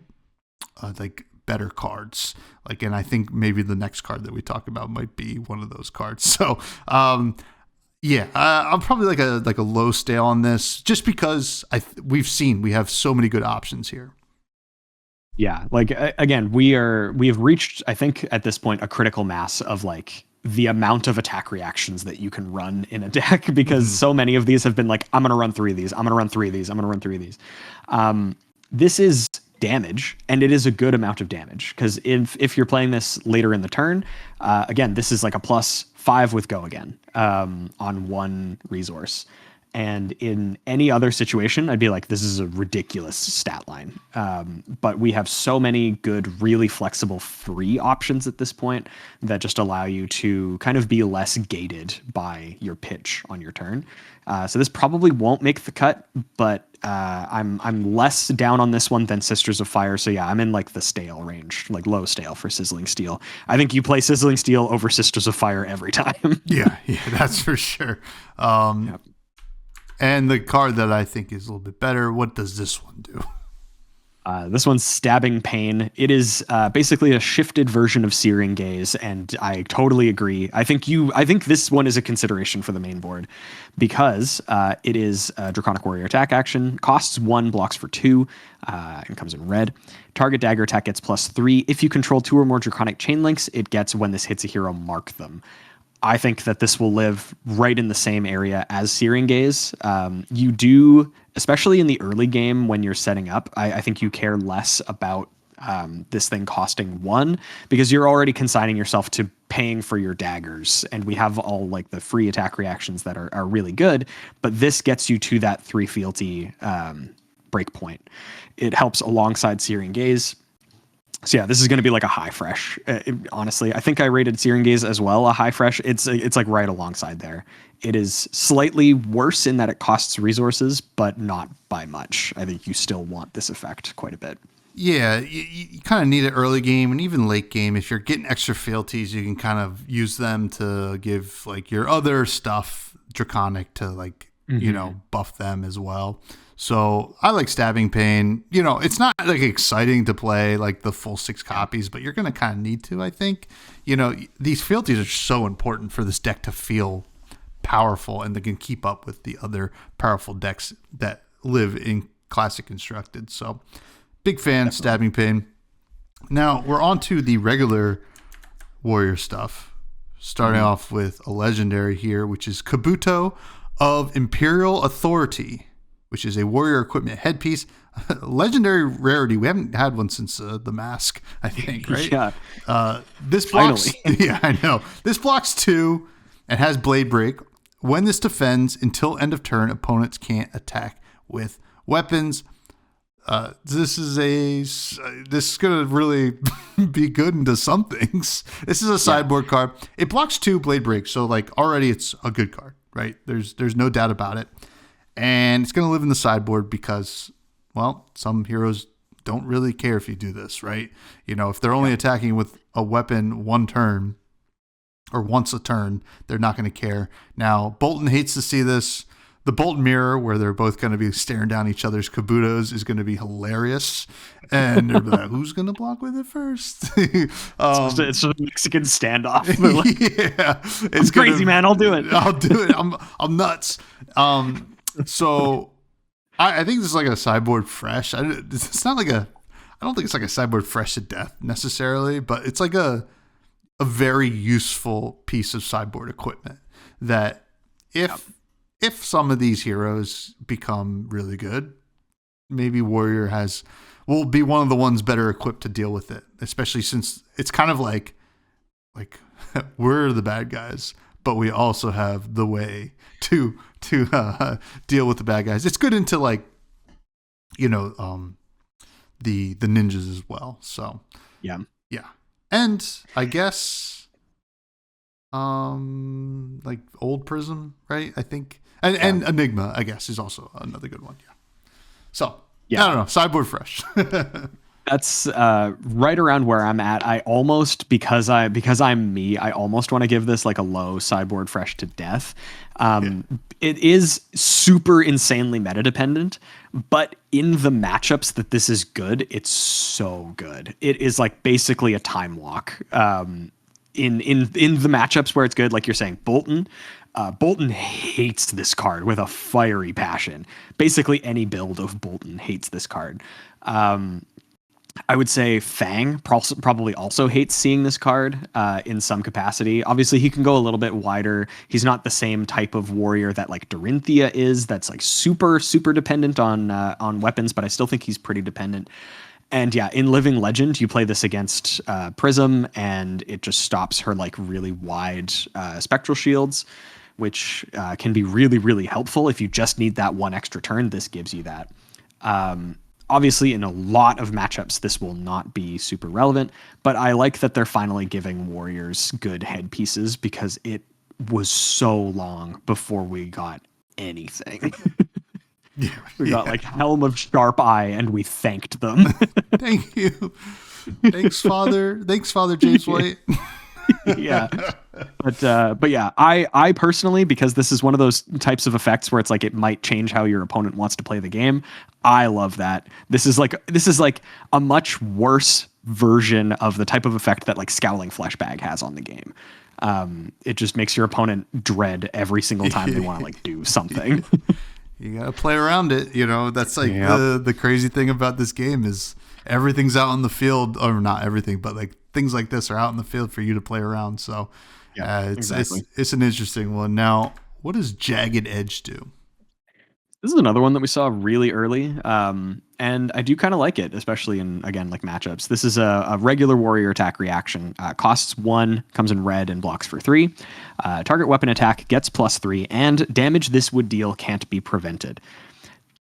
better cards. And I think maybe the next card that we talk about might be one of those cards. So, I'm probably like a low stale on this, just because we have so many good options here. Yeah, like again, we have reached, I think at this point, a critical mass of like the amount of attack reactions that you can run in a deck, because so many of these have been like, I'm going to run 3 of these, I'm going to run 3 of these, I'm going to run 3 of these. This is damage, and it is a good amount of damage, because if you're playing this later in the turn, again, this is like a +5 with go again on 1 resource, And in any other situation, I'd be like, this is a ridiculous stat line. But we have so many good, really flexible free options at this point that just allow you to kind of be less gated by your pitch on your turn. So this probably won't make the cut, but I'm less down on this one than Sisters of Fire. So yeah, I'm in like the stale range, like low stale for Sizzling Steel. I think you play Sizzling Steel over Sisters of Fire every time. Yeah, that's for sure. Yep. And the card that I think is a little bit better, what does this one do? This one's Stabbing Pain. It is basically a shifted version of Searing Gaze, and I totally agree. I think this one is a consideration for the main board because it is a Draconic Warrior attack action, costs 1, blocks for 2, and comes in red. Target dagger attack gets +3. If you control 2 or more Draconic chain links, it gets, when this hits a hero, mark them. I think that this will live right in the same area as Searing Gaze. You do, especially in the early game when you're setting up, I think you care less about this thing costing 1 because you're already consigning yourself to paying for your daggers. And we have all like the free attack reactions that are really good, but this gets you to that 3 fealty breakpoint. It helps alongside Searing Gaze. So yeah, this is going to be like a high fresh. Honestly, I think I rated Searing Gaze as well a high fresh. It's like right alongside there. It is slightly worse in that it costs resources, but not by much. I think you still want this effect quite a bit. Yeah, you kind of need it early game and even late game. If you're getting extra fealties, you can kind of use them to give like your other stuff Draconic to like, buff them as well. So I like Stabbing Pain. It's not like exciting to play like the full 6 copies, but you're going to kind of need to, I think. These fealties are so important for this deck to feel powerful and they can keep up with the other powerful decks that live in Classic Constructed. So big fan, Definitely. Stabbing Pain. Now we're on to the regular warrior stuff. Starting off with a legendary here, which is Kabuto of Imperial Authority, which is a warrior equipment headpiece. Legendary rarity. We haven't had one since the mask, I think, right? Yeah. This blocks. Yeah, I know. This blocks 2 and has Blade Break. When this defends until end of turn, opponents can't attack with weapons. This is gonna really be good into some things. This is a sideboard card. It blocks 2 Blade Break, so like already it's a good card, right? There's no doubt about it. And it's going to live in the sideboard because, well, some heroes don't really care if you do this, right? If they're only attacking with a weapon one turn or once a turn, they're not going to care. Now, Bolton hates to see this. The Bolton Mirror, where they're both going to be staring down each other's Kabutos, is going to be hilarious. And they're like, who's going to block with it first? It's a Mexican standoff. Yeah. It's crazy, man. I'll do it. I'll do it. I'm nuts. So I think this is like a sideboard fresh. It's not like I don't think it's like a sideboard fresh to death necessarily, but it's like a very useful piece of sideboard equipment that if some of these heroes become really good, maybe Warrior will be one of the ones better equipped to deal with it, especially since it's kind of like we're the bad guys, but we also have the way to deal with the bad guys. It's good into like, the ninjas as well. So yeah. And I guess, like Old Prism, right? I think, and Enigma, I guess, is also another good one. Yeah. So I don't know, sideboard fresh. That's right around where I'm at. I almost, because I'm me, I almost want to give this like a low sideboard fresh to death. It is super insanely meta dependent, but in the matchups that this is good, it's so good. It is like basically a time walk. In the matchups where it's good, like you're saying, Bolton hates this card with a fiery passion. Basically any build of Bolton hates this card. I would say Fang probably also hates seeing this card in some capacity. Obviously, he can go a little bit wider. He's not the same type of warrior that like Dorinthia is. That's like super, super dependent on weapons, but I still think he's pretty dependent. And yeah, in Living Legend, you play this against Prism, and it just stops her like really wide spectral shields. which can be really, really helpful if you just need that one extra turn. This gives you that. Obviously, in a lot of matchups, this will not be super relevant, but I like that they're finally giving warriors good headpieces because it was so long before we got anything. We got like Helm of Sharp Eye, and we thanked them. Thank you. Thanks, Father. Thanks, Father James White. Yeah. But yeah, I personally, because this is one of those types of effects where it's like it might change how your opponent wants to play the game. I love that. This is like a much worse version of the type of effect that like Scowling Fleshbag has on the game. It just makes your opponent dread every single time they want to like do something. You gotta play around it. That's like the crazy thing about this game is everything's out on the field, or not everything, but like things like this are out in the field for you to play around. So it's an interesting one. Now, what does Jagged Edge do? This is another one that we saw really early, and I do kind of like it, especially in, again, like matchups. This is a regular warrior attack reaction. Costs 1, comes in red, and blocks for 3. Target weapon attack gets +3, and damage this would deal can't be prevented.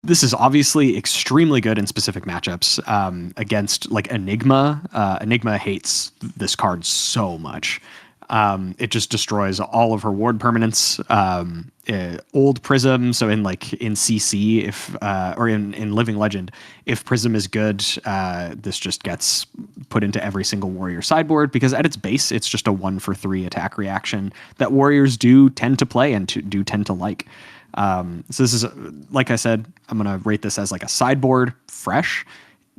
This is obviously extremely good in specific matchups against like Enigma. Enigma hates this card so much. It just destroys all of her ward permanents. Old Prism, so in CC, if or in Living Legend, if Prism is good, this just gets put into every single warrior sideboard because at its base, it's just a 1-for-3 attack reaction that warriors do tend to play and do tend to like. So this is, like I said, I'm going to rate this as like a sideboard fresh.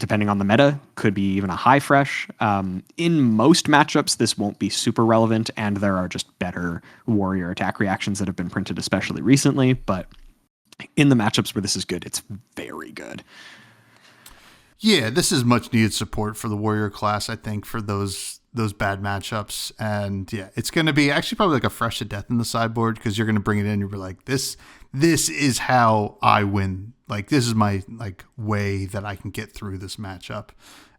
Depending on the meta, could be even a high fresh. In most matchups, this won't be super relevant, and there are just better warrior attack reactions that have been printed, especially recently. But in the matchups where this is good, it's very good. Yeah, this is much needed support for the warrior class, I think, for those bad matchups. And yeah, it's going to be actually probably like a fresh to death in the sideboard because you're going to bring it in and you're like, this is how I win. Like, this is my like way that I can get through this matchup.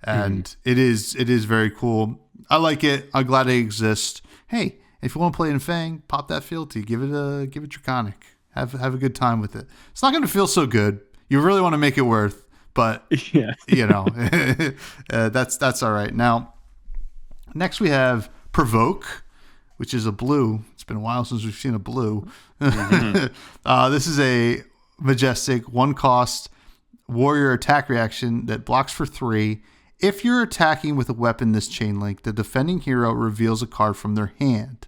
And it is very cool. I like it. I'm glad it exists. Hey, if you want to play in Fang, pop that fealty. Give it Draconic. Have a good time with it. It's not going to feel so good. You really want to make it worth, but yeah. That's all right. Now, next we have Provoke, which is a blue. It's been a while since we've seen a blue. This is a majestic 1-cost warrior attack reaction that blocks for 3. If you're attacking with a weapon this chain link, the defending hero reveals a card from their hand.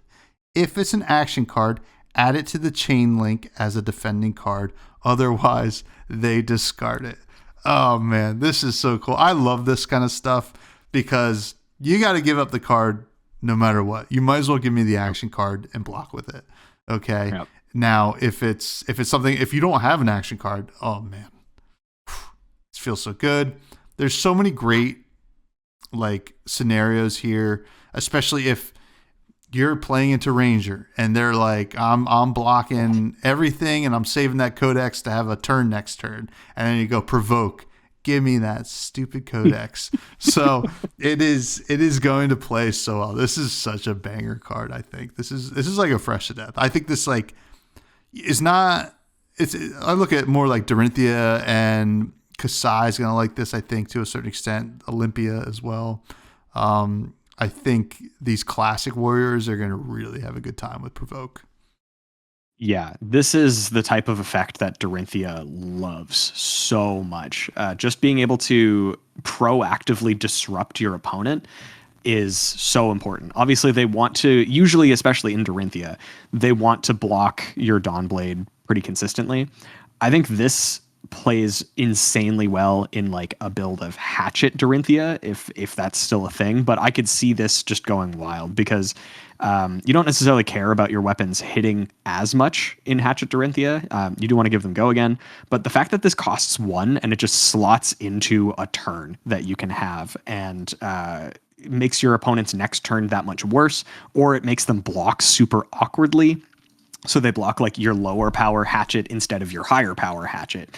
If it's an action card, add it to the chain link as a defending card. Otherwise, they discard it. Oh man, this is so cool. I love this kind of stuff because you got to give up the card no matter what. You might as well give me the action card and block with it. Okay. Yep. Now, if it's something, if you don't have an action card, oh man, it feels so good. There's so many great like scenarios here, especially if you're playing into Ranger and they're like, I'm blocking everything and I'm saving that Codex to have a turn next turn. And then you go Provoke. Give me that stupid Codex. So it is going to play so well. This is such a banger card, I think. This is like a fresh to death. I think this like is not, I look at more like Dorinthia and Kasai is going to like this, I think, to a certain extent. Olympia as well. I think these classic warriors are going to really have a good time with Provoke. Yeah, this is the type of effect that Dorinthia loves so much. Just being able to proactively disrupt your opponent is so important. Obviously, they want to, usually, especially in Dorinthia, they want to block your Dawnblade pretty consistently. I think this plays insanely well in like a build of Hatchet Dorinthia, if that's still a thing. But I could see this just going wild because you don't necessarily care about your weapons hitting as much in Hatchet Dorinthia. You do want to give them go again. But the fact that this costs 1 and it just slots into a turn that you can have and makes your opponent's next turn that much worse, or it makes them block super awkwardly. So they block like your lower power hatchet instead of your higher power hatchet.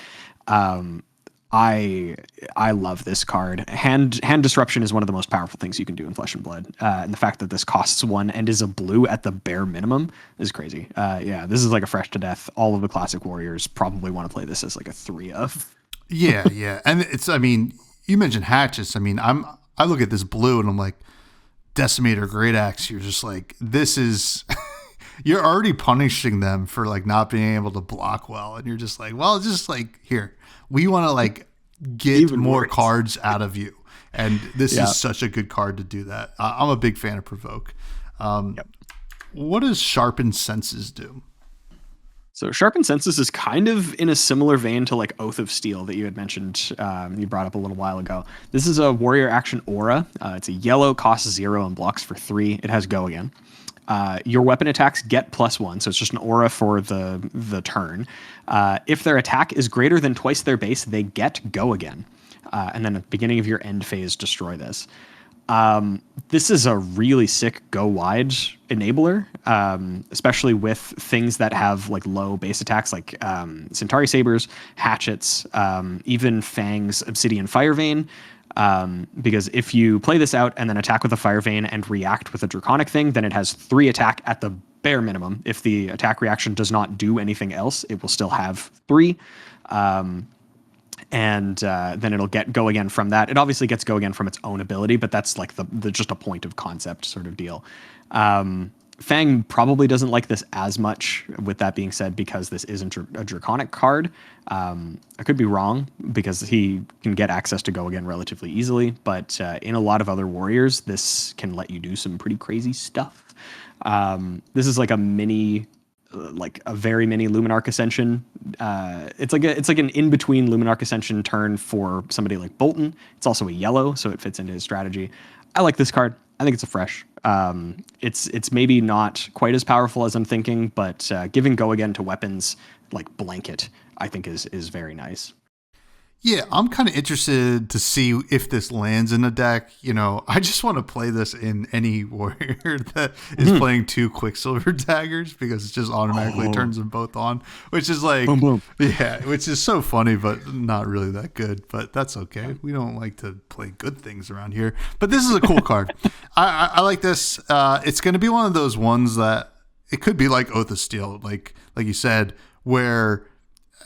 I love this card. Hand disruption is one of the most powerful things you can do in Flesh and Blood, and the fact that this costs 1 and is a blue at the bare minimum is crazy. Yeah, this is like a fresh to death. All of the classic warriors probably want to play this as like a 3 of. Yeah, and it's. I mean, you mentioned hatchets. I mean, I look at this blue and I'm like, Decimator, Great Axe. You're just like, this is. You're already punishing them for like not being able to block well, and you're just like, well, just like here, we want to like get Even more worse. cards out of you, and this is such a good card to do that. I'm a big fan of Provoke. What does Sharpened Senses do? So Sharpened Senses is kind of in a similar vein to like Oath of Steel that you had mentioned, you brought up a little while ago. This is a warrior action aura. It's a yellow, costs 0, and blocks for 3. It has Go Again. Your weapon attacks get +1, so it's just an aura for the turn. If their attack is greater than twice their base, they get Go Again. And then at the beginning of your end phase, destroy this. This is a really sick go wide enabler, especially with things that have like low base attacks like Centauri Sabers, Hatchets, even Fang's Obsidian Fire Vein. Because if you play this out and then attack with a Fire Vein and react with a Draconic thing, then it has 3 attack at the bare minimum. If the attack reaction does not do anything else, it will still have 3. And then it'll get Go Again from that. It obviously gets Go Again from its own ability, but that's like the just a point of concept sort of deal. Fang probably doesn't like this as much, with that being said, because this isn't a Draconic card. I could be wrong, because he can get access to Go Again relatively easily, but in a lot of other warriors, this can let you do some pretty crazy stuff. This is like a mini... like a very mini Luminarch Ascension. It's like an in-between Luminarch Ascension turn for somebody like Bolton. It's also a yellow, so it fits into his strategy. I like this card. I think it's a fresh. It's maybe not quite as powerful as I'm thinking, but giving Go Again to weapons like Blanket, I think is very nice. Yeah, I'm kind of interested to see if this lands in a deck. You know, I just want to play this in any warrior that is playing 2 Quicksilver daggers, because it just automatically turns them both on, which is like, Boom, boom. Yeah, which is so funny, but not really that good. But that's okay. We don't like to play good things around here. But this is a cool card. I like this. It's going to be one of those ones that it could be like Oath of Steel, like you said, where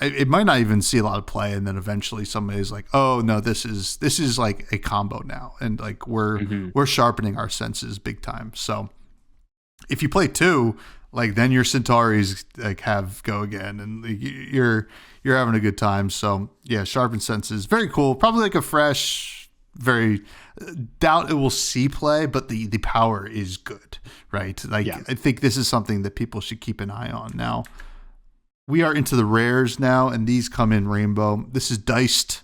it might not even see a lot of play, and then eventually somebody's like, "Oh no, this is like a combo now," and like we're sharpening our senses big time. So if you play 2, like then your Centauris like have Go Again, and you're having a good time. So yeah, sharpened senses, very cool. Probably like a fresh, very doubt it will see play, but the power is good, right? Like I think this is something that people should keep an eye on now. We are into the rares now, and these come in rainbow. This is diced.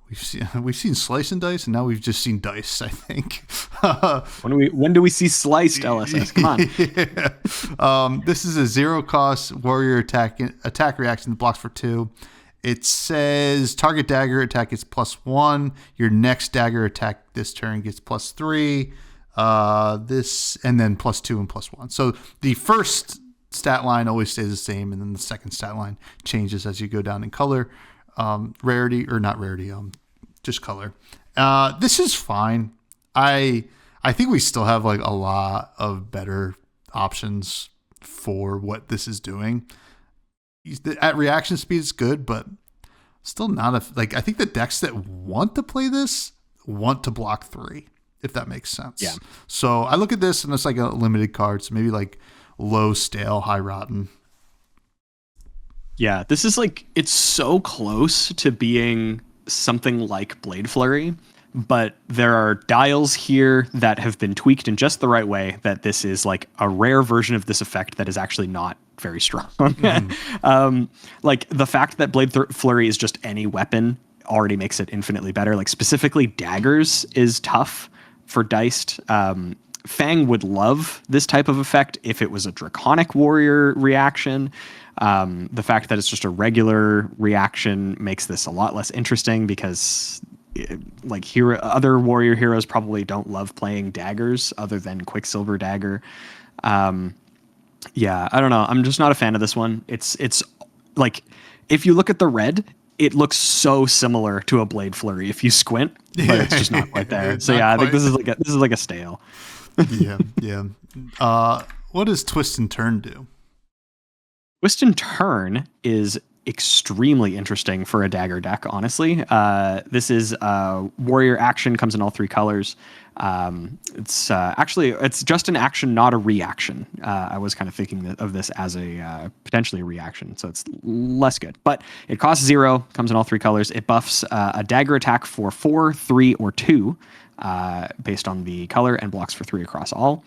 We've seen slice and dice, and now we've just seen dice, I think. When do we see sliced LSS? Come on. Yeah. This is a 0-cost warrior attack reaction that blocks for 2. It says target dagger attack gets +1. Your next dagger attack this turn gets +3. This, and then +2 and +1. So the first stat line always stays the same, and then the second stat line changes as you go down in color, rarity, or not rarity, just color. This is fine. I think we still have like a lot of better options for what this is doing. At reaction speed, it's good, but still not I think the decks that want to play this want to block 3, if that makes sense. Yeah. So I look at this and it's like a limited card, so maybe like low stale, high rotten. Yeah, this is like, it's so close to being something like Blade Flurry, but there are dials here that have been tweaked in just the right way that this is like a rare version of this effect that is actually not very strong. Like the fact that Blade Flurry is just any weapon already makes it infinitely better. Like specifically daggers is tough for diced. Fang would love this type of effect if it was a Draconic warrior reaction. The fact that it's just a regular reaction makes this a lot less interesting, because other warrior heroes probably don't love playing daggers other than Quicksilver Dagger. Yeah, I don't know. I'm just not a fan of this one. It's like, if you look at the red, it looks so similar to a Blade Flurry if you squint, but it's just not quite there. So yeah, I think this is like a stale. Yeah. What does Twist and Turn do? Twist and Turn is extremely interesting for a dagger deck, honestly. This is warrior action, comes in all 3 colors. It's just an action, not a reaction. I was kind of thinking of this as a potentially a reaction, so it's less good. But it costs 0, comes in all 3 colors. It buffs a dagger attack for 4, 3, or 2, based on the color, and blocks for 3 across all.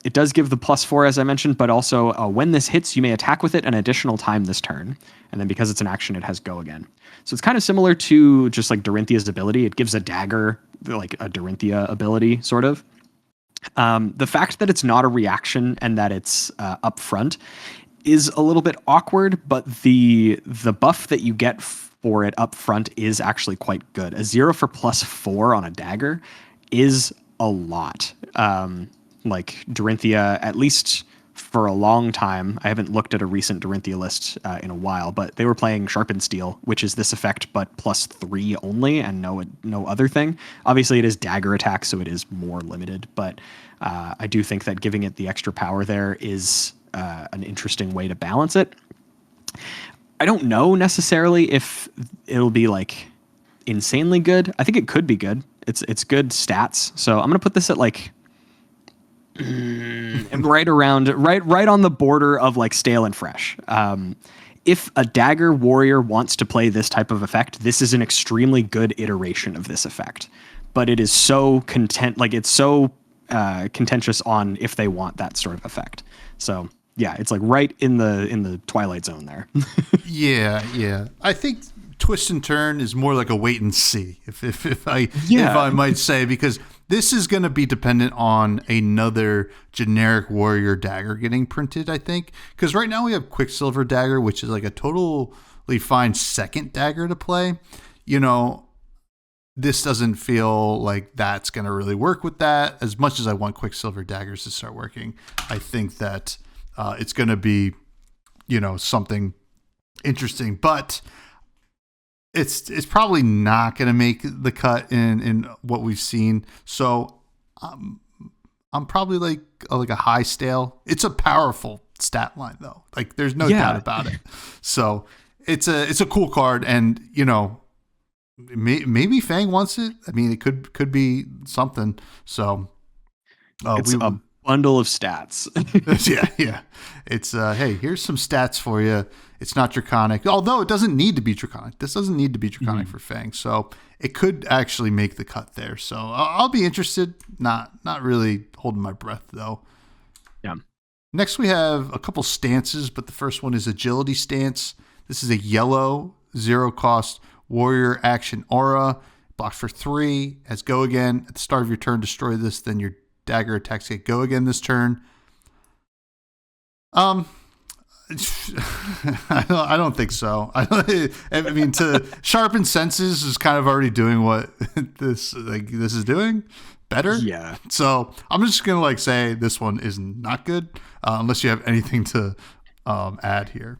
It does give the +4, as I mentioned, but also when this hits, you may attack with it an additional time this turn. And then because it's an action, it has go again. So it's kind of similar to just like Dorinthia's ability. It gives a dagger like a Dorinthia ability, sort of. The fact that it's not a reaction and that it's up front is a little bit awkward, but the buff that you get for it up front is actually quite good. A 0 for +4 on a dagger is a lot. Like Dorinthia, at least for a long time, I haven't looked at a recent Dorinthia list in a while, but they were playing Sharpened Steel, which is this effect, but +3 only, and no other thing. Obviously, it is dagger attack, so it is more limited, but I do think that giving it the extra power there is an interesting way to balance it. I don't know necessarily if it'll be like insanely good. I think it could be good. It's good stats, so I'm gonna put this at like right on the border of like stale and fresh. If a dagger warrior wants to play this type of effect, this is an extremely good iteration of this effect. But it is so contentious on if they want that sort of effect. So yeah, it's like right in the twilight zone there. Yeah. I think Twist and Turn is more like a wait and see, if I might say, because this is going to be dependent on another generic warrior dagger getting printed, I think. Because right now we have Quicksilver Dagger, which is like a totally fine second dagger to play. You know, this doesn't feel like that's going to really work with that. As much as I want Quicksilver Daggers to start working, I think that it's going to be, something interesting. But it's probably not going to make the cut in what we've seen. So I'm probably like a high stale. It's a powerful stat line though. Like there's no doubt about it. So it's a cool card, and maybe Fang wants it. I mean, it could be something. So it's a bundle of stats. yeah. It's hey, here's some stats for you. It's not draconic, although it doesn't need to be draconic. This doesn't need to be draconic for Fang, so it could actually make the cut there. So I'll be interested. Not really holding my breath though. Yeah. Next we have a couple stances, but the first one is Agility Stance. This is a yellow 0-cost warrior action aura. Blocks for 3. Has go again. At the start of your turn, destroy this. Then your dagger attacks get go again this turn. I don't think so. I mean, to sharpen senses is kind of already doing what this is doing better. Yeah. So I'm just gonna say this one is not good, unless you have anything to add here.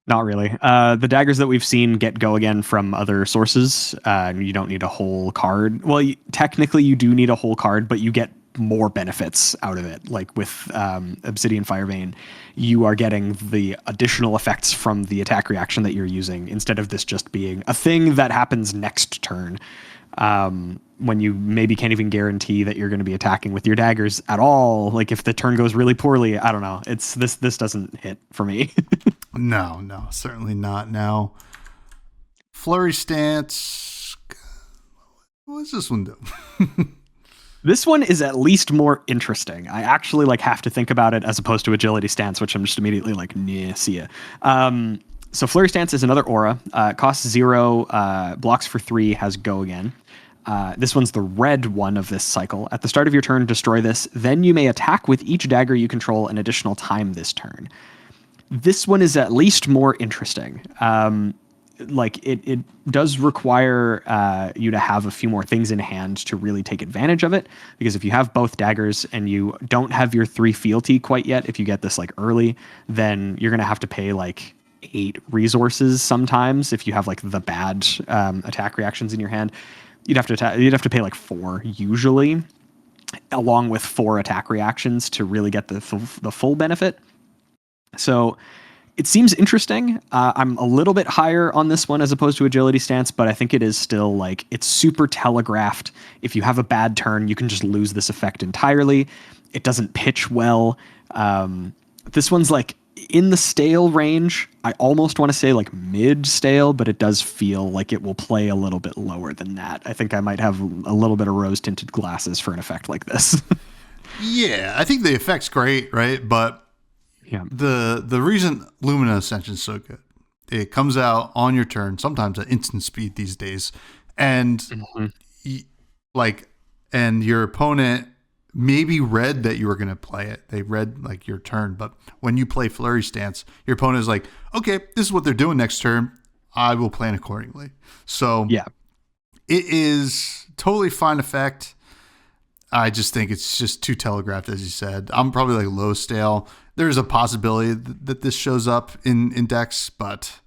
Not really. The daggers that we've seen get go again from other sources. You don't need a whole card. Well, technically you do need a whole card, but you get more benefits out of it. Like with Obsidian Firevein, you are getting the additional effects from the attack reaction that you're using, instead of this just being a thing that happens next turn. When you maybe can't even guarantee that you're going to be attacking with your daggers at all. Like if the turn goes really poorly, I don't know. It's this doesn't hit for me. No, certainly not. Now, Flurry Stance. What does this one do? This one is at least more interesting. I actually have to think about it as opposed to Agility Stance, which I'm just immediately nah, see ya. So Flurry Stance is another aura. Costs 0, blocks for 3, has go again. This one's the red one of this cycle. At the start of your turn, destroy this. Then you may attack with each dagger you control an additional time this turn. This one is at least more interesting. It does require you to have a few more things in hand to really take advantage of it. Because if you have both daggers and you don't have your 3 fealty quite yet, if you get this early, then you're going to have to pay 8 resources sometimes if you have like the bad attack reactions in your hand. You'd have to pay like 4 usually, along with 4 attack reactions to really get the full benefit. So it seems interesting. I'm a little bit higher on this one as opposed to agility stance, but I think it is still like it's super telegraphed. If you have a bad turn, you can just lose this effect entirely. It doesn't pitch well. This one's like in the stale range. I almost want to say like mid stale, but it does feel like it will play a little bit lower than that. I think I might have a little bit of rose tinted glasses for an effect like this. Yeah, I think the effect's great, right? But yeah, the reason Lumina Ascension is so good, it comes out on your turn, sometimes at instant speed these days, and and your opponent maybe read that you were going to play it. They read like your turn, but when you play Flurry Stance, your opponent is like, okay, this is what they're doing next turn. I will plan accordingly. So yeah, it is totally fine effect. I just think it's just too telegraphed, as you said. I'm probably like low stale. There's a possibility that this shows up in decks, but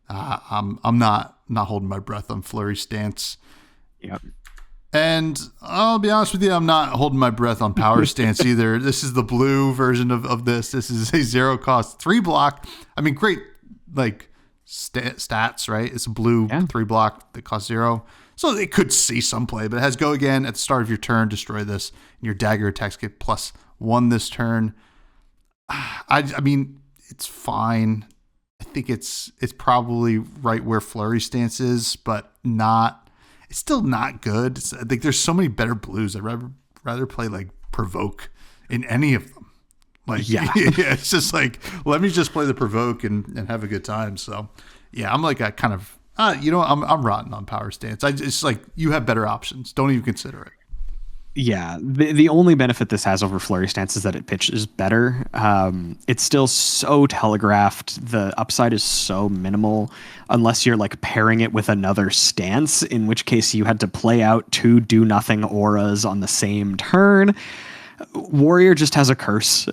I'm not holding my breath on Flurry Stance. Yep. And I'll be honest with you, I'm not holding my breath on Power Stance either. This is the blue version of this. This is a 0 cost 3 block. I mean, great like stats, right? It's a blue 3 block that costs 0. So it could see some play, but it has go again at the start of your turn, destroy this, and your dagger attacks get +1 this turn. I mean, it's fine. I think it's probably right where Flurry Stance is, but it's still not good. I think there's so many better blues. I'd rather play like Provoke in any of them. Like, yeah, it's just like, let me just play the Provoke and have a good time. So yeah, I'm like a kind of, I'm rotten on Power Stance. It's like, you have better options. Don't even consider it. Yeah, the only benefit this has over Flurry Stance is that it pitches better. It's still so telegraphed. The upside is so minimal unless you're like pairing it with another stance, in which case you had to play out 2 do-nothing auras on the same turn. Warrior just has a curse.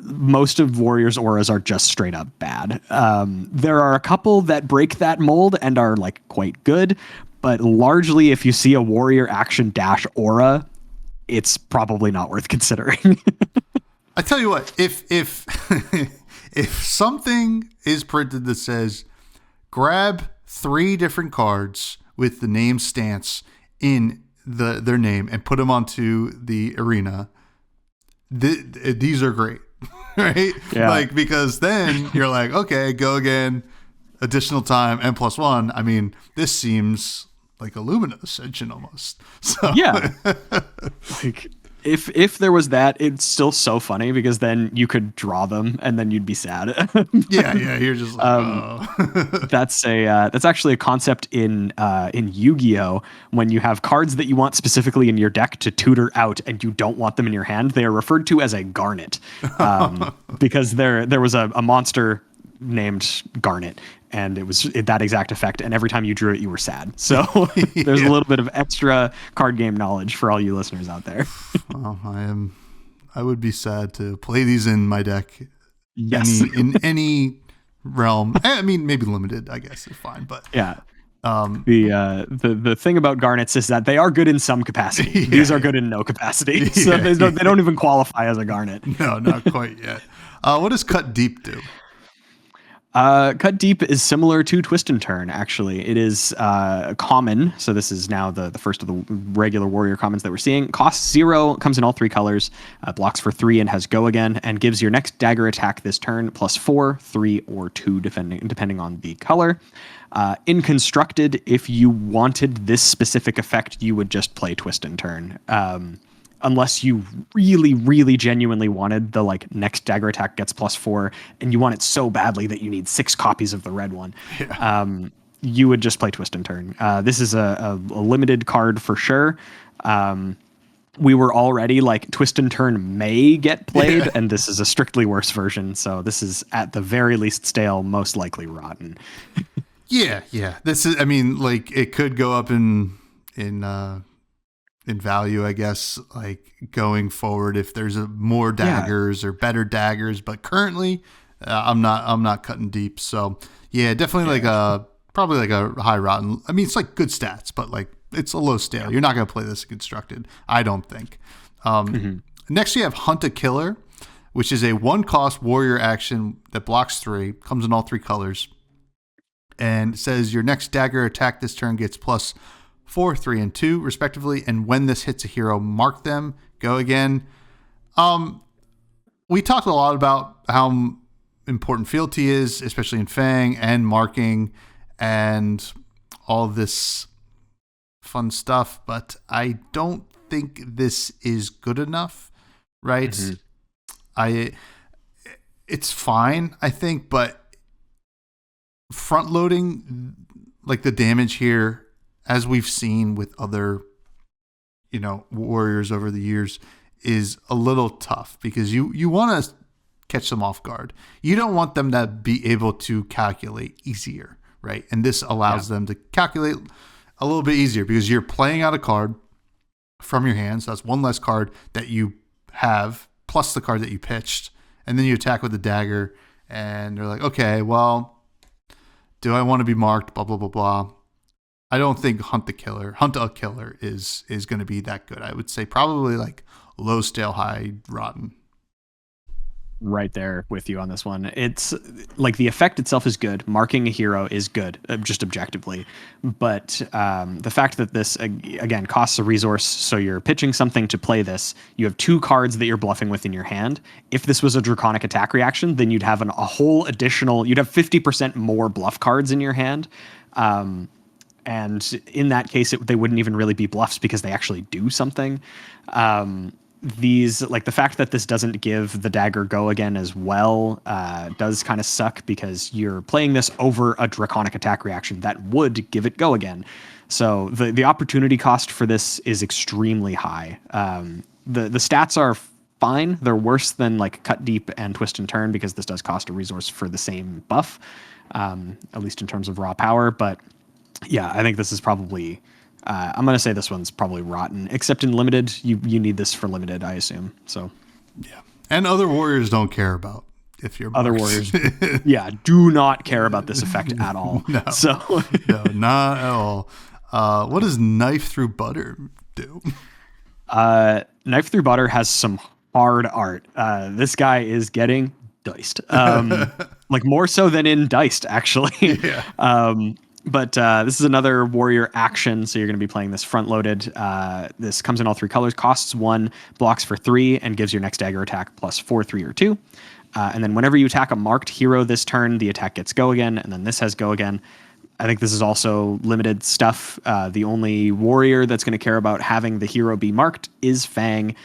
Most of Warrior's auras are just straight up bad. There are a couple that break that mold and are like quite good, but largely if you see a Warrior action dash aura, it's probably not worth considering. I tell you what, if if something is printed that says grab 3 different cards with the name Stance in their name and put them onto the arena, these are great, right? Yeah. Like, because then you're like, okay, go again, additional time, N+1. I mean, this seems like a Lumina Ascension almost. So yeah, like if there was that, it's still so funny because then you could draw them and then you'd be sad. yeah, you're just like, oh. That's actually a concept in Yu-Gi-Oh! When you have cards that you want specifically in your deck to tutor out and you don't want them in your hand, they are referred to as a garnet, because there was a monster named Garnet, and it was that exact effect, and every time you drew it you were sad. So there's a little bit of extra card game knowledge for all you listeners out there. Well, I would be sad to play these in my deck. Yes. in any realm. I mean, maybe limited, I guess is fine, but yeah. The thing about garnets is that they are good in some capacity. Yeah. These are good in no capacity. So they don't even qualify as a garnet. No, not quite yet. What does Cut Deep do? Cut Deep is similar to Twist and Turn, actually. It is common, so this is now the first of the regular warrior commons that we're seeing. Costs 0, comes in all 3 colors, blocks for 3 and has go again, and gives your next dagger attack this turn +4, 3, or 2, depending on the color. In Constructed, if you wanted this specific effect, you would just play Twist and Turn. Unless you really, really genuinely wanted the like next dagger attack gets +4 and you want it so badly that you need 6 copies of the red one, you would just play Twist and Turn. This is a limited card for sure. We were already like Twist and Turn may get played, and this is a strictly worse version. So this is at the very least stale, most likely rotten. Yeah. This is, I mean, like it could go up in value, I guess, like going forward if there's more daggers or better daggers, but currently I'm not cutting deep. So yeah, definitely like a probably like a high rotten. I mean, it's like good stats, but like it's a low stale. You're not gonna play this constructed, I don't think. Next, you have Hunt a Killer, which is a 1-cost warrior action that blocks 3, comes in all 3 colors, and it says your next dagger attack this turn gets +4, 3, and 2 respectively. And when this hits a hero, mark them. Go again. We talked a lot about how important fealty is, especially in Fang, and marking and all this fun stuff, but I don't think this is good enough, right? It's fine, I think, but front loading like the damage here, as we've seen with other, warriors over the years, is a little tough because you want to catch them off guard. You don't want them to be able to calculate easier, right? And this allows them to calculate a little bit easier because you're playing out a card from your hand. So that's one less card that you have plus the card that you pitched. And then you attack with the dagger and they're like, okay, well, do I want to be marked? Blah, blah, blah, blah. I don't think Hunt a Killer is going to be that good. I would say probably like low stale, high rotten. Right there with you on this one. It's like the effect itself is good. Marking a hero is good, just objectively. But the fact that this, again, costs a resource, so you're pitching something to play this, you have 2 cards that you're bluffing with in your hand. If this was a Draconic attack reaction, then you'd have a whole additional, you'd have 50% more bluff cards in your hand. And in that case, they wouldn't even really be bluffs because they actually do something. These, like the fact that this doesn't give the dagger go again as well does kind of suck because you're playing this over a Draconic attack reaction that would give it go again. So the opportunity cost for this is extremely high. The stats are fine. They're worse than like Cut Deep and Twist and Turn because this does cost a resource for the same buff, at least in terms of raw power. But yeah, I think this is probably... I'm going to say this one's probably rotten, except in limited. You need this for limited, I assume. So, yeah. And other warriors don't care about if you're other warriors. Yeah, do not care about this effect at all. No, not at all. What does Knife Through Butter do? Knife Through Butter has some hard art. This guy is getting diced. Like more so than in Diced, actually. Yeah. But this is another warrior action, so you're going to be playing this front-loaded. This comes in all 3 colors, costs 1, blocks for 3, and gives your next dagger attack +4, 3, or 2. And then whenever you attack a marked hero this turn, the attack gets go again, and then this has go again. I think this is also limited stuff. The only warrior that's going to care about having the hero be marked is Fang.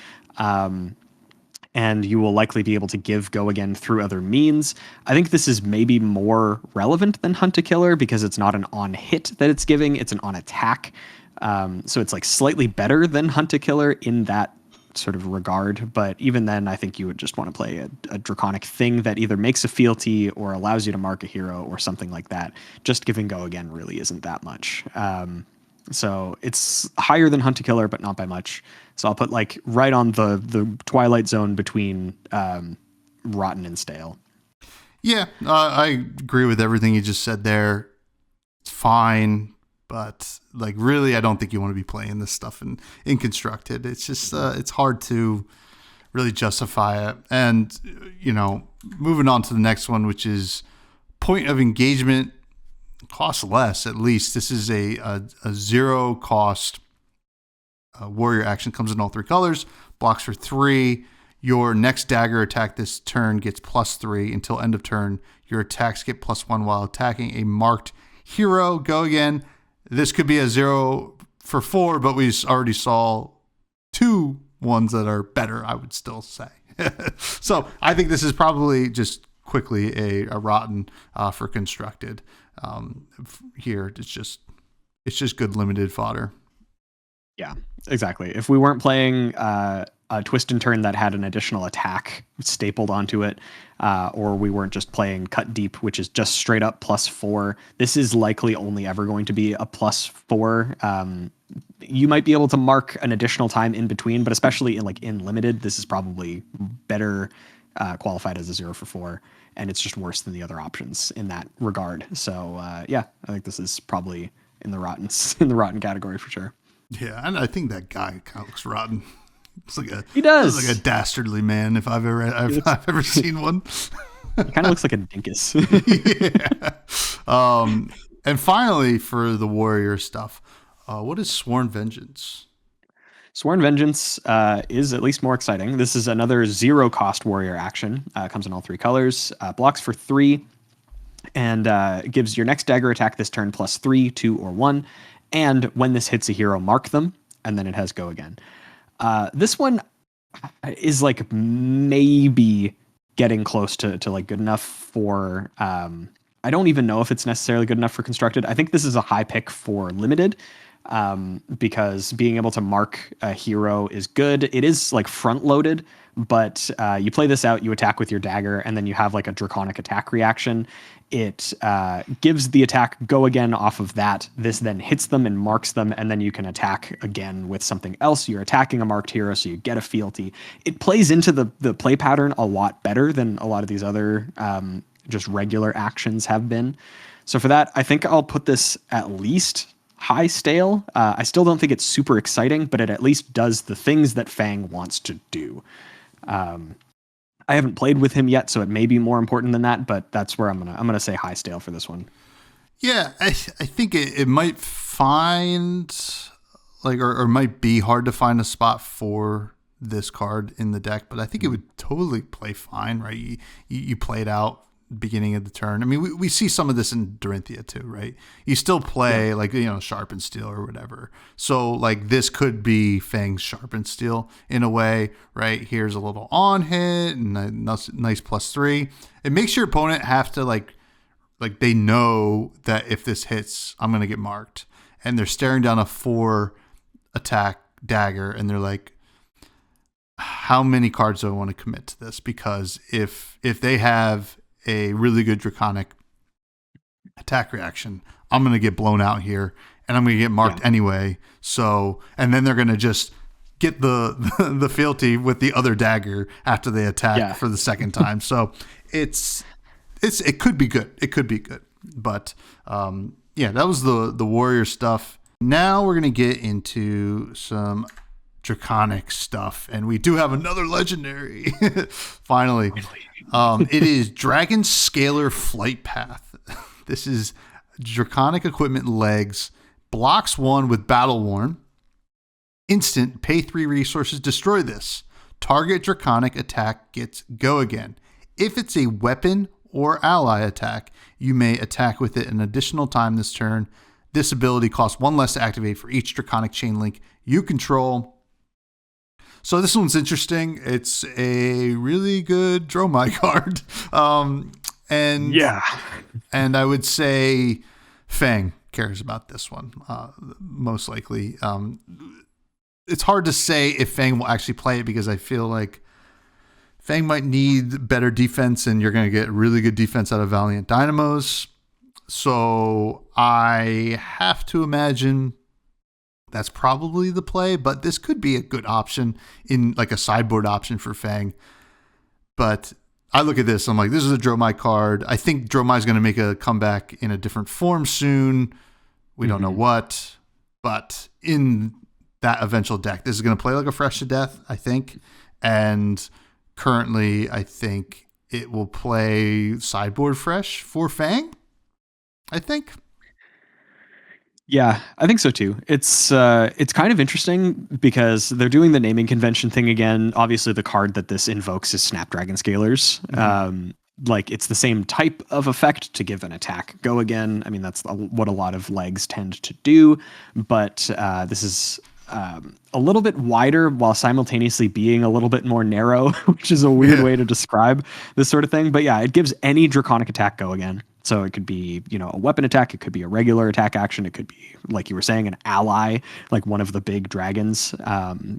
And you will likely be able to give go again through other means. I think this is maybe more relevant than Hunt a Killer because it's not an on hit that it's giving, it's an on attack. So it's like slightly better than Hunt a Killer in that sort of regard. But even then, I think you would just want to play a Draconic thing that either makes a fealty or allows you to mark a hero or something like that. Just giving go again really isn't that much. So it's higher than Hunt a Killer, but not by much. So I'll put like right on the twilight zone between rotten and stale. Yeah, I agree with everything you just said there. It's fine, but like really, I don't think you want to be playing this stuff in constructed. It's just it's hard to really justify it. And moving on to the next one, which is Point of Engagement. Costs less, at least. This is a 0-cost warrior action. Comes in all 3 colors. Blocks for 3. Your next dagger attack this turn gets +3 until end of turn. Your attacks get +1 while attacking a marked hero. Go again. This could be a 0 for 4, but we already saw 2 ones that are better, I would still say. So I think this is probably just quickly a rotten for constructed. Here it's just good limited fodder. Yeah, exactly. If we weren't playing a Twist and Turn that had an additional attack stapled onto it, or we weren't just playing Cut Deep, which is just straight up +4, this is likely only ever going to be a +4. You might be able to mark an additional time in between, but especially in limited, this is probably better qualified as a 0 for 4. and it's just worse than the other options in that regard. So yeah, I think this is probably in the rotten category for sure. Yeah, and I think that guy kind of looks rotten. He does. Looks like a dastardly man if I've ever seen one. He kind of looks like a dinkus. Yeah. And finally, for the warrior stuff, what is Sworn Vengeance? Sworn Vengeance is at least more exciting. This is another 0-cost warrior action. Comes in all 3 colors. Blocks for 3, and gives your next dagger attack this turn +3, 2, or 1. And when this hits a hero, mark them, and then it has go again. This one is like maybe getting close to like good enough for. I don't even know if it's necessarily good enough for constructed. I think this is a high pick for limited, because being able to mark a hero is good. It is like front loaded, but you play this out, you attack with your dagger, and then you have like a draconic attack reaction. It gives the attack go again off of that. This then hits them and marks them, and then you can attack again with something else. You're attacking a marked hero, so you get a fealty. It plays into the play pattern a lot better than a lot of these other just regular actions have been. So for that, I think I'll put this at least high stale. I still don't think it's super exciting, but it at least does the things that Fang wants to do. I haven't played with him yet, so it may be more important than that, but that's where I'm gonna say high stale for this one. Yeah, I think it might find like or might be hard to find a spot for this card in the deck, but I think it would totally play fine, right? You play it out beginning of the turn. I mean, we see some of this in Dorinthia too, right? You still play like, Sharp and Steel or whatever. So like this could be Fang's Sharp and Steel in a way, right? Here's a little on hit and a nice +3. It makes your opponent have to like they know that if this hits, I'm going to get marked. And they're staring down a 4 attack dagger and they're like, how many cards do I want to commit to this? Because if they have a really good draconic attack reaction, I'm going to get blown out here and I'm going to get marked anyway. So, and then they're going to just get the fealty with the other dagger after they attack for the second time. So it could be good. It could be good. But that was the warrior stuff. Now we're going to get into some draconic stuff, and we do have another legendary. Finally. It is Dragon Scalar Flight Path. This is draconic equipment legs, blocks 1 with Battle Worn. Instant, pay 3 resources, destroy this. Target draconic attack gets go again. If it's a weapon or ally attack, you may attack with it an additional time this turn. This ability costs 1 less to activate for each draconic chain link you control. So this one's interesting. It's a really good dromai card. And I would say Fang cares about this one, most likely. It's hard to say if Fang will actually play it because I feel like Fang might need better defense and you're going to get really good defense out of Valiant Dynamos. So I have to imagine that's probably the play, but this could be a good option in like a sideboard option for Fang. But I look at this, I'm like, this is a Dromai card. I think Dromai is going to make a comeback in a different form soon. We don't know what, but in that eventual deck, this is going to play like a Fresh to Death, I think. And currently, I think it will play sideboard Fresh for Fang, I think. Yeah, I think so too. It's kind of interesting because they're doing the naming convention thing again. Obviously, the card that this invokes is Snapdragon Scalers. Like it's the same type of effect to give an attack go again. I mean, that's what a lot of legs tend to do, but this is a little bit wider while simultaneously being a little bit more narrow, which is a weird way to describe this sort of thing. But yeah, it gives any draconic attack go again. So it could be, a weapon attack. It could be a regular attack action. It could be, like you were saying, an ally, like one of the big dragons,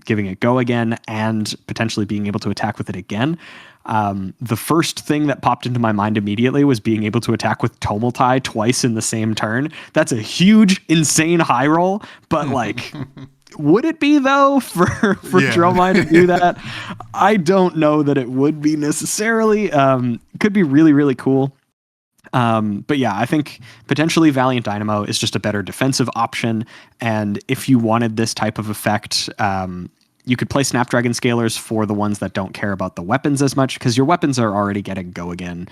giving it go again and potentially being able to attack with it again. The first thing that popped into my mind immediately was being able to attack with Tumulti twice in the same turn. That's a huge, insane high roll, but like Would it be though for Dromai to do that? I don't know that it would be necessarily. Could be really, really cool. But yeah, I think potentially Valiant Dynamo is just a better defensive option. And if you wanted this type of effect, you could play Snapdragon Scalers for the ones that don't care about the weapons as much, because your weapons are already getting Go Again.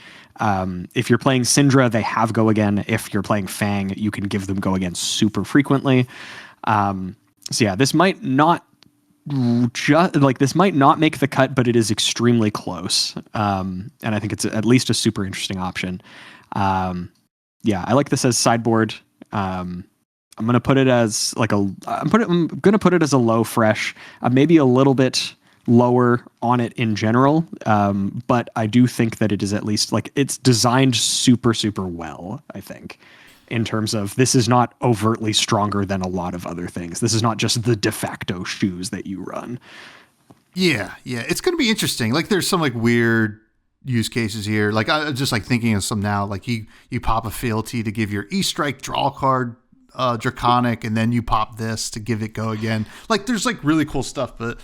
If you're playing Cindra, they have Go Again. If you're playing Fang, you can give them Go Again super frequently. So yeah, this might not this might not make the cut, but it is extremely close. And I think it's at least a super interesting option. Yeah, I like this as sideboard. I'm gonna put it as like I'm gonna put it as a low fresh, maybe a little bit lower on it in general. But I do think that it is at least like it's designed super, super well, I think, in terms of this is not overtly stronger than a lot of other things. This is not just the de facto shoes that you run. Yeah. It's going to be interesting. Like there's some like weird use cases here. Like I just like thinking of some now, like you pop a fealty to give your E-Strike draw card Draconic, and then you pop this to give it Go Again. Like there's like really cool stuff, but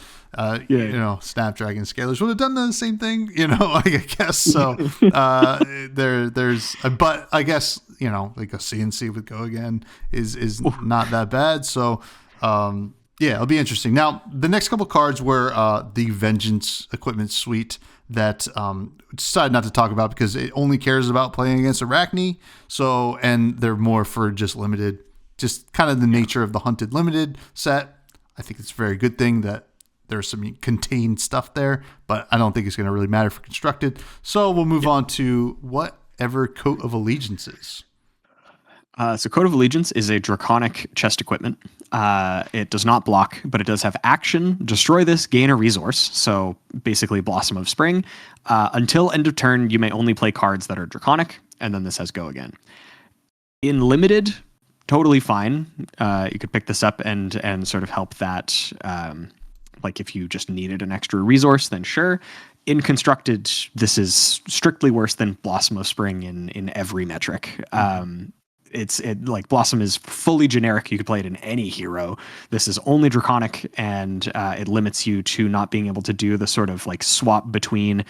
you know, Snapdragon Scalers would have done the same thing, you know, like I guess. So there's but I guess, you know, like a CNC with Go Again is not that bad. So yeah, it'll be interesting. Now, the next couple cards were the Vengeance Equipment Suite that decided not to talk about because it only cares about playing against Arachne. So, and they're more for just limited, just kind of the nature of the Hunted Limited set. I think it's a very good thing that there's some contained stuff there, but I don't think it's going to really matter for Constructed. So we'll move on to whatever Coat of Allegiance is. So Code of Allegiance is a draconic chest equipment. It does not block, but it does have action. Destroy this, gain a resource. So basically Blossom of Spring. Until end of turn, you may only play cards that are draconic, and then this has Go Again. In limited, totally fine. You could pick this up and sort of help that. Like if you just needed an extra resource, then sure. In Constructed, this is strictly worse than Blossom of Spring in every metric. It like Blossom is fully generic. You could play it in any hero. This is only draconic, and it limits you to not being able to do the sort of like swap between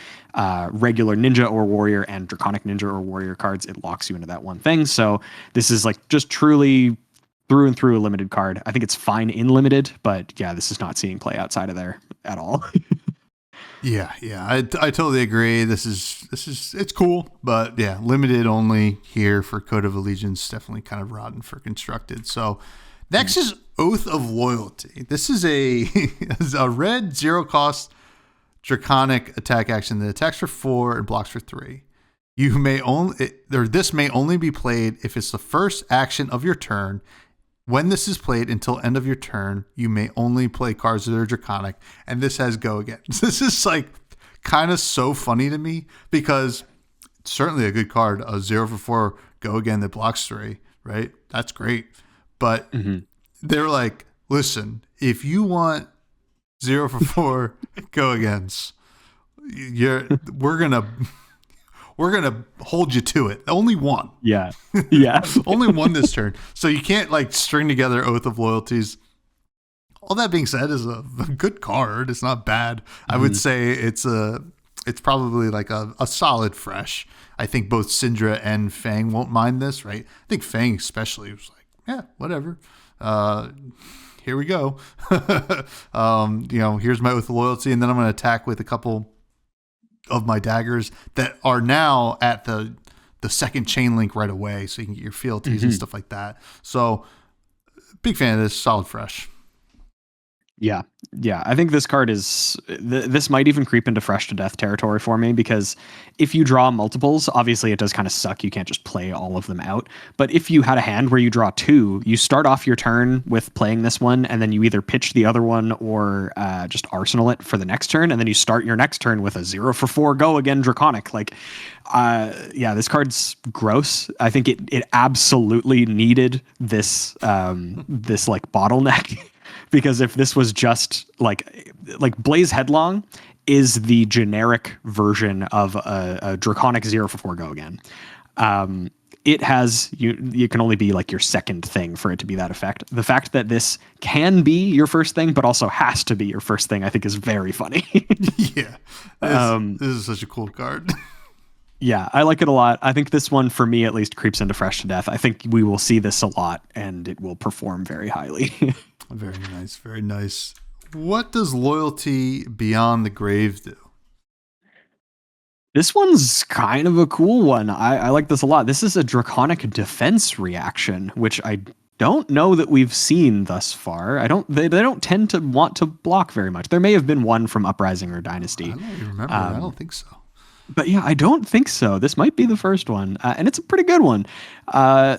regular ninja or warrior and draconic ninja or warrior cards. It locks you into that one thing. So this is like just truly through and through a limited card. I think it's fine in limited, but yeah, this is not seeing play outside of there at all. Yeah, I totally agree. This is it's cool, but yeah, limited only here for Code of Allegiance. Definitely kind of rotten for Constructed. So next is Oath of Loyalty. This is a red 0 cost draconic attack action that attacks for 4 and blocks for 3. This may only be played if it's the first action of your turn. When this is played until end of your turn, you may only play cards that are draconic, and this has Go Again. This is like kind of so funny to me because it's certainly a good card, a 0 for 4 Go Again that blocks 3, right? That's great. But they're like, listen, if you want 0 for 4 Go Agains, we're gonna hold you to it. Only one. Yeah. Only one this turn. So you can't like string together Oath of Loyalties. All that being said, is a good card. It's not bad. I would say it's probably like a solid fresh. I think both Cindra and Fang won't mind this, right? I think Fang especially was like, yeah, whatever. Here we go. Here's my Oath of Loyalty, and then I'm gonna attack with a couple of my daggers that are now at the second chain link right away, so you can get your fealties and stuff like that. So big fan of this, solid fresh. Yeah. I think this card is this might even creep into fresh to death territory for me, because if you draw multiples, obviously it does kind of suck. You can't just play all of them out. But if you had a hand where you draw 2, you start off your turn with playing this one, and then you either pitch the other one or just arsenal it for the next turn, and then you start your next turn with a 0 for 4 Go Again draconic. Like, this card's gross. I think it absolutely needed this this like bottleneck. Because if this was just like Blaze Headlong is the generic version of a draconic 0 for 4 Go Again. it has you can only be like your second thing for it to be that effect. The fact that this can be your first thing, but also has to be your first thing, I think is very funny. Yeah, this is such a cool card. Yeah, I like it a lot. I think this one, for me at least, creeps into Fresh to Death. I think we will see this a lot, and it will perform very highly. Very nice, very nice. What does Loyalty Beyond the Grave do? This one's kind of a cool one. I like this a lot. This is a Draconic defense reaction, which I don't know that we've seen thus far. They don't tend to want to block very much. There may have been one from Uprising or Dynasty. I don't even remember. I don't think so. But yeah, I don't think so. This might be the first one, and it's a pretty good one.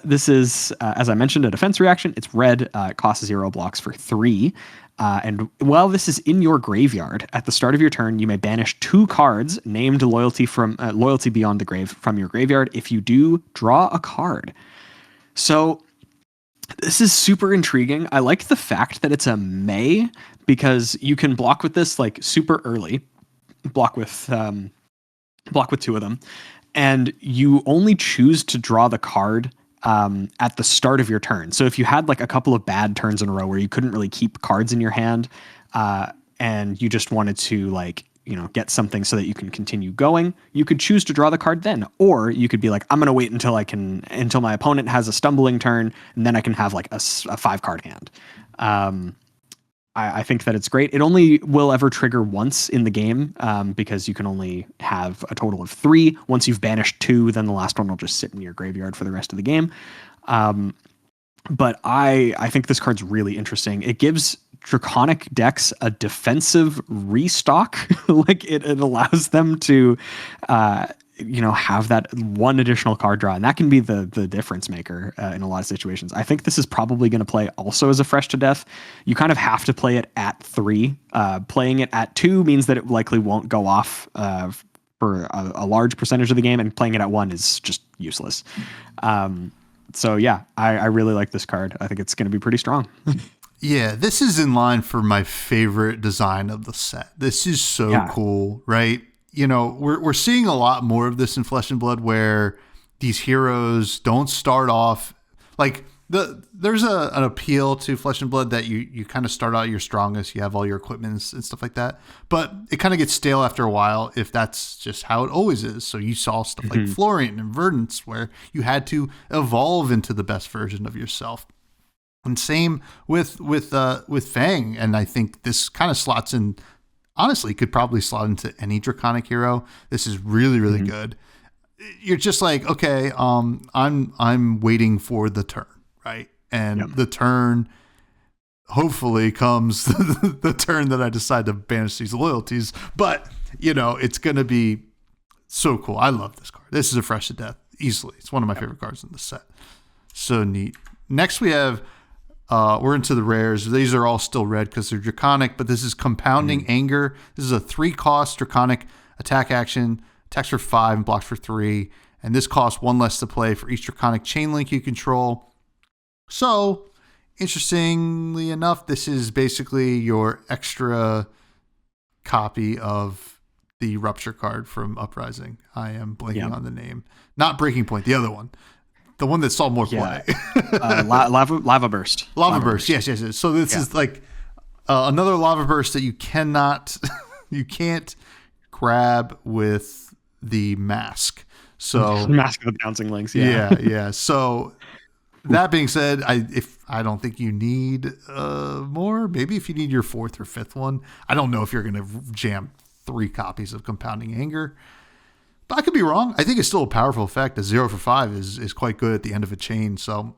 This is, as I mentioned, a defense reaction. It's red. It costs 0 blocks for 3. And while this is in your graveyard, at the start of your turn, you may banish 2 cards named Loyalty Beyond the Grave from your graveyard. If you do, draw a card. So this is super intriguing. I like the fact that it's a May, because you can block with this like super early, block with 2 of them, and you only choose to draw the card at the start of your turn. So if you had like a couple of bad turns in a row where you couldn't really keep cards in your hand, and you just wanted to like, get something so that you can continue going, you could choose to draw the card then. Or you could be like, I'm going to wait until my opponent has a stumbling turn, and then I can have like a 5-card hand. I think that it's great. It only will ever trigger once in the game, because you can only have a total of 3. Once you've banished 2, then the last one will just sit in your graveyard for the rest of the game. But I think this card's really interesting. It gives Draconic decks a defensive restock. Like it allows them to have that one additional card draw, and that can be the difference maker in a lot of situations. I think this is probably going to play also as a Fresh to Death. You kind of have to play it at 3. Playing it at 2 means that it likely won't go off for a large percentage of the game, and playing it at 1 is just useless. So yeah, I really like this card. I think it's going to be pretty strong. Yeah, this is in line for my favorite design of the set. This is so cool, right? We're seeing a lot more of this in Flesh and Blood, where these heroes don't start off like there's an appeal to Flesh and Blood that you kind of start out your strongest, you have all your equipment and stuff like that, but it kind of gets stale after a while if that's just how it always is. So you saw stuff like Florian and Verdance, where you had to evolve into the best version of yourself. And same with Fang, and I think this kind of slots in. Honestly, could probably slot into any Draconic hero. This is really, really good. You're just like, okay, I'm waiting for the turn, right? And the turn hopefully comes the turn that I decide to banish these loyalties. But it's gonna be so cool. I love this card. This is a Fresh to Death easily. It's one of my favorite cards in the set. So neat. Next we have. We're into the rares. These are all still red because they're Draconic, but this is Compounding Anger. This is a 3-cost Draconic attack action. Attacks for 5 and blocks for 3. And this costs 1 less to play for each Draconic chain link you control. So, interestingly enough, this is basically your extra copy of the Rupture card from Uprising. I am blanking on the name. Not Breaking Point, the other one. The one that saw more play. Lava Burst. Lava Burst. Yes. So this is like another Lava Burst that you can't grab with the mask. So Mask of the Bouncing Links. Yeah. So that being said, I don't think you need more. Maybe if you need your 4th or 5th one. I don't know if you're going to jam 3 copies of Compounding Anger. But I could be wrong. I think it's still a powerful effect. A 0 for 5 is quite good at the end of a chain. So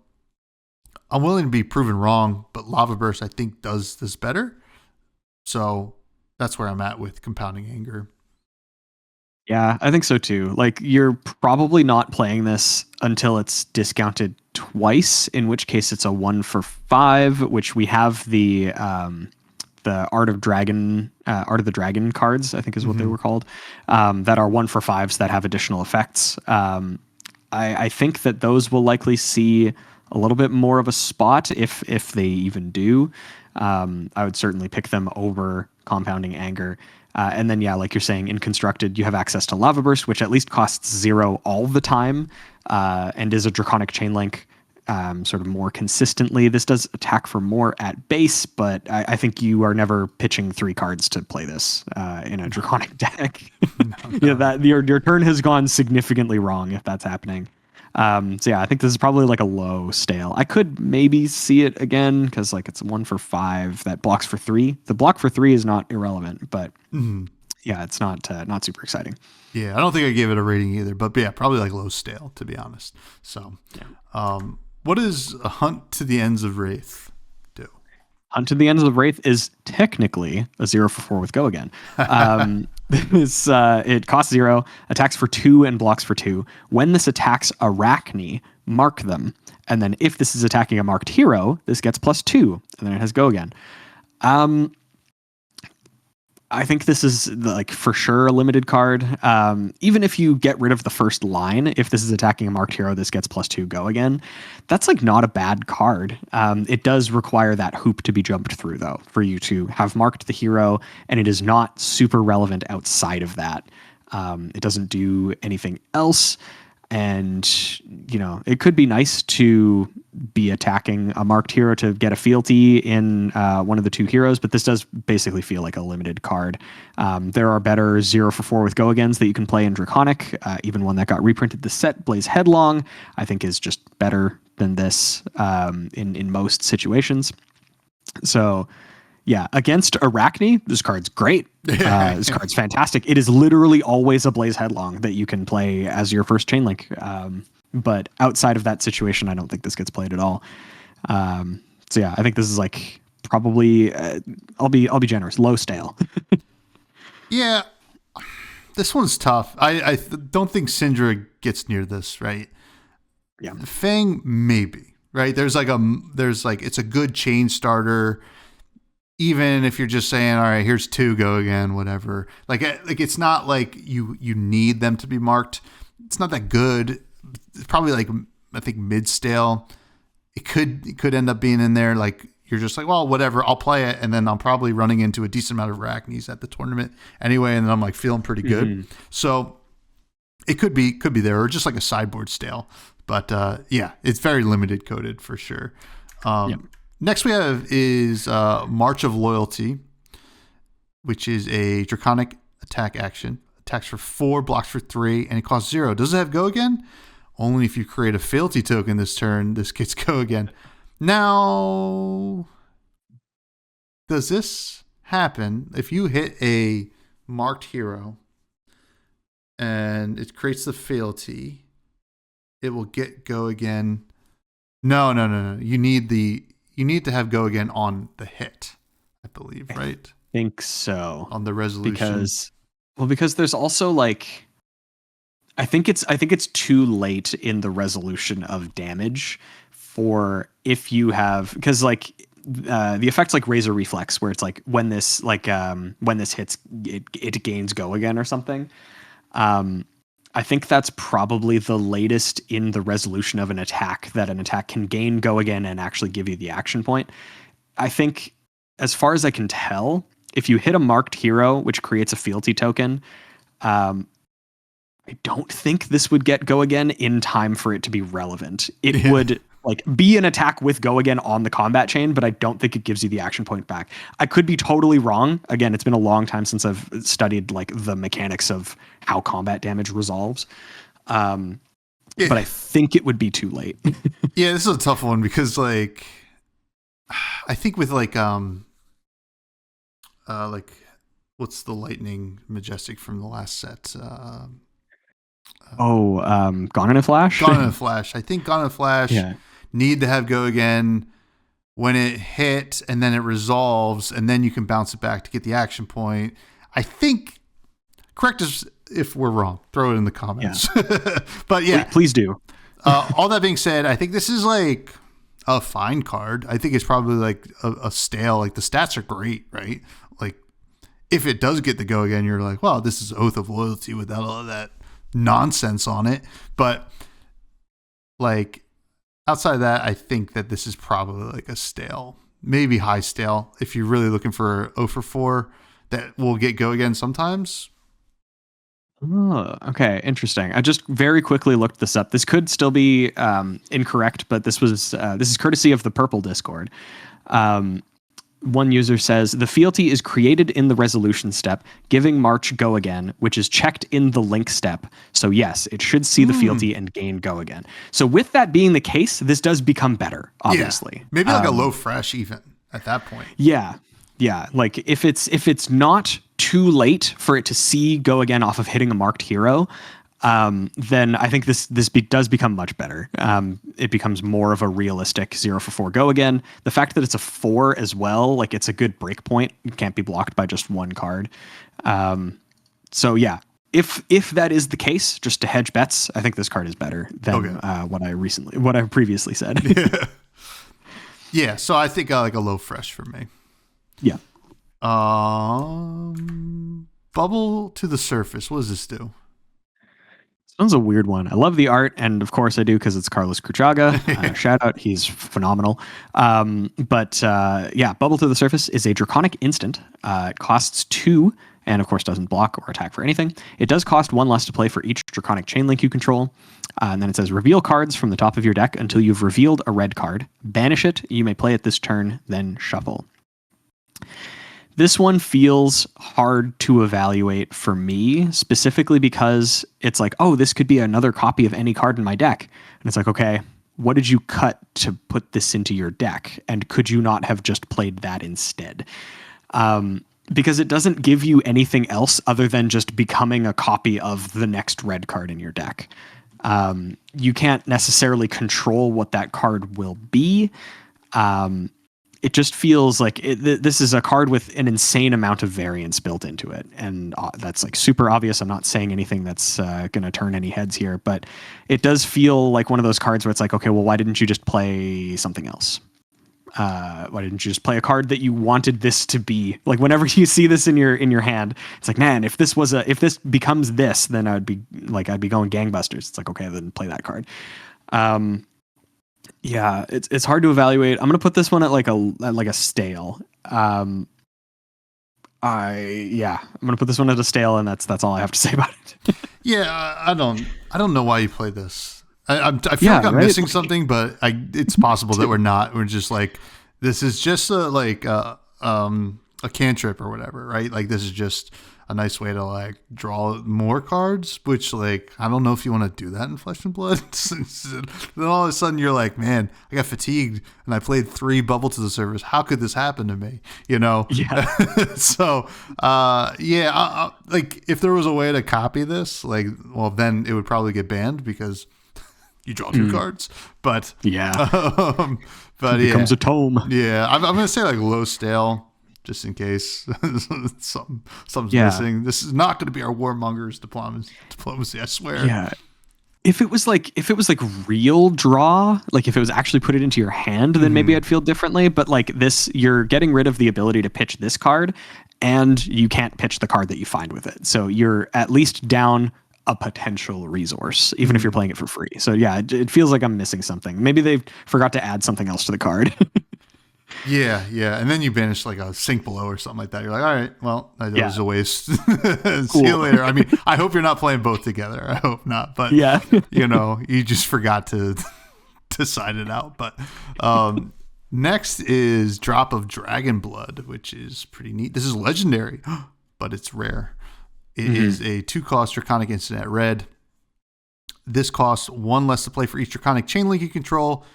I'm willing to be proven wrong, but Lava Burst, I think, does this better. So that's where I'm at with Compounding Anger. Yeah, I think so too. Like, you're probably not playing this until it's discounted twice, in which case it's a 1 for 5, which we have the Art of the Dragon cards, I think is what they were called, that are 1 for 5s that have additional effects. I think that those will likely see a little bit more of a spot if they even do. I would certainly pick them over Compounding Anger. And then, like you're saying, in Constructed, you have access to Lava Burst, which at least costs 0 all the time. and is a Draconic chain link sort of more consistently. This does attack for more at base, but I think you are never pitching 3 cards to play this in a Draconic deck. Yeah, that your turn has gone significantly wrong if that's happening. So yeah, I think this is probably like a low stale. I could maybe see it again because like it's 1 for 5 that blocks for 3. The block for 3 is not irrelevant, but yeah, it's not super exciting. Yeah, I don't think I gave it a rating either, but yeah, probably like low stale to be honest. So, what does a Hunt to the Ends of Wraith do? Hunt to the Ends of Wraith is technically a 0 for 4 with Go Again. It costs 0, attacks for 2 and blocks for 2. When this attacks Arachne, mark them. And then if this is attacking a marked hero, this gets +2. And then it has Go Again. I think this is like for sure a limited card. Even if you get rid of the first line, if this is attacking a marked hero, this gets +2 Go Again. That's like not a bad card. It does require that hoop to be jumped through though, for you to have marked the hero, and it is not super relevant outside of that. It doesn't do anything else. And, you know, it could be nice to be attacking a marked hero to get a fealty in one of the 2 heroes, but this does basically feel like a limited card. There are better 0 for 4 with Go Agains that you can play in Draconic. Even one that got reprinted this set, Blaze Headlong, I think is just better than this in most situations. So yeah, against Arachne, this card's great. This card's fantastic. It is literally always a Blaze Headlong that you can play as your first chain link. But outside of that situation, I don't think this gets played at all. So yeah, I think this is like probably I'll be generous, low stale. Yeah, this one's tough. I don't think Cindra gets near this, right? Yeah, Fang maybe, right? There's like it's a good chain starter. Even if you're just saying, all right, here's 2, Go Again, whatever. Like it's not like you need them to be marked. It's not that good. It's probably like, I think mid stale. It could end up being in there. Like you're just like, well, whatever, I'll play it. And then I'm probably running into a decent amount of Arachnes at the tournament anyway. And then I'm like feeling pretty good. So it could be there, or just like a sideboard stale. But yeah, it's very limited coded for sure. Next we have is March of Loyalty, which is a Draconic attack action. Attacks for 4, blocks for 3, and it costs 0. Does it have Go Again? Only if you create a fealty token this turn, this gets Go Again. Now, does this happen if you hit a marked hero and it creates the fealty? It will get Go Again. No. You need to have Go Again on the hit, I believe, right? I think so. On the resolution. Because there's also like, I think it's too late in the resolution of damage for if you have, because like the effect's like Razor Reflex, where it's like when this hits, it gains Go Again or something. I think that's probably the latest in the resolution of an attack that an attack can gain Go Again and actually give you the action point. I think, as far as I can tell, if you hit a marked hero, which creates a fealty token, I don't think this would get Go Again in time for it to be relevant. It would like be an attack with Go Again on the combat chain, but I don't think it gives you the action point back. I could be totally wrong. Again, it's been a long time since I've studied like the mechanics of how combat damage resolves. But I think it would be too late. Yeah, this is a tough one because like I think with like what's the lightning majestic from the last set? Gone in a Flash? Gone in a Flash. I think Gone in a Flash need to have Go Again when it hit, and then it resolves, and then you can bounce it back to get the action point. I think, correct us if we're wrong. Throw it in the comments. Yeah. But yeah. Please do. All that being said, I think this is like a fine card. I think it's probably like a stale. Like the stats are great, right? Like if it does get the Go Again, you're like, wow, this is Oath of Loyalty without all of that nonsense on it. But like outside of that, I think that this is probably like a stale, maybe high stale. If you're really looking for 0 for 4 that will get Go Again sometimes, Oh, okay, interesting. I just very quickly looked this up. This could still be incorrect, but this is courtesy of the Purple Discord. One user says the fealty is created in the resolution step, giving March go again, which is checked in the link step. So yes, it should see the fealty and gain go again. So with that being the case, this does become better, obviously. Yeah. Maybe like a low fresh even at that point. Yeah. Yeah. Like if it's not too late for it to see go again off of hitting a marked hero, then I think this does become much better. It becomes more of a realistic 0 for 4 go again. The fact that it's a 4 as well, like it's a good break point. It can't be blocked by just one card. So yeah, if that is the case, just to hedge bets, I think this card is better than what I previously said. Yeah. Yeah. So I think like a low fresh for me. Yeah. Bubble to the surface. What does this do? This one's a weird one. I love the art, and of course I do because it's Carlos Cruchaga. Shout out, he's phenomenal. But Bubble to the Surface is a Draconic instant. It costs 2, and of course doesn't block or attack for anything. It does cost 1 less to play for each Draconic chain link you control. And then it says, reveal cards from the top of your deck until you've revealed a red card. Banish it. You may play it this turn, then shuffle. This one feels hard to evaluate for me, specifically because it's like, oh, this could be another copy of any card in my deck. And it's like, okay, what did you cut to put this into your deck? And could you not have just played that instead? Because it doesn't give you anything else other than just becoming a copy of the next red card in your deck. You can't necessarily control what that card will be. It just feels like this is a card with an insane amount of variance built into it. And that's like super obvious. I'm not saying anything that's going to turn any heads here, but it does feel like one of those cards where it's like, okay, well, why didn't you just play something else? Why didn't you just play a card that you wanted this to be? Like whenever you see this in your hand, it's like, man, if this becomes this, then I'd be going gangbusters. It's like, okay, then play that card. Yeah, it's hard to evaluate. I'm gonna put this one at like a stale. I'm gonna put this one at a stale, and that's all I have to say about it. Yeah, I don't know why you play this. I feel like I'm missing something, but it's possible that we're not. We're just like, this is just a cantrip or whatever, right? Like this is just a nice way to like draw more cards, which like I don't know if you want to do that in Flesh and Blood. Then all of a sudden you're like, man, I got fatigued and I played 3 Bubble to the Surface. How could this happen to me? You know? Yeah. So like if there was a way to copy this, like, well, then it would probably get banned because you draw 2 cards. But yeah, but it becomes a tome. Yeah, I'm gonna say like low stale. Just in case something's missing. This is not going to be our warmonger's diplomacy, I swear. Yeah. If it was like real draw, like if it was actually put it into your hand, then maybe I'd feel differently. But like this, you're getting rid of the ability to pitch this card, and you can't pitch the card that you find with it. So you're at least down a potential resource, even if you're playing it for free. So yeah, it feels like I'm missing something. Maybe they forgot to add something else to the card. Yeah, and then you banish like a sink below or something like that. You're like, all right, well, that was a waste. See you later. I mean, I hope you're not playing both together. I hope not. But yeah, you just forgot to sign it out. But next is Drop of Dragon Blood, which is pretty neat. This is legendary, but it's rare. It is a 2-cost Draconic instant at red. This costs 1 less to play for each Draconic chain link you control.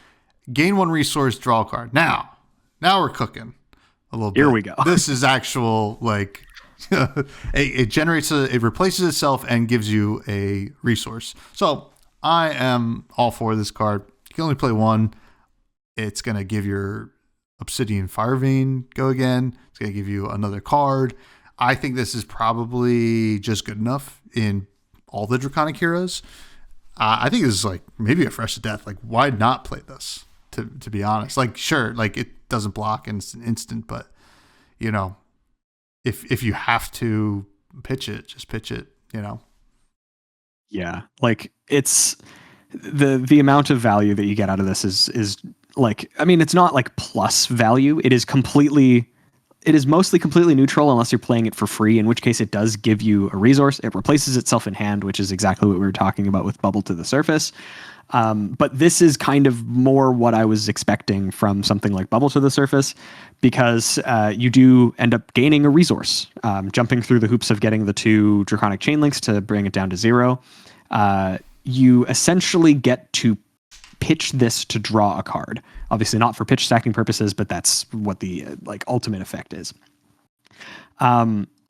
Gain 1 resource, draw a card. Now we're cooking a little bit. Here we go. This is actual, like, it replaces itself and gives you a resource. So I am all for this card. You can only play 1. It's going to give your Obsidian Fire Vein go again. It's going to give you another card. I think this is probably just good enough in all the Draconic heroes. I think this is like maybe a fresh to death. Like, why not play this? To be honest, like, sure, like it doesn't block and it's an instant, but if you have to pitch it, just pitch it. Yeah, like it's the amount of value that you get out of this is like, I mean, it's not like plus value. It is completely It is mostly completely neutral unless you're playing it for free, in which case it does give you a resource. It replaces itself in hand, which is exactly what we were talking about with Bubble to the Surface. But this is kind of more what I was expecting from something like Bubble to the Surface, because you do end up gaining a resource, jumping through the hoops of getting the 2 Draconic chain links to bring it down to 0. You essentially get to pitch this to draw a card. Obviously not for pitch stacking purposes, but that's what the ultimate effect is.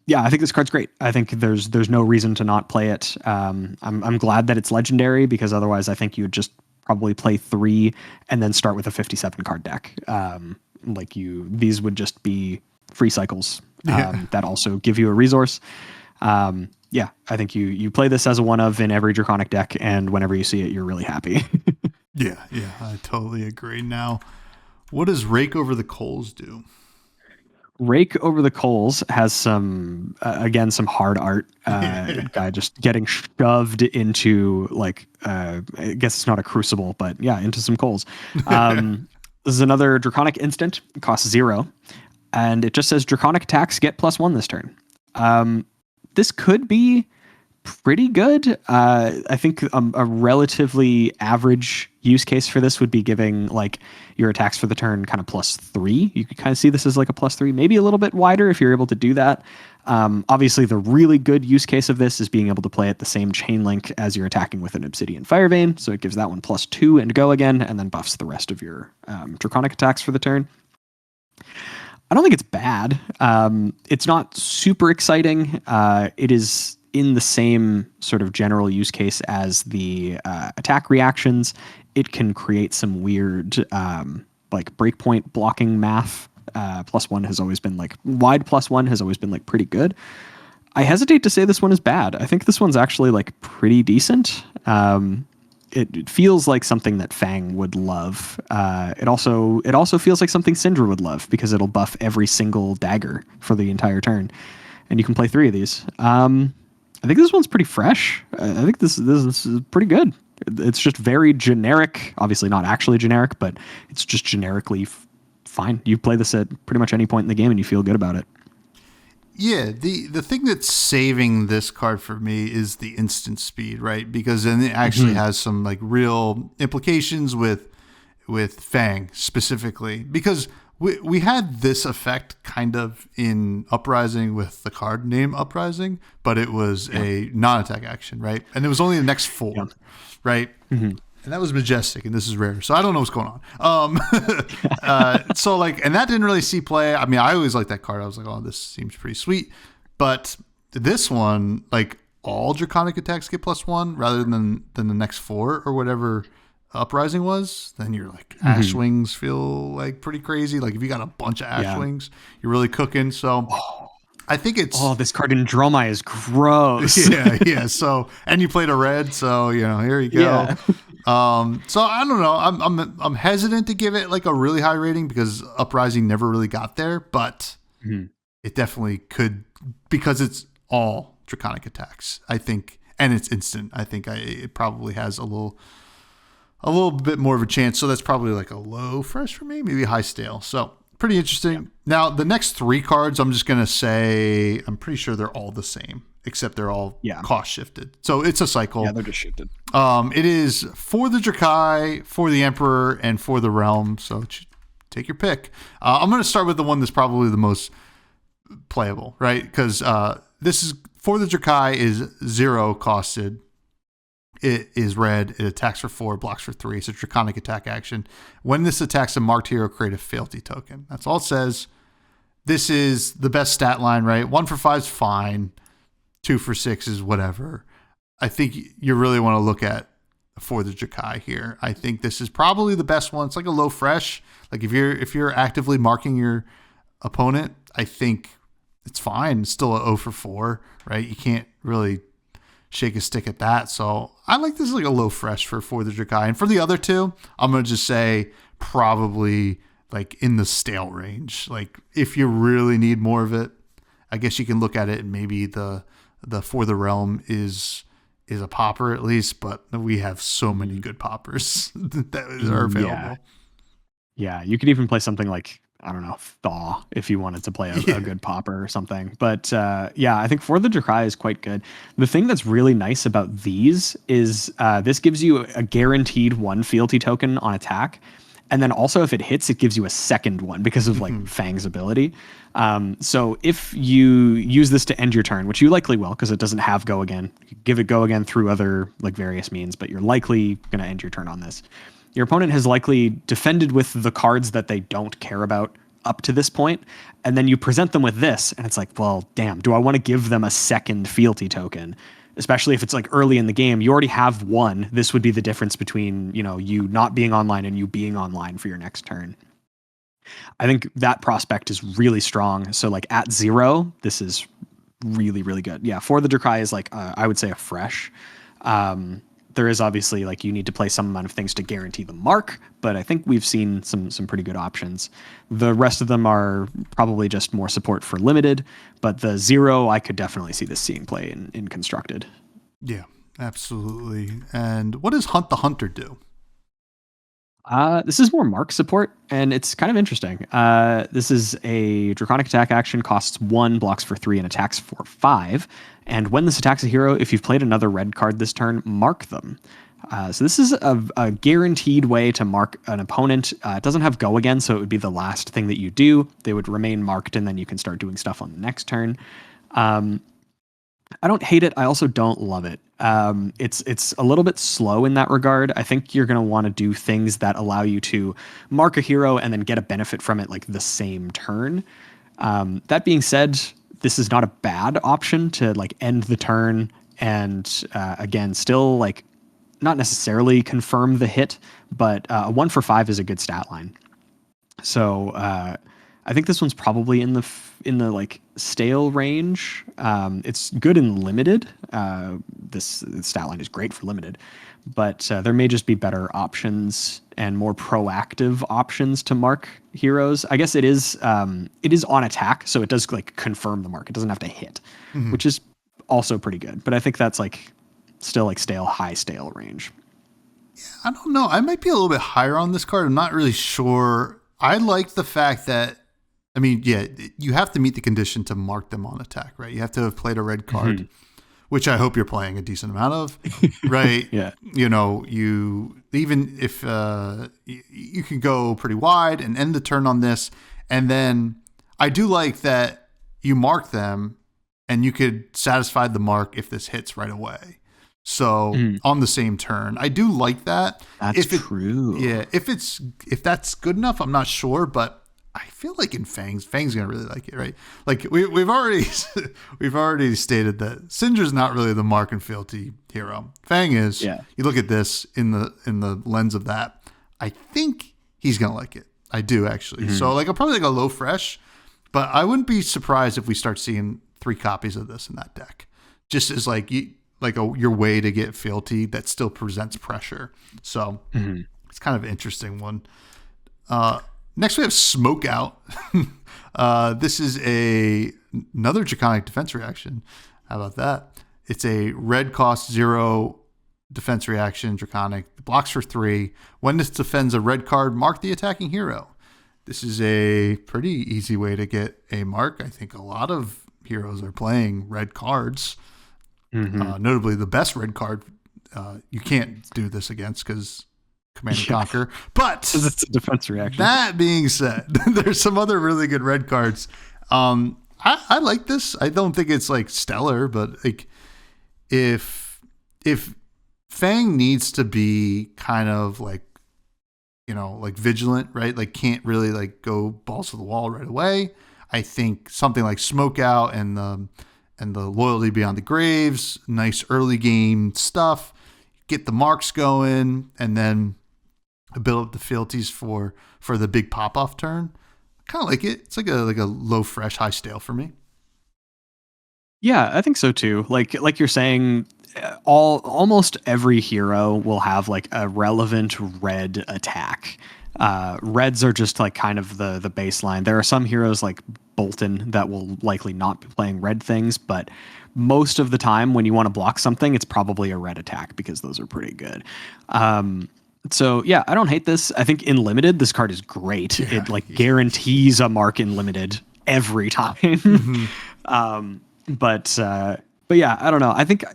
Yeah, I think this card's great. I think there's no reason to not play it. I'm glad that it's legendary, because otherwise I think you would just probably play 3 and then start with a 57 card deck. These would just be free cycles that also give you a resource. Yeah, I think you play this as a one of in every Draconic deck, and whenever you see it, you're really happy. Yeah, I totally agree. Now, what does Rake Over the Coals do? Rake Over the Coals has some hard art. Guy just getting shoved into I guess it's not a crucible, but yeah, into some coals. This is another Draconic instant. It costs 0, and it just says Draconic attacks get +1 this turn. This could be pretty good. I think a relatively average use case for this would be giving your attacks for the turn kind of +3. You could kind of see this as like a +3, maybe a little bit wider if you're able to do that. Obviously, the really good use case of this is being able to play at the same chain link as you're attacking with an Obsidian Fire Vein. So it gives that one +2 and go again, and then buffs the rest of your Draconic attacks for the turn. I don't think it's bad. It's not super exciting. It is in the same sort of general use case as the attack reactions. It can create some weird breakpoint blocking math. +1 has always been wide +1 has always been pretty good. I hesitate to say this one is bad. I think this one's actually pretty decent. It feels like something that Fang would love. It also feels like something Cindra would love, because it'll buff every single dagger for the entire turn, and you can play 3 of these. I think this one's pretty fresh. I think this is pretty good. It's just very generic. Obviously not actually generic, but it's just generically fine. You play this at pretty much any point in the game and you feel good about it. Yeah, the thing that's saving this card for me is the instant speed, right? Because then it actually has some real implications with Fang specifically, because we had this effect kind of in Uprising with the card name Uprising, but it was a non-attack action, right? And it was only the next 4, right? Mm-hmm. And that was Majestic, and this is rare, so I don't know what's going on. And that didn't really see play. I mean, I always liked that card. I was like, oh, this seems pretty sweet. But this one, all Draconic attacks get +1 rather than the next 4 or whatever Uprising was. Then you're Ash Wings feel pretty crazy. If you got a bunch of Ash Wings, you're really cooking. So I think it's... Oh, this card in Dromai is gross. Yeah. So, and you played a red, so, here you go. Yeah. So I don't know. I'm hesitant to give it a really high rating, because Uprising never really got there, but it definitely could, because it's all Draconic attacks, I think, and it's instant. I think it probably has a little bit more of a chance. So that's probably a low fresh for me, maybe high stale. So pretty interesting. Yeah. Now the next 3 cards, I'm just gonna say I'm pretty sure they're all the same, except they're all cost shifted. So it's a cycle. Yeah, they're just shifted. It is for the Dracai, for the Emperor, and for the Realm. So take your pick. I'm going to start with the one that's probably the most playable, right? Because this is for the Dracai is 0 costed. It is red. It attacks for 4, blocks for 3. It's a Draconic attack action. When this attacks a marked hero, create a fealty token. That's all it says. This is the best stat line, right? 1 for 5 is fine. 2 for 6 is whatever. I think you really want to look at for the Dracai here. I think this is probably the best one. It's a low fresh. If you're actively marking your opponent, I think it's fine. It's still a 0 for 4, right? You can't really shake a stick at that. So I like this a low fresh for the Dracai. And for the other 2, I'm going to just say probably in the stale range. If you really need more of it, I guess you can look at it, and maybe the For the Realm is a popper at least, but we have so many good poppers that are available. Yeah, you could even play something like I don't know, thaw if you wanted to play a good popper or something. But yeah, I think For the Dracai is quite good. The thing that's really nice about these is this gives you a guaranteed 1 fealty token on attack. And then also if it hits, it gives you a second one because of like Fang's ability. So if you use this to end your turn, which you likely will because it doesn't have go again, you give it go again through other like various means, but you're likely going to end your turn on this. Your opponent has likely defended with the cards that they don't care about up to this point, and then you present them with this, and it's like, well, damn, do I want to give them a second fealty token? Especially if it's like early in the game, you already have one. This would be the difference between, you know, you not being online and you being online for your next turn. I think that prospect is really strong. So like at 0, this is really, really good. Yeah, For the Dracai is like, I would say a fresh. There is obviously like you need to play some amount of things to guarantee the mark, but I think we've seen some pretty good options. The rest of them are probably just more support for limited, but the 0 I could definitely see this seeing play in constructed. Yeah, absolutely. And what does Hunt the Hunter do? This is more mark support, and it's kind of interesting. This is a Draconic attack action, costs 1, blocks for 3, and attacks for 5. And when this attacks a hero, if you've played another red card this turn, mark them. So this is a guaranteed way to mark an opponent. It doesn't have go again, so it would be the last thing that you do. They would remain marked, and then you can start doing stuff on the next turn. I don't hate it. I also don't love it. It's a little bit slow in that regard. I think you're going to want to do things that allow you to mark a hero and then get a benefit from it like the same turn. That being said, this is not a bad option to like end the turn and again, still like not necessarily confirm the hit, but 1 for 5 is a good stat line. So I think this one's probably in the like stale range. It's good in limited. This stat line is great for limited, but there may just be better options and more proactive options to mark heroes. I guess it is on attack, so it does like confirm the mark. It doesn't have to hit, which is also pretty good. But I think that's like still like high stale range. I don't know. I might be a little bit higher on this card. I'm not really sure. I like the fact that, I mean, yeah, you have to meet the condition to mark them on attack, right? You have to have played a red card, which I hope you're playing a decent amount of, right? Yeah. You know, even if you can go pretty wide and end the turn on this, and then I do like that you mark them and you could satisfy the mark if this hits right away. So on the same turn, I do like that. That's true. Yeah, if that's good enough, I'm not sure, but I feel like in Fang's gonna really like it, right? Like we've already stated that Cindra's not really the mark and fealty hero. Fang is. Yeah. You look at this in the lens of that. I think he's gonna like it. I do actually. So like I'll probably like a low fresh, but I wouldn't be surprised if we start seeing 3 copies of this in that deck, just as like your way to get fealty that still presents pressure. So it's kind of an interesting one. Next, we have Smoke Out. This is another Draconic defense reaction. How about that? It's a red cost 0 defense reaction, Draconic. It blocks for 3. When this defends a red card, mark the attacking hero. This is a pretty easy way to get a mark. I think a lot of heroes are playing red cards. Notably, the best red card you can't do this against because Command and Conquer. But it's a defense reaction. That being said, there's some other really good red cards. I like this. I don't think it's like stellar, but like if Fang needs to be kind of like, you know, like vigilant, right? Like can't really like go balls to the wall right away. I think something like Smoke Out and the Loyalty Beyond the Graves, nice early game stuff, get the marks going, and then build up the fealties for the big pop off turn. Kind of like it. It's like a low fresh, high stale for me. Yeah, I think so too. Like you're saying, almost every hero will have like a relevant red attack. Reds are just like kind of the baseline. There are some heroes like Bolton that will likely not be playing red things, but most of the time when you want to block something, it's probably a red attack because those are pretty good. So yeah, I don't hate this. I think in limited, this card is great. Yeah. It like guarantees a mark in limited every time. Mm-hmm. But yeah, I don't know. I think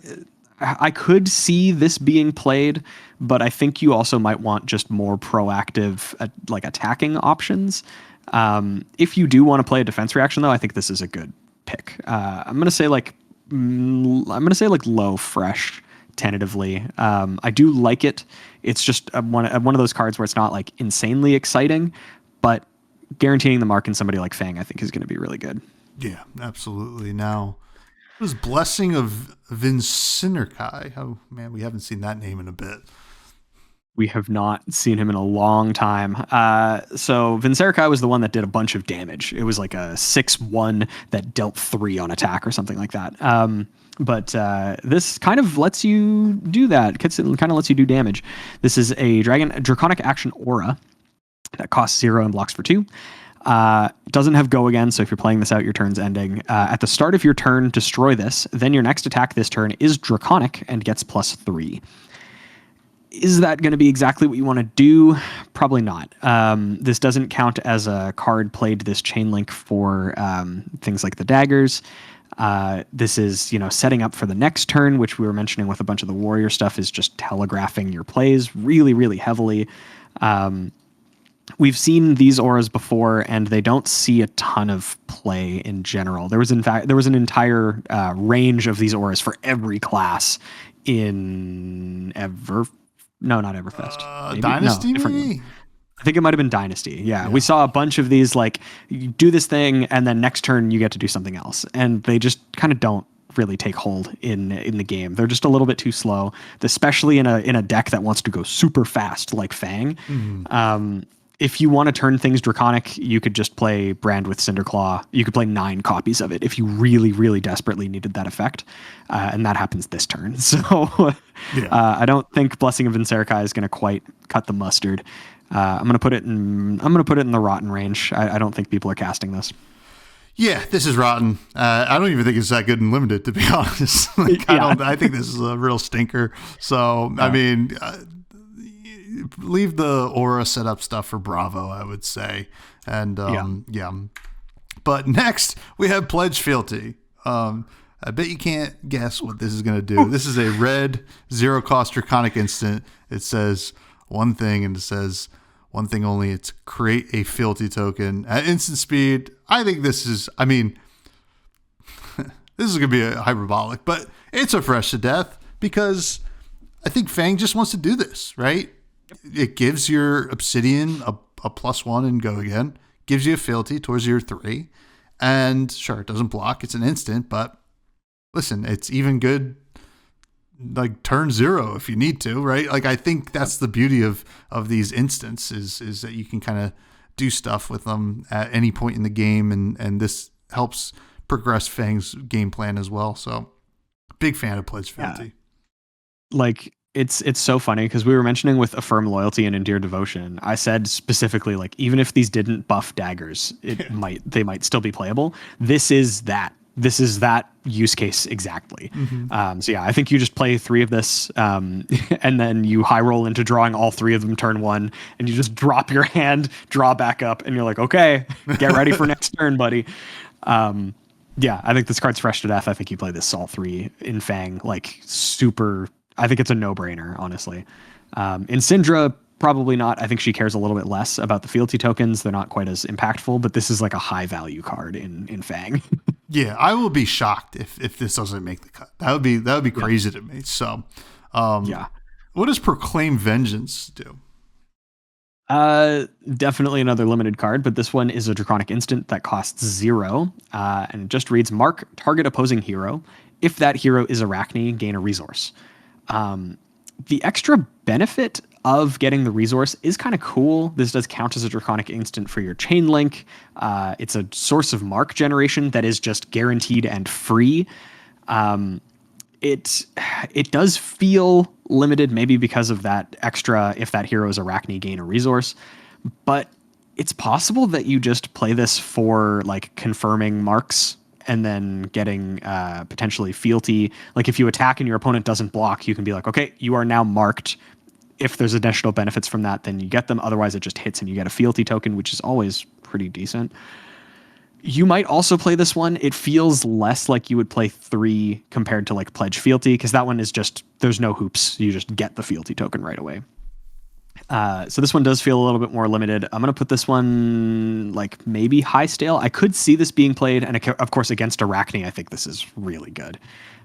I could see this being played, but I think you also might want just more proactive like attacking options. If you do want to play a defense reaction, though, I think this is a good pick. I'm gonna say like low fresh tentatively. I do like it. It's just one of those cards where it's not like insanely exciting, but guaranteeing the mark in somebody like Fang, I think, is going to be really good. Yeah, absolutely. Now, it was Blessing of Vinsinnerkai. Oh man, we haven't seen that name in a bit. We have not seen him in a long time. So Vinserkai was the one that did a bunch of damage. It was like a 6/1 that dealt 3 on attack or something like that. But this kind of lets you do that. It kind of lets you do damage. This is a Draconic action aura that costs 0 and blocks for 2. Doesn't have go again, so if you're playing this out, your turn's ending. At the start of your turn, destroy this. Then your next attack this turn is Draconic and gets +3. Is that going to be exactly what you want to do? Probably not. This doesn't count as a card played this chain link for things like the daggers. This is, setting up for the next turn, which we were mentioning with a bunch of the warrior stuff, is just telegraphing your plays really, really heavily. We've seen these auras before, and they don't see a ton of play in general. There was an entire range of these auras for every class in not Everfest. Dynasty, no, maybe? I think it might have been Dynasty. Yeah, we saw a bunch of these, like, you do this thing, and then next turn you get to do something else. And they just kind of don't really take hold in the game. They're just a little bit too slow, especially in a deck that wants to go super fast like Fang. Mm-hmm. If you want to turn things Draconic, you could just play Brand with Cinderclaw. You could play 9 copies of it if you really, really desperately needed that effect. And that happens this turn. So I don't think Blessing of Vinserkai is going to quite cut the mustard. I'm going to put it in the rotten range. I don't think people are casting this. Yeah, this is rotten. I don't even think it's that good and limited, to be honest. I think this is a real stinker. So, I mean, leave the aura setup stuff for Bravo, I would say. And But next, we have Pledge Fealty. I bet you can't guess what this is going to do. This is a red 0-cost Draconic instant. It says one thing, and it says one thing only. It's create a Fealty token at instant speed. I think this is going to be a hyperbolic, but it's a fresh to death because I think Fang just wants to do this, right? It gives your Obsidian a +1 and go again. Gives you a Fealty towards your 3. And sure, it doesn't block. It's an instant, but listen, it's even good like turn 0 if you need to, right? Like I think that's the beauty of these instants is that you can kind of do stuff with them at any point in the game, and this helps progress Fang's game plan as well. So big fan of Pledge Fealty. Like it's so funny because we were mentioning with Affirm Loyalty and Endear Devotion, I said specifically, like, even if these didn't buff daggers, they might still be playable. This is that use case exactly. Mm-hmm. So yeah, I think you just play 3 of this, and then you high roll into drawing all 3 of them turn 1, and you just drop your hand, draw back up, and you're like, okay, get ready for next turn, buddy. Yeah, I think this card's fresh to death. I think you play this all 3 in Fang, like super. I think it's a no-brainer, honestly. In Cindra, probably not. I think she cares a little bit less about the fealty tokens. They're not quite as impactful, but this is like a high-value card in Fang. Yeah, I will be shocked if this doesn't make the cut. That would be crazy to me. So, what does Proclaim Vengeance do? Definitely another limited card, but this one is a Draconic instant that costs 0, and it just reads: mark target opposing hero. If that hero is Arachne, gain a resource. The extra benefit of getting the resource is kind of cool. This does count as a Draconic instant for your chain link. It's a source of mark generation that is just guaranteed and free. It does feel limited, maybe because of that extra, if that hero is Arachne, gain a resource. But it's possible that you just play this for like confirming marks and then getting potentially fealty. Like if you attack and your opponent doesn't block, you can be like, okay, you are now marked. if there's additional benefits from that, then you get them. Otherwise, it just hits and you get a fealty token, which is always pretty decent. You might also play this one. It feels less like you would play 3 compared to like Pledge Fealty, because that one is just, there's no hoops. You just get the fealty token right away. So this one does feel a little bit more limited. I'm going to put this one like maybe high stale. I could see this being played, and of course against Arachne, I think this is really good.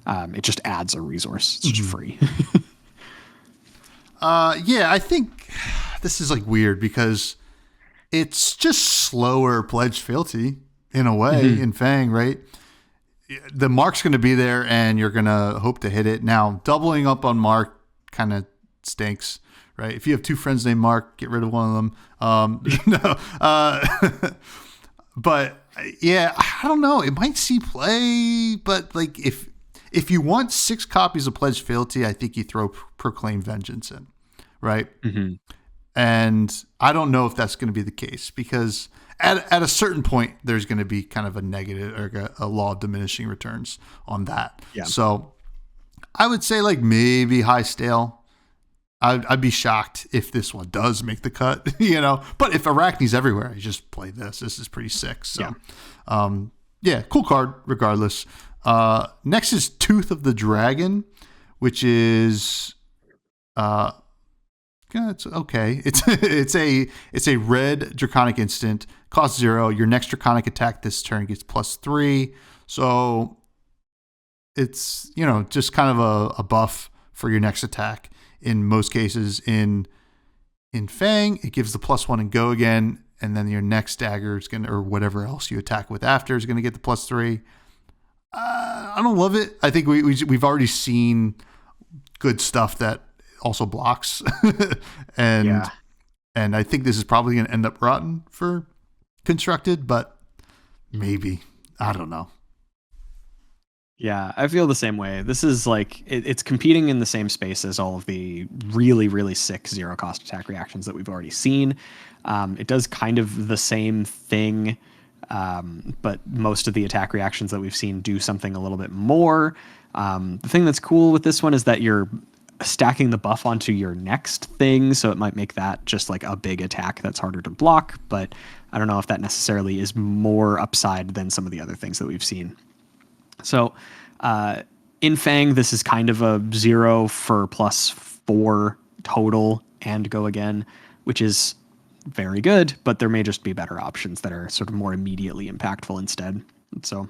It just adds a resource. It's just free. Yeah, I think this is like weird because it's just slower Pledge Fealty in a way in Fang, right? The mark's going to be there and you're going to hope to hit it. Now, doubling up on mark kind of stinks, right? If you have 2 friends named Mark, get rid of one of them. But yeah, I don't know. It might see play, but like if you want 6 copies of Pledge Fealty, I think you throw Proclaim Vengeance in, right? And I don't know if that's going to be the case because at a certain point, there's going to be kind of a negative or a law of diminishing returns on that. Yeah. So I would say like maybe high stale. I'd be shocked if this one does make the cut, you know. But if Arachne's everywhere, you just play this. This is pretty sick. So, yeah, cool card regardless. Next is Tooth of the Dragon, which is yeah, it's okay. It's a red Draconic instant, costs 0. Your next Draconic attack this turn gets +3. So it's, you know, just kind of a buff for your next attack. In most cases, in Fang, it gives the +1 and go again, and then your next dagger is gonna, or whatever else you attack with after, is gonna get the +3. I don't love it. I think we've already seen good stuff that also blocks, and I think this is probably gonna end up rotten for constructed, but maybe, I don't know. Yeah, I feel the same way. This is like, it's competing in the same space as all of the really, really sick 0 cost attack reactions that we've already seen. It does kind of the same thing, but most of the attack reactions that we've seen do something a little bit more. The thing that's cool with this one is that you're stacking the buff onto your next thing, so it might make that just like a big attack that's harder to block, but I don't know if that necessarily is more upside than some of the other things that we've seen. So in Fang, this is kind of a 0 for +4 total and go again, which is very good, but there may just be better options that are sort of more immediately impactful instead. So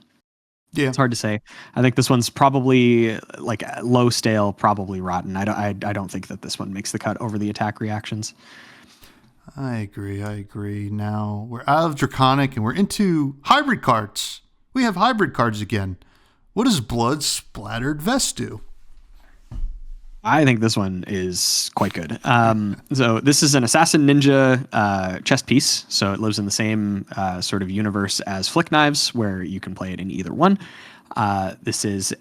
yeah, it's hard to say. I think this one's probably like low stale, probably rotten. I don't think that this one makes the cut over the attack reactions. I agree. Now we're out of Draconic and we're into hybrid cards. We have hybrid cards again. What does Blood Splattered Vest do? I think this one is quite good. So this is an Assassin Ninja chest piece. So it lives in the same sort of universe as Flick Knives, where you can play it in either one. This is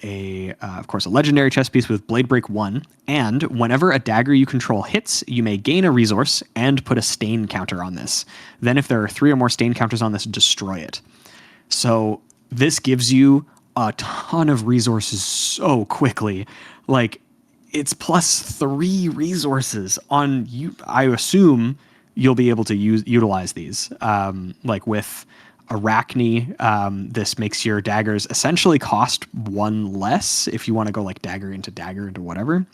of course, a legendary chest piece with Blade Break 1. And whenever a dagger you control hits, you may gain a resource and put a stain counter on this. Then if there are 3 or more stain counters on this, destroy it. So this gives you a ton of resources so quickly. Like, it's +3 resources on you. I assume you'll be able to utilize these. Like with Arachne, this makes your daggers essentially cost 1 less if you want to go like dagger into whatever,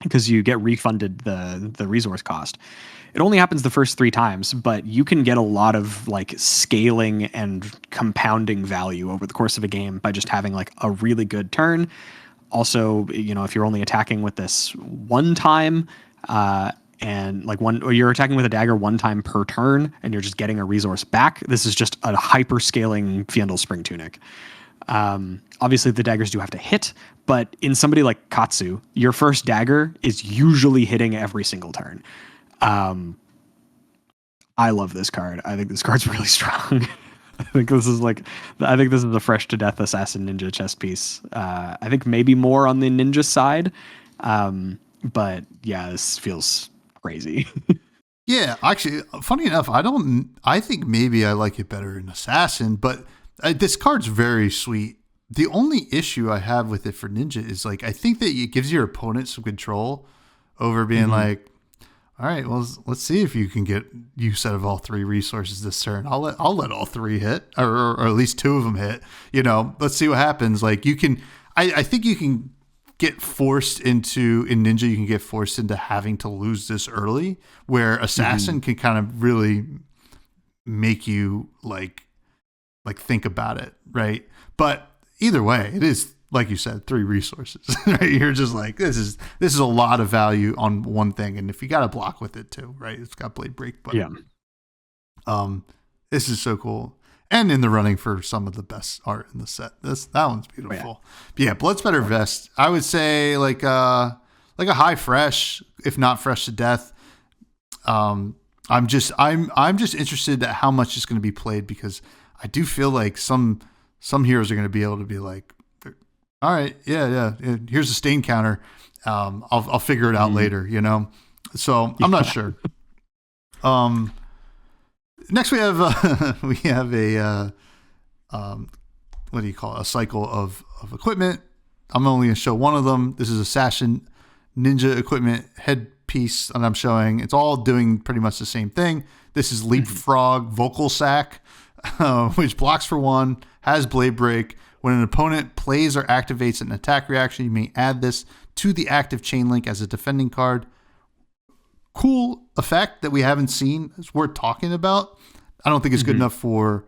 because you get refunded the resource cost. It only happens the first 3 times, but you can get a lot of like scaling and compounding value over the course of a game by just having like a really good turn. Also, you know, if you're only attacking with this one time, and like or you're attacking with a dagger 1 time per turn, and you're just getting a resource back, this is just a hyper scaling Fiendal Spring Tunic. Obviously the daggers do have to hit, but in somebody like Katsu, your first dagger is usually hitting every single turn. I love this card. I think this card's really strong. I think this is a fresh to death Assassin Ninja chest piece. I think maybe more on the ninja side. But yeah, this feels crazy. Yeah, actually, funny enough, I think maybe I like it better in Assassin, but this card's very sweet. The only issue I have with it for Ninja is like, I think that it gives your opponent some control over being like, All right, well, let's see if you can get use out of all 3 resources this turn. I'll let all 3 hit, or at least 2 of them hit. Let's see what happens. Like you can, I think you can get forced into in Ninja. You can get forced into having to lose this early, where Assassin can kind of really make you like think about it, right? But either way, it is, like you said, 3 resources. Right? You're just like, this is a lot of value on one thing, and if you got to block with it too, right? It's got blade break, but this is so cool, and in the running for some of the best art in the set. That one's beautiful. But yeah, Bloodspatter Vest, I would say like a high fresh, if not fresh to death. I'm just interested at how much is going to be played, because I do feel like some heroes are going to be able to be like, all right, yeah, here's a stain counter. I'll figure it out later, So I'm not sure. Next we have a what do you call it? A cycle of equipment. I'm only going to show one of them. This is Assassin Ninja equipment headpiece, and I'm showing it's all doing pretty much the same thing. This is Leapfrog Vocal Sack, which blocks for 1, has blade break. When an opponent plays or activates an attack reaction, you may add this to the active chain link as a defending card. Cool effect that we haven't seen. It's worth talking about. I don't think it's good enough for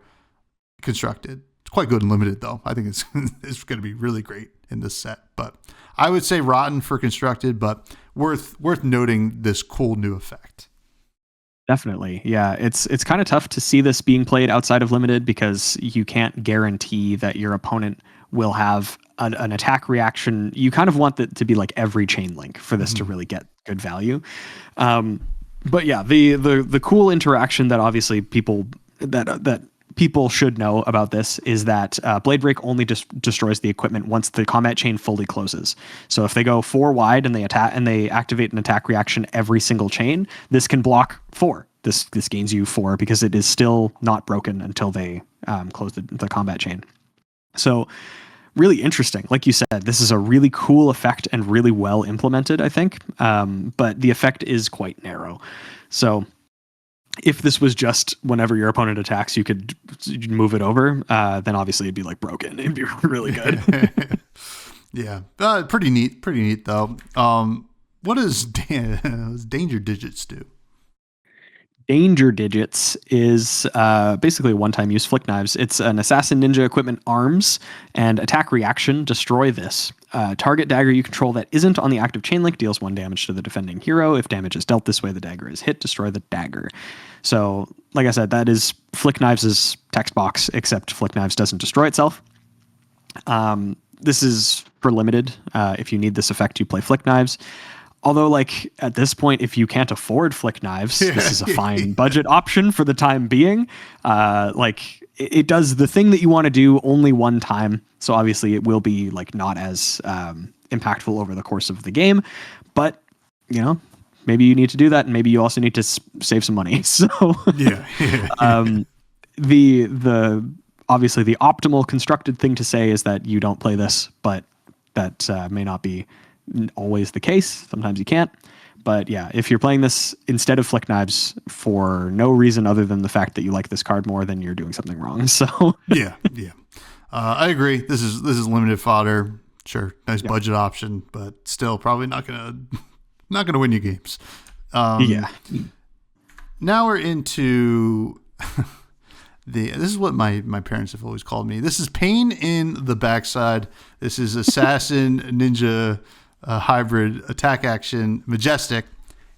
constructed. It's quite good in limited, though. I think it's going to be really great in this set. But I would say rotten for constructed, but worth noting this cool new effect. Definitely. Yeah. It's kind of tough to see this being played outside of limited, because you can't guarantee that your opponent will have an attack reaction. You kind of want that to be like every chain link for this to really get good value. But yeah, the cool interaction that obviously people should know about this is that blade break only destroys the equipment once the combat chain fully closes. So if they go 4 wide and they activate an attack reaction every single chain, this can block 4. This gains you 4 because it is still not broken until they close the combat chain. So really interesting. Like you said, this is a really cool effect and really well implemented, I think. But the effect is quite narrow. So if this was just whenever your opponent attacks, you could move it over, then obviously it'd be like broken. It'd be really good. Yeah. Pretty neat though. What does Danger Digits do? Danger Digits is basically a one-time use flick knives. It's an Assassin Ninja equipment arms and attack reaction. Destroy this. Target dagger you control that isn't on the active chain link deals 1 damage to the defending hero. If damage is dealt this way, the dagger is hit. Destroy the dagger. So, like I said, that is Flick Knives' text box, except Flick Knives doesn't destroy itself. This is for limited. If you need this effect, you play Flick Knives. Although, like, at this point, if you can't afford Flick Knives, this is a fine budget option for the time being. It does the thing that you want to do only one time. So obviously it will be like not as impactful over the course of the game. But, maybe you need to do that, and maybe you also need to save some money. So yeah. The obviously the optimal constructed thing to say is that you don't play this, but that may not be always the case. Sometimes you can't. But yeah, if you're playing this instead of Flick Knives for no reason other than the fact that you like this card more, then you're doing something wrong. So yeah. I agree. This is limited fodder. Sure, nice budget option, but still probably not gonna win you games. Yeah. Now we're into this is what my parents have always called me. This is pain in the backside. This is Assassin Ninja hybrid attack action majestic.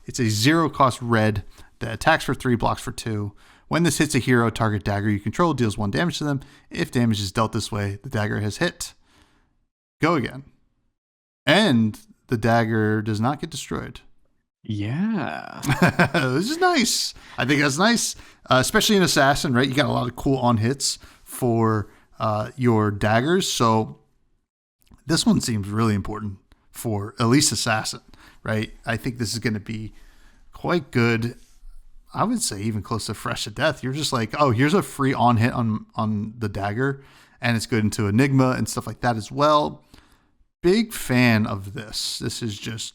It's a 0-cost red that attacks for 3, blocks for 2. When this hits a hero, target dagger you control deals 1 damage to them. If damage is dealt this way, the dagger has hit. Go again. And the dagger does not get destroyed. Yeah. This is nice. I think that's nice, especially in Assassin, right? You got a lot of cool on hits for your daggers. So this one seems really important for at least Assassin, right? I think this is going to be quite good. I would say even close to fresh to death. You're just like, oh, here's a free on hit on the dagger, and it's good into Enigma and stuff like that as well. Big fan of this. This is just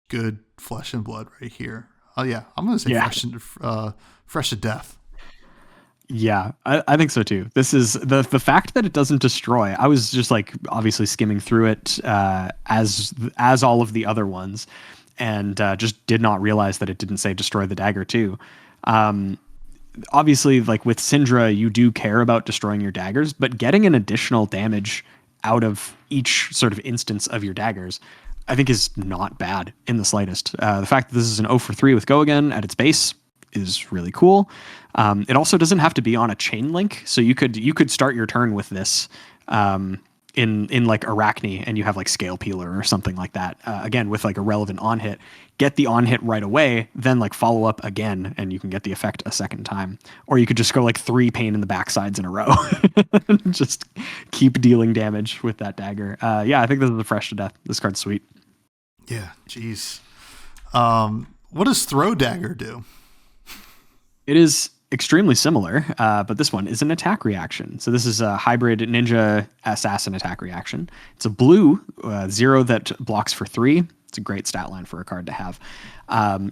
good flesh and blood right here. Oh yeah, I'm gonna say Yeah. fresh to death. Yeah, I think so too. This is the fact that it doesn't destroy. I was just like obviously skimming through it as all of the other ones, and just did not realize that it didn't say destroy the dagger too. Obviously, like with Cindra, you do care about destroying your daggers, but getting an additional damage out of each sort of instance of your daggers, I think is not bad in the slightest. The fact that this is an 0 for 3 with Go Again at its base is really cool. It also doesn't have to be on a chain link, so you could start your turn with this in like Arachne, and you have like Scale Peeler or something like that. Again, with like a relevant on hit, get the on hit right away, then like follow up again, and you can get the effect a second time. Or you could just go like 3 pain in the backsides in a row, just keep dealing damage with that dagger. Yeah, I think this is the fresh to death. This card's sweet. Yeah, jeez. What does Throw Dagger do? It is extremely similar, but this one is an attack reaction. So this is a hybrid ninja assassin attack reaction. It's a blue 0 that blocks for 3. It's a great stat line for a card to have.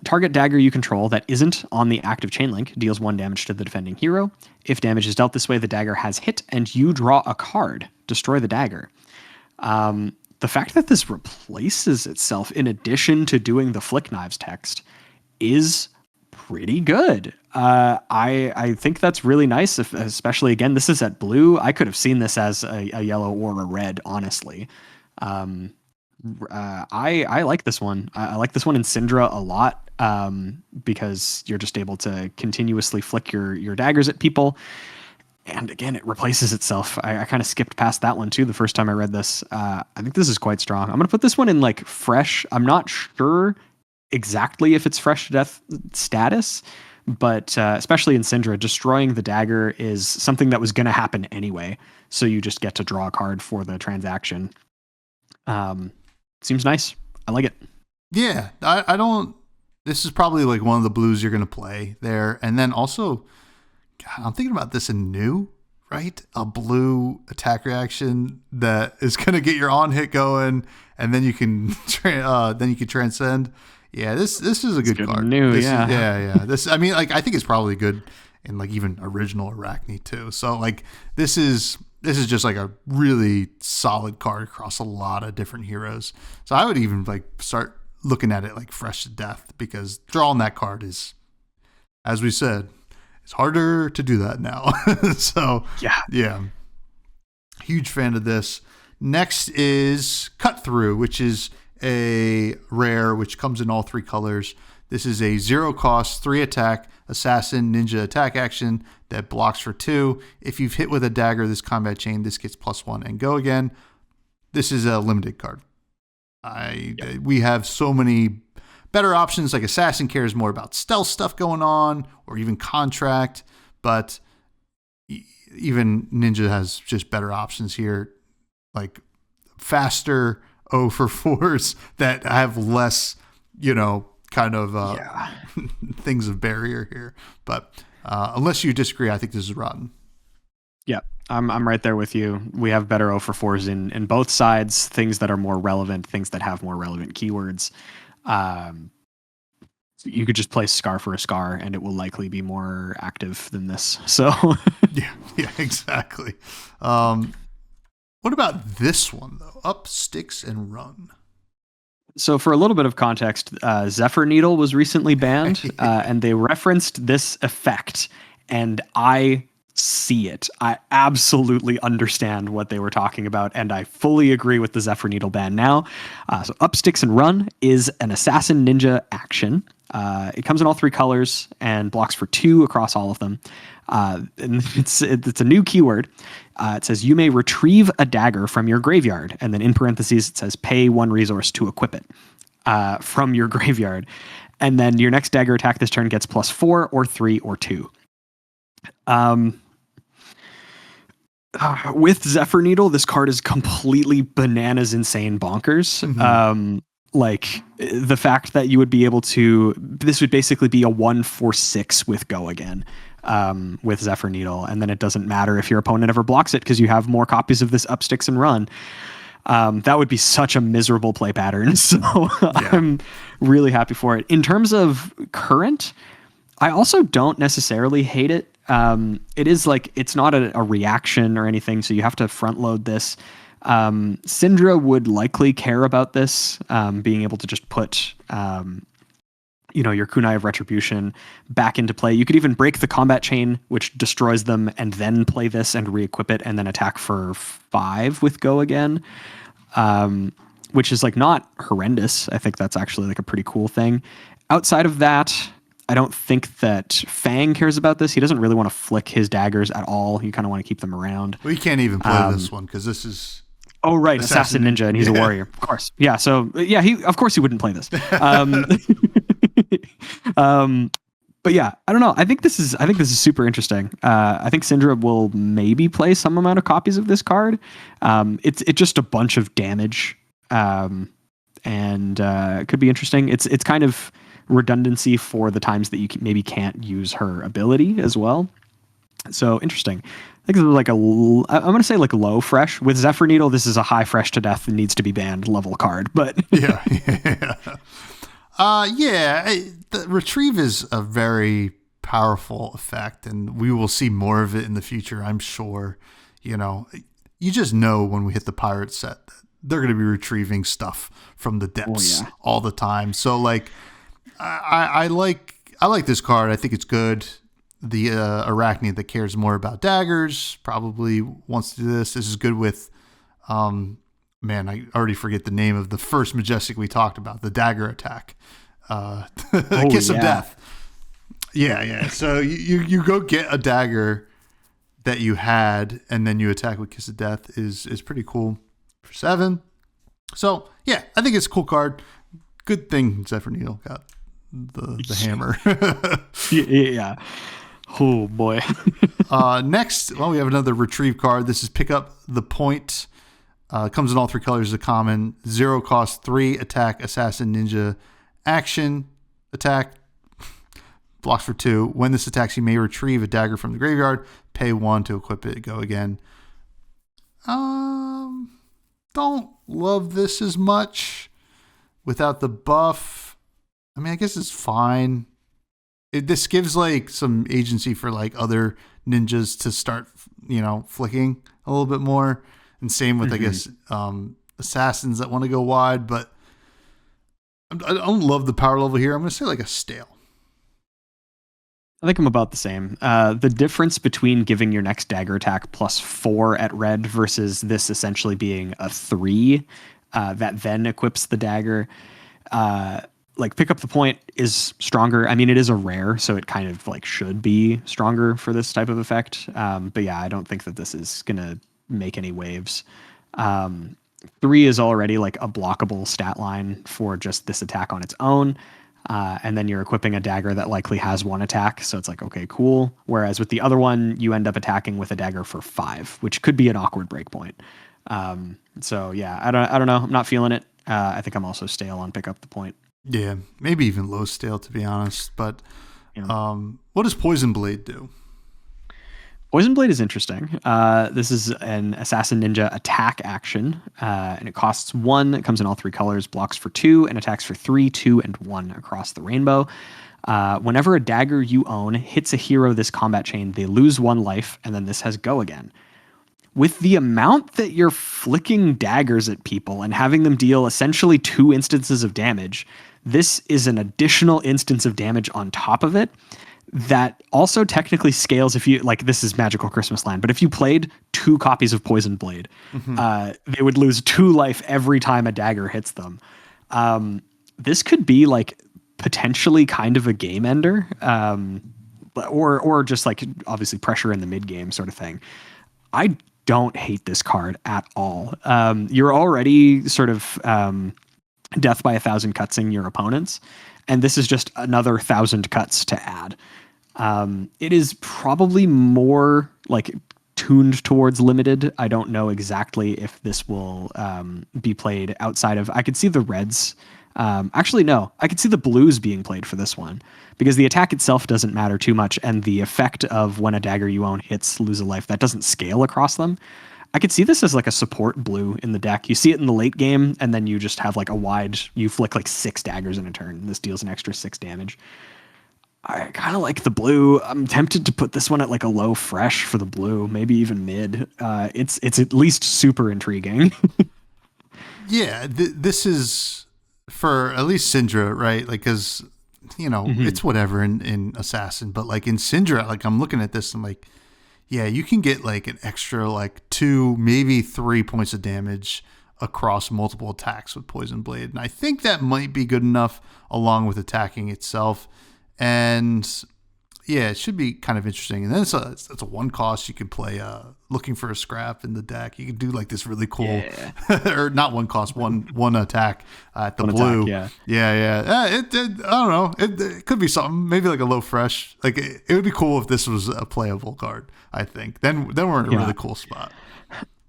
Target dagger you control that isn't on the active chain link deals 1 damage to the defending hero. If damage is dealt this way, the dagger has hit and you draw a card. Destroy the dagger. The fact that this replaces itself in addition to doing the flick knives text is pretty good. I think that's really nice, especially again, this is at blue. I could have seen this as a yellow or a red, honestly. I like this one. I like this one in Cindra a lot, because you're just able to continuously flick your daggers at people. And again, it replaces itself. I kind of skipped past that one too the first time I read this. I think this is quite strong. I'm going to put this one in like fresh. I'm not sure exactly if it's fresh to death status, but especially in Cindra, destroying the dagger is something that was going to happen anyway. So you just get to draw a card for the transaction. Seems nice. I like it. Yeah, I don't. This is probably like one of the blues you're going to play there. And then also, God, I'm thinking about this in new, right? A blue attack reaction that is going to get your on hit going, and then you can transcend. Yeah, this is a good card. New, yeah. yeah. This, I mean, like, I think it's probably good in like even original Arachne too. So like this is just like a really solid card across a lot of different heroes. So I would even like start looking at it like fresh to death, because drawing that card is, as we said, it's harder to do that now. So yeah, huge fan of this. Next is Cut Through, which is a rare which comes in all 3 colors. This is a 0 cost, 3 attack, assassin ninja attack action that blocks for 2. If you've hit with a dagger this combat chain, this gets +1 and Go Again. This is a limited card. We have so many better options. Like Assassin cares more about stealth stuff going on, or even contract, but even Ninja has just better options here, like faster 0 for 4s that have less, kind of things of barrier here. But unless you disagree, I think this is rotten. Yeah, I'm right there with you. We have better 0 for 4s in both sides, things that are more relevant, things that have more relevant keywords. You could just play Scar for a Scar, and it will likely be more active than this. So yeah, exactly. What about this one, though? Up, Sticks, and Run. So for a little bit of context, Zephyr Needle was recently banned, and they referenced this effect, and I see it. I absolutely understand what they were talking about, and I fully agree with the Zephyr Needle ban now. So Up, Sticks, and Run is an assassin ninja action. It comes in all 3 colors and blocks for 2 across all of them. And it's a new keyword. It says you may retrieve a dagger from your graveyard, and then in parentheses it says pay 1 resource to equip it from your graveyard, and then your next dagger attack this turn gets +4 or 3 or 2. With Zephyr Needle, this card is completely bananas, insane, bonkers. Mm-hmm. Like the fact that you would be able to, this would basically be a 1 for 6 with Go Again, with Zephyr Needle, and then it doesn't matter if your opponent ever blocks it because you have more copies of this Up, Sticks, and Run. That would be such a miserable play pattern. So I'm really happy for it. In terms of current, I also don't necessarily hate it. It is like, it's not a reaction or anything, so you have to front load this. Cindra would likely care about this, being able to just put your Kunai of Retribution back into play. You could even break the combat chain, which destroys them, and then play this and re-equip it, and then attack for 5 with Go again, which is like not horrendous. I think that's actually like a pretty cool thing. Outside of that, I don't think that Fang cares about this. He doesn't really want to flick his daggers at all. You kind of want to keep them around. Well, you can't even play this one because this is... Oh, right. Assassin Ninja, and he's a warrior. Of course. Yeah, so, yeah, of course he wouldn't play this. But yeah, I don't know. I think this is super interesting. I think Cindra will maybe play some amount of copies of this card. It's just a bunch of damage, and it could be interesting. It's kind of redundancy for the times that you maybe can't use her ability as well. So interesting. I think this is like I'm going to say like low fresh. With Zephyr Needle, this is a high fresh to death and needs to be banned level card. But yeah. The retrieve is a very powerful effect, and we will see more of it in the future, I'm sure. You just know when we hit the pirate set that they're going to be retrieving stuff from the depths all the time. So like, I like this card. I think it's good. The Arachne that cares more about daggers probably wants to do this. This is good with, I already forget the name of the first majestic we talked about, the dagger attack. Kiss of Death. Yeah. So you go get a dagger that you had, and then you attack with Kiss of Death is pretty cool for 7. So yeah, I think it's a cool card. Good thing Zephyr Needle got the hammer. Yeah. Oh boy. Next, we have another retrieve card. This is Pick Up the Point. Comes in all 3 colors as a common. 0 cost 3 attack, assassin, ninja, action, attack. Blocks for 2. When this attacks, you may retrieve a dagger from the graveyard. Pay 1 to equip it. Go again. Don't love this as much without the buff. I mean, I guess it's fine. This gives like some agency for like other ninjas to start, flicking a little bit more. And same with, I guess, assassins that want to go wide. But I don't love the power level here. I'm going to say like a stale. I think I'm about the same. The difference between giving your next dagger attack +4 at red versus this essentially being a 3 that then equips the dagger. Like Pick Up the Point is stronger. I mean, it is a rare, so it kind of like should be stronger for this type of effect. But yeah, I don't think that this is going to make any waves. 3 is already like a blockable stat line for just this attack on its own. And then you're equipping a dagger that likely has 1 attack. So it's like, okay, cool. Whereas with the other one, you end up attacking with a dagger for 5, which could be an awkward breakpoint. So yeah, I don't know. I'm not feeling it. I think I'm also stale on Pick Up the Point. Yeah, maybe even low stale, to be honest. But what does Poison Blade do? Poison Blade is interesting. This is an Assassin Ninja attack action, and it costs 1. It comes in all 3 colors, blocks for 2, and attacks for 3, 2, and 1 across the rainbow. Whenever a dagger you own hits a hero this combat chain, they lose 1 life, and then this has Go again. With the amount that you're flicking daggers at people and having them deal essentially 2 instances of damage, this is an additional instance of damage on top of it that also technically scales if you, like, this is Magical Christmas Land, but if you played 2 copies of Poison Blade, they would lose 2 life every time a dagger hits them. This could be, like, potentially kind of a game ender, or just, like, obviously pressure in the mid-game sort of thing. I don't hate this card at all. You're already sort of death by 1,000 cutsing your opponents, and this is just another 1,000 cuts to add. It is probably more like tuned towards limited. I don't know exactly if this will be played outside of... I could see the reds. Actually, no. I could see the blues being played for this one, because the attack itself doesn't matter too much, and the effect of when a dagger you own hits lose a life, that doesn't scale across them. I could see this as like a support blue in the deck. You see it in the late game, and then you just have like a wide, you flick like 6 daggers in a turn, and this deals an extra 6 damage. I kind of like the blue. I'm tempted to put this one at like a low fresh for the blue, maybe even mid. It's at least super intriguing. Yeah, this is for at least Cindra, right? Like, because, it's whatever in Assassin, but like in Cindra, like I'm looking at this, I'm like, yeah, you can get like an extra like 2, maybe 3 points of damage across multiple attacks with Poison Blade. And I think that might be good enough along with attacking itself. And yeah, it should be kind of interesting. And then it's a 1 cost. You can play looking for a scrap in the deck. You can do like this really cool, or not 1 cost, one attack at the blue. Attack, yeah. I don't know. It could be something. Maybe like a low fresh. Like it would be cool if this was a playable card. I think then we're in a really cool spot.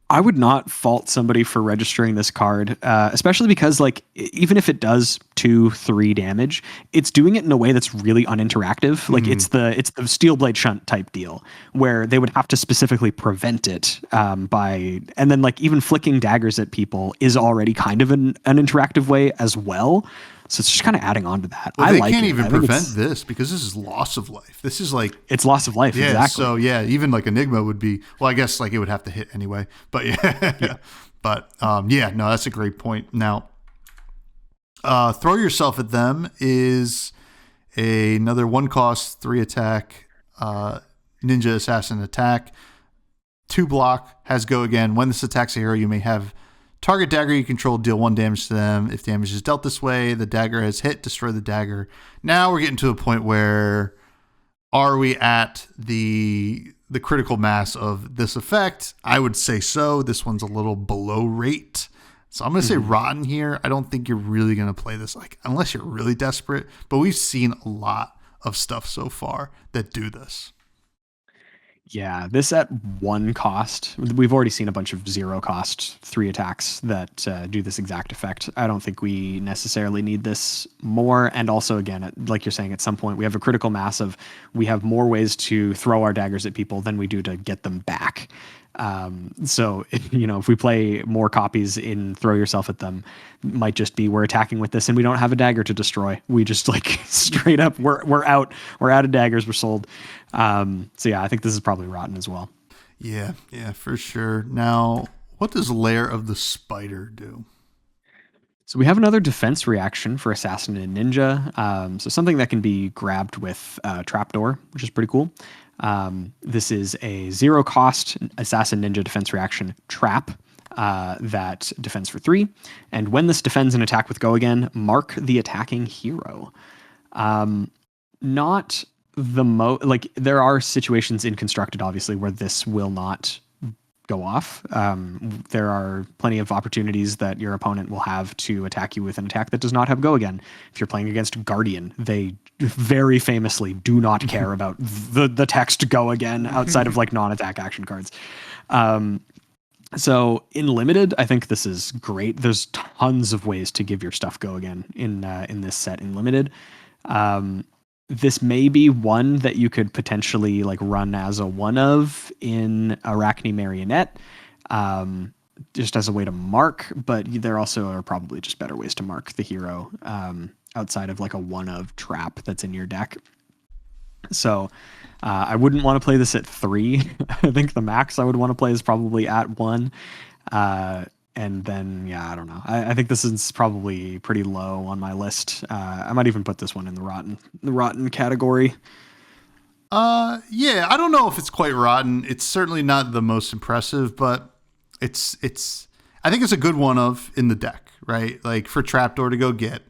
I would not fault somebody for registering this card, especially because like even if it does 2-3 damage, it's doing it in a way that's really uninteractive. Like it's the steel blade shunt type deal where they would have to specifically prevent it and then like even flicking daggers at people is already kind of an interactive way as well. So it's just kind of adding on to that. Well, they can't even prevent this because this is loss of life. This is like... It's loss of life, exactly. So yeah, even like Enigma would be... Well, I guess like it would have to hit anyway. But yeah. But no, that's a great point. Now, throw yourself at them is another 1 cost, 3 attack, ninja assassin attack. 2 block, has go again. When this attacks a hero, you may have... Target dagger you control, deal 1 damage to them. If damage is dealt this way, the dagger has hit, destroy the dagger. Now we're getting to a point where are we at the critical mass of this effect? I would say so. This one's a little below rate. So I'm going to say rotten here. I don't think you're really going to play this like unless you're really desperate. But we've seen a lot of stuff so far that do this. Yeah, this at 1 cost. We've already seen a bunch of 0 cost 3 attacks that do this exact effect. I don't think we necessarily need this more. And also, again, like you're saying, at some point we have a critical mass of we have more ways to throw our daggers at people than we do to get them back. So if we play more copies in throw yourself at them, might just be we're attacking with this and we don't have a dagger to destroy. We just like straight up we're out of daggers, we're sold. So yeah, I think this is probably rotten as well. Yeah, for sure. Now, what does Lair of the Spider do? So we have another defense reaction for Assassin and Ninja. So something that can be grabbed with Trapdoor, which is pretty cool. This is a 0 cost Assassin Ninja defense reaction trap that defends for 3. And when this defends an attack with go again, mark the attacking hero. Not the like there are situations in Constructed, obviously, where this will not go off. There are plenty of opportunities that your opponent will have to attack you with an attack that does not have go again. If you're playing against Guardian, they very famously do not care about the text go again outside of like non-attack action cards. So in limited, I think this is great. There's tons of ways to give your stuff go again in this set in limited. This may be one that you could potentially like run as a one of in Arachne Marionette, just as a way to mark, but there also are probably just better ways to mark the hero outside of like a one of trap that's in your deck. So I wouldn't want to play this at 3. I think the max I would want to play is probably at 1. And then, yeah, I don't know. I think this is probably pretty low on my list. I might even put this one in the rotten category. Yeah, I don't know if it's quite rotten. It's certainly not the most impressive, but I think it's a good one of in the deck, right? Like for Trapdoor to go get,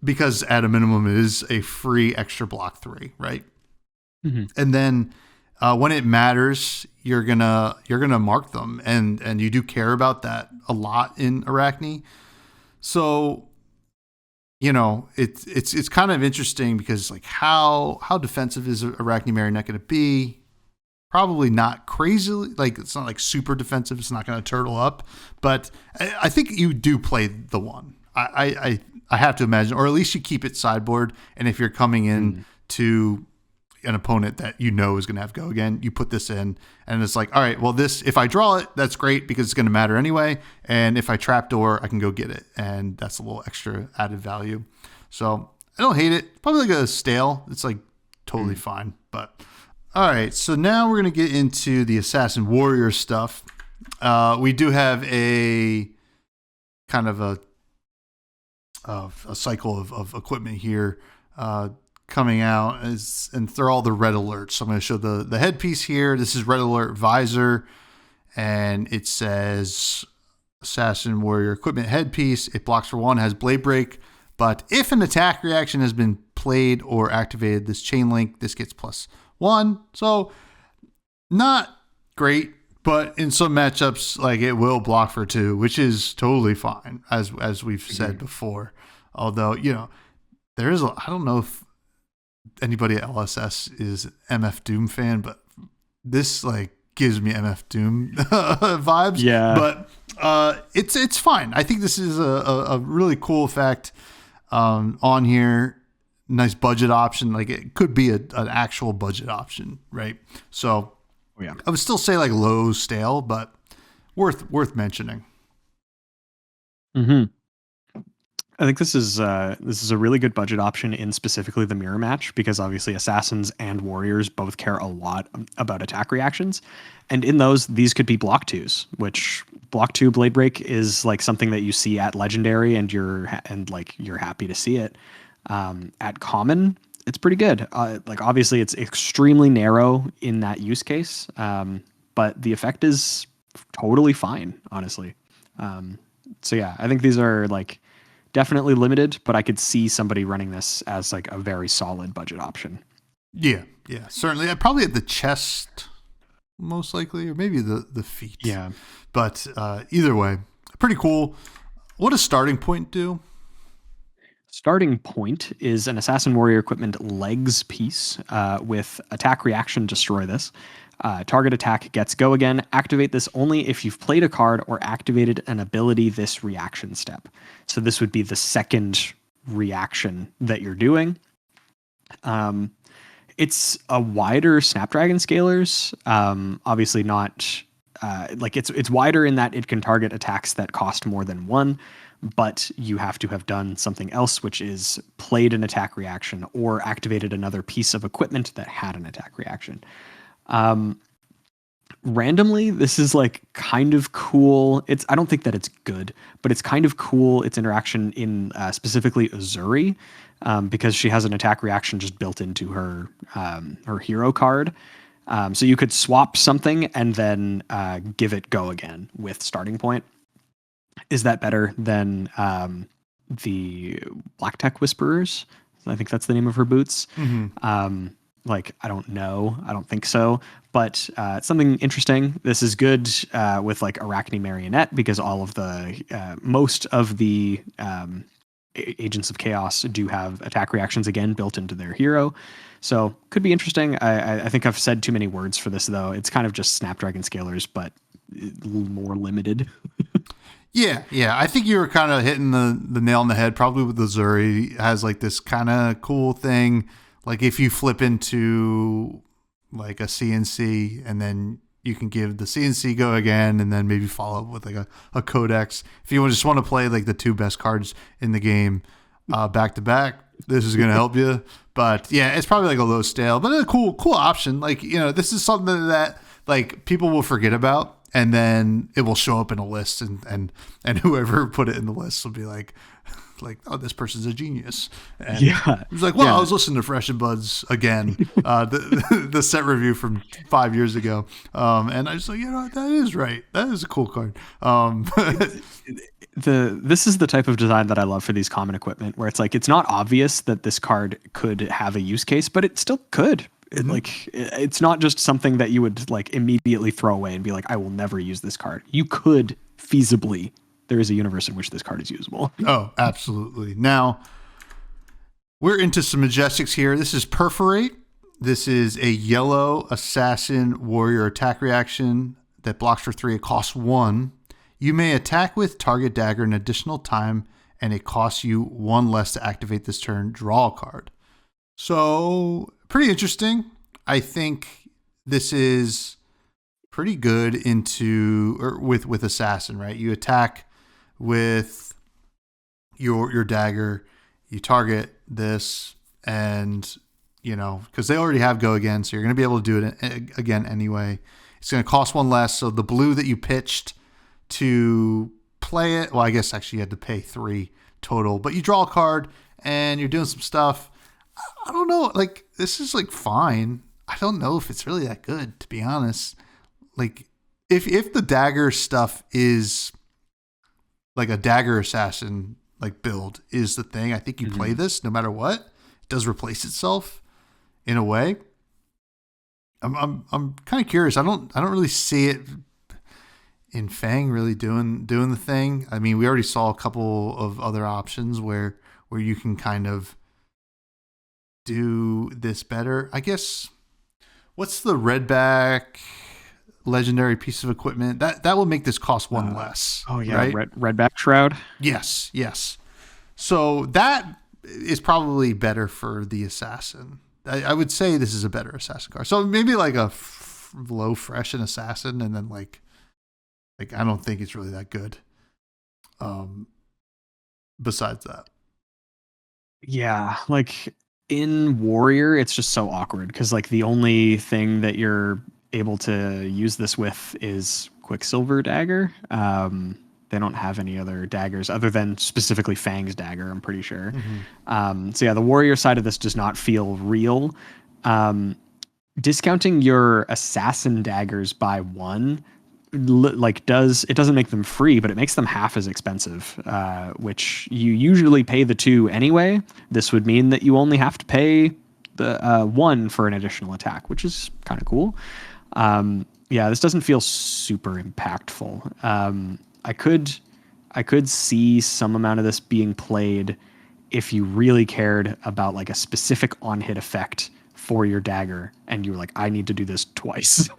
because at a minimum it is a free extra block 3, right? Mm-hmm. And then when it matters, you're gonna mark them, and you do care about that a lot in Arachne. So, it's kind of interesting because like how defensive is Arachne Marionette going to be? Probably not crazily, like it's not like super defensive. It's not going to turtle up, but I think you do play the one. I have to imagine, or at least you keep it sideboard. And if you're coming in to an opponent that you know is going to have go again, you put this in, and it's like, all right, well, this, if I draw it, that's great because it's going to matter anyway. And if I trapdoor, I can go get it. And that's a little extra added value. So I don't hate it. Probably like a stale. It's like totally fine. But all right, so now we're going to get into the Assassin Warrior stuff. We do have a kind of a cycle of equipment here coming out, and they're all the red alerts. So I'm going to show the headpiece here. This is red alert visor, and it says Assassin Warrior equipment headpiece. It blocks for 1, has blade break, but if an attack reaction has been played or activated, this chain link, this gets +1. So not great, but in some matchups, like, it will block for 2, which is totally fine, as we've said before. Although, there is I don't know if anybody at LSS is MF Doom fan, but this like gives me MF Doom vibes. Yeah. But it's fine. I think this is a really cool effect on here. Nice budget option. Like, it could be an actual budget option, right? So yeah, I would still say like low stale, but worth mentioning. Mm-hmm. I think this is a really good budget option in specifically the mirror match, because obviously assassins and warriors both care a lot about attack reactions, and in those, these could be block 2s, which block 2 blade break is like something that you see at legendary, and you're happy to see it. At common, it's pretty good. Like, obviously it's extremely narrow in that use case, but the effect is totally fine, honestly. So yeah, I think these are like definitely limited, but I could see somebody running this as like a very solid budget option. Yeah, certainly. Probably at the chest, most likely, or maybe the feet. Yeah. But either way, pretty cool. What does starting point do? Starting point is an Assassin Warrior equipment legs piece with attack reaction, destroy this. Target attack gets go again. Activate this only if you've played a card or activated an ability this reaction step. So this would be the second reaction that you're doing. It's a wider Snapdragon Scalers. Obviously not like it's wider in that it can target attacks that cost more than 1, but you have to have done something else, which is played an attack reaction or activated another piece of equipment that had an attack reaction. Randomly, this is like kind of cool. I don't think that it's good, but it's kind of cool. Its interaction in specifically Azuri, because she has an attack reaction just built into her hero card. So you could swap something and then give it go again with starting point. Is that better than the Black Tech Whisperers? I think that's the name of her boots. Mm-hmm. Like, I don't know. I don't think so. But it's something interesting. This is good with like Arakni Marionette, because all of the most of the Agents of Chaos do have attack reactions again built into their hero. So could be interesting. I think I've said too many words for this, though. It's kind of just Snapdragon Scalers, but more limited. Yeah. I think you were kind of hitting the nail on the head. Probably with the Zuri, has like this kind of cool thing. Like, if you flip into like a CNC, and then you can give the CNC go again, and then maybe follow up with like a Codex. If you just want to play like the 2 best cards in the game back to back, this is going to help you. But yeah, it's probably like a low stale, but a cool option. Like, this is something that like people will forget about, and then it will show up in a list, and whoever put it in the list will be like, oh, this person's a genius. And yeah. It was like, well, yeah. I was listening to Fresh and Buds again, the set review from 5 years ago. And I was like, that is right. That is a cool card. This is the type of design that I love for these common equipment, where it's like, it's not obvious that this card could have a use case, but it still could. Mm-hmm. It's not just something that you would like immediately throw away and be like, I will never use this card. You could feasibly. There is a universe in which this card is usable. Oh, absolutely. Now, we're into some Majestics here. This is Perforate. This is a yellow Assassin Warrior attack reaction that blocks for 3. It costs 1. You may attack with target dagger an additional time, and it costs you 1 less to activate this turn. Draw a card. So, pretty interesting. I think this is pretty good with assassin, right? You attack with your dagger, you target this, and because they already have go again, so you're going to be able to do it again anyway. It's going to cost one less. So the blue that you pitched to play it, well, I guess actually you had to pay 3 total, but you draw a card and you're doing some stuff. I don't know. Like, this is like fine. I don't know if it's really that good, to be honest. Like, if the dagger stuff is like a dagger assassin like build is the thing, I think you play this no matter what. It does replace itself in a way. I'm kind of curious. I don't really see it in Fang really doing the thing. I mean, we already saw a couple of other options where you can kind of do this better. I guess, what's the redback legendary piece of equipment that will make this cost 1 less? Oh yeah, right? redback shroud. Yes. So that is probably better for the assassin. I would say this is a better assassin card. So maybe like a low fresh and assassin, and then like I don't think it's really that good. Besides that, Yeah, like in Warrior, it's just so awkward because like the only thing that you're able to use this with is Quicksilver Dagger. They don't have any other daggers other than specifically Fang's dagger, I'm pretty sure. So yeah, the Warrior side of this does not feel real. Discounting your assassin daggers by 1 doesn't make them free, but it makes them half as expensive, which you usually pay the 2 anyway. This would mean that you only have to pay the 1 for an additional attack, which is kind of cool. Yeah, this doesn't feel super impactful. I could see some amount of this being played if you really cared about like a specific on-hit effect for your dagger, and you were like, I need to do this twice.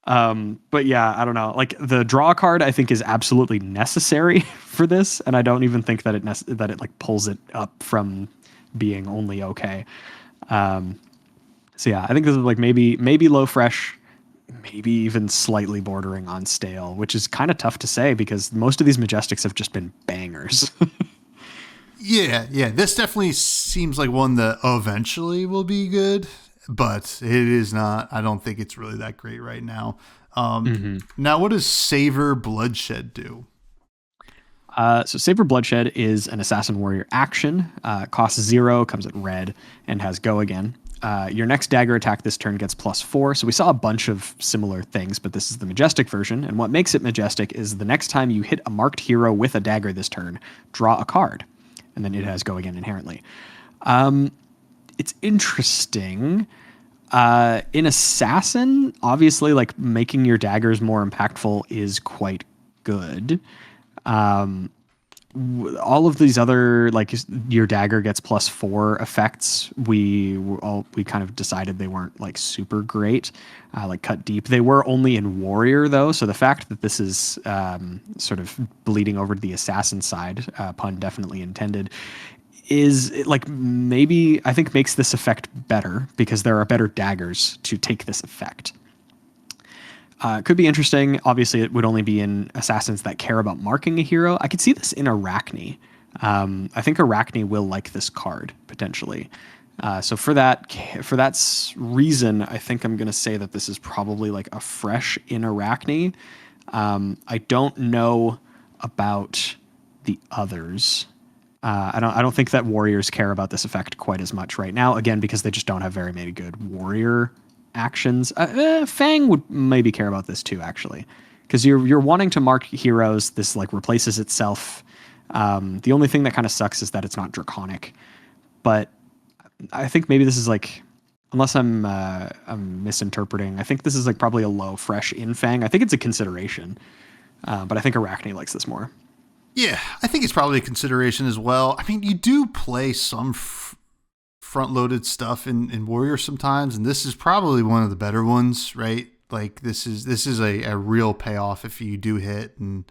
But yeah, I don't know. Like the draw card, I think is absolutely necessary for this, and I don't even think that it like pulls it up from being only okay. So yeah, I think this is like maybe low fresh, maybe even slightly bordering on stale, which is kind of tough to say because most of these Majestics have just been bangers. yeah. This definitely seems like one that eventually will be good, but it is not. I don't think it's really that great right now. Now, what does Savor Bloodshed do? So Savor Bloodshed is an Assassin Warrior action. Costs 0, comes at red, and has go again. Your next dagger attack this turn gets +4. So we saw a bunch of similar things, but this is the Majestic version. And what makes it Majestic is the next time you hit a marked hero with a dagger this turn, draw a card. And then it has go again inherently. It's interesting. In Assassin, obviously, like making your daggers more impactful is quite good. All of these other, like your dagger gets +4 effects, we kind of decided they weren't like super great, like cut deep. They were only in Warrior though, so the fact that this is sort of bleeding over to the assassin side, pun definitely intended, is like maybe I think makes this effect better because there are better daggers to take this effect. Could be interesting. Obviously, it would only be in assassins that care about marking a hero. I could see this in Arachne. I think Arachne will like this card potentially. So for that reason, I think I'm going to say that this is probably like a fresh in Arachne. I don't know about the others. I don't think that warriors care about this effect quite as much right now. Again, because they just don't have very many good warrior actions. Fang would maybe care about this too, actually, because you're wanting to mark heroes. This like replaces itself. The only thing that kind of sucks is that it's not draconic, but I think maybe this is like, unless I'm misinterpreting, I think this is like probably a low fresh in Fang. I think it's a consideration, but I think Arachne likes this more. Yeah, I think it's probably a consideration as well. I mean, you do play some front-loaded stuff in Warrior sometimes, and this is probably one of the better ones, right? Like this is a real payoff if you do hit, and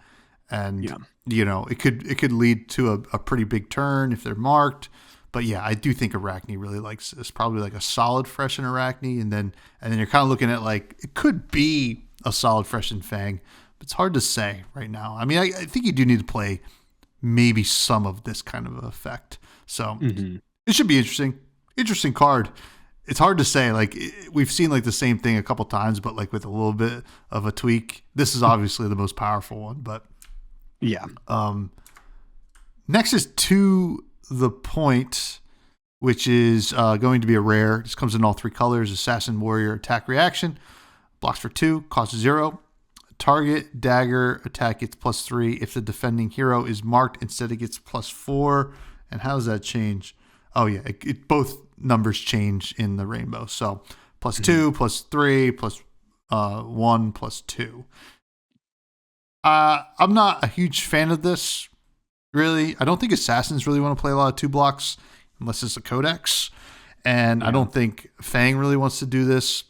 yeah. You know it could lead to a pretty big turn if they're marked. But yeah, I do think Arachne really likes this. Probably like a solid fresh in Arachne, and then you're kind of looking at like it could be a solid fresh in Fang, but it's hard to say right now. I mean, I think you do need to play maybe some of this kind of effect. So it should be interesting. Interesting card. It's hard to say. Like we've seen like the same thing a couple times, but like with a little bit of a tweak. This is obviously the most powerful one, but yeah. Next is To the Point, which is going to be a rare. This comes in all 3 colors: Assassin, Warrior, Attack, Reaction. Blocks for 2, costs 0. Target dagger attack gets +3 if the defending hero is marked. Instead, it gets +4. And how does that change? Oh yeah, both numbers change in the rainbow. So +2, +3, +1, +2. I'm not a huge fan of this, really. I don't think assassins really want to play a lot of 2 blocks unless it's a codex. And I don't think Fang really wants to do this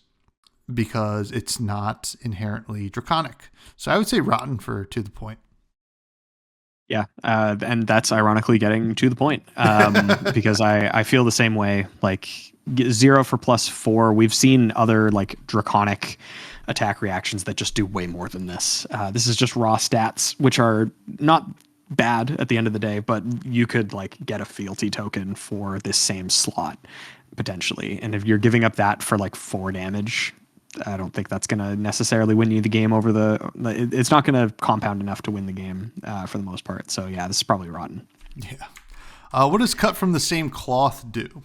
because it's not inherently draconic. So I would say rotten for To the Point. Yeah, and that's ironically getting to the point because I feel the same way. Like 0 for +4. We've seen other like draconic attack reactions that just do way more than this. This is just raw stats, which are not bad at the end of the day, but you could like get a fealty token for this same slot potentially. And if you're giving up that for like 4 damage, I don't think that's going to necessarily win you the game over it's not going to compound enough to win the game for the most part. So yeah, this is probably rotten. Yeah. What does Cut from the Same Cloth do?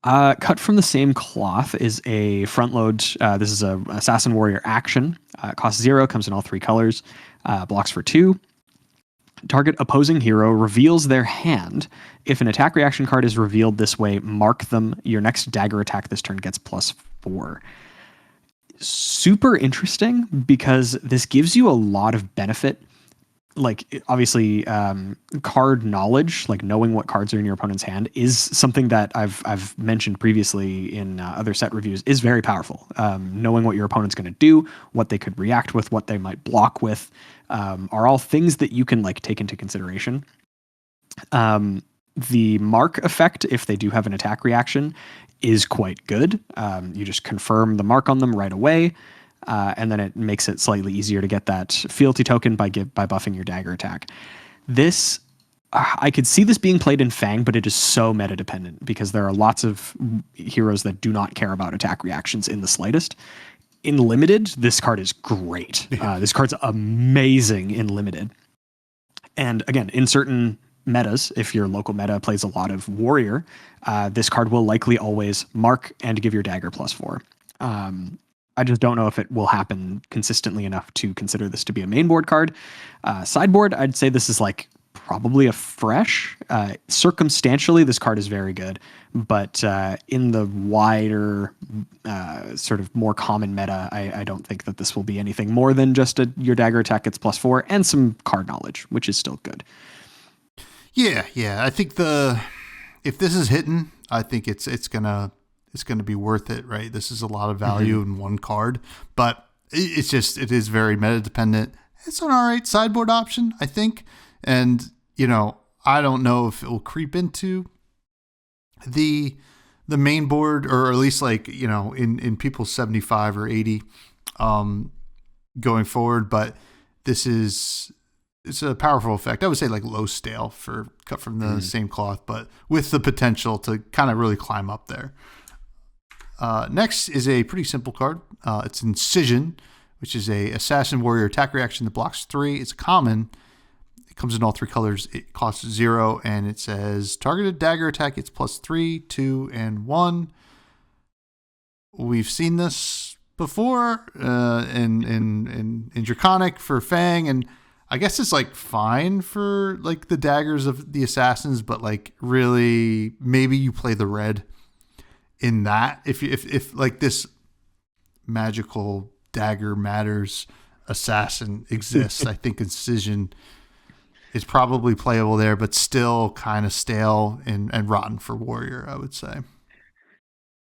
Cut from the Same Cloth is a front load. This is a Assassin Warrior action. Costs 0, comes in all 3 colors. Blocks for 2. Target opposing hero reveals their hand. If an attack reaction card is revealed this way, mark them. Your next dagger attack this turn gets +4. Super interesting because this gives you a lot of benefit. Like obviously card knowledge, like knowing what cards are in your opponent's hand, is something that I've mentioned previously in other set reviews, is very powerful. Knowing what your opponent's going to do, what they could react with, what they might block with, are all things that you can like take into consideration. The mark effect, if they do have an attack reaction, is quite good. You just confirm the mark on them right away, and then it makes it slightly easier to get that fealty token by buffing your dagger attack. This, I could see this being played in Fang, but it is so meta dependent because there are lots of heroes that do not care about attack reactions in the slightest. In Limited, this card is great. This card's amazing in Limited. And again, in certain metas, if your local meta plays a lot of Warrior, this card will likely always mark and give your dagger +4. I just don't know if it will happen consistently enough to consider this to be a main board card. Sideboard, I'd say this is like probably a fresh. Circumstantially, this card is very good, but in the wider, sort of more common meta, I don't think that this will be anything more than just your dagger attack gets +4 and some card knowledge, which is still good. Yeah. I think if this is hitting, I think it's gonna be worth it, right? This is a lot of value in one card, but it is very meta dependent. It's an all right sideboard option, I think, and I don't know if it will creep into the main board, or at least like in people's 75 or 80 going forward, but it's a powerful effect. I would say like low stale for Cut from the Same Cloth, but with the potential to kind of really climb up there. Next is a pretty simple card. It's Incision, which is a Assassin Warrior attack reaction that blocks 3. It's common. It comes in all 3 colors. It costs 0, and it says targeted dagger attack gets +3, 2, and 1. We've seen this before in Draconic for Fang, and I guess it's like fine for like the daggers of the assassins, but like really maybe you play the red in that if like this magical dagger matters assassin exists. I think Incision is probably playable there, but still kind of stale and rotten for Warrior, I would say.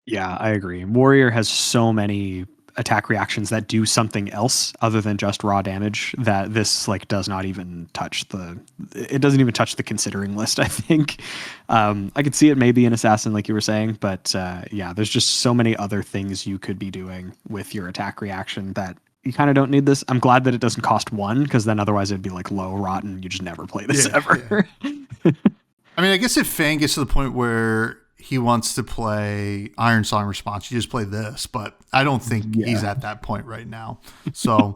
Yeah, I agree. Warrior has so many attack reactions that do something else other than just raw damage, that this like does not even touch it doesn't even touch the considering list, I think. I could see it maybe an assassin like you were saying, but yeah, there's just so many other things you could be doing with your attack reaction that you kind of don't need this. I'm glad that it doesn't cost 1, because then otherwise it'd be like low rotten. You just never play this ever. Yeah. I mean, I guess if Fang gets to the point where he wants to play Iron Song Response, you just play this, but I don't think he's at that point right now. So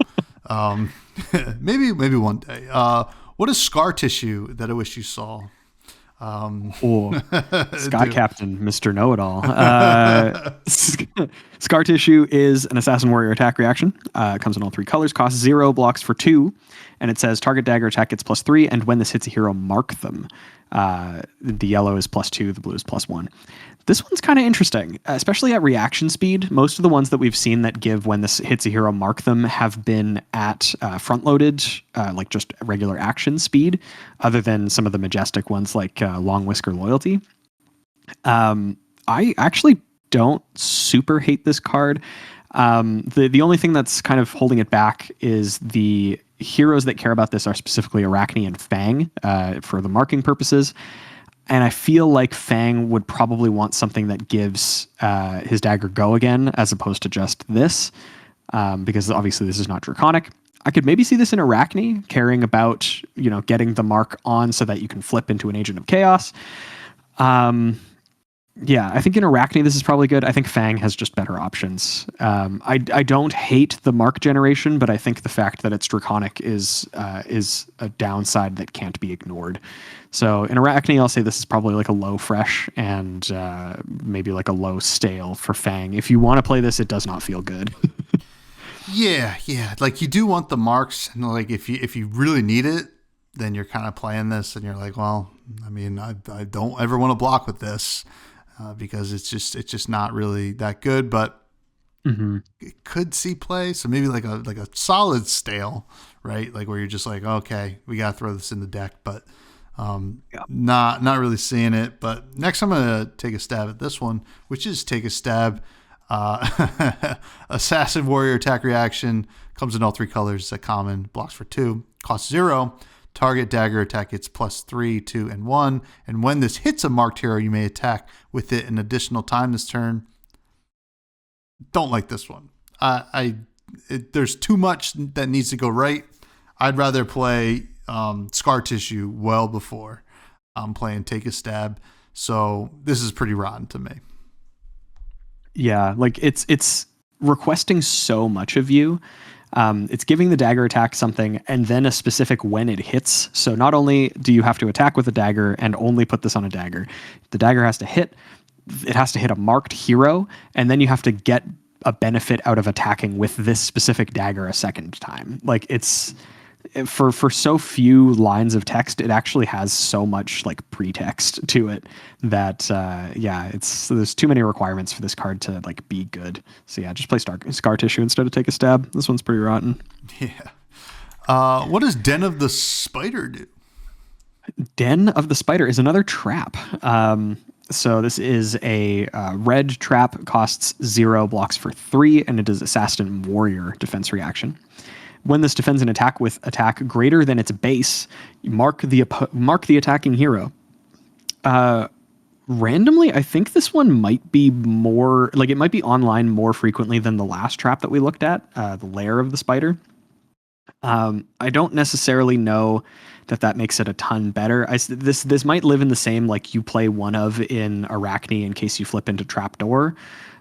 maybe one day. What is scar tissue that I wish you saw? Scott Captain, Mr. Know-It-All. Scar Tissue is an assassin warrior attack reaction. It comes in all 3 colors, costs 0, blocks for 2, and it says target dagger attack gets +3, and when this hits a hero, mark them. The yellow is +2, the blue is +1. This one's kind of interesting, especially at reaction speed. Most of the ones that we've seen that give when this hits a hero, mark them, have been at front-loaded, like just regular action speed, other than some of the majestic ones like Long Whisker Loyalty. I actually don't super hate this card. The only thing that's kind of holding it back is the heroes that care about this are specifically Arachne and Fang for the marking purposes. And I feel like Fang would probably want something that gives his dagger go again, as opposed to just this, because obviously this is not Draconic. I could maybe see this in Arachne, caring about, getting the mark on so that you can flip into an Agent of Chaos. Yeah, I think in Arachne this is probably good. I think Fang has just better options. I don't hate the mark generation, but I think the fact that it's Draconic is a downside that can't be ignored. So in Arachne, I'll say this is probably like a low fresh and maybe like a low stale for Fang. If you want to play this, it does not feel good. Yeah. Like you do want the marks, and like if you really need it, then you're kind of playing this, and you're like, well, I mean, I don't ever want to block with this. Because it's just not really that good, but it could see play. So maybe like a solid stale, right? Like where you're just like, okay, we gotta throw this in the deck, but not really seeing it. But next, I'm gonna take a stab at this one, which is take a stab. Assassin warrior attack reaction comes in all 3 colors. It's a common, blocks for 2, costs 0. Target dagger attack gets +3, 2, and 1. And when this hits a marked hero, you may attack with it an additional time this turn. Don't like this one. There's too much that needs to go right. I'd rather play Scar Tissue well before I'm playing Take a Stab. So this is pretty rotten to me. Yeah, like it's requesting so much of you. It's giving the dagger attack something and then a specific when it hits. So not only do you have to attack with a dagger and only put this on a dagger, the dagger has to hit, it has to hit a marked hero, and then you have to get a benefit out of attacking with this specific dagger a second time. Like it's for so few lines of text, it actually has so much like pretext to it that there's too many requirements for this card to like be good. So yeah, just play Scar Tissue instead of Take a Stab. This one's pretty rotten. Yeah. What does Den of the Spider do? Den of the Spider is another trap. So this is a red trap, costs 0, blocks for 3, and it is Assassin Warrior defense reaction. When this defends an attack with attack greater than its base, you mark the attacking hero. Randomly, I think this one might be more like it might be online more frequently than the last trap that we looked at, the Lair of the Spider. I don't necessarily know that makes it a ton better. This might live in the same like you play one of in Arachne in case you flip into trapdoor.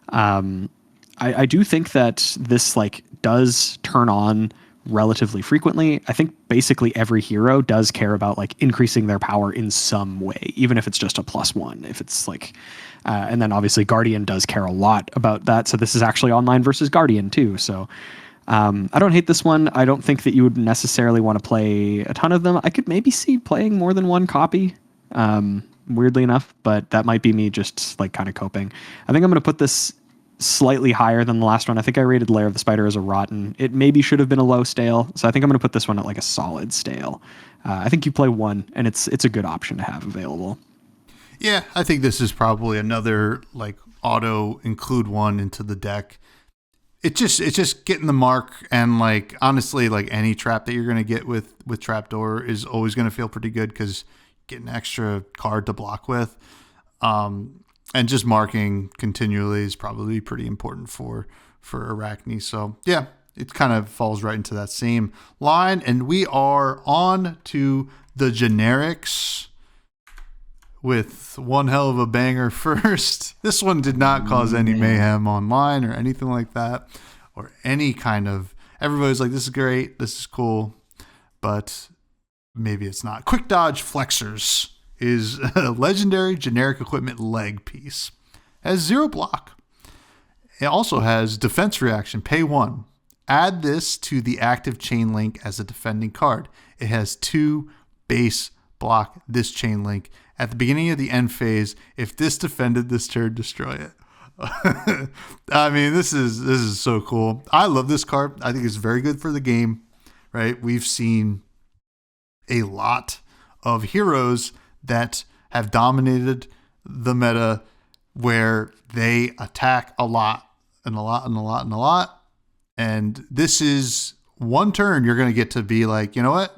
I do think that this like does turn on relatively frequently. I think basically every hero does care about like increasing their power in some way, even if it's just a +1. If it's like, and then obviously Guardian does care a lot about that. So this is actually online versus Guardian too. So I don't hate this one. I don't think that you would necessarily want to play a ton of them. I could maybe see playing more than one copy, weirdly enough, but that might be me just like kind of coping. I think I'm going to put this slightly higher than the last one. I think I rated Lair of the Spider as a rotten. It maybe should have been a low stale. So I think I'm going to put this one at like a solid stale. I think you play one and it's a good option to have available. Yeah, I think this is probably another like auto include one into the deck. it's just getting the mark, and like honestly, like any trap that you're gonna get with trapdoor is always gonna feel pretty good because you get an extra card to block with, and just marking continually is probably pretty important for Arachne. So yeah, it kind of falls right into that same line, and we are on to the generics with one hell of a banger first. This one did not cause any mayhem online or anything like that, or any kind of, everybody's like, this is great, this is cool, but maybe it's not. Quick Dodge Flexors is a legendary generic equipment leg piece. It has 0 block. It also has defense reaction, pay 1. Add this to the active chain link as a defending card. It has 2 base block this chain link. At the beginning of the end phase, if this defended this turn, destroy it. I mean, this is so cool. I love this card. I think it's very good for the game, right? We've seen a lot of heroes that have dominated the meta where they attack a lot and a lot and a lot and a lot. And this is one turn you're going to get to be like, you know what?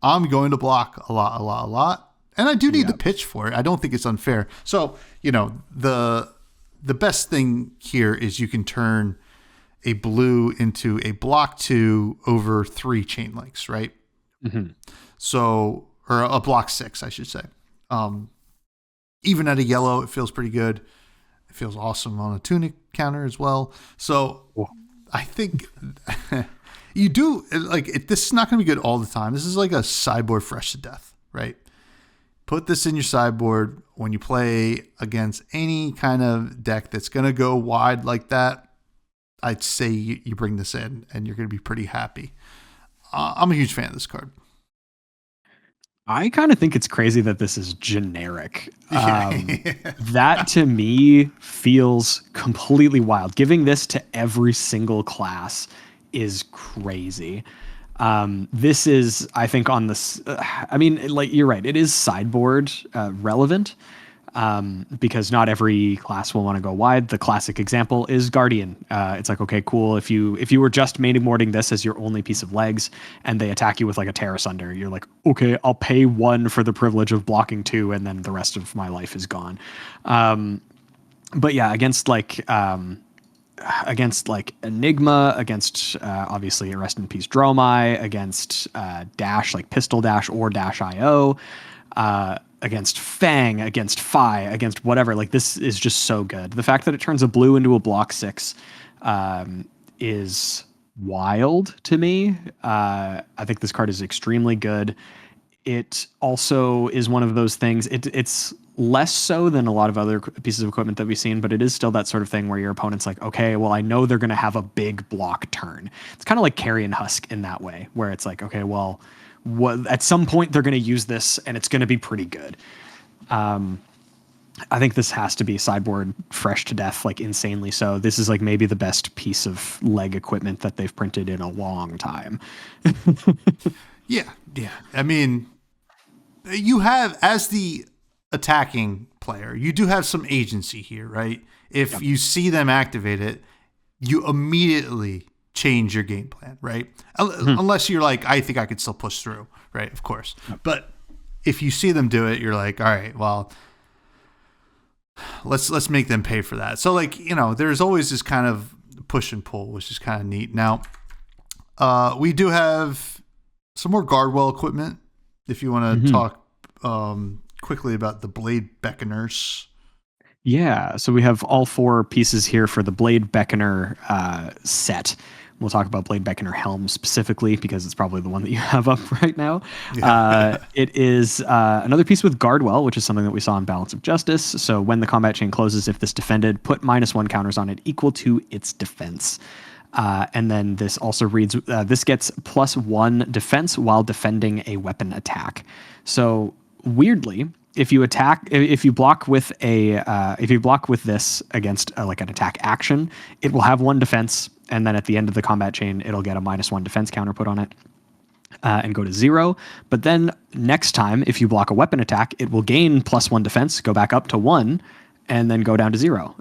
I'm going to block a lot, a lot, a lot. And I do need the pitch for it. I don't think it's unfair. So, you know, the best thing here is you can turn a blue into a block 2 over 3 chain links, right? Mm-hmm. So, or a block 6, I should say. Even at a yellow, it feels pretty good. It feels awesome on a tunic counter as well. So, I think you do, like, this is not going to be good all the time. This is like a sideboard fresh to death, right? Put this in your sideboard when you play against any kind of deck that's going to go wide like that. I'd say you bring this in and you're going to be pretty happy. I'm a huge fan of this card. I kind of think it's crazy that this is generic. That to me feels completely wild. Giving this to every single class is crazy. This is, I think, on this. I mean, like, you're right. It is sideboard relevant because not every class will want to go wide. The classic example is Guardian. It's like, okay, cool. If you were just main boarding this as your only piece of legs, and they attack you with like a Terra Sunder, you're like, okay, I'll pay 1 for the privilege of blocking 2, and then the rest of my life is gone. But yeah, against like Enigma, against obviously Rest in Peace Dromai, against Dash, like Pistol Dash or Dash IO, against Fang, against Phi, against whatever. Like, this is just so good. The fact that it turns a blue into a block 6 is wild to me. I think this card is extremely good. It also is one of those things. It's less so than a lot of other pieces of equipment that we've seen, but it is still that sort of thing where your opponent's like, okay, well, I know they're going to have a big block turn. It's kind of like Carrion Husk in that way, where it's like, okay, well, at some point they're going to use this and it's going to be pretty good. I think this has to be sideboard fresh to death, like insanely so. This is like maybe the best piece of leg equipment that they've printed in a long time. Yeah. I mean, you have, as the attacking player, you do have some agency here, right? If you see them activate it, you immediately change your game plan, right? Unless you're like, I think I could still push through, right? Of course. But if you see them do it, you're like, all right, well, let's make them pay for that. So, like, you know, there's always this kind of push and pull, which is kind of neat. Now, we do have some more Guardwell equipment. If you want to talk quickly about the Blade Beckoners. Yeah, so we have all 4 pieces here for the Blade Beckoner set. We'll talk about Blade Beckoner Helm specifically because it's probably the one that you have up right now. Yeah. It is another piece with Guardwell, which is something that we saw in Balance of Justice. So when the combat chain closes, if this defended, put -1 counters on it equal to its defense. And then this also reads, this gets +1 defense while defending a weapon attack. So weirdly, if you block with this against like an attack action, it will have 1 defense, and then at the end of the combat chain, it'll get a -1 defense counter put on it and go to 0. But then next time, if you block a weapon attack, it will gain +1 defense, go back up to 1, and then go down to 0.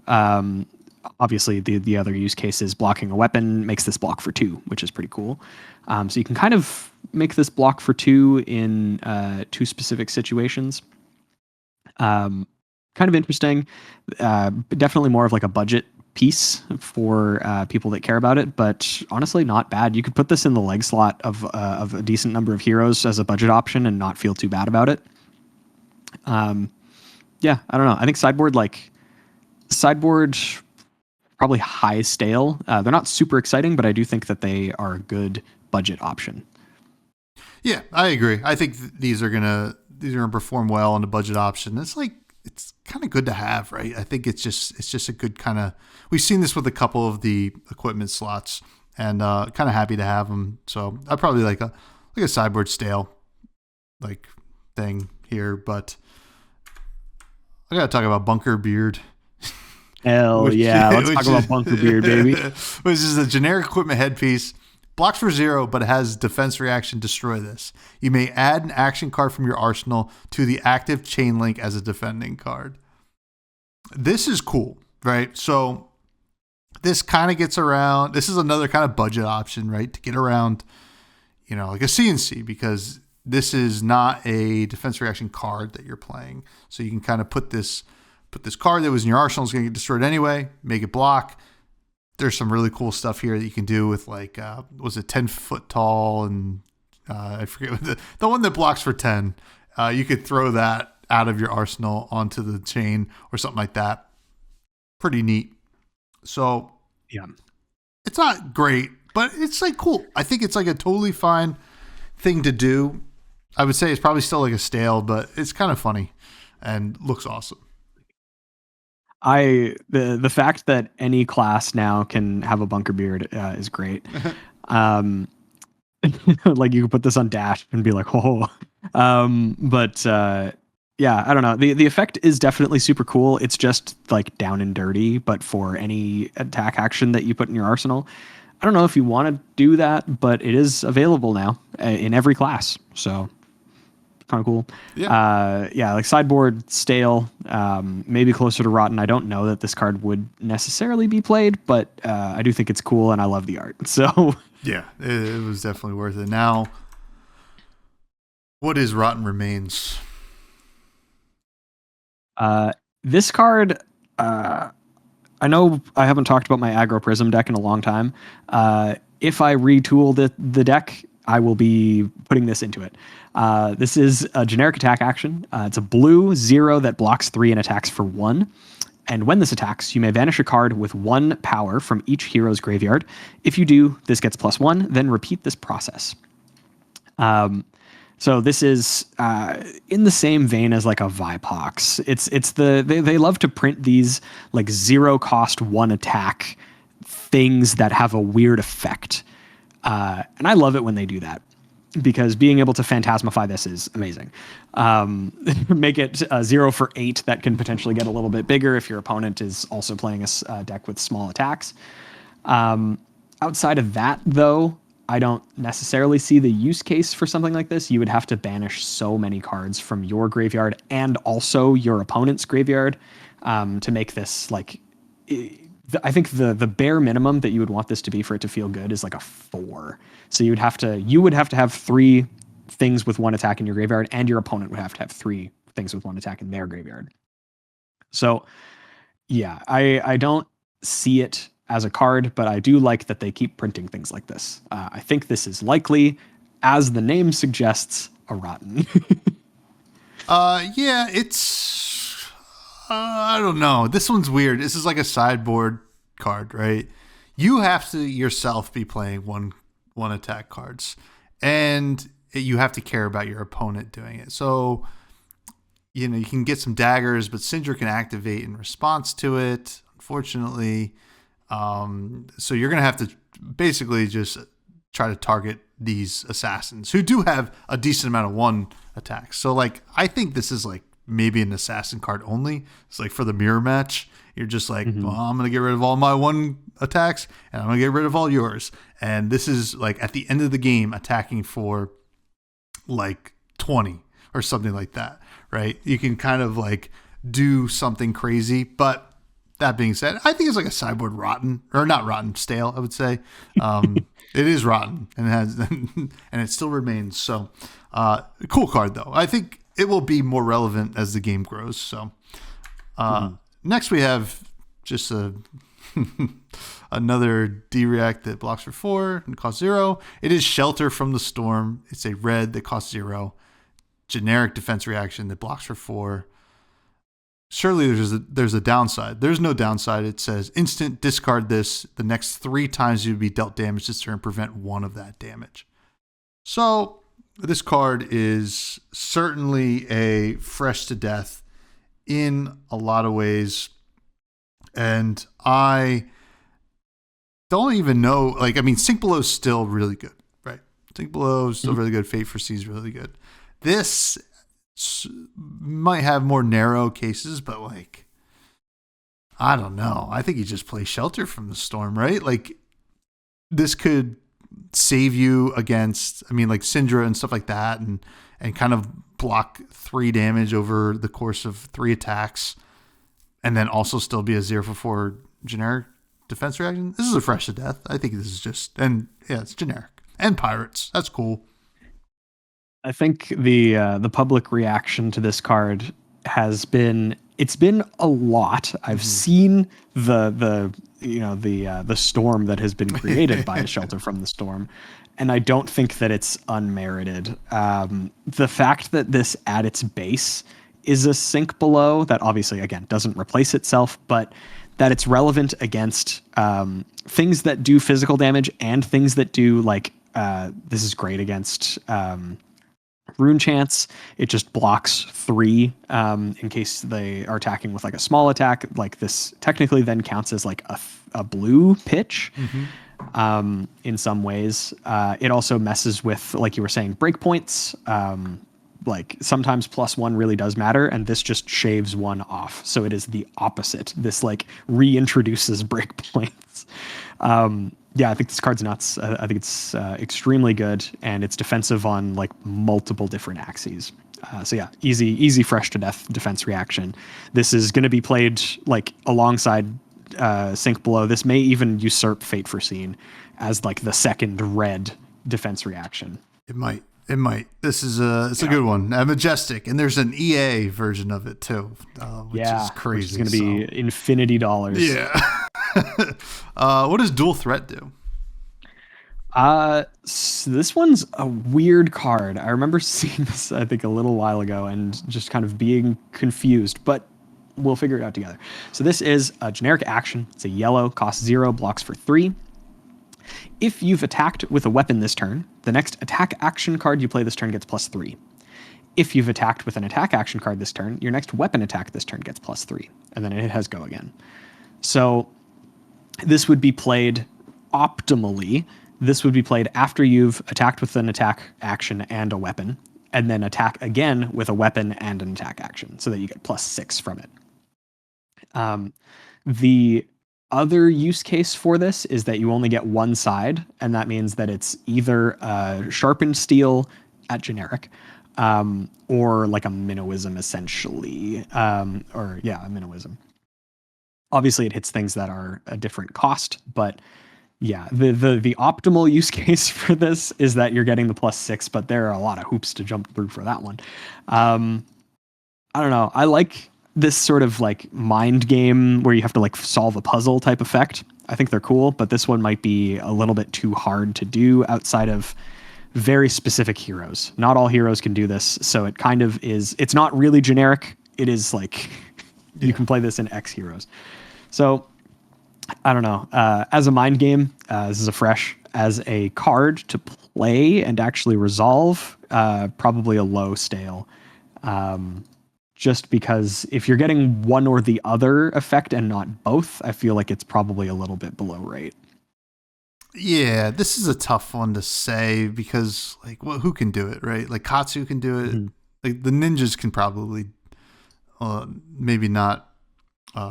obviously the other use case is blocking a weapon makes this block for 2, which is pretty cool. So you can kind of make this block for 2 in 2 specific situations. Kind of interesting. Definitely more of like a budget piece for people that care about it, but honestly not bad. You could put this in the leg slot of a decent number of heroes as a budget option and not feel too bad about it. Yeah, I don't know. I think sideboard probably high stale. They're not super exciting, but I do think that they are a good budget option. Yeah, I agree. I think these are gonna perform well on a budget option. It's kind of good to have, right? I think it's just a good kind of. We've seen this with a couple of the equipment slots, and kind of happy to have them. So I probably like a sideboard stale like thing here, but I gotta talk about Bunker Beard. Hell yeah, let's talk about Bunker Beard, baby. Which is a generic equipment headpiece. Blocks for 0, but it has defense reaction, destroy this. You may add an action card from your arsenal to the active chain link as a defending card. This is cool, right? So this kind of gets around, this is another kind of budget option, right? To get around, like a CNC, because this is not a defense reaction card that you're playing. So you can kind of put this card that was in your arsenal is going to get destroyed anyway, make it block. There's some really cool stuff here that you can do with was it 10 foot tall? And I forget the one that blocks for 10. You could throw that out of your arsenal onto the chain or something like that. Pretty neat. So yeah, it's not great, but it's cool. I think it's a totally fine thing to do. I would say it's probably still a stale, but it's kind of funny and looks awesome. The fact that any class now can have a Bunker Beard is great. You can put this on Dash and be like, oh. Yeah, I don't know. The effect is definitely super cool. It's just down and dirty, but for any attack action that you put in your arsenal. I don't know if you want to do that, but it is available now in every class. So kind of cool. Yeah. Sideboard stale, maybe closer to rotten. I don't know that this card would necessarily be played, but I do think it's cool and I love the art. So yeah, it was definitely worth it. Now, what is Rotten Remains? This card, I know I haven't talked about my aggro prism deck in a long time. If I retool the deck, I will be putting this into it. This is a generic attack action. It's a blue 0 that blocks 3 and attacks for 1. And when this attacks, you may banish a card with 1 power from each hero's graveyard. If you do, this gets +1, then repeat this process. So this is in the same vein as a Vipox. They love to print these 0 cost 1 attack things that have a weird effect. And I love it when they do that, because being able to phantasmify this is amazing. Make it 0 for 8 that can potentially get a little bit bigger if your opponent is also playing a deck with small attacks. Outside of that, though, I don't necessarily see the use case for something like this. You would have to banish so many cards from your graveyard and also your opponent's graveyard to make this I think the bare minimum that you would want this to be for it to feel good is a 4. So you would have to have 3 things with 1 attack in your graveyard, and your opponent would have to have 3 things with 1 attack in their graveyard. So yeah, I don't see it as a card, but I do like that they keep printing things like this. I think this is likely, as the name suggests, a rotten. Yeah, it's I don't know. This one's weird. This is a sideboard card, right? You have to yourself be playing one attack cards, and you have to care about your opponent doing it. So, you can get some daggers, but Cindra can activate in response to it, unfortunately. So you're going to have to basically just try to target these assassins who do have a decent amount of 1 attacks. So I think this is maybe an assassin card only. It's for the mirror match. You're just well, I'm going to get rid of all my 1 attacks and I'm going to get rid of all yours. And this is at the end of the game attacking for 20 or something like that, right? You can kind of do something crazy, but that being said, I think it's like a sideboard rotten, or not rotten, stale, I would say. It is rotten, and it has, and it still remains. So, cool card though. I think it will be more relevant as the game grows. So, next we have just another D-React that blocks for 4 and costs 0. It is Shelter from the Storm. It's a red that costs 0. Generic defense reaction that blocks for 4. Surely there's a downside. There's no downside. It says instant discard this. The next 3 times you'd be dealt damage this turn, prevent 1 of that damage. So this card is certainly a fresh to death in a lot of ways. And I don't even know, like, I mean, Sink Below is still really good, right? Sink Below is still really good. Fate for Sea is really good. This might have more narrow cases, but like, I don't know. I think you just play Shelter from the Storm, right? Like, this could save you against, I mean, like Cindra and stuff like that, and kind of block 3 damage over the course of 3 attacks, and then also still be a 0 for 4 generic defense reaction. This is a fresh to death. I think this is just, and yeah, it's generic. And pirates. That's cool. I think the public reaction to this card has been, it's been a lot. I've seen the storm that has been created by a Shelter from the Storm, and I don't think that it's unmerited. The fact that this at its base is a Sink Below that obviously, again, doesn't replace itself, but that it's relevant against things that do physical damage and things that do, like, this is great against Rune Chance. It just blocks 3 in case they are attacking with like a small attack. Like, this technically then counts as like a blue pitch in some ways. It also messes with, like you were saying, breakpoints. Like, sometimes +1 really does matter, and this just shaves 1 off. So it is the opposite. This like reintroduces breakpoints. Yeah, I think this card's nuts. I think it's extremely good, and it's defensive on like multiple different axes. So yeah, easy fresh to death defense reaction. This is going to be played like alongside Sink Below. This may even usurp Fate Foreseen as like the second red defense reaction. It might. This is a good one. Majestic, and there's an EA version of it too, which is crazy. Which is going to be infinity dollars. Yeah. What does Dual Threat do? So this one's a weird card. I remember seeing this, I think, a little while ago and just kind of being confused, but we'll figure it out together. So this is a generic action. It's a yellow, costs 0, blocks for 3. If you've attacked with a weapon this turn, the next attack action card you play this turn gets +3. If you've attacked with an attack action card this turn, your next weapon attack this turn gets +3. And then it has go again. So this would be played optimally. This would be played after you've attacked with an attack action and a weapon, and then attack again with a weapon and an attack action, so that you get +6 from it. The other use case for this is that you only get one side, and that means that it's either sharpened steel at generic, or like a Minnowism, essentially. A Minnowism. Obviously, it hits things that are a different cost, but yeah, the optimal use case for this is that you're getting the +6, but there are a lot of hoops to jump through for that one. I don't know. I like this sort of like mind game where you have to like solve a puzzle type effect. I think they're cool, but this one might be a little bit too hard to do outside of very specific heroes. Not all heroes can do this, so it kind of is, it's not really generic. It is like, you can play this in X heroes. So I don't know. As a mind game, this is a fresh. As a card to play and actually resolve, probably a low stale. Just because if you're getting one or the other effect and not both, I feel like it's probably a little bit below rate. Yeah, this is a tough one to say because, like, who can do it, right? Like, Katsu can do it. Like, the ninjas can probably, maybe not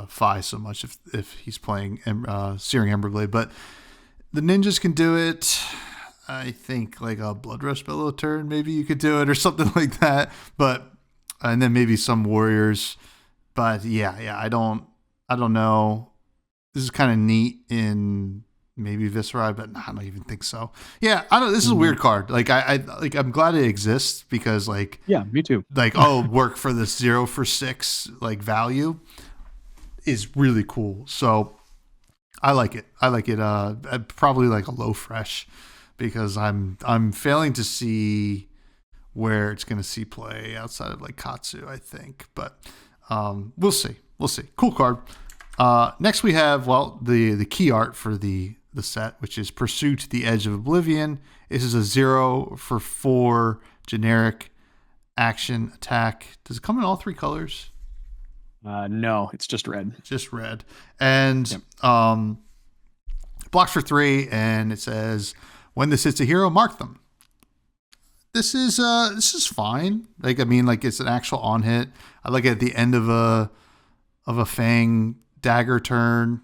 Fi so much if he's playing Searing Emberblade, but the ninjas can do it. I think like a Blood Rush Bellow turn, maybe you could do it or something like that. But and then maybe some warriors. But yeah, I don't I don't know. This is kind of neat in maybe Viscera, but I don't even think so. Yeah, I don't. This is a weird card. Like I'm glad it exists because like Yeah, me too. like work for this 0 for 6 like value is really cool. So I like it. I like it. Probably like a low fresh because I'm failing to see where it's going to see play outside of like Katsu, I think. But we'll see. We'll see. Cool card. Next we have, well, the key art for the set, which is Pursue to the Edge of Oblivion. This is a 0 for 4 generic action attack. Does it come in all 3 colors? No, it's just red. Just red. And blocks for 3, and it says, when this hits a hero, mark them. This is fine. Like, I mean, like, it's an actual on hit. I like it at the end of a Fang dagger turn.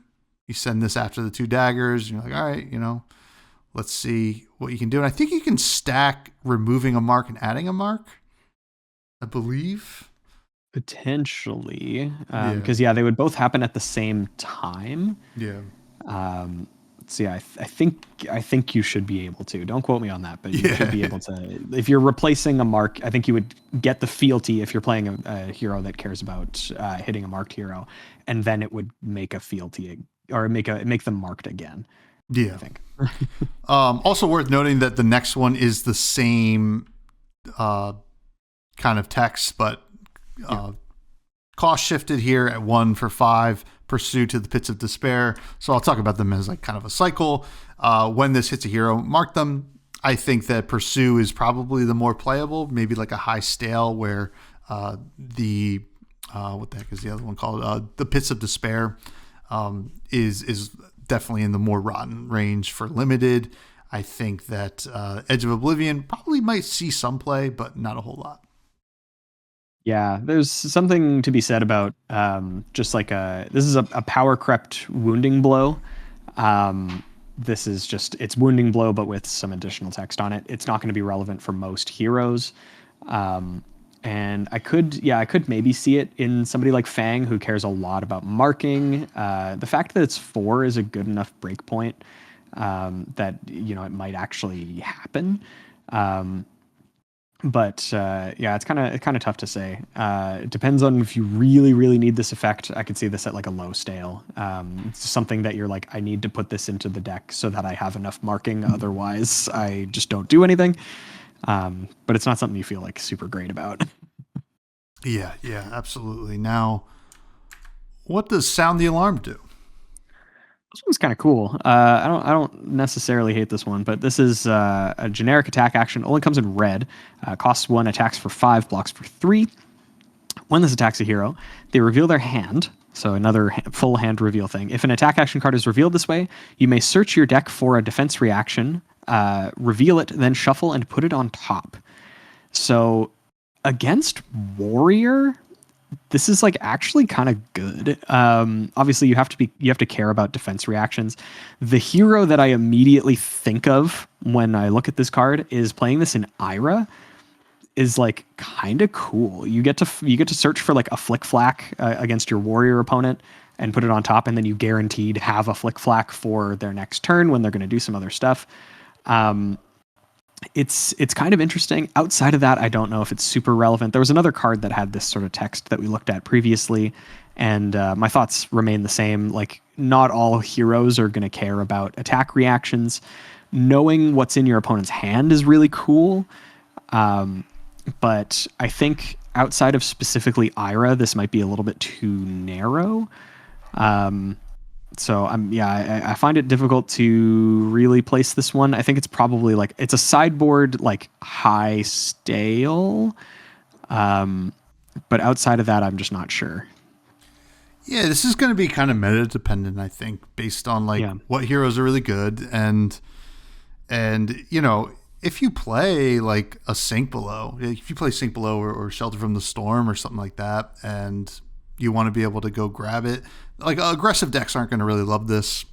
You send this after the 2 daggers. And you're like, all right, let's see what you can do. And I think you can stack removing a mark and adding a mark, I believe. Potentially. Because, they would both happen at the same time. Yeah. So yeah, I think you should be able to. Don't quote me on that, but you should be able to. If you're replacing a mark, I think you would get the fealty if you're playing a hero that cares about hitting a marked hero, and then it would make a fealty or make them marked again. Yeah, I think. Also worth noting that the next one is the same kind of text, but cost shifted here at 1 for 5. Pursue to the Pits of Despair. So I'll talk about them as like kind of a cycle. When this hits a hero, mark them. I think that Pursue is probably the more playable, maybe like a high stale where the what the heck is the other one called? The Pits of Despair is definitely in the more rotten range for limited. I think that Edge of Oblivion probably might see some play, but not a whole lot. Yeah, there's something to be said about just like this is a power crept wounding blow. This is just, it's wounding blow, but with some additional text on it. It's not going to be relevant for most heroes. And I could maybe see it in somebody like Fang, who cares a lot about marking. The fact that it's 4 is a good enough breakpoint that, it might actually happen. But it's kind of tough to say. It depends on if you really, really need this effect. I could see this at like a low stale. It's something that you're like, I need to put this into the deck so that I have enough marking. Otherwise, I just don't do anything. But it's not something you feel like super great about. Yeah, absolutely. Now, what does Sound the Alarm do? This one's kind of cool. I don't necessarily hate this one, but this is a generic attack action. Only comes in red. Costs 1, attacks for 5, blocks for 3. When this attacks a hero, they reveal their hand. So another full hand reveal thing. If an attack action card is revealed this way, you may search your deck for a defense reaction, reveal it, then shuffle and put it on top. So against warrior, this is like actually kind of good. Obviously you have to care about defense reactions. The hero that I immediately think of when I look at this card is playing this in Ira is like kind of cool. You get to search for like a flick flack against your warrior opponent and put it on top, and then you guaranteed have a flick flack for their next turn when they're going to do some other stuff. It's kind of interesting. Outside of that, I don't know if it's super relevant. There was another card that had this sort of text that we looked at previously, and my thoughts remain the same. Like, not all heroes are going to care about attack reactions. Knowing what's in your opponent's hand is really cool. But I think outside of specifically Ira, this might be a little bit too narrow. So I find it difficult to really place this one. I think it's probably like, it's a sideboard, like high stale. But outside of that, I'm just not sure. Yeah, this is going to be kind of meta dependent, I think, based on like what heroes are really good. And if you play like a Sink Below, if you play Sink Below or Shelter from the Storm or something like that, and you want to be able to go grab it, like aggressive decks aren't going to really love this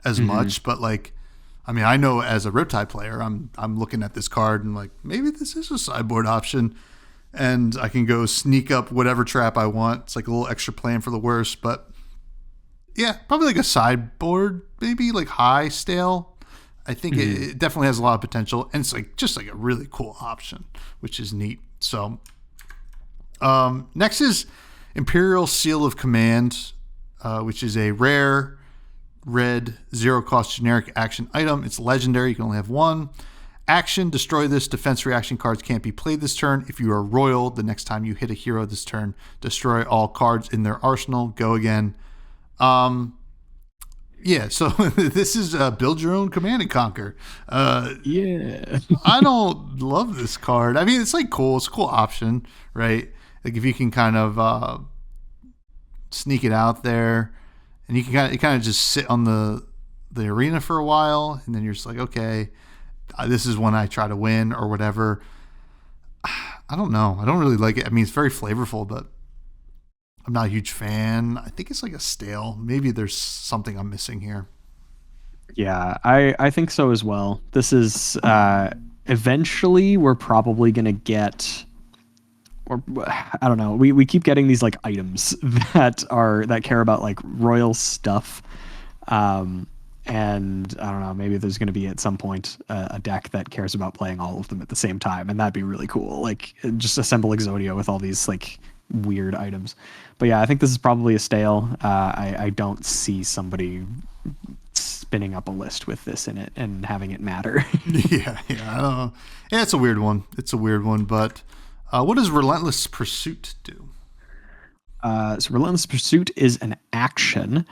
as much. But like, I mean, I know as a Riptide player, I'm looking at this card and like, maybe this is a sideboard option, and I can go sneak up whatever trap I want. It's like a little extra plan for the worst. But Yeah, probably like a sideboard, maybe like high stale. I think it definitely has a lot of potential, and it's like just like a really cool option, which is neat. So, next is Imperial Seal of Command, which is a rare red 0-cost generic action item. It's legendary. You can only have one. Action, destroy this. Defense reaction cards can't be played this turn. If you are royal, the next time you hit a hero this turn, destroy all cards in their arsenal. Go again. Yeah, so this is build your own Command and Conquer. Yeah. I don't love this card. I mean, it's like cool. It's a cool option, right? Like if you can kind of sneak it out there, and you can kind of just sit on the arena for a while, and then you're just like, okay, this is when I try to win or whatever. I don't know. I don't really like it. I mean, it's very flavorful, but I'm not a huge fan. I think it's like a stale. Maybe there's something I'm missing here. Yeah, I think so as well. This is eventually we're probably gonna get, or I don't know. We keep getting these like items that care about like royal stuff, and I don't know. Maybe there's gonna be at some point a deck that cares about playing all of them at the same time, and that'd be really cool. Like just assemble Exodia with all these like weird items. But yeah, I think this is probably a stale. I don't see somebody spinning up a list with this in it and having it matter. Yeah, I don't know. Yeah, it's a weird one. But what does Relentless Pursuit do? So Relentless Pursuit is an action.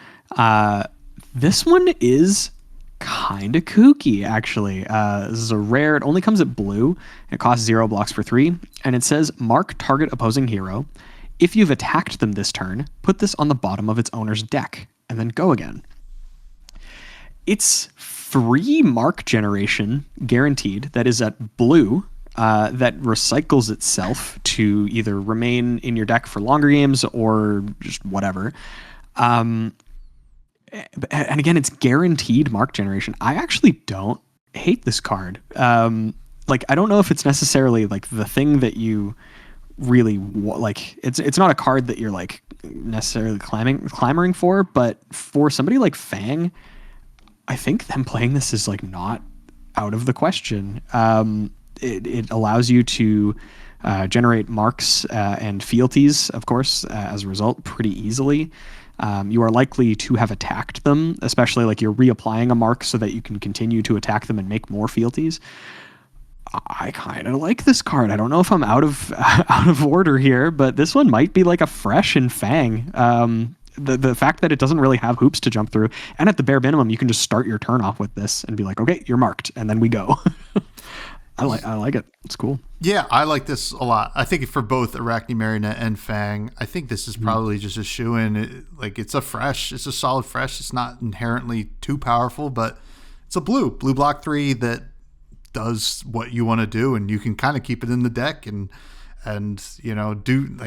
This one is kind of kooky, actually. This is a rare. It only comes at blue. It costs 0 blocks for 3. And it says, mark target opposing hero. If you've attacked them this turn, put this on the bottom of its owner's deck, and then go again. It's free mark generation, guaranteed, that is at blue, that recycles itself to either remain in your deck for longer games or just whatever. And again, it's guaranteed mark generation. I actually don't hate this card. Like, I don't know if it's necessarily like the thing that you really like. It's not a card that you're like necessarily clamoring for, but for somebody like Fang, I think them playing this is like not out of the question. It allows you to generate marks and fealties, of course, as a result, pretty easily. You are likely to have attacked them, especially like you're reapplying a mark so that you can continue to attack them and make more fealties. I kind of like this card. I don't know if I'm out of order here, but this one might be like a fresh in Fang. The fact that it doesn't really have hoops to jump through, and at the bare minimum, you can just start your turn off with this and be like, okay, you're marked, and then we go. I like it. It's cool. Yeah, I like this a lot. I think for both Arachne, Marionette, and Fang, I think this is probably just a shoe-in. It's a fresh. It's a solid fresh. It's not inherently too powerful, but it's a blue block 3 that does what you want to do, and you can kind of keep it in the deck and do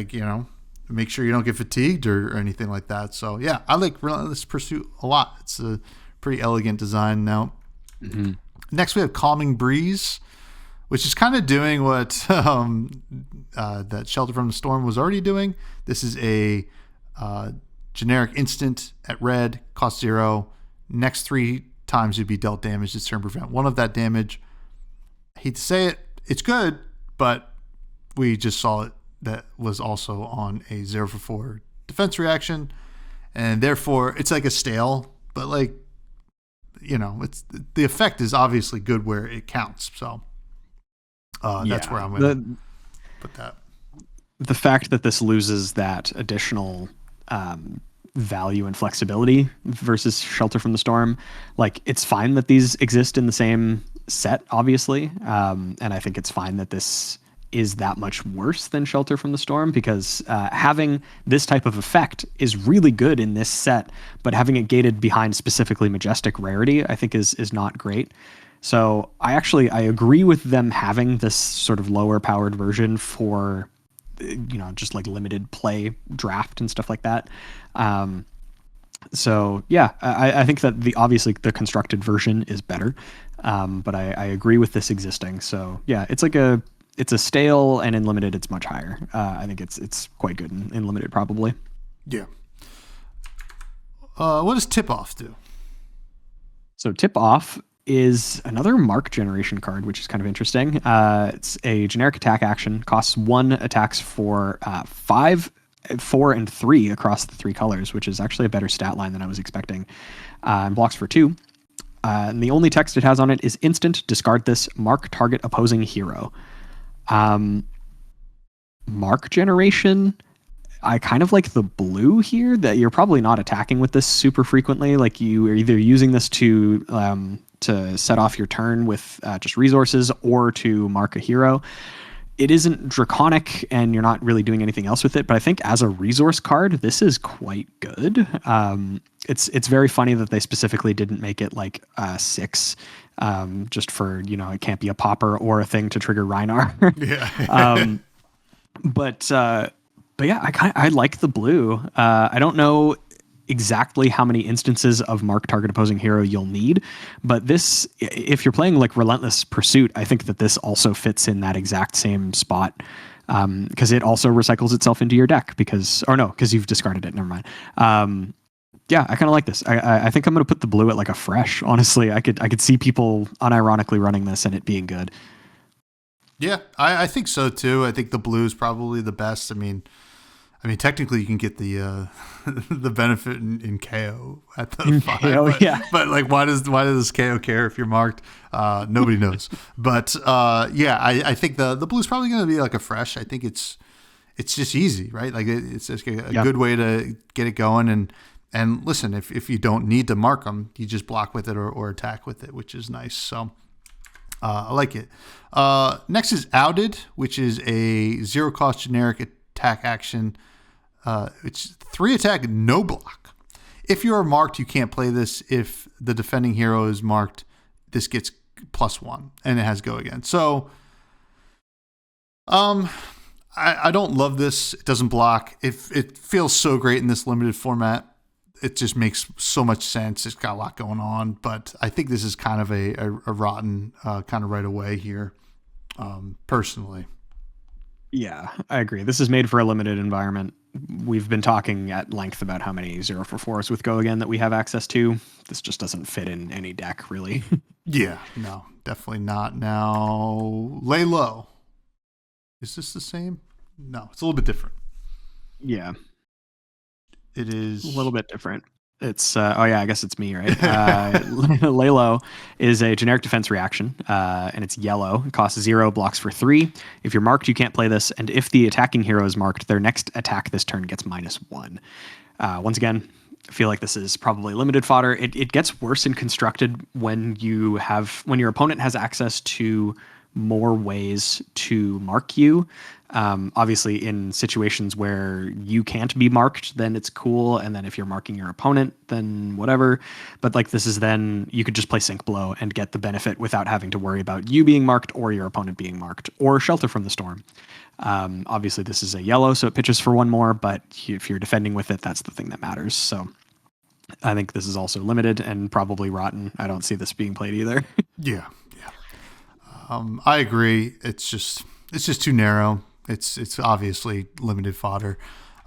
make sure you don't get fatigued or anything like that. So yeah, I like Relentless Pursuit a lot. It's a pretty elegant design. Now, next we have Calming Breeze, which is kind of doing what that Shelter from the Storm was already doing. This is a generic instant at red, cost 0. Next 3 times you'd be dealt damage this turn, prevent 1 of that damage. I hate to say it, it's good, but we just saw it. That was also on a 0 for 4 defense reaction, and therefore it's like a stale, but like, it's the effect is obviously good where it counts. So that's where I'm going to put that. The fact that this loses that additional value and flexibility versus Shelter from the Storm, like, it's fine that these exist in the same set, obviously, and I think it's fine that this is that much worse than Shelter from the Storm, because having this type of effect is really good in this set, but having it gated behind specifically Majestic Rarity, I think is not great. So I agree with them having this sort of lower powered version for, just like limited play draft and stuff like that. So yeah, I think that obviously the constructed version is better, but I agree with this existing. So yeah, it's a stale, and in limited it's much higher. I think it's quite good in limited probably. Yeah. What does Tip Off do? So Tip Off is another mark generation card, which is kind of interesting. It's a generic attack action, costs 1 attacks for 5, 4, and 3 across the 3 colors, which is actually a better stat line than I was expecting. And blocks for 2. And the only text it has on it is instant, discard this, mark target opposing hero. Mark generation, I kind of like the blue here, that you're probably not attacking with this super frequently. Like you are either using this to set off your turn with just resources or to mark a hero. It isn't draconic and you're not really doing anything else with it, but I think as a resource card, this is quite good. It's very funny that they specifically didn't make it like 6, just for, it can't be a popper or a thing to trigger Rhinar. Yeah. But yeah, I like the blue. I don't know exactly how many instances of mark target opposing hero you'll need, but this, if you're playing like Relentless Pursuit, I think that this also fits in that exact same spot, because it also recycles itself into your deck because you've discarded it. Never mind. Yeah, I kind of like this. I think I'm going to put the blue at like a fresh. Honestly, I could see people unironically running this and it being good. Yeah, I think so too. I think the blue is probably the best. I mean, technically you can get the the benefit in KO at the 5. But like, why does this KO care if you're marked? Nobody knows. But yeah, I think the blue is probably going to be like a fresh. I think it's just easy, right? Like it's just a good way to get it going. And listen, if you don't need to mark them, you just block with it or attack with it, which is nice. So I like it. Next is Outed, which is a 0-cost generic attack action. It's 3 attack, no block. If you are marked, you can't play this. If the defending hero is marked, this gets +1, and it has go again. So, I don't love this. It doesn't block. It feels so great in this limited format. It just makes so much sense. It's got a lot going on, but I think this is kind of a rotten kind of right away here, personally. Yeah, I agree. This is made for a limited environment. We've been talking at length about how many 0-for-4s with go again that we have access to. This just doesn't fit in any deck, really. Yeah, no, definitely not. Now, Lay Low. Is this the same? No, it's a little bit different. Yeah. It is a little bit different. It's I guess it's me, right? Lay Low is a generic defense reaction, and it's yellow. It costs 0, blocks for 3. If you're marked, you can't play this, and if the attacking hero is marked, their next attack this turn gets -1. Once again, I feel like this is probably limited fodder. It gets worse and constructed when your opponent has access to more ways to mark you. Obviously, in situations where you can't be marked, then it's cool. And then if you're marking your opponent, then whatever. But like this is then you could just play Sink Blow and get the benefit without having to worry about you being marked or your opponent being marked or Shelter from the Storm. Obviously, this is a yellow, so it pitches for 1 more. But if you're defending with it, that's the thing that matters. So I think this is also limited and probably rotten. I don't see this being played either. Yeah. I agree. It's just too narrow. It's obviously limited fodder.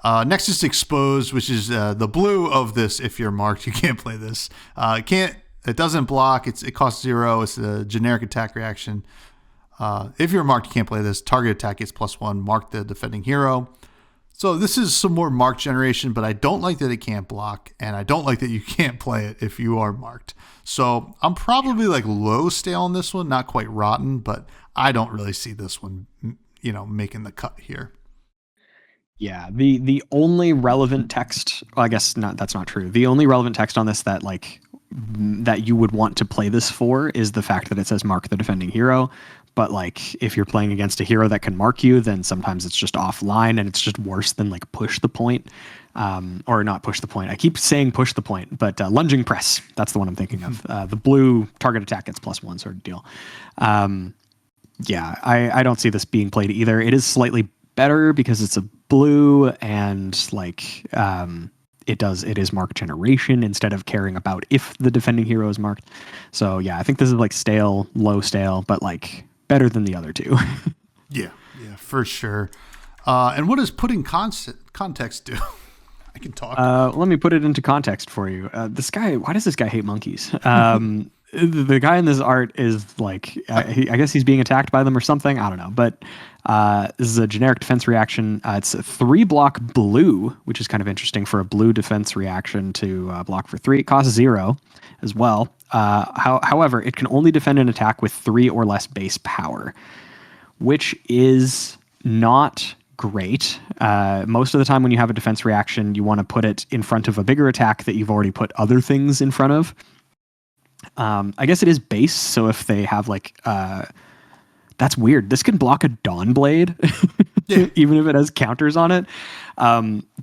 Next is Expose, which is the blue of this. If you're marked, you can't play this. It doesn't block. It costs 0. It's a generic attack reaction. If you're marked, you can't play this. Target attack gets +1. Mark the defending hero. So this is some more mark generation, but I don't like that it can't block, and I don't like that you can't play it if you are marked. So I'm probably like low stale on this one, not quite rotten, but I don't really see this one, making the cut here. Yeah, the only relevant text, well, I guess not. That's not true. The only relevant text on this that you would want to play this for is the fact that it says mark the defending hero. But like if you're playing against a hero that can mark you, then sometimes it's just offline and it's just worse than like push the point, or not push the point. I keep saying push the point, but lunging press. That's the one I'm thinking of. The blue target attack gets +1 sort of deal. Yeah, I don't see this being played either. It is slightly better because it's a blue and like it is mark generation instead of caring about if the defending hero is marked. So yeah, I think this is like low stale, but like better than the other two. Yeah, for sure. And what does putting context do? I can talk. Let me put it into context for you. This guy, why does this guy hate monkeys? The guy in this art is like, I guess he's being attacked by them or something. I don't know. But this is a generic defense reaction. It's a 3-block blue, which is kind of interesting for a blue defense reaction to block for 3. It costs 0 as well. However, it can only defend an attack with 3 or less base power, which is not great. Most of the time when you have a defense reaction, you want to put it in front of a bigger attack that you've already put other things in front of. I guess it is base, so if they have like that's weird. This can block a Dawnblade, Yeah. even if it has counters on it.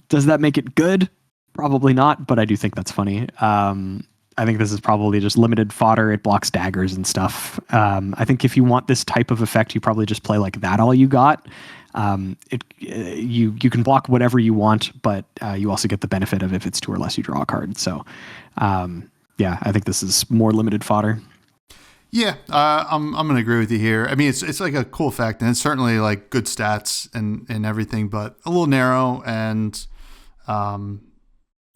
Does that make it good? Probably not, but I do think that's funny. I think this is probably just limited fodder. It blocks daggers and stuff. I think if you want this type of effect, you probably just play like that all you got. You can block whatever you want, but you also get the benefit of if it's 2 or less, you draw a card. So yeah, I think this is more limited fodder. Yeah, I'm gonna agree with you here. I mean, it's like a cool effect, and it's certainly like good stats and everything, but a little narrow. And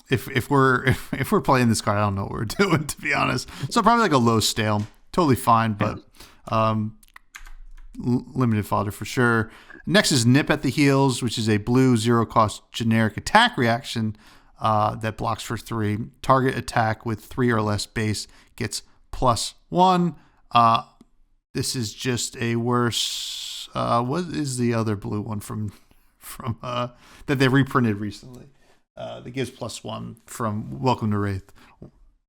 if we're playing this card, I don't know what we're doing, to be honest. So probably like a low stale, totally fine, but limited fodder for sure. Next is Nip at the Heels, which is a blue 0-cost generic attack reaction that blocks for 3. Target attack with 3 or less base gets +1. This is just a worse. What is the other blue one from that they reprinted recently? That gives +1 from Welcome to Wraith.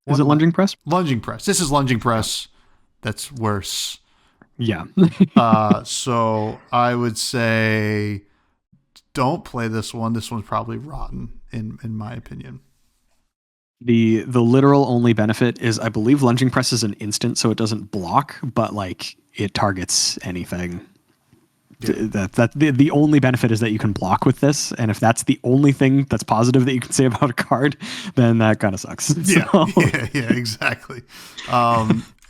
Is it Lunging Press? Lunging Press. This is Lunging Press. That's worse. Yeah. So I would say don't play this one. This one's probably rotten in my opinion. The literal only benefit is I believe Lunging Press is an instant, so it doesn't block, but like it targets anything. Yeah. The only benefit is that you can block with this, and if that's the only thing that's positive that you can say about a card, then that kind of sucks. Yeah, so. yeah, exactly.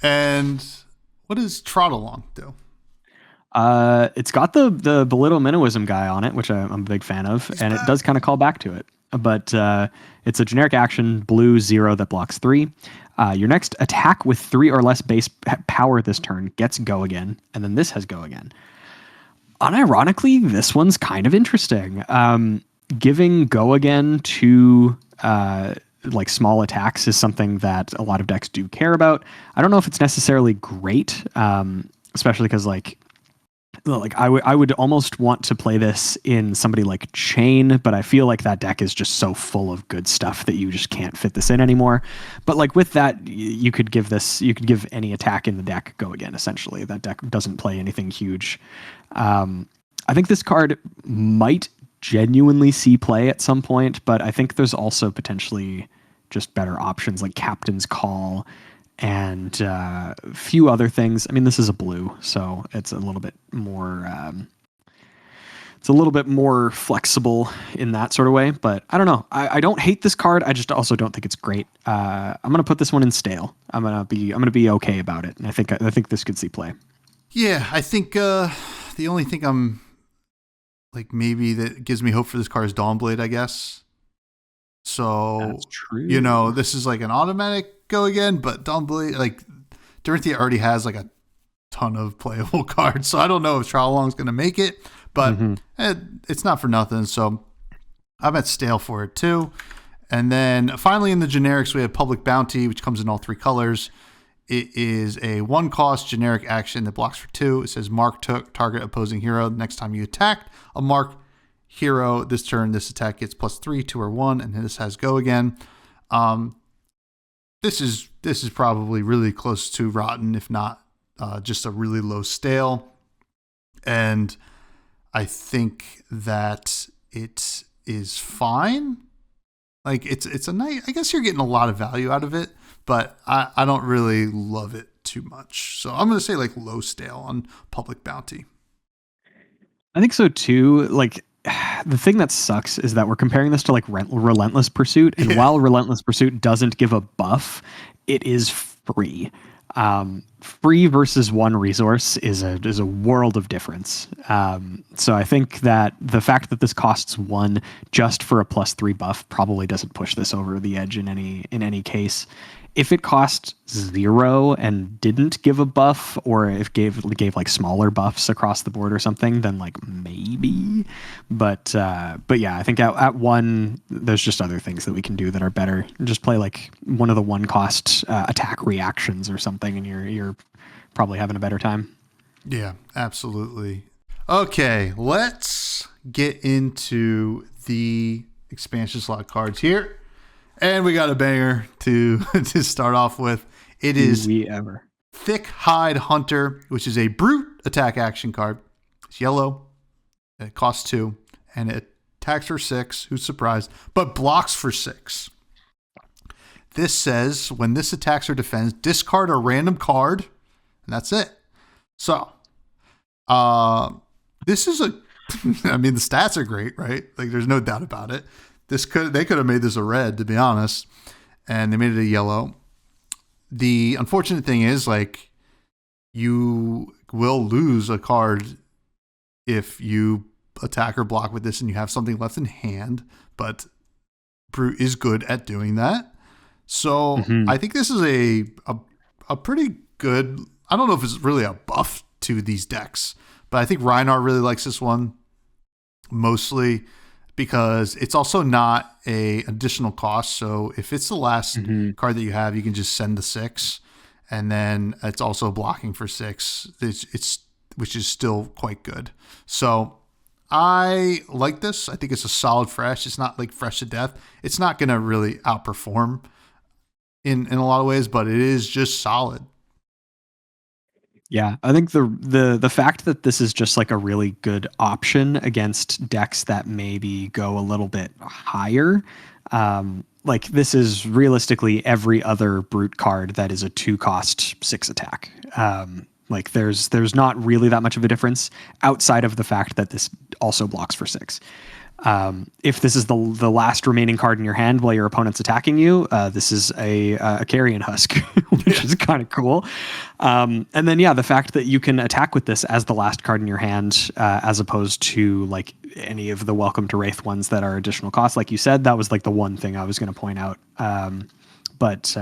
And what does Trot Along do? It's got the Belittle Minnowism guy on it, which I'm a big fan of, and it does kind of call back to it. But it's a generic action, blue 0 that blocks 3. Your next attack with 3 or less base power this turn gets Go Again, and then this has Go Again. Unironically, this one's kind of interesting. Giving Go Again to like small attacks is something that a lot of decks do care about. I don't know if it's necessarily great, especially because like I would almost want to play this in somebody like Chain, but I feel like that deck is just so full of good stuff that you just can't fit this in anymore. But like with that, you could give any attack in the deck Go Again, essentially. That deck doesn't play anything huge. I think this card might genuinely see play at some point, but I think there's also potentially just better options like Captain's Call and a few other things. I mean, this is a blue, so it's a little bit more flexible in that sort of way. But I don't know. I don't hate this card. I just also don't think it's great. I'm gonna put this one in stale. I'm gonna be okay about it, and I think this could see play. Yeah, I think the only thing I'm like maybe that gives me hope for this card is Dawnblade, I guess. So that's true. You know, this is like an automatic Go Again, but Dawnblade, like Dorothea already has like a ton of playable cards, so I don't know if Trial Along's going to make it, but it's not for nothing. So I'm at stale for it too. And then finally in the generics, we have Public Bounty, which comes in all 3 colors. It is a 1-cost generic action that blocks for 2. It says mark target opposing hero. Next time you attack a marked hero this turn, this attack gets +3, 2, or 1, and this has Go Again. This is probably really close to rotten, if not just a really low stale. And I think that it is fine. Like it's a nice. I guess you're getting a lot of value out of it, but I don't really love it too much. So I'm gonna say like low stale on Public Bounty. I think so too. Like the thing that sucks is that we're comparing this to like Relentless Pursuit, and while Relentless Pursuit doesn't give a buff, it is free. Free versus one resource is a world of difference. So I think that the fact that this costs one just for a +3 buff probably doesn't push this over the edge in any case. If it cost 0 and didn't give a buff, or if gave like smaller buffs across the board or something, then like maybe. But yeah, I think at 1, there's just other things that we can do that are better. Just play like one of the 1 cost attack reactions or something, and you're probably having a better time. Yeah, absolutely. Okay, let's get into the expansion slot cards here. And we got a banger to start off with. It is Thick Hide Hunter, which is a brute attack action card. It's yellow. It costs 2. And it attacks for 6. Who's surprised? But blocks for 6. This says, when this attacks or defends, discard a random card. And that's it. So, this is I mean, the stats are great, right? Like, there's no doubt about it. They could have made this a red, to be honest, and they made it a yellow. The unfortunate thing is, like, you will lose a card if you attack or block with this and you have something left in hand, but Brute is good at doing that. So I think this is a pretty good, I don't know if it's really a buff to these decks, but I think Reinhardt really likes this one mostly because it's also not a additional cost. So if it's the last card that you have, you can just send the 6, and then it's also blocking for 6. It's which is still quite good. So I like this. I think it's a solid fresh. It's not like fresh to death. It's not going to really outperform in a lot of ways, but it is just solid. Yeah, I think the fact that this is just like a really good option against decks that maybe go a little bit higher, like this is realistically every other brute card that is a 2-cost 6 attack. Like there's not really that much of a difference outside of the fact that this also blocks for 6. If this is the last remaining card in your hand while your opponent's attacking you, this is a carrion husk, which is kind of cool. And then, yeah, the fact that you can attack with this as the last card in your hand, as opposed to like any of the Welcome to Wraith ones that are additional costs. Like you said, that was like the one thing I was going to point out. But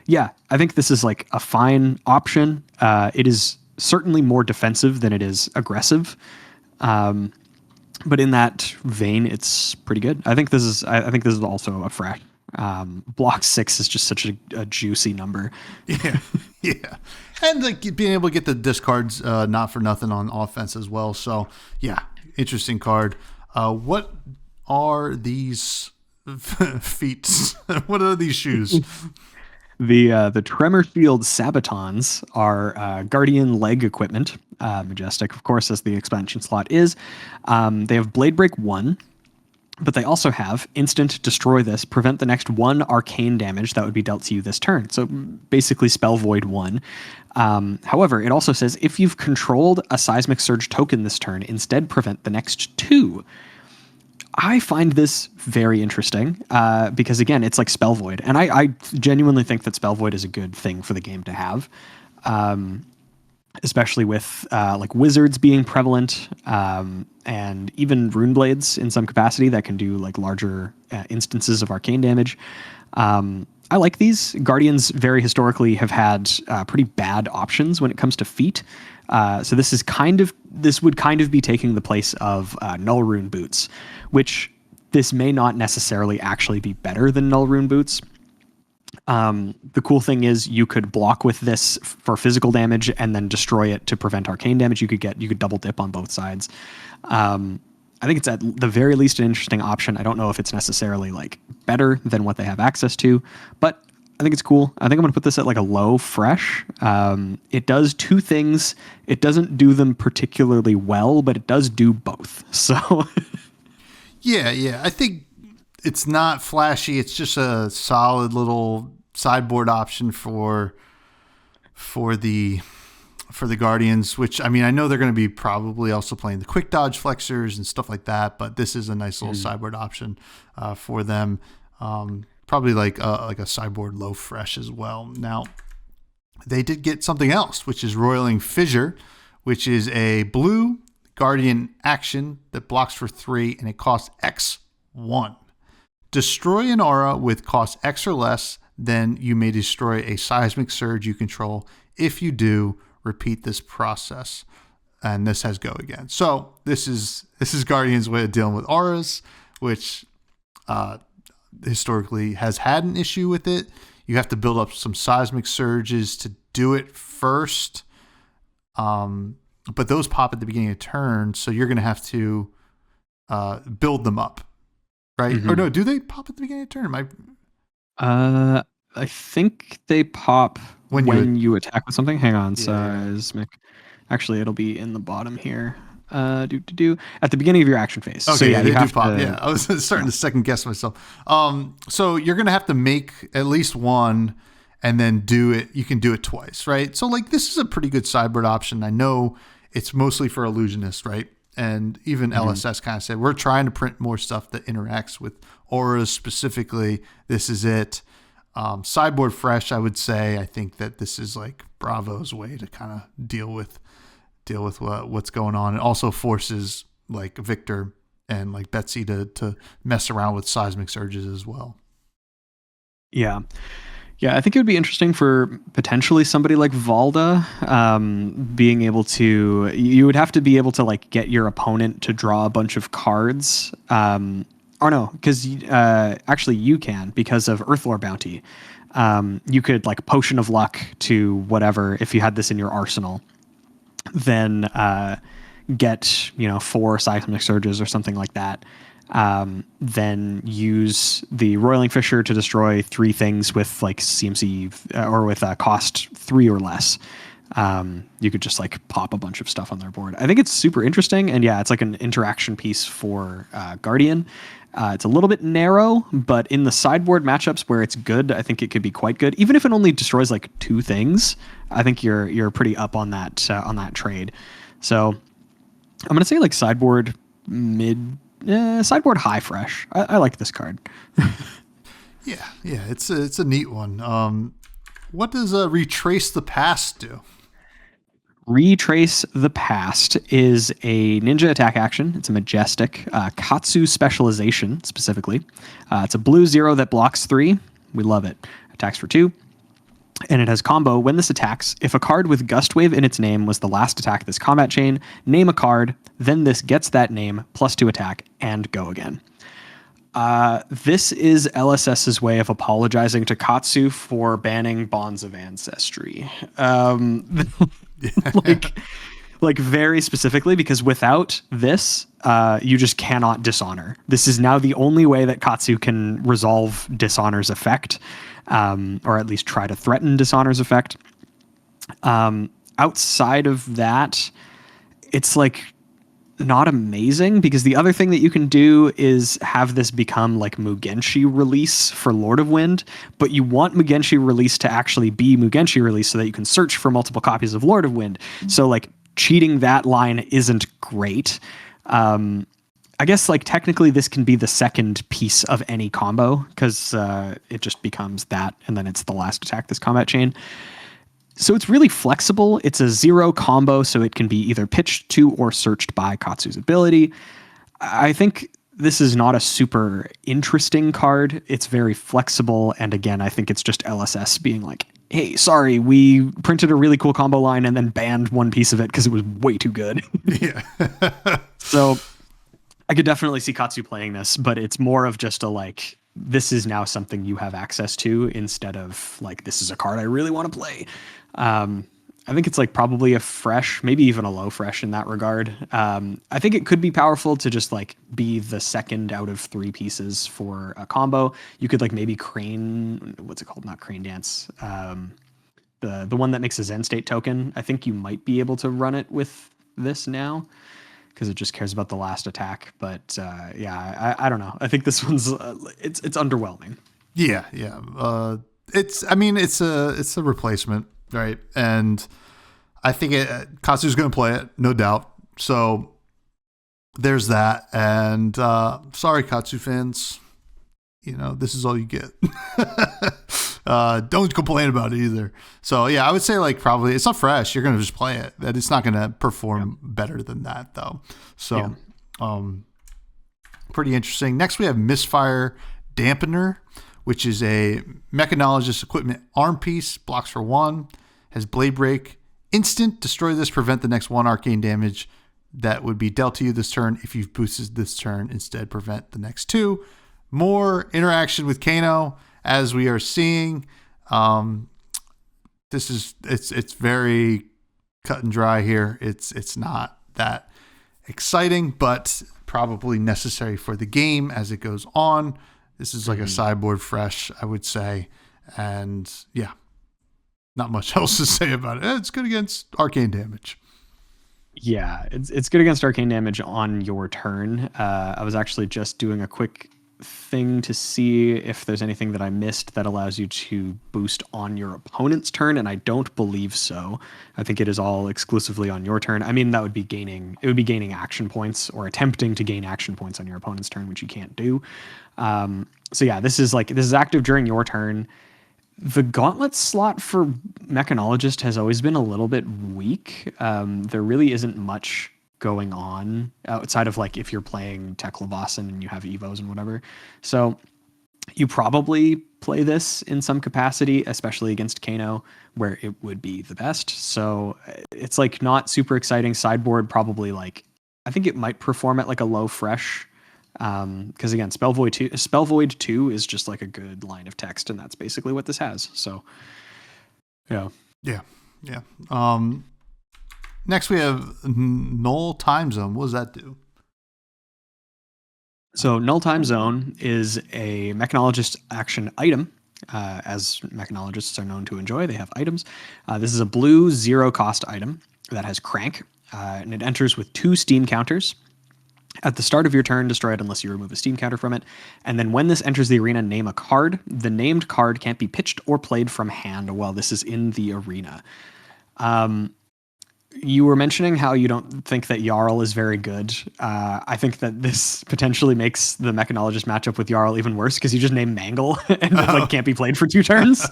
yeah, I think this is like a fine option. It is certainly more defensive than it is aggressive. But in that vein, it's pretty good. I think this is also a fresh. Block 6 is just such a juicy number. Yeah. And like being able to get the discards not for nothing on offense as well. So yeah, interesting card. What are these feet? What are these shoes? The Tremor Shield Sabatons are Guardian leg equipment. Majestic, of course, as the expansion slot is. They have Blade Break 1, but they also have instant destroy this, prevent the next 1 arcane damage that would be dealt to you this turn. So basically Spell Void 1. However, it also says if you've controlled a Seismic Surge token this turn, instead prevent the next 2. I find this very interesting because, again, it's like Spell Void. And I genuinely think that Spell Void is a good thing for the game to have, especially with like wizards being prevalent and even rune blades in some capacity that can do like larger instances of arcane damage. I like these. Guardians very historically have had pretty bad options when it comes to feet. So this would kind of be taking the place of Null Rune Boots, which this may not necessarily actually be better than Null Rune Boots. The cool thing is you could block with this for physical damage and then destroy it to prevent arcane damage. You could double dip on both sides. I think it's at the very least an interesting option. I don't know if it's necessarily like better than what they have access to, but I think it's cool. I think I'm going to put this at like a low fresh. It does 2 things. It doesn't do them particularly well, but it does do both. So yeah. I think it's not flashy. It's just a solid little sideboard option for the Guardians, which, I mean, I know they're going to be probably also playing the quick dodge flexors and stuff like that, but this is a nice little sideboard option for them. Probably like a sideboard low fresh as well. Now, they did get something else, which is Roiling Fissure, which is a blue Guardian action that blocks for 3, and it costs X1. Destroy an aura with cost X or less, then you may destroy a seismic surge you control. If you do, repeat this process. And this has go again. So this is Guardian's way of dealing with auras, which historically has had an issue with it. You have to build up some seismic surges to do it first. But those pop at the beginning of turn, so you're going to have to build them up, right? Mm-hmm. Or no, do they pop at the beginning of turn? I think they pop when you attack with something. Hang on, seismic. Actually, it'll be in the bottom here. At the beginning of your action phase. Okay, so yeah, they you do have pop. to, Yeah, I was starting to second guess myself. So you're going to have to make at least one, and then do it. You can do it twice, right? So like this is a pretty good sideboard option. I know it's mostly for illusionists, right? And even LSS kind of said we're trying to print more stuff that interacts with auras specifically. This is it. Sideboard fresh, I would say. I think that this is like Bravo's way to kind of deal with what's going on. It also forces like Victor and like Betsy to mess around with seismic surges as well. Yeah. Yeah, I think it would be interesting for potentially somebody like Valda, being able to, you would have to be able to like get your opponent to draw a bunch of cards. Or no, because actually you can, because of Earthlore Bounty. You could like Potion of Luck to whatever, if you had this in your arsenal, then get 4 seismic surges or something like that. Then use the Roiling Fissure to destroy 3 things with like CMC or with cost 3 or less. You could just like pop a bunch of stuff on their board. I think it's super interesting, and yeah, it's like an interaction piece for Guardian. It's a little bit narrow, but in the sideboard matchups where it's good, I think it could be quite good. Even if it only destroys like 2 things, I think you're pretty up on that trade. So I'm gonna say like sideboard mid, sideboard high fresh. I like this card. Yeah, it's a neat one. What does Retrace the Past do? Retrace the Past is a ninja attack action. It's a majestic Katsu specialization specifically. It's a blue 0 that blocks 3. We love it. Attacks for 2. And it has combo. When this attacks, if a card with Gust Wave in its name was the last attack this combat chain, name a card, then this gets that name, +2 attack, and go again. This is LSS's way of apologizing to Katsu for banning Bonds of Ancestry. Like very specifically, because without this, you just cannot dishonor. This is now the only way that Katsu can resolve Dishonor's effect, or at least try to threaten Dishonor's effect. Outside of that, it's like not amazing, because the other thing that you can do is have this become like Mugenshi release for Lord of Wind, but you want Mugenshi release to actually be Mugenshi release so that you can search for multiple copies of Lord of Wind. So like cheating that line isn't great. I guess like technically this can be the second piece of any combo, because it just becomes that, and then it's the last attack this combat chain. So it's really flexible. It's a 0 combo, so it can be either pitched to or searched by Katsu's ability. I think this is not a super interesting card. It's very flexible, and again, I think it's just LSS being like, hey, sorry, we printed a really cool combo line and then banned one piece of it because it was way too good. Yeah. So I could definitely see Katsu playing this, but it's more of just a like, this is now something you have access to, instead of like, this is a card I really want to play. I think it's like probably a fresh, maybe even a low fresh in that regard. I think it could be powerful to just like be the second out of 3 pieces for a combo. You could like maybe Crane, what's it called? Not Crane Dance. The one that makes a Zen State token. I think you might be able to run it with this now, because it just cares about the last attack. But yeah, I don't know. I think this one's it's underwhelming. Yeah. It's a replacement, right? And I think Katsu's going to play it, no doubt. So there's that. And sorry, Katsu fans, this is all you get. Don't complain about it either. So yeah, I would say like probably it's not fresh. You're gonna just play it. That it's not gonna perform better than that though. So pretty interesting. Next we have Misfire Dampener, which is a mechanologist equipment arm piece, blocks for 1, has blade break, instant, destroy this, prevent the next 1 arcane damage that would be dealt to you this turn. If you've boosted this turn, instead prevent the next 2. More interaction with Kano, as we are seeing. It's very cut and dry here. It's not that exciting, but probably necessary for the game as it goes on. This is like a sideboard fresh, I would say. And yeah, not much else to say about it. It's good against arcane damage. Yeah, it's good against arcane damage on your turn. I was actually just doing a quick thing to see if there's anything that I missed that allows you to boost on your opponent's turn, and I don't believe so. I think it is all exclusively on your turn. I mean, that would be gaining action points or attempting to gain action points on your opponent's turn, which you can't do. So yeah, this is active during your turn. The gauntlet slot for Mechanologist has always been a little bit weak. There really isn't much going on outside of like if you're playing Teklevasen and you have Evos and whatever. So you probably play this in some capacity, especially against Kano, where it would be the best. So it's like not super exciting. Sideboard probably like, I think it might perform at like a low fresh. Because again, Spell Void 2 is just like a good line of text, and that's basically what this has. So yeah. Next we have Null Time Zone. What does that do? So Null Time Zone is a mechanologist action item. As mechanologists are known to enjoy, they have items. This is a blue 0 cost item that has Crank, and it enters with 2 steam counters. At the start of your turn, destroy it unless you remove a steam counter from it. And then when this enters the arena, name a card. The named card can't be pitched or played from hand while this is in the arena. You were mentioning how you don't think that Jarl is very good. I think that this potentially makes the Mechanologist matchup with Jarl even worse because you just name Mangle and it can't be played for 2 turns.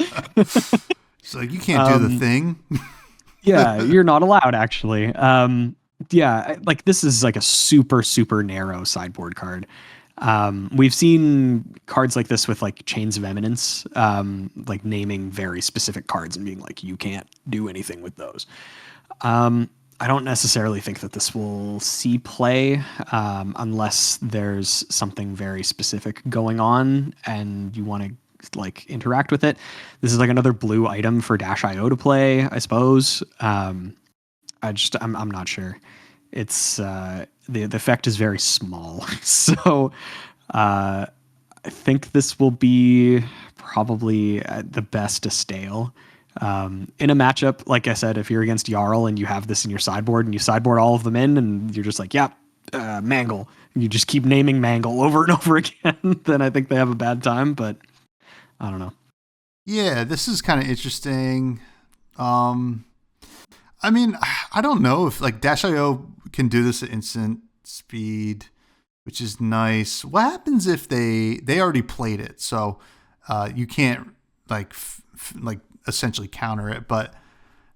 So you can't do the thing. Yeah, you're not allowed actually. Yeah, like this is like a super, super narrow sideboard card. We've seen cards like this with like Chains of Eminence, like naming very specific cards and being like, you can't do anything with those. I don't necessarily think that this will see play unless there's something very specific going on and you want to like interact with it. This is like another blue item for Dash.io to play, I suppose. I'm not sure. It's the effect is very small, so I think this will be probably at the best a stale. In a matchup, like I said, if you're against Jarl and you have this in your sideboard and you sideboard all of them in and you're just like, Mangle, and you just keep naming Mangle over and over again, then I think they have a bad time, but I don't know. Yeah, this is kind of interesting. I mean, I don't know if like Dash.io can do this at instant speed, which is nice. What happens if they already played it? So you can't like essentially counter it, but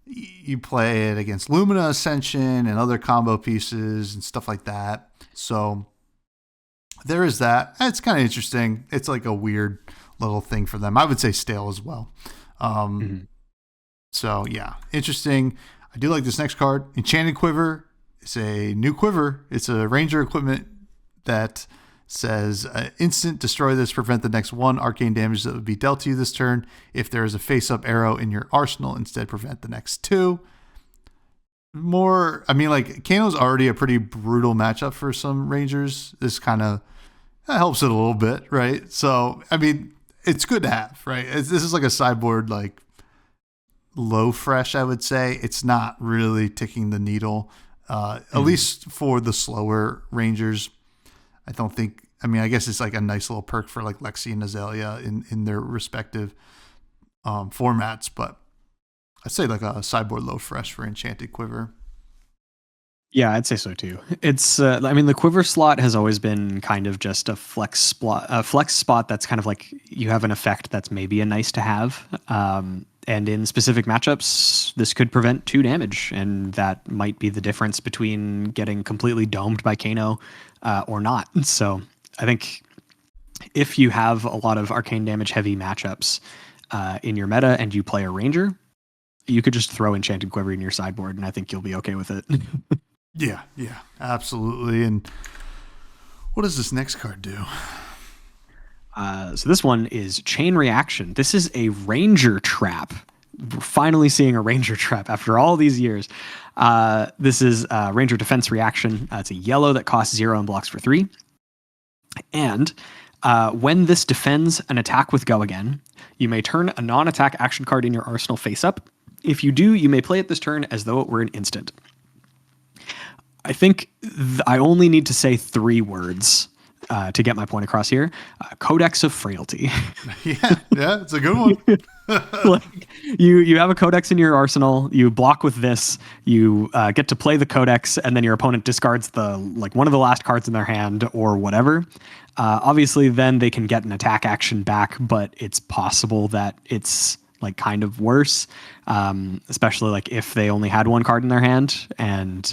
you play it against Lumina Ascension and other combo pieces and stuff like that. So there is that. It's kind of interesting. It's like a weird little thing for them. I would say stale as well. So yeah, interesting. I do like this next card, Enchanted Quiver. It's a new quiver. It's a ranger equipment that says instant, destroy this, prevent the next 1 arcane damage that would be dealt to you this turn. If there is a face-up arrow in your arsenal, instead prevent the next 2. More, I mean, like, Kano's already a pretty brutal matchup for some rangers. This kind of helps it a little bit, right? So, I mean, it's good to have, right? This is like a sideboard, like, low fresh, I would say. It's not really ticking the needle, at least for the slower rangers. I don't think, I mean, I guess it's like a nice little perk for like Lexi and Azalea in their respective formats, but I'd say like a sideboard low fresh for Enchanted Quiver. Yeah, I'd say so too. It's, I mean, the quiver slot has always been kind of just a flex spot that's kind of like you have an effect that's maybe a nice to have. And in specific matchups, this could prevent 2 damage, and that might be the difference between getting completely domed by Kano or not. So I think if you have a lot of arcane damage heavy matchups in your meta and you play a ranger, you could just throw Enchanted Quiver in your sideboard, and I think you'll be okay with it. Yeah, absolutely. And what does this next card do? So this one is Chain Reaction. This is a Ranger Trap. We're finally seeing a Ranger Trap after all these years. This is Ranger Defense Reaction. It's a yellow that costs 0 and blocks for 3. And when this defends an attack with Go Again, you may turn a non-attack action card in your arsenal face up. If you do, you may play it this turn as though it were an instant. I think I only need to say 3 words to get my point across here. Codex of Frailty. Yeah, it's a good one. Like, you have a codex in your arsenal, you block with this, you get to play the codex, and then your opponent discards one of the last cards in their hand or whatever. Obviously, then they can get an attack action back, but it's possible that it's like kind of worse, especially like if they only had 1 card in their hand and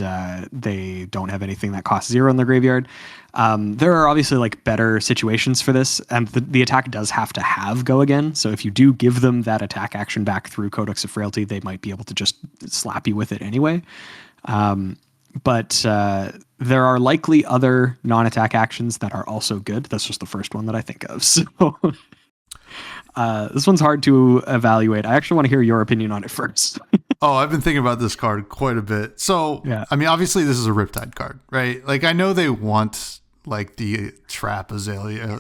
they don't have anything that costs 0 in their graveyard. There are obviously like better situations for this, and the attack does have to have Go Again. So if you do give them that attack action back through Codex of Frailty, they might be able to just slap you with it anyway. But there are likely other non-attack actions that are also good. That's just the first one that I think of. So this one's hard to evaluate. I actually want to hear your opinion on it first. Oh, I've been thinking about this card quite a bit. So, yeah. I mean, obviously this is a Riptide card, right? Like, I know they want like the trap azalea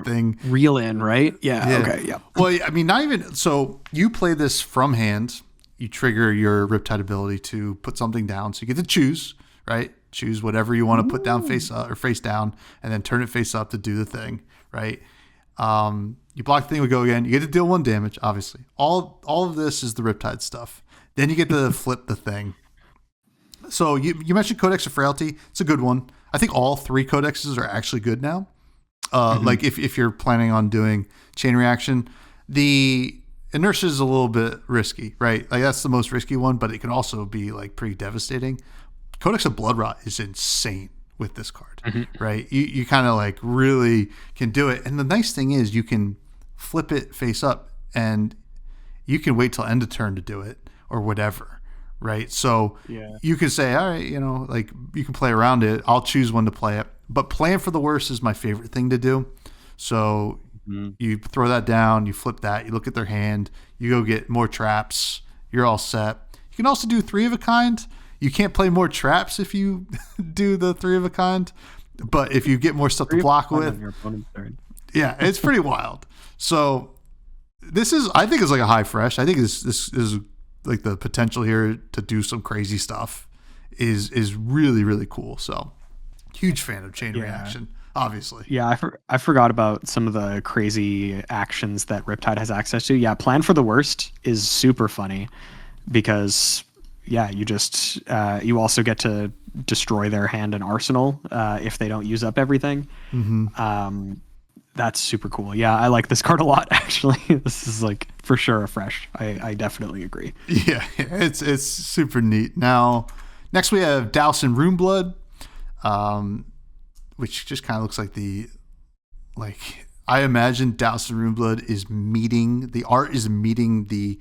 thing. Reel in, right? Yeah. Okay. Yeah. Well, I mean, not even, so you play this from hand, you trigger your Riptide ability to put something down. So you get to choose, right? Choose whatever you want to put down face up or face down, and then turn it face up to do the thing, right? You block the thing, we Go Again. You get to deal 1 damage, obviously. All of this is the Riptide stuff. Then you get to flip the thing. So you mentioned Codex of Frailty. It's a good one. I think all 3 codexes are actually good now. Like if you're planning on doing Chain Reaction, the Inertia is a little bit risky, right? Like that's the most risky one, but it can also be like pretty devastating. Codex of Bloodrot is insane with this card, right? You kind of like really can do it. And the nice thing is you can flip it face up and you can wait till end of turn to do it or whatever, right? So you can say, all right, like you can play around it. I'll choose when to play it. But plan for the worst is my favorite thing to do. So you throw that down, you flip that, you look at their hand, you go get more traps, you're all set. You can also do 3 of a kind. You can't play more traps if you do the 3 of a kind, but if you get more stuff to block with, yeah, it's pretty wild. So this is, I think, is like a high fresh. I think this is like the potential here to do some crazy stuff is really, really cool. So huge fan of Chain Reaction, obviously. Yeah, I forgot about some of the crazy actions that Riptide has access to. Yeah, Plan for the Worst is super funny because you just you also get to destroy their hand and arsenal if they don't use up everything. That's super cool. Yeah, I like this card a lot, actually. This is like for sure a fresh. I definitely agree. Yeah, it's super neat. Now, next we have Douse in Runeblood, which just kind of looks like I imagine Douse in Runeblood is meeting, the art is meeting the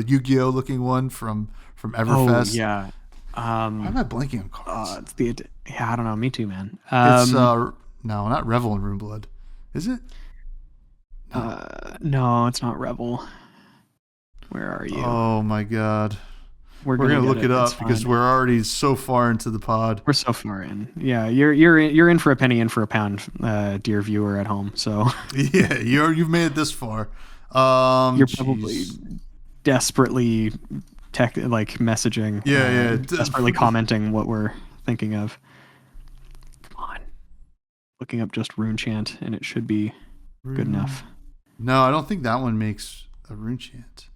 Yu-Gi-Oh looking one from Everfest. Oh, yeah. Why am I blanking on cards? I don't know. Me too, man. It's no, not Revel in Runeblood. Is it? No, it's not Revel. Where are you? Oh my God. We're gonna look it up because we're already so far into the pod. We're so far in. Yeah, you're in for a penny, in for a pound, dear viewer at home. So yeah, you've made it this far. You're probably desperately messaging. Yeah. Desperately commenting what we're thinking of. Come on. Looking up just Rune Chant, and it should be good enough. No, I don't think that one makes a Rune Chant.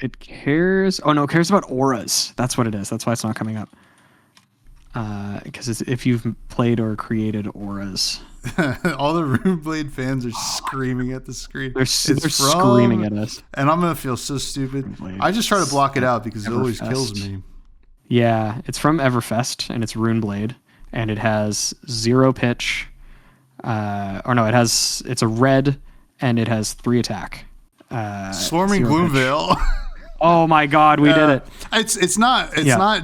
It cares. Oh no, it cares about auras. That's what it is. That's why it's not coming up. Because it's if you've played or created auras. All the Runeblade fans are screaming at the screen. They're screaming at us. And I'm going to feel so stupid. Runeblade. I just try to block it out because it always Everfest. kills me. Yeah, it's from Everfest, and it's Runeblade, and it has 0 pitch. It's a red, and it has 3 attack. Swarming 0 pitch. Gloomveil. Oh my god, we did it. It's not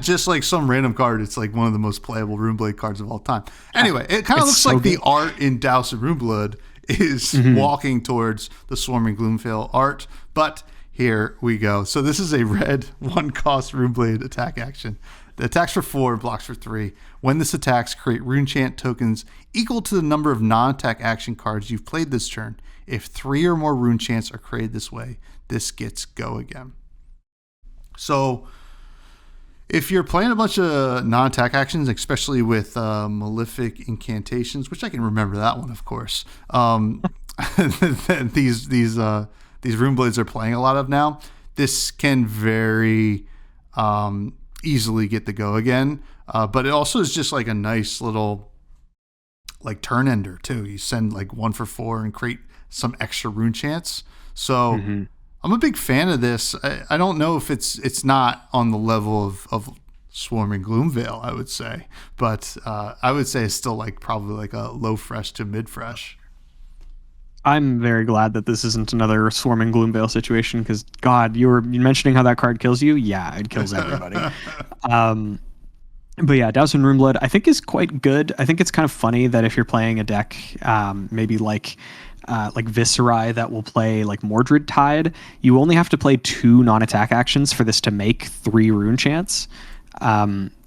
just like some random card. It's like one of the most playable Runeblade cards of all time. Anyway, it kind of looks so like the good. art in Douse of Runeblood is walking towards the Swarming Gloomveil art, but here we go. So this is a red 1-cost Runeblade attack action. The attacks for 4, blocks for 3. When this attacks, create runechant tokens equal to the number of non-attack action cards you've played this turn. If 3 or more runechants are created this way, this gets go again. So if you're playing a bunch of non-attack actions, especially with Malefic Incantations, which I can remember that one, of course, these Runeblades are playing a lot of now, this can very easily get the go again. But it also is just like a nice little like turn ender too. You send like 1 for 4 and create some extra rune chance. So I'm a big fan of this. I don't know if it's not on the level of Swarming Gloomveil, I would say, but I would say it's still like probably like a low fresh to mid fresh. I'm very glad that this isn't another Swarming Gloomveil situation because, God, you were mentioning how that card kills you. Yeah, it kills everybody. But yeah, Douse and Runeblood I think is quite good. I think it's kind of funny that if you're playing a deck, maybe like Viscerai that will play like Mordred Tide, you only have to play 2 non-attack actions for this to make 3 rune chance.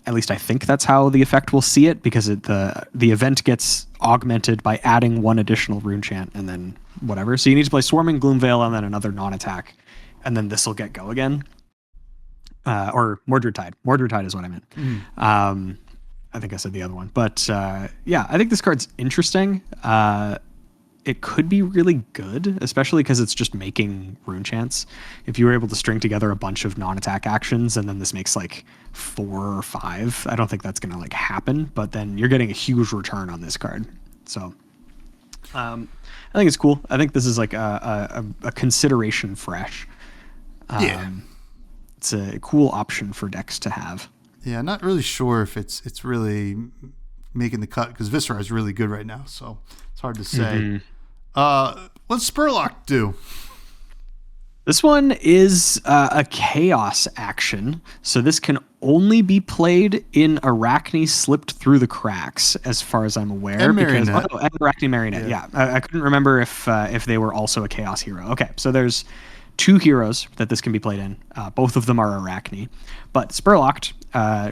At least I think that's how the effect will see it, because the event gets augmented by adding 1 additional rune chant and then whatever. So you need to play Swarming Gloomveil and then another non-attack, and then this will get go again. Or Mordred Tide. Mordred Tide is what I meant. I think I said the other one. But yeah, I think this card's interesting. It could be really good, especially because it's just making rune chants. If you were able to string together a bunch of non-attack actions and then this makes like 4 or 5, I don't think that's going to like happen, but then you're getting a huge return on this card. So I think it's cool. I think this is like a consideration fresh. It's a cool option for decks to have. Yeah, not really sure if it's really making the cut because Viscera is really good right now, so it's hard to say. What's Spurlock do? This one is a chaos action, so this can only be played in Arachne Slipped Through the Cracks, as far as I'm aware. And Marionette. And Arachne Marionette, yeah. I couldn't remember if they were also a chaos hero. Okay, so there's 2 heroes that this can be played in. Both of them are Arachne. But Spurlocked,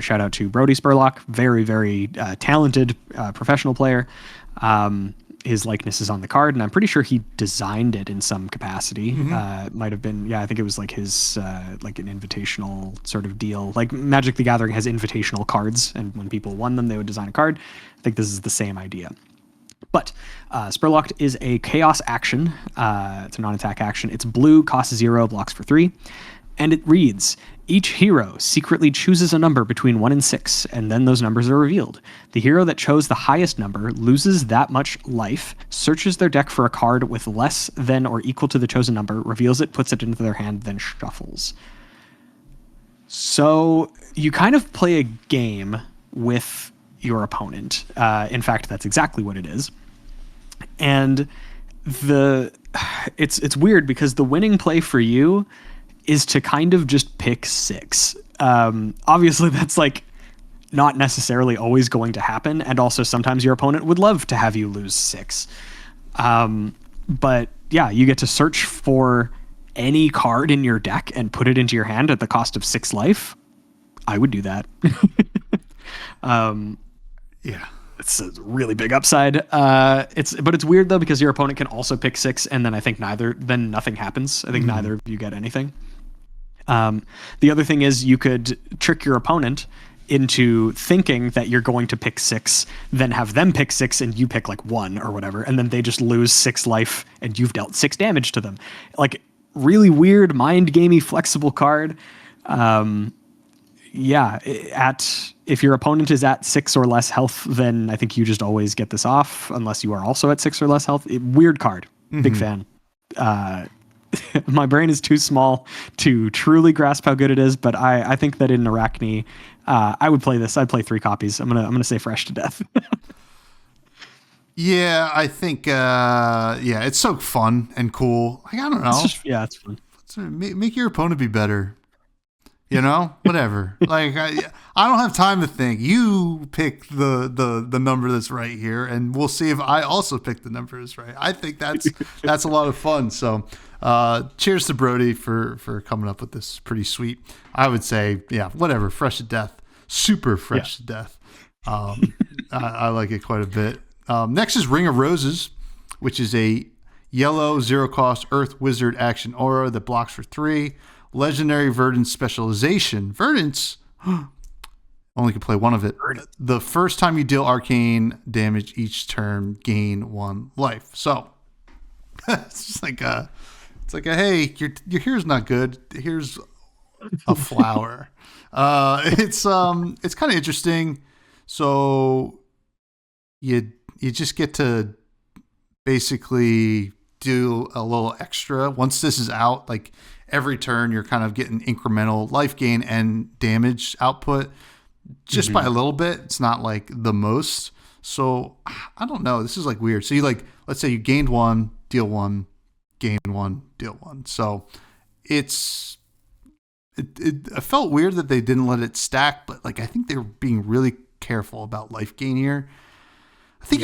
shout out to Brody Spurlock, very, very talented professional player. His likeness is on the card, and I'm pretty sure he designed it in some capacity. It might have been, I think it was like his, like an invitational sort of deal. Like Magic the Gathering has invitational cards, and when people won them, they would design a card. I think this is the same idea. But Spurlocked is a chaos action. It's a non-attack action. It's blue, costs 0, blocks for 3. And it reads, each hero secretly chooses a number between 1 and 6, and then those numbers are revealed. The hero that chose the highest number loses that much life, searches their deck for a card with less than or equal to the chosen number, reveals it, puts it into their hand, then shuffles. So you kind of play a game with your opponent. In fact, that's exactly what it is. And it's weird because the winning play for you is to kind of just pick 6. Obviously, that's like not necessarily always going to happen, and also sometimes your opponent would love to have you lose 6. But yeah, you get to search for any card in your deck and put it into your hand at the cost of 6 life. I would do that. Yeah. It's a really big upside. But it's weird though because your opponent can also pick 6, and then I think nothing happens. I think neither of you get anything. The other thing is you could trick your opponent into thinking that you're going to pick 6, then have them pick 6 and you pick like 1 or whatever, and then they just lose 6 life and you've dealt 6 damage to them. Like really weird, mind gamey, flexible card. Yeah, if your opponent is at 6 or less health, then I think you just always get this off, unless you are also at 6 or less health. Weird card. Big fan. My brain is too small to truly grasp how good it is, but I think that in Arachne, I would play this. I'd play 3 copies. I'm gonna say fresh to death. Yeah, I think it's so fun and cool. Like, I don't know. It's fun. Make your opponent be better. You know, whatever. Like, I don't have time to think. You pick the number that's right here, and we'll see if I also pick the number that's right. I think that's a lot of fun. So, cheers to Brody for coming up with this pretty sweet. I would say, yeah, whatever. Fresh to death, super fresh to death. I like it quite a bit. Next is Ring of Roses, which is a yellow 0-cost Earth Wizard action aura that blocks for 3. Legendary Verdant specialization. Verdants only can play one of it. The first time you deal arcane damage each turn, gain 1 life. So it's just like hey, your hair's not good. Here's a flower. It's kind of interesting. So you just get to basically do a little extra once this is out. Like, every turn you're kind of getting incremental life gain and damage output just by a little bit. It's not like the most. So I don't know. This is like weird. So you let's say you gained 1, deal 1, gain 1, deal 1. So it felt weird that they didn't let it stack, but like, I think they're being really careful about life gain here. I think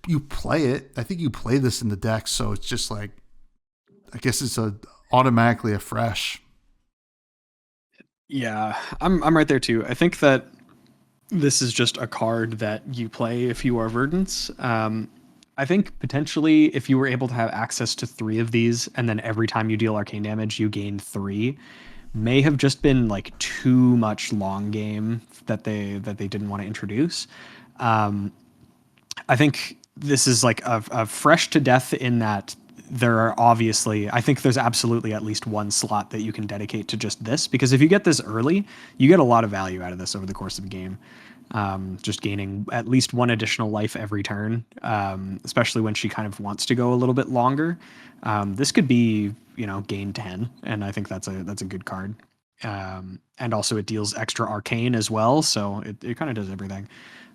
you play it. I think you play this in the deck. So it's just like, I guess it's automatically a fresh. Yeah, I'm right there too. I think that this is just a card that you play if you are Verdants. I think potentially if you were able to have access to 3 of these, and then every time you deal arcane damage, you gain 3, may have just been like too much long game that they didn't want to introduce. I think this is like a fresh to death in that there are I think there's absolutely at least 1 slot that you can dedicate to just this, because if you get this early, you get a lot of value out of this over the course of the game. Just gaining at least 1 additional life every turn, especially when she kind of wants to go a little bit longer. This could be, gain 10, and I think that's a good card. And also it deals extra arcane as well, so it kind of does everything.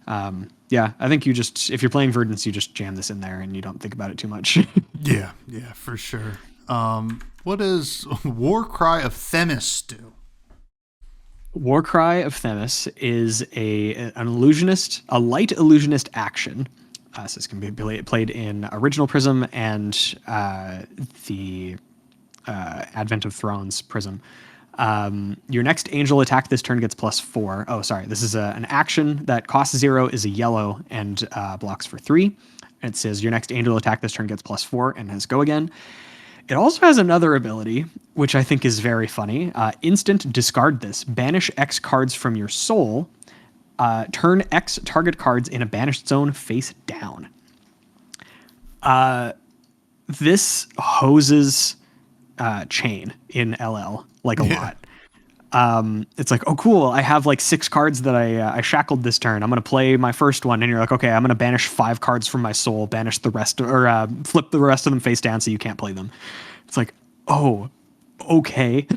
I think if you're playing Verdants, you just jam this in there and you don't think about it too much. Yeah, for sure. What does Warcry of Themis do? Warcry of Themis is an illusionist, a light illusionist action. So this can be played in Original Prism and the Advent of Thrones Prism. Your next angel attack this turn gets +4. Oh, sorry. This is an action that costs 0, is a yellow, and blocks for 3. And it says your next angel attack this turn gets +4 and has go again. It also has another ability, which I think is very funny. Instant discard this. Banish X cards from your soul. Turn X target cards in a banished zone face down. This hoses Chain in LL like a lot. It's like, oh cool, I have like 6 cards that I shackled this turn. I'm gonna play my first one, and you're like, okay, I'm gonna banish 5 cards from my soul, banish the rest, or flip the rest of them face down so you can't play them. It's like, oh, okay.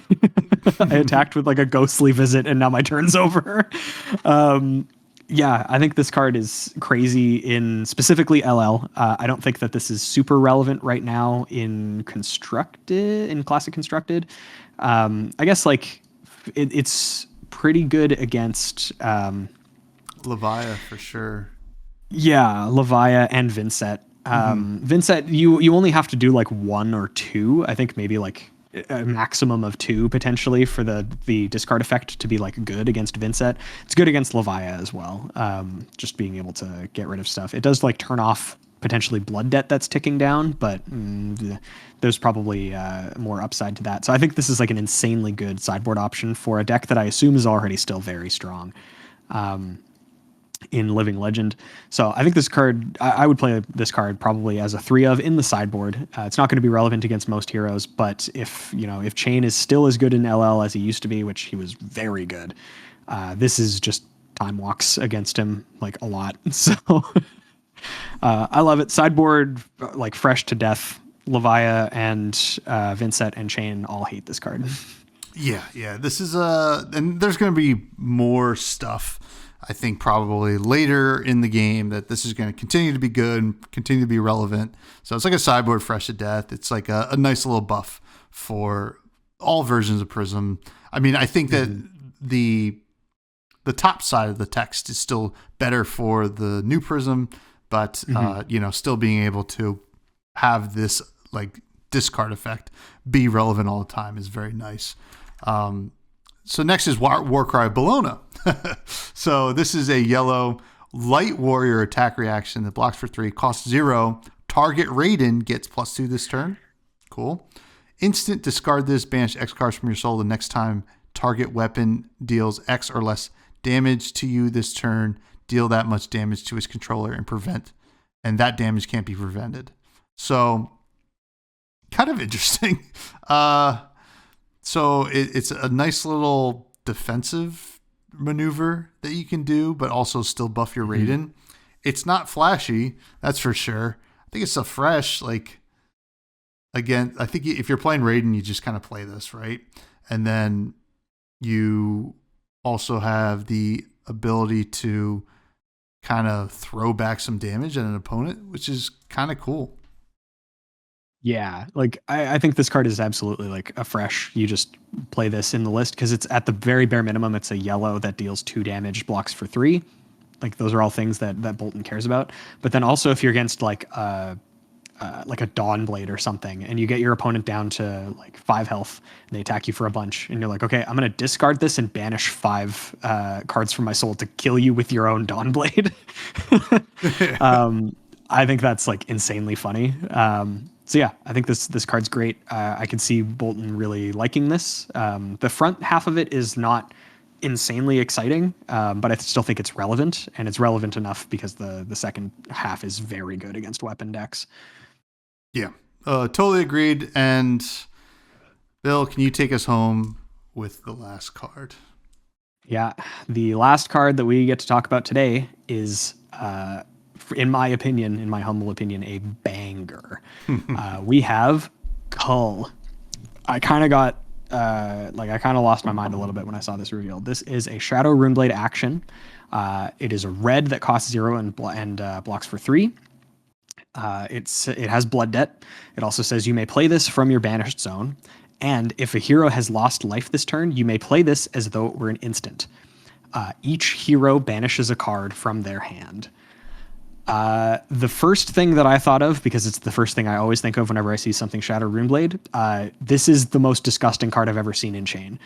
I attacked with like a ghostly visit, and now my turn's over. I think this card is crazy in specifically LL. I don't think that this is super relevant right now in Classic Constructed. I guess like it's pretty good against Levia for sure. Yeah, Levia and Vincent. Vincent, you only have to do like 1 or 2. I think maybe like a maximum of 2 potentially for the discard effect to be like good against Vincent. It's good against Levia as well. Just being able to get rid of stuff. It does like turn off potentially blood debt that's ticking down, but there's probably more upside to that. So I think this is like an insanely good sideboard option for a deck that I assume is already still very strong. in Living Legend. So I think this card, I would play this card probably as a 3 of in the sideboard. It's not going to be relevant against most heroes, but if Chain is still as good in LL as he used to be, which he was very good, this is just time walks against him like a lot. So I love it. Sideboard, like fresh to death. Levia and Vincent and Chain all hate this card. Yeah. This is and there's going to be more stuff, I think, probably later in the game that this is going to continue to be good and continue to be relevant. So it's like a sideboard fresh to death. It's like a nice little buff for all versions of Prism. I mean, I think that the top side of the text is still better for the new Prism, but still being able to have this like discard effect be relevant all the time is very nice. So next is Warcry Bologna. So this is a yellow light warrior attack reaction that blocks for 3, costs 0. Target Raiden gets +2 this turn. Cool. Instant discard this, banish X cards from your soul the next time target weapon deals X or less damage to you this turn. Deal that much damage to its controller and that damage can't be prevented. So kind of interesting. So it's a nice little defensive maneuver that you can do, but also still buff your Raiden. It's not flashy, that's for sure. I think it's a fresh, like, again, I think if you're playing Raiden, you just kind of play this, right? And then you also have the ability to kind of throw back some damage at an opponent, which is kind of cool. Yeah, like I think this card is absolutely like a fresh. You just play this in the list because it's at the very bare minimum. It's a yellow that deals 2 damage, blocks for 3. Like those are all things that Bolton cares about. But then also if you're against like a Dawnblade or something, and you get your opponent down to like 5 health, and they attack you for a bunch, and you're like, okay, I'm gonna discard this and banish 5 cards from my soul to kill you with your own Dawnblade. I think that's like insanely funny. So yeah, I think this card's great. I can see Bolton really liking this. The front half of it is not insanely exciting, but I still think it's relevant, and it's relevant enough because the second half is very good against weapon decks. Yeah, totally agreed. And Bill, can you take us home with the last card? Yeah, the last card that we get to talk about today is in my humble opinion, a banger. We have Cull. I kind of got, I kind of lost my mind a little bit when I saw this revealed. This is a Shadow Runeblade action. It is a red that costs 0 and blocks for 3. It has Blood Debt. It also says you may play this from your banished zone. And if a hero has lost life this turn, you may play this as though it were an instant. Each hero banishes a card from their hand. The first thing that I thought of, because it's the first thing I always think of whenever I see something Shadow Runeblade, this is the most disgusting card I've ever seen in Chain.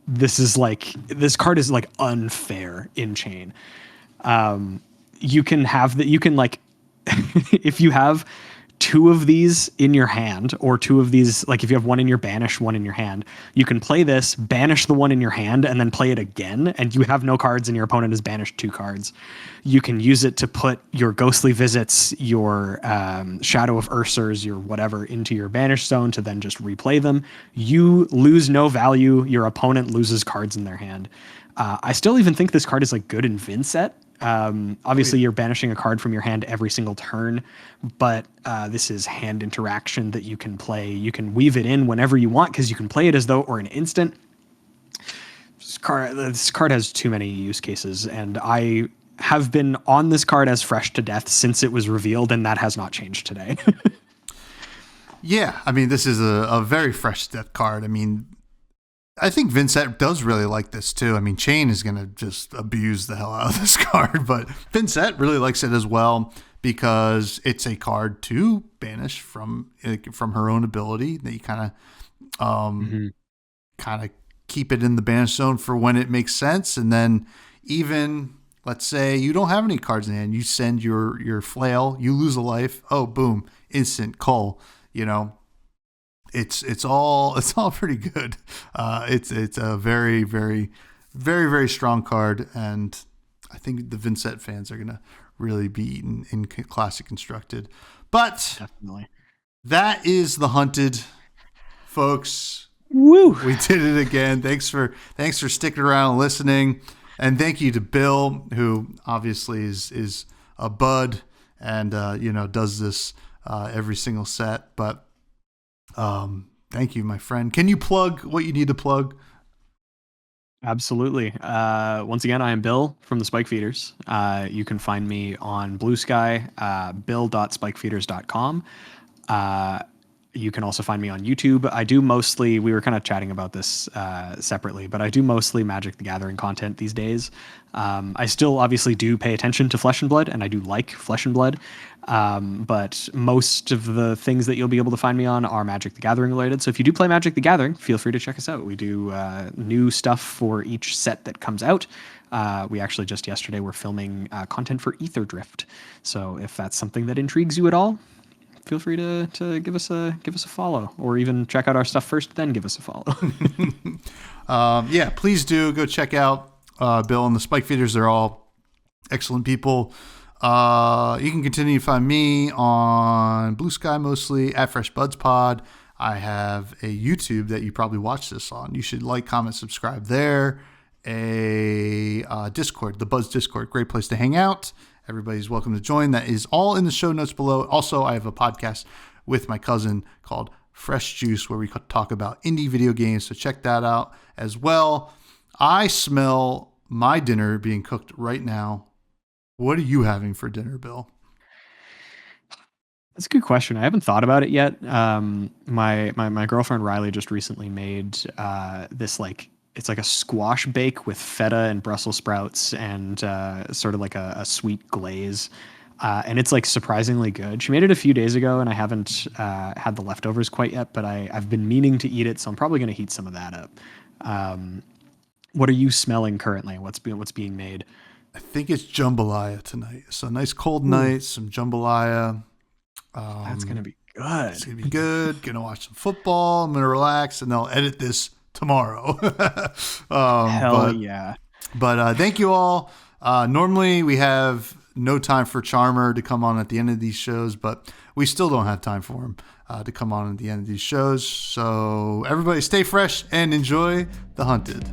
This card is like unfair in Chain. You can if you have 2 of these in your hand, or 2 of these, like if you have 1 in your banish, 1 in your hand, you can play this, banish the 1 in your hand, and then play it again, and you have no cards and your opponent has banished 2 cards. You can use it to put your Ghostly Visits, your Shadow of Ursurs, your whatever, into your banish zone to then just replay them. You lose no value, your opponent loses cards in their hand. I still even think this card is like good in Vincent. Obviously you're banishing a card from your hand every single turn, but this is hand interaction that you can play. You can weave it in whenever you want because you can play it as though it were an instant. This card has too many use cases, and I have been on this card as fresh to death since it was revealed, and that has not changed today. Yeah, I mean, this is a very fresh death card. I mean, I think Vincent does really like this too. I mean, Chain is going to just abuse the hell out of this card, but Vincent really likes it as well because it's a card to banish from her own ability that you kind of keep it in the banish zone for when it makes sense. And then even, let's say you don't have any cards in hand, you send your flail, you lose a life. Oh, boom, instant Cull, It's all pretty good. It's a very, very, very, very strong card, and I think the Vincent fans are gonna really be eaten in Classic Constructed. But Definitely. that is the Hunted, folks. Woo! We did it again. Thanks for sticking around and listening, and thank you to Bill, who obviously is a bud and does this every single set. But thank you, my friend. Can you plug what you need to plug? Absolutely. Once again, I am Bill from the Spike Feeders. You can find me on Blue Sky, bill.spikefeeders.com. You can also find me on YouTube. I do mostly, we were kind of chatting about this separately, but I do mostly Magic the Gathering content these days. I still obviously do pay attention to Flesh and Blood, and I do like Flesh and Blood. But most of the things that you'll be able to find me on are Magic the Gathering related. So if you do play Magic the Gathering, feel free to check us out. We do new stuff for each set that comes out. We actually just yesterday were filming content for Ether Drift. So if that's something that intrigues you at all, feel free to give us a follow, or even check out our stuff first, then give us a follow. Yeah, please do go check out Bill and the Spike Feeders. They're all excellent people. You can continue to find me on Blue Sky, mostly at freshbudspod. I have a YouTube that you probably watch this on. You should like, comment, subscribe there. A Discord, the Buzz Discord, great place to hang out. Everybody's welcome to join. That is all in the show notes below. Also, I have a podcast with my cousin called Fresh Juice, where we talk about indie video games. So check that out as well. I smell my dinner being cooked right now. What are you having for dinner, Bill? That's a good question. I haven't thought about it yet. My girlfriend Riley just recently made this it's like a squash bake with feta and Brussels sprouts and sort of like a sweet glaze. And it's like surprisingly good. She made it a few days ago, and I haven't had the leftovers quite yet, but I've been meaning to eat it, so I'm probably going to heat some of that up. What are you smelling currently? What's being made? I think it's jambalaya tonight. So a nice cold night, some jambalaya. That's going to be good. It's going to be good. Going to watch some football. I'm going to relax, and I'll edit this tomorrow. Yeah. But thank you all. Normally we have no time for Charmer to come on at the end of these shows, but we still don't have time for him to come on at the end of these shows. So everybody stay fresh and enjoy The Hunted.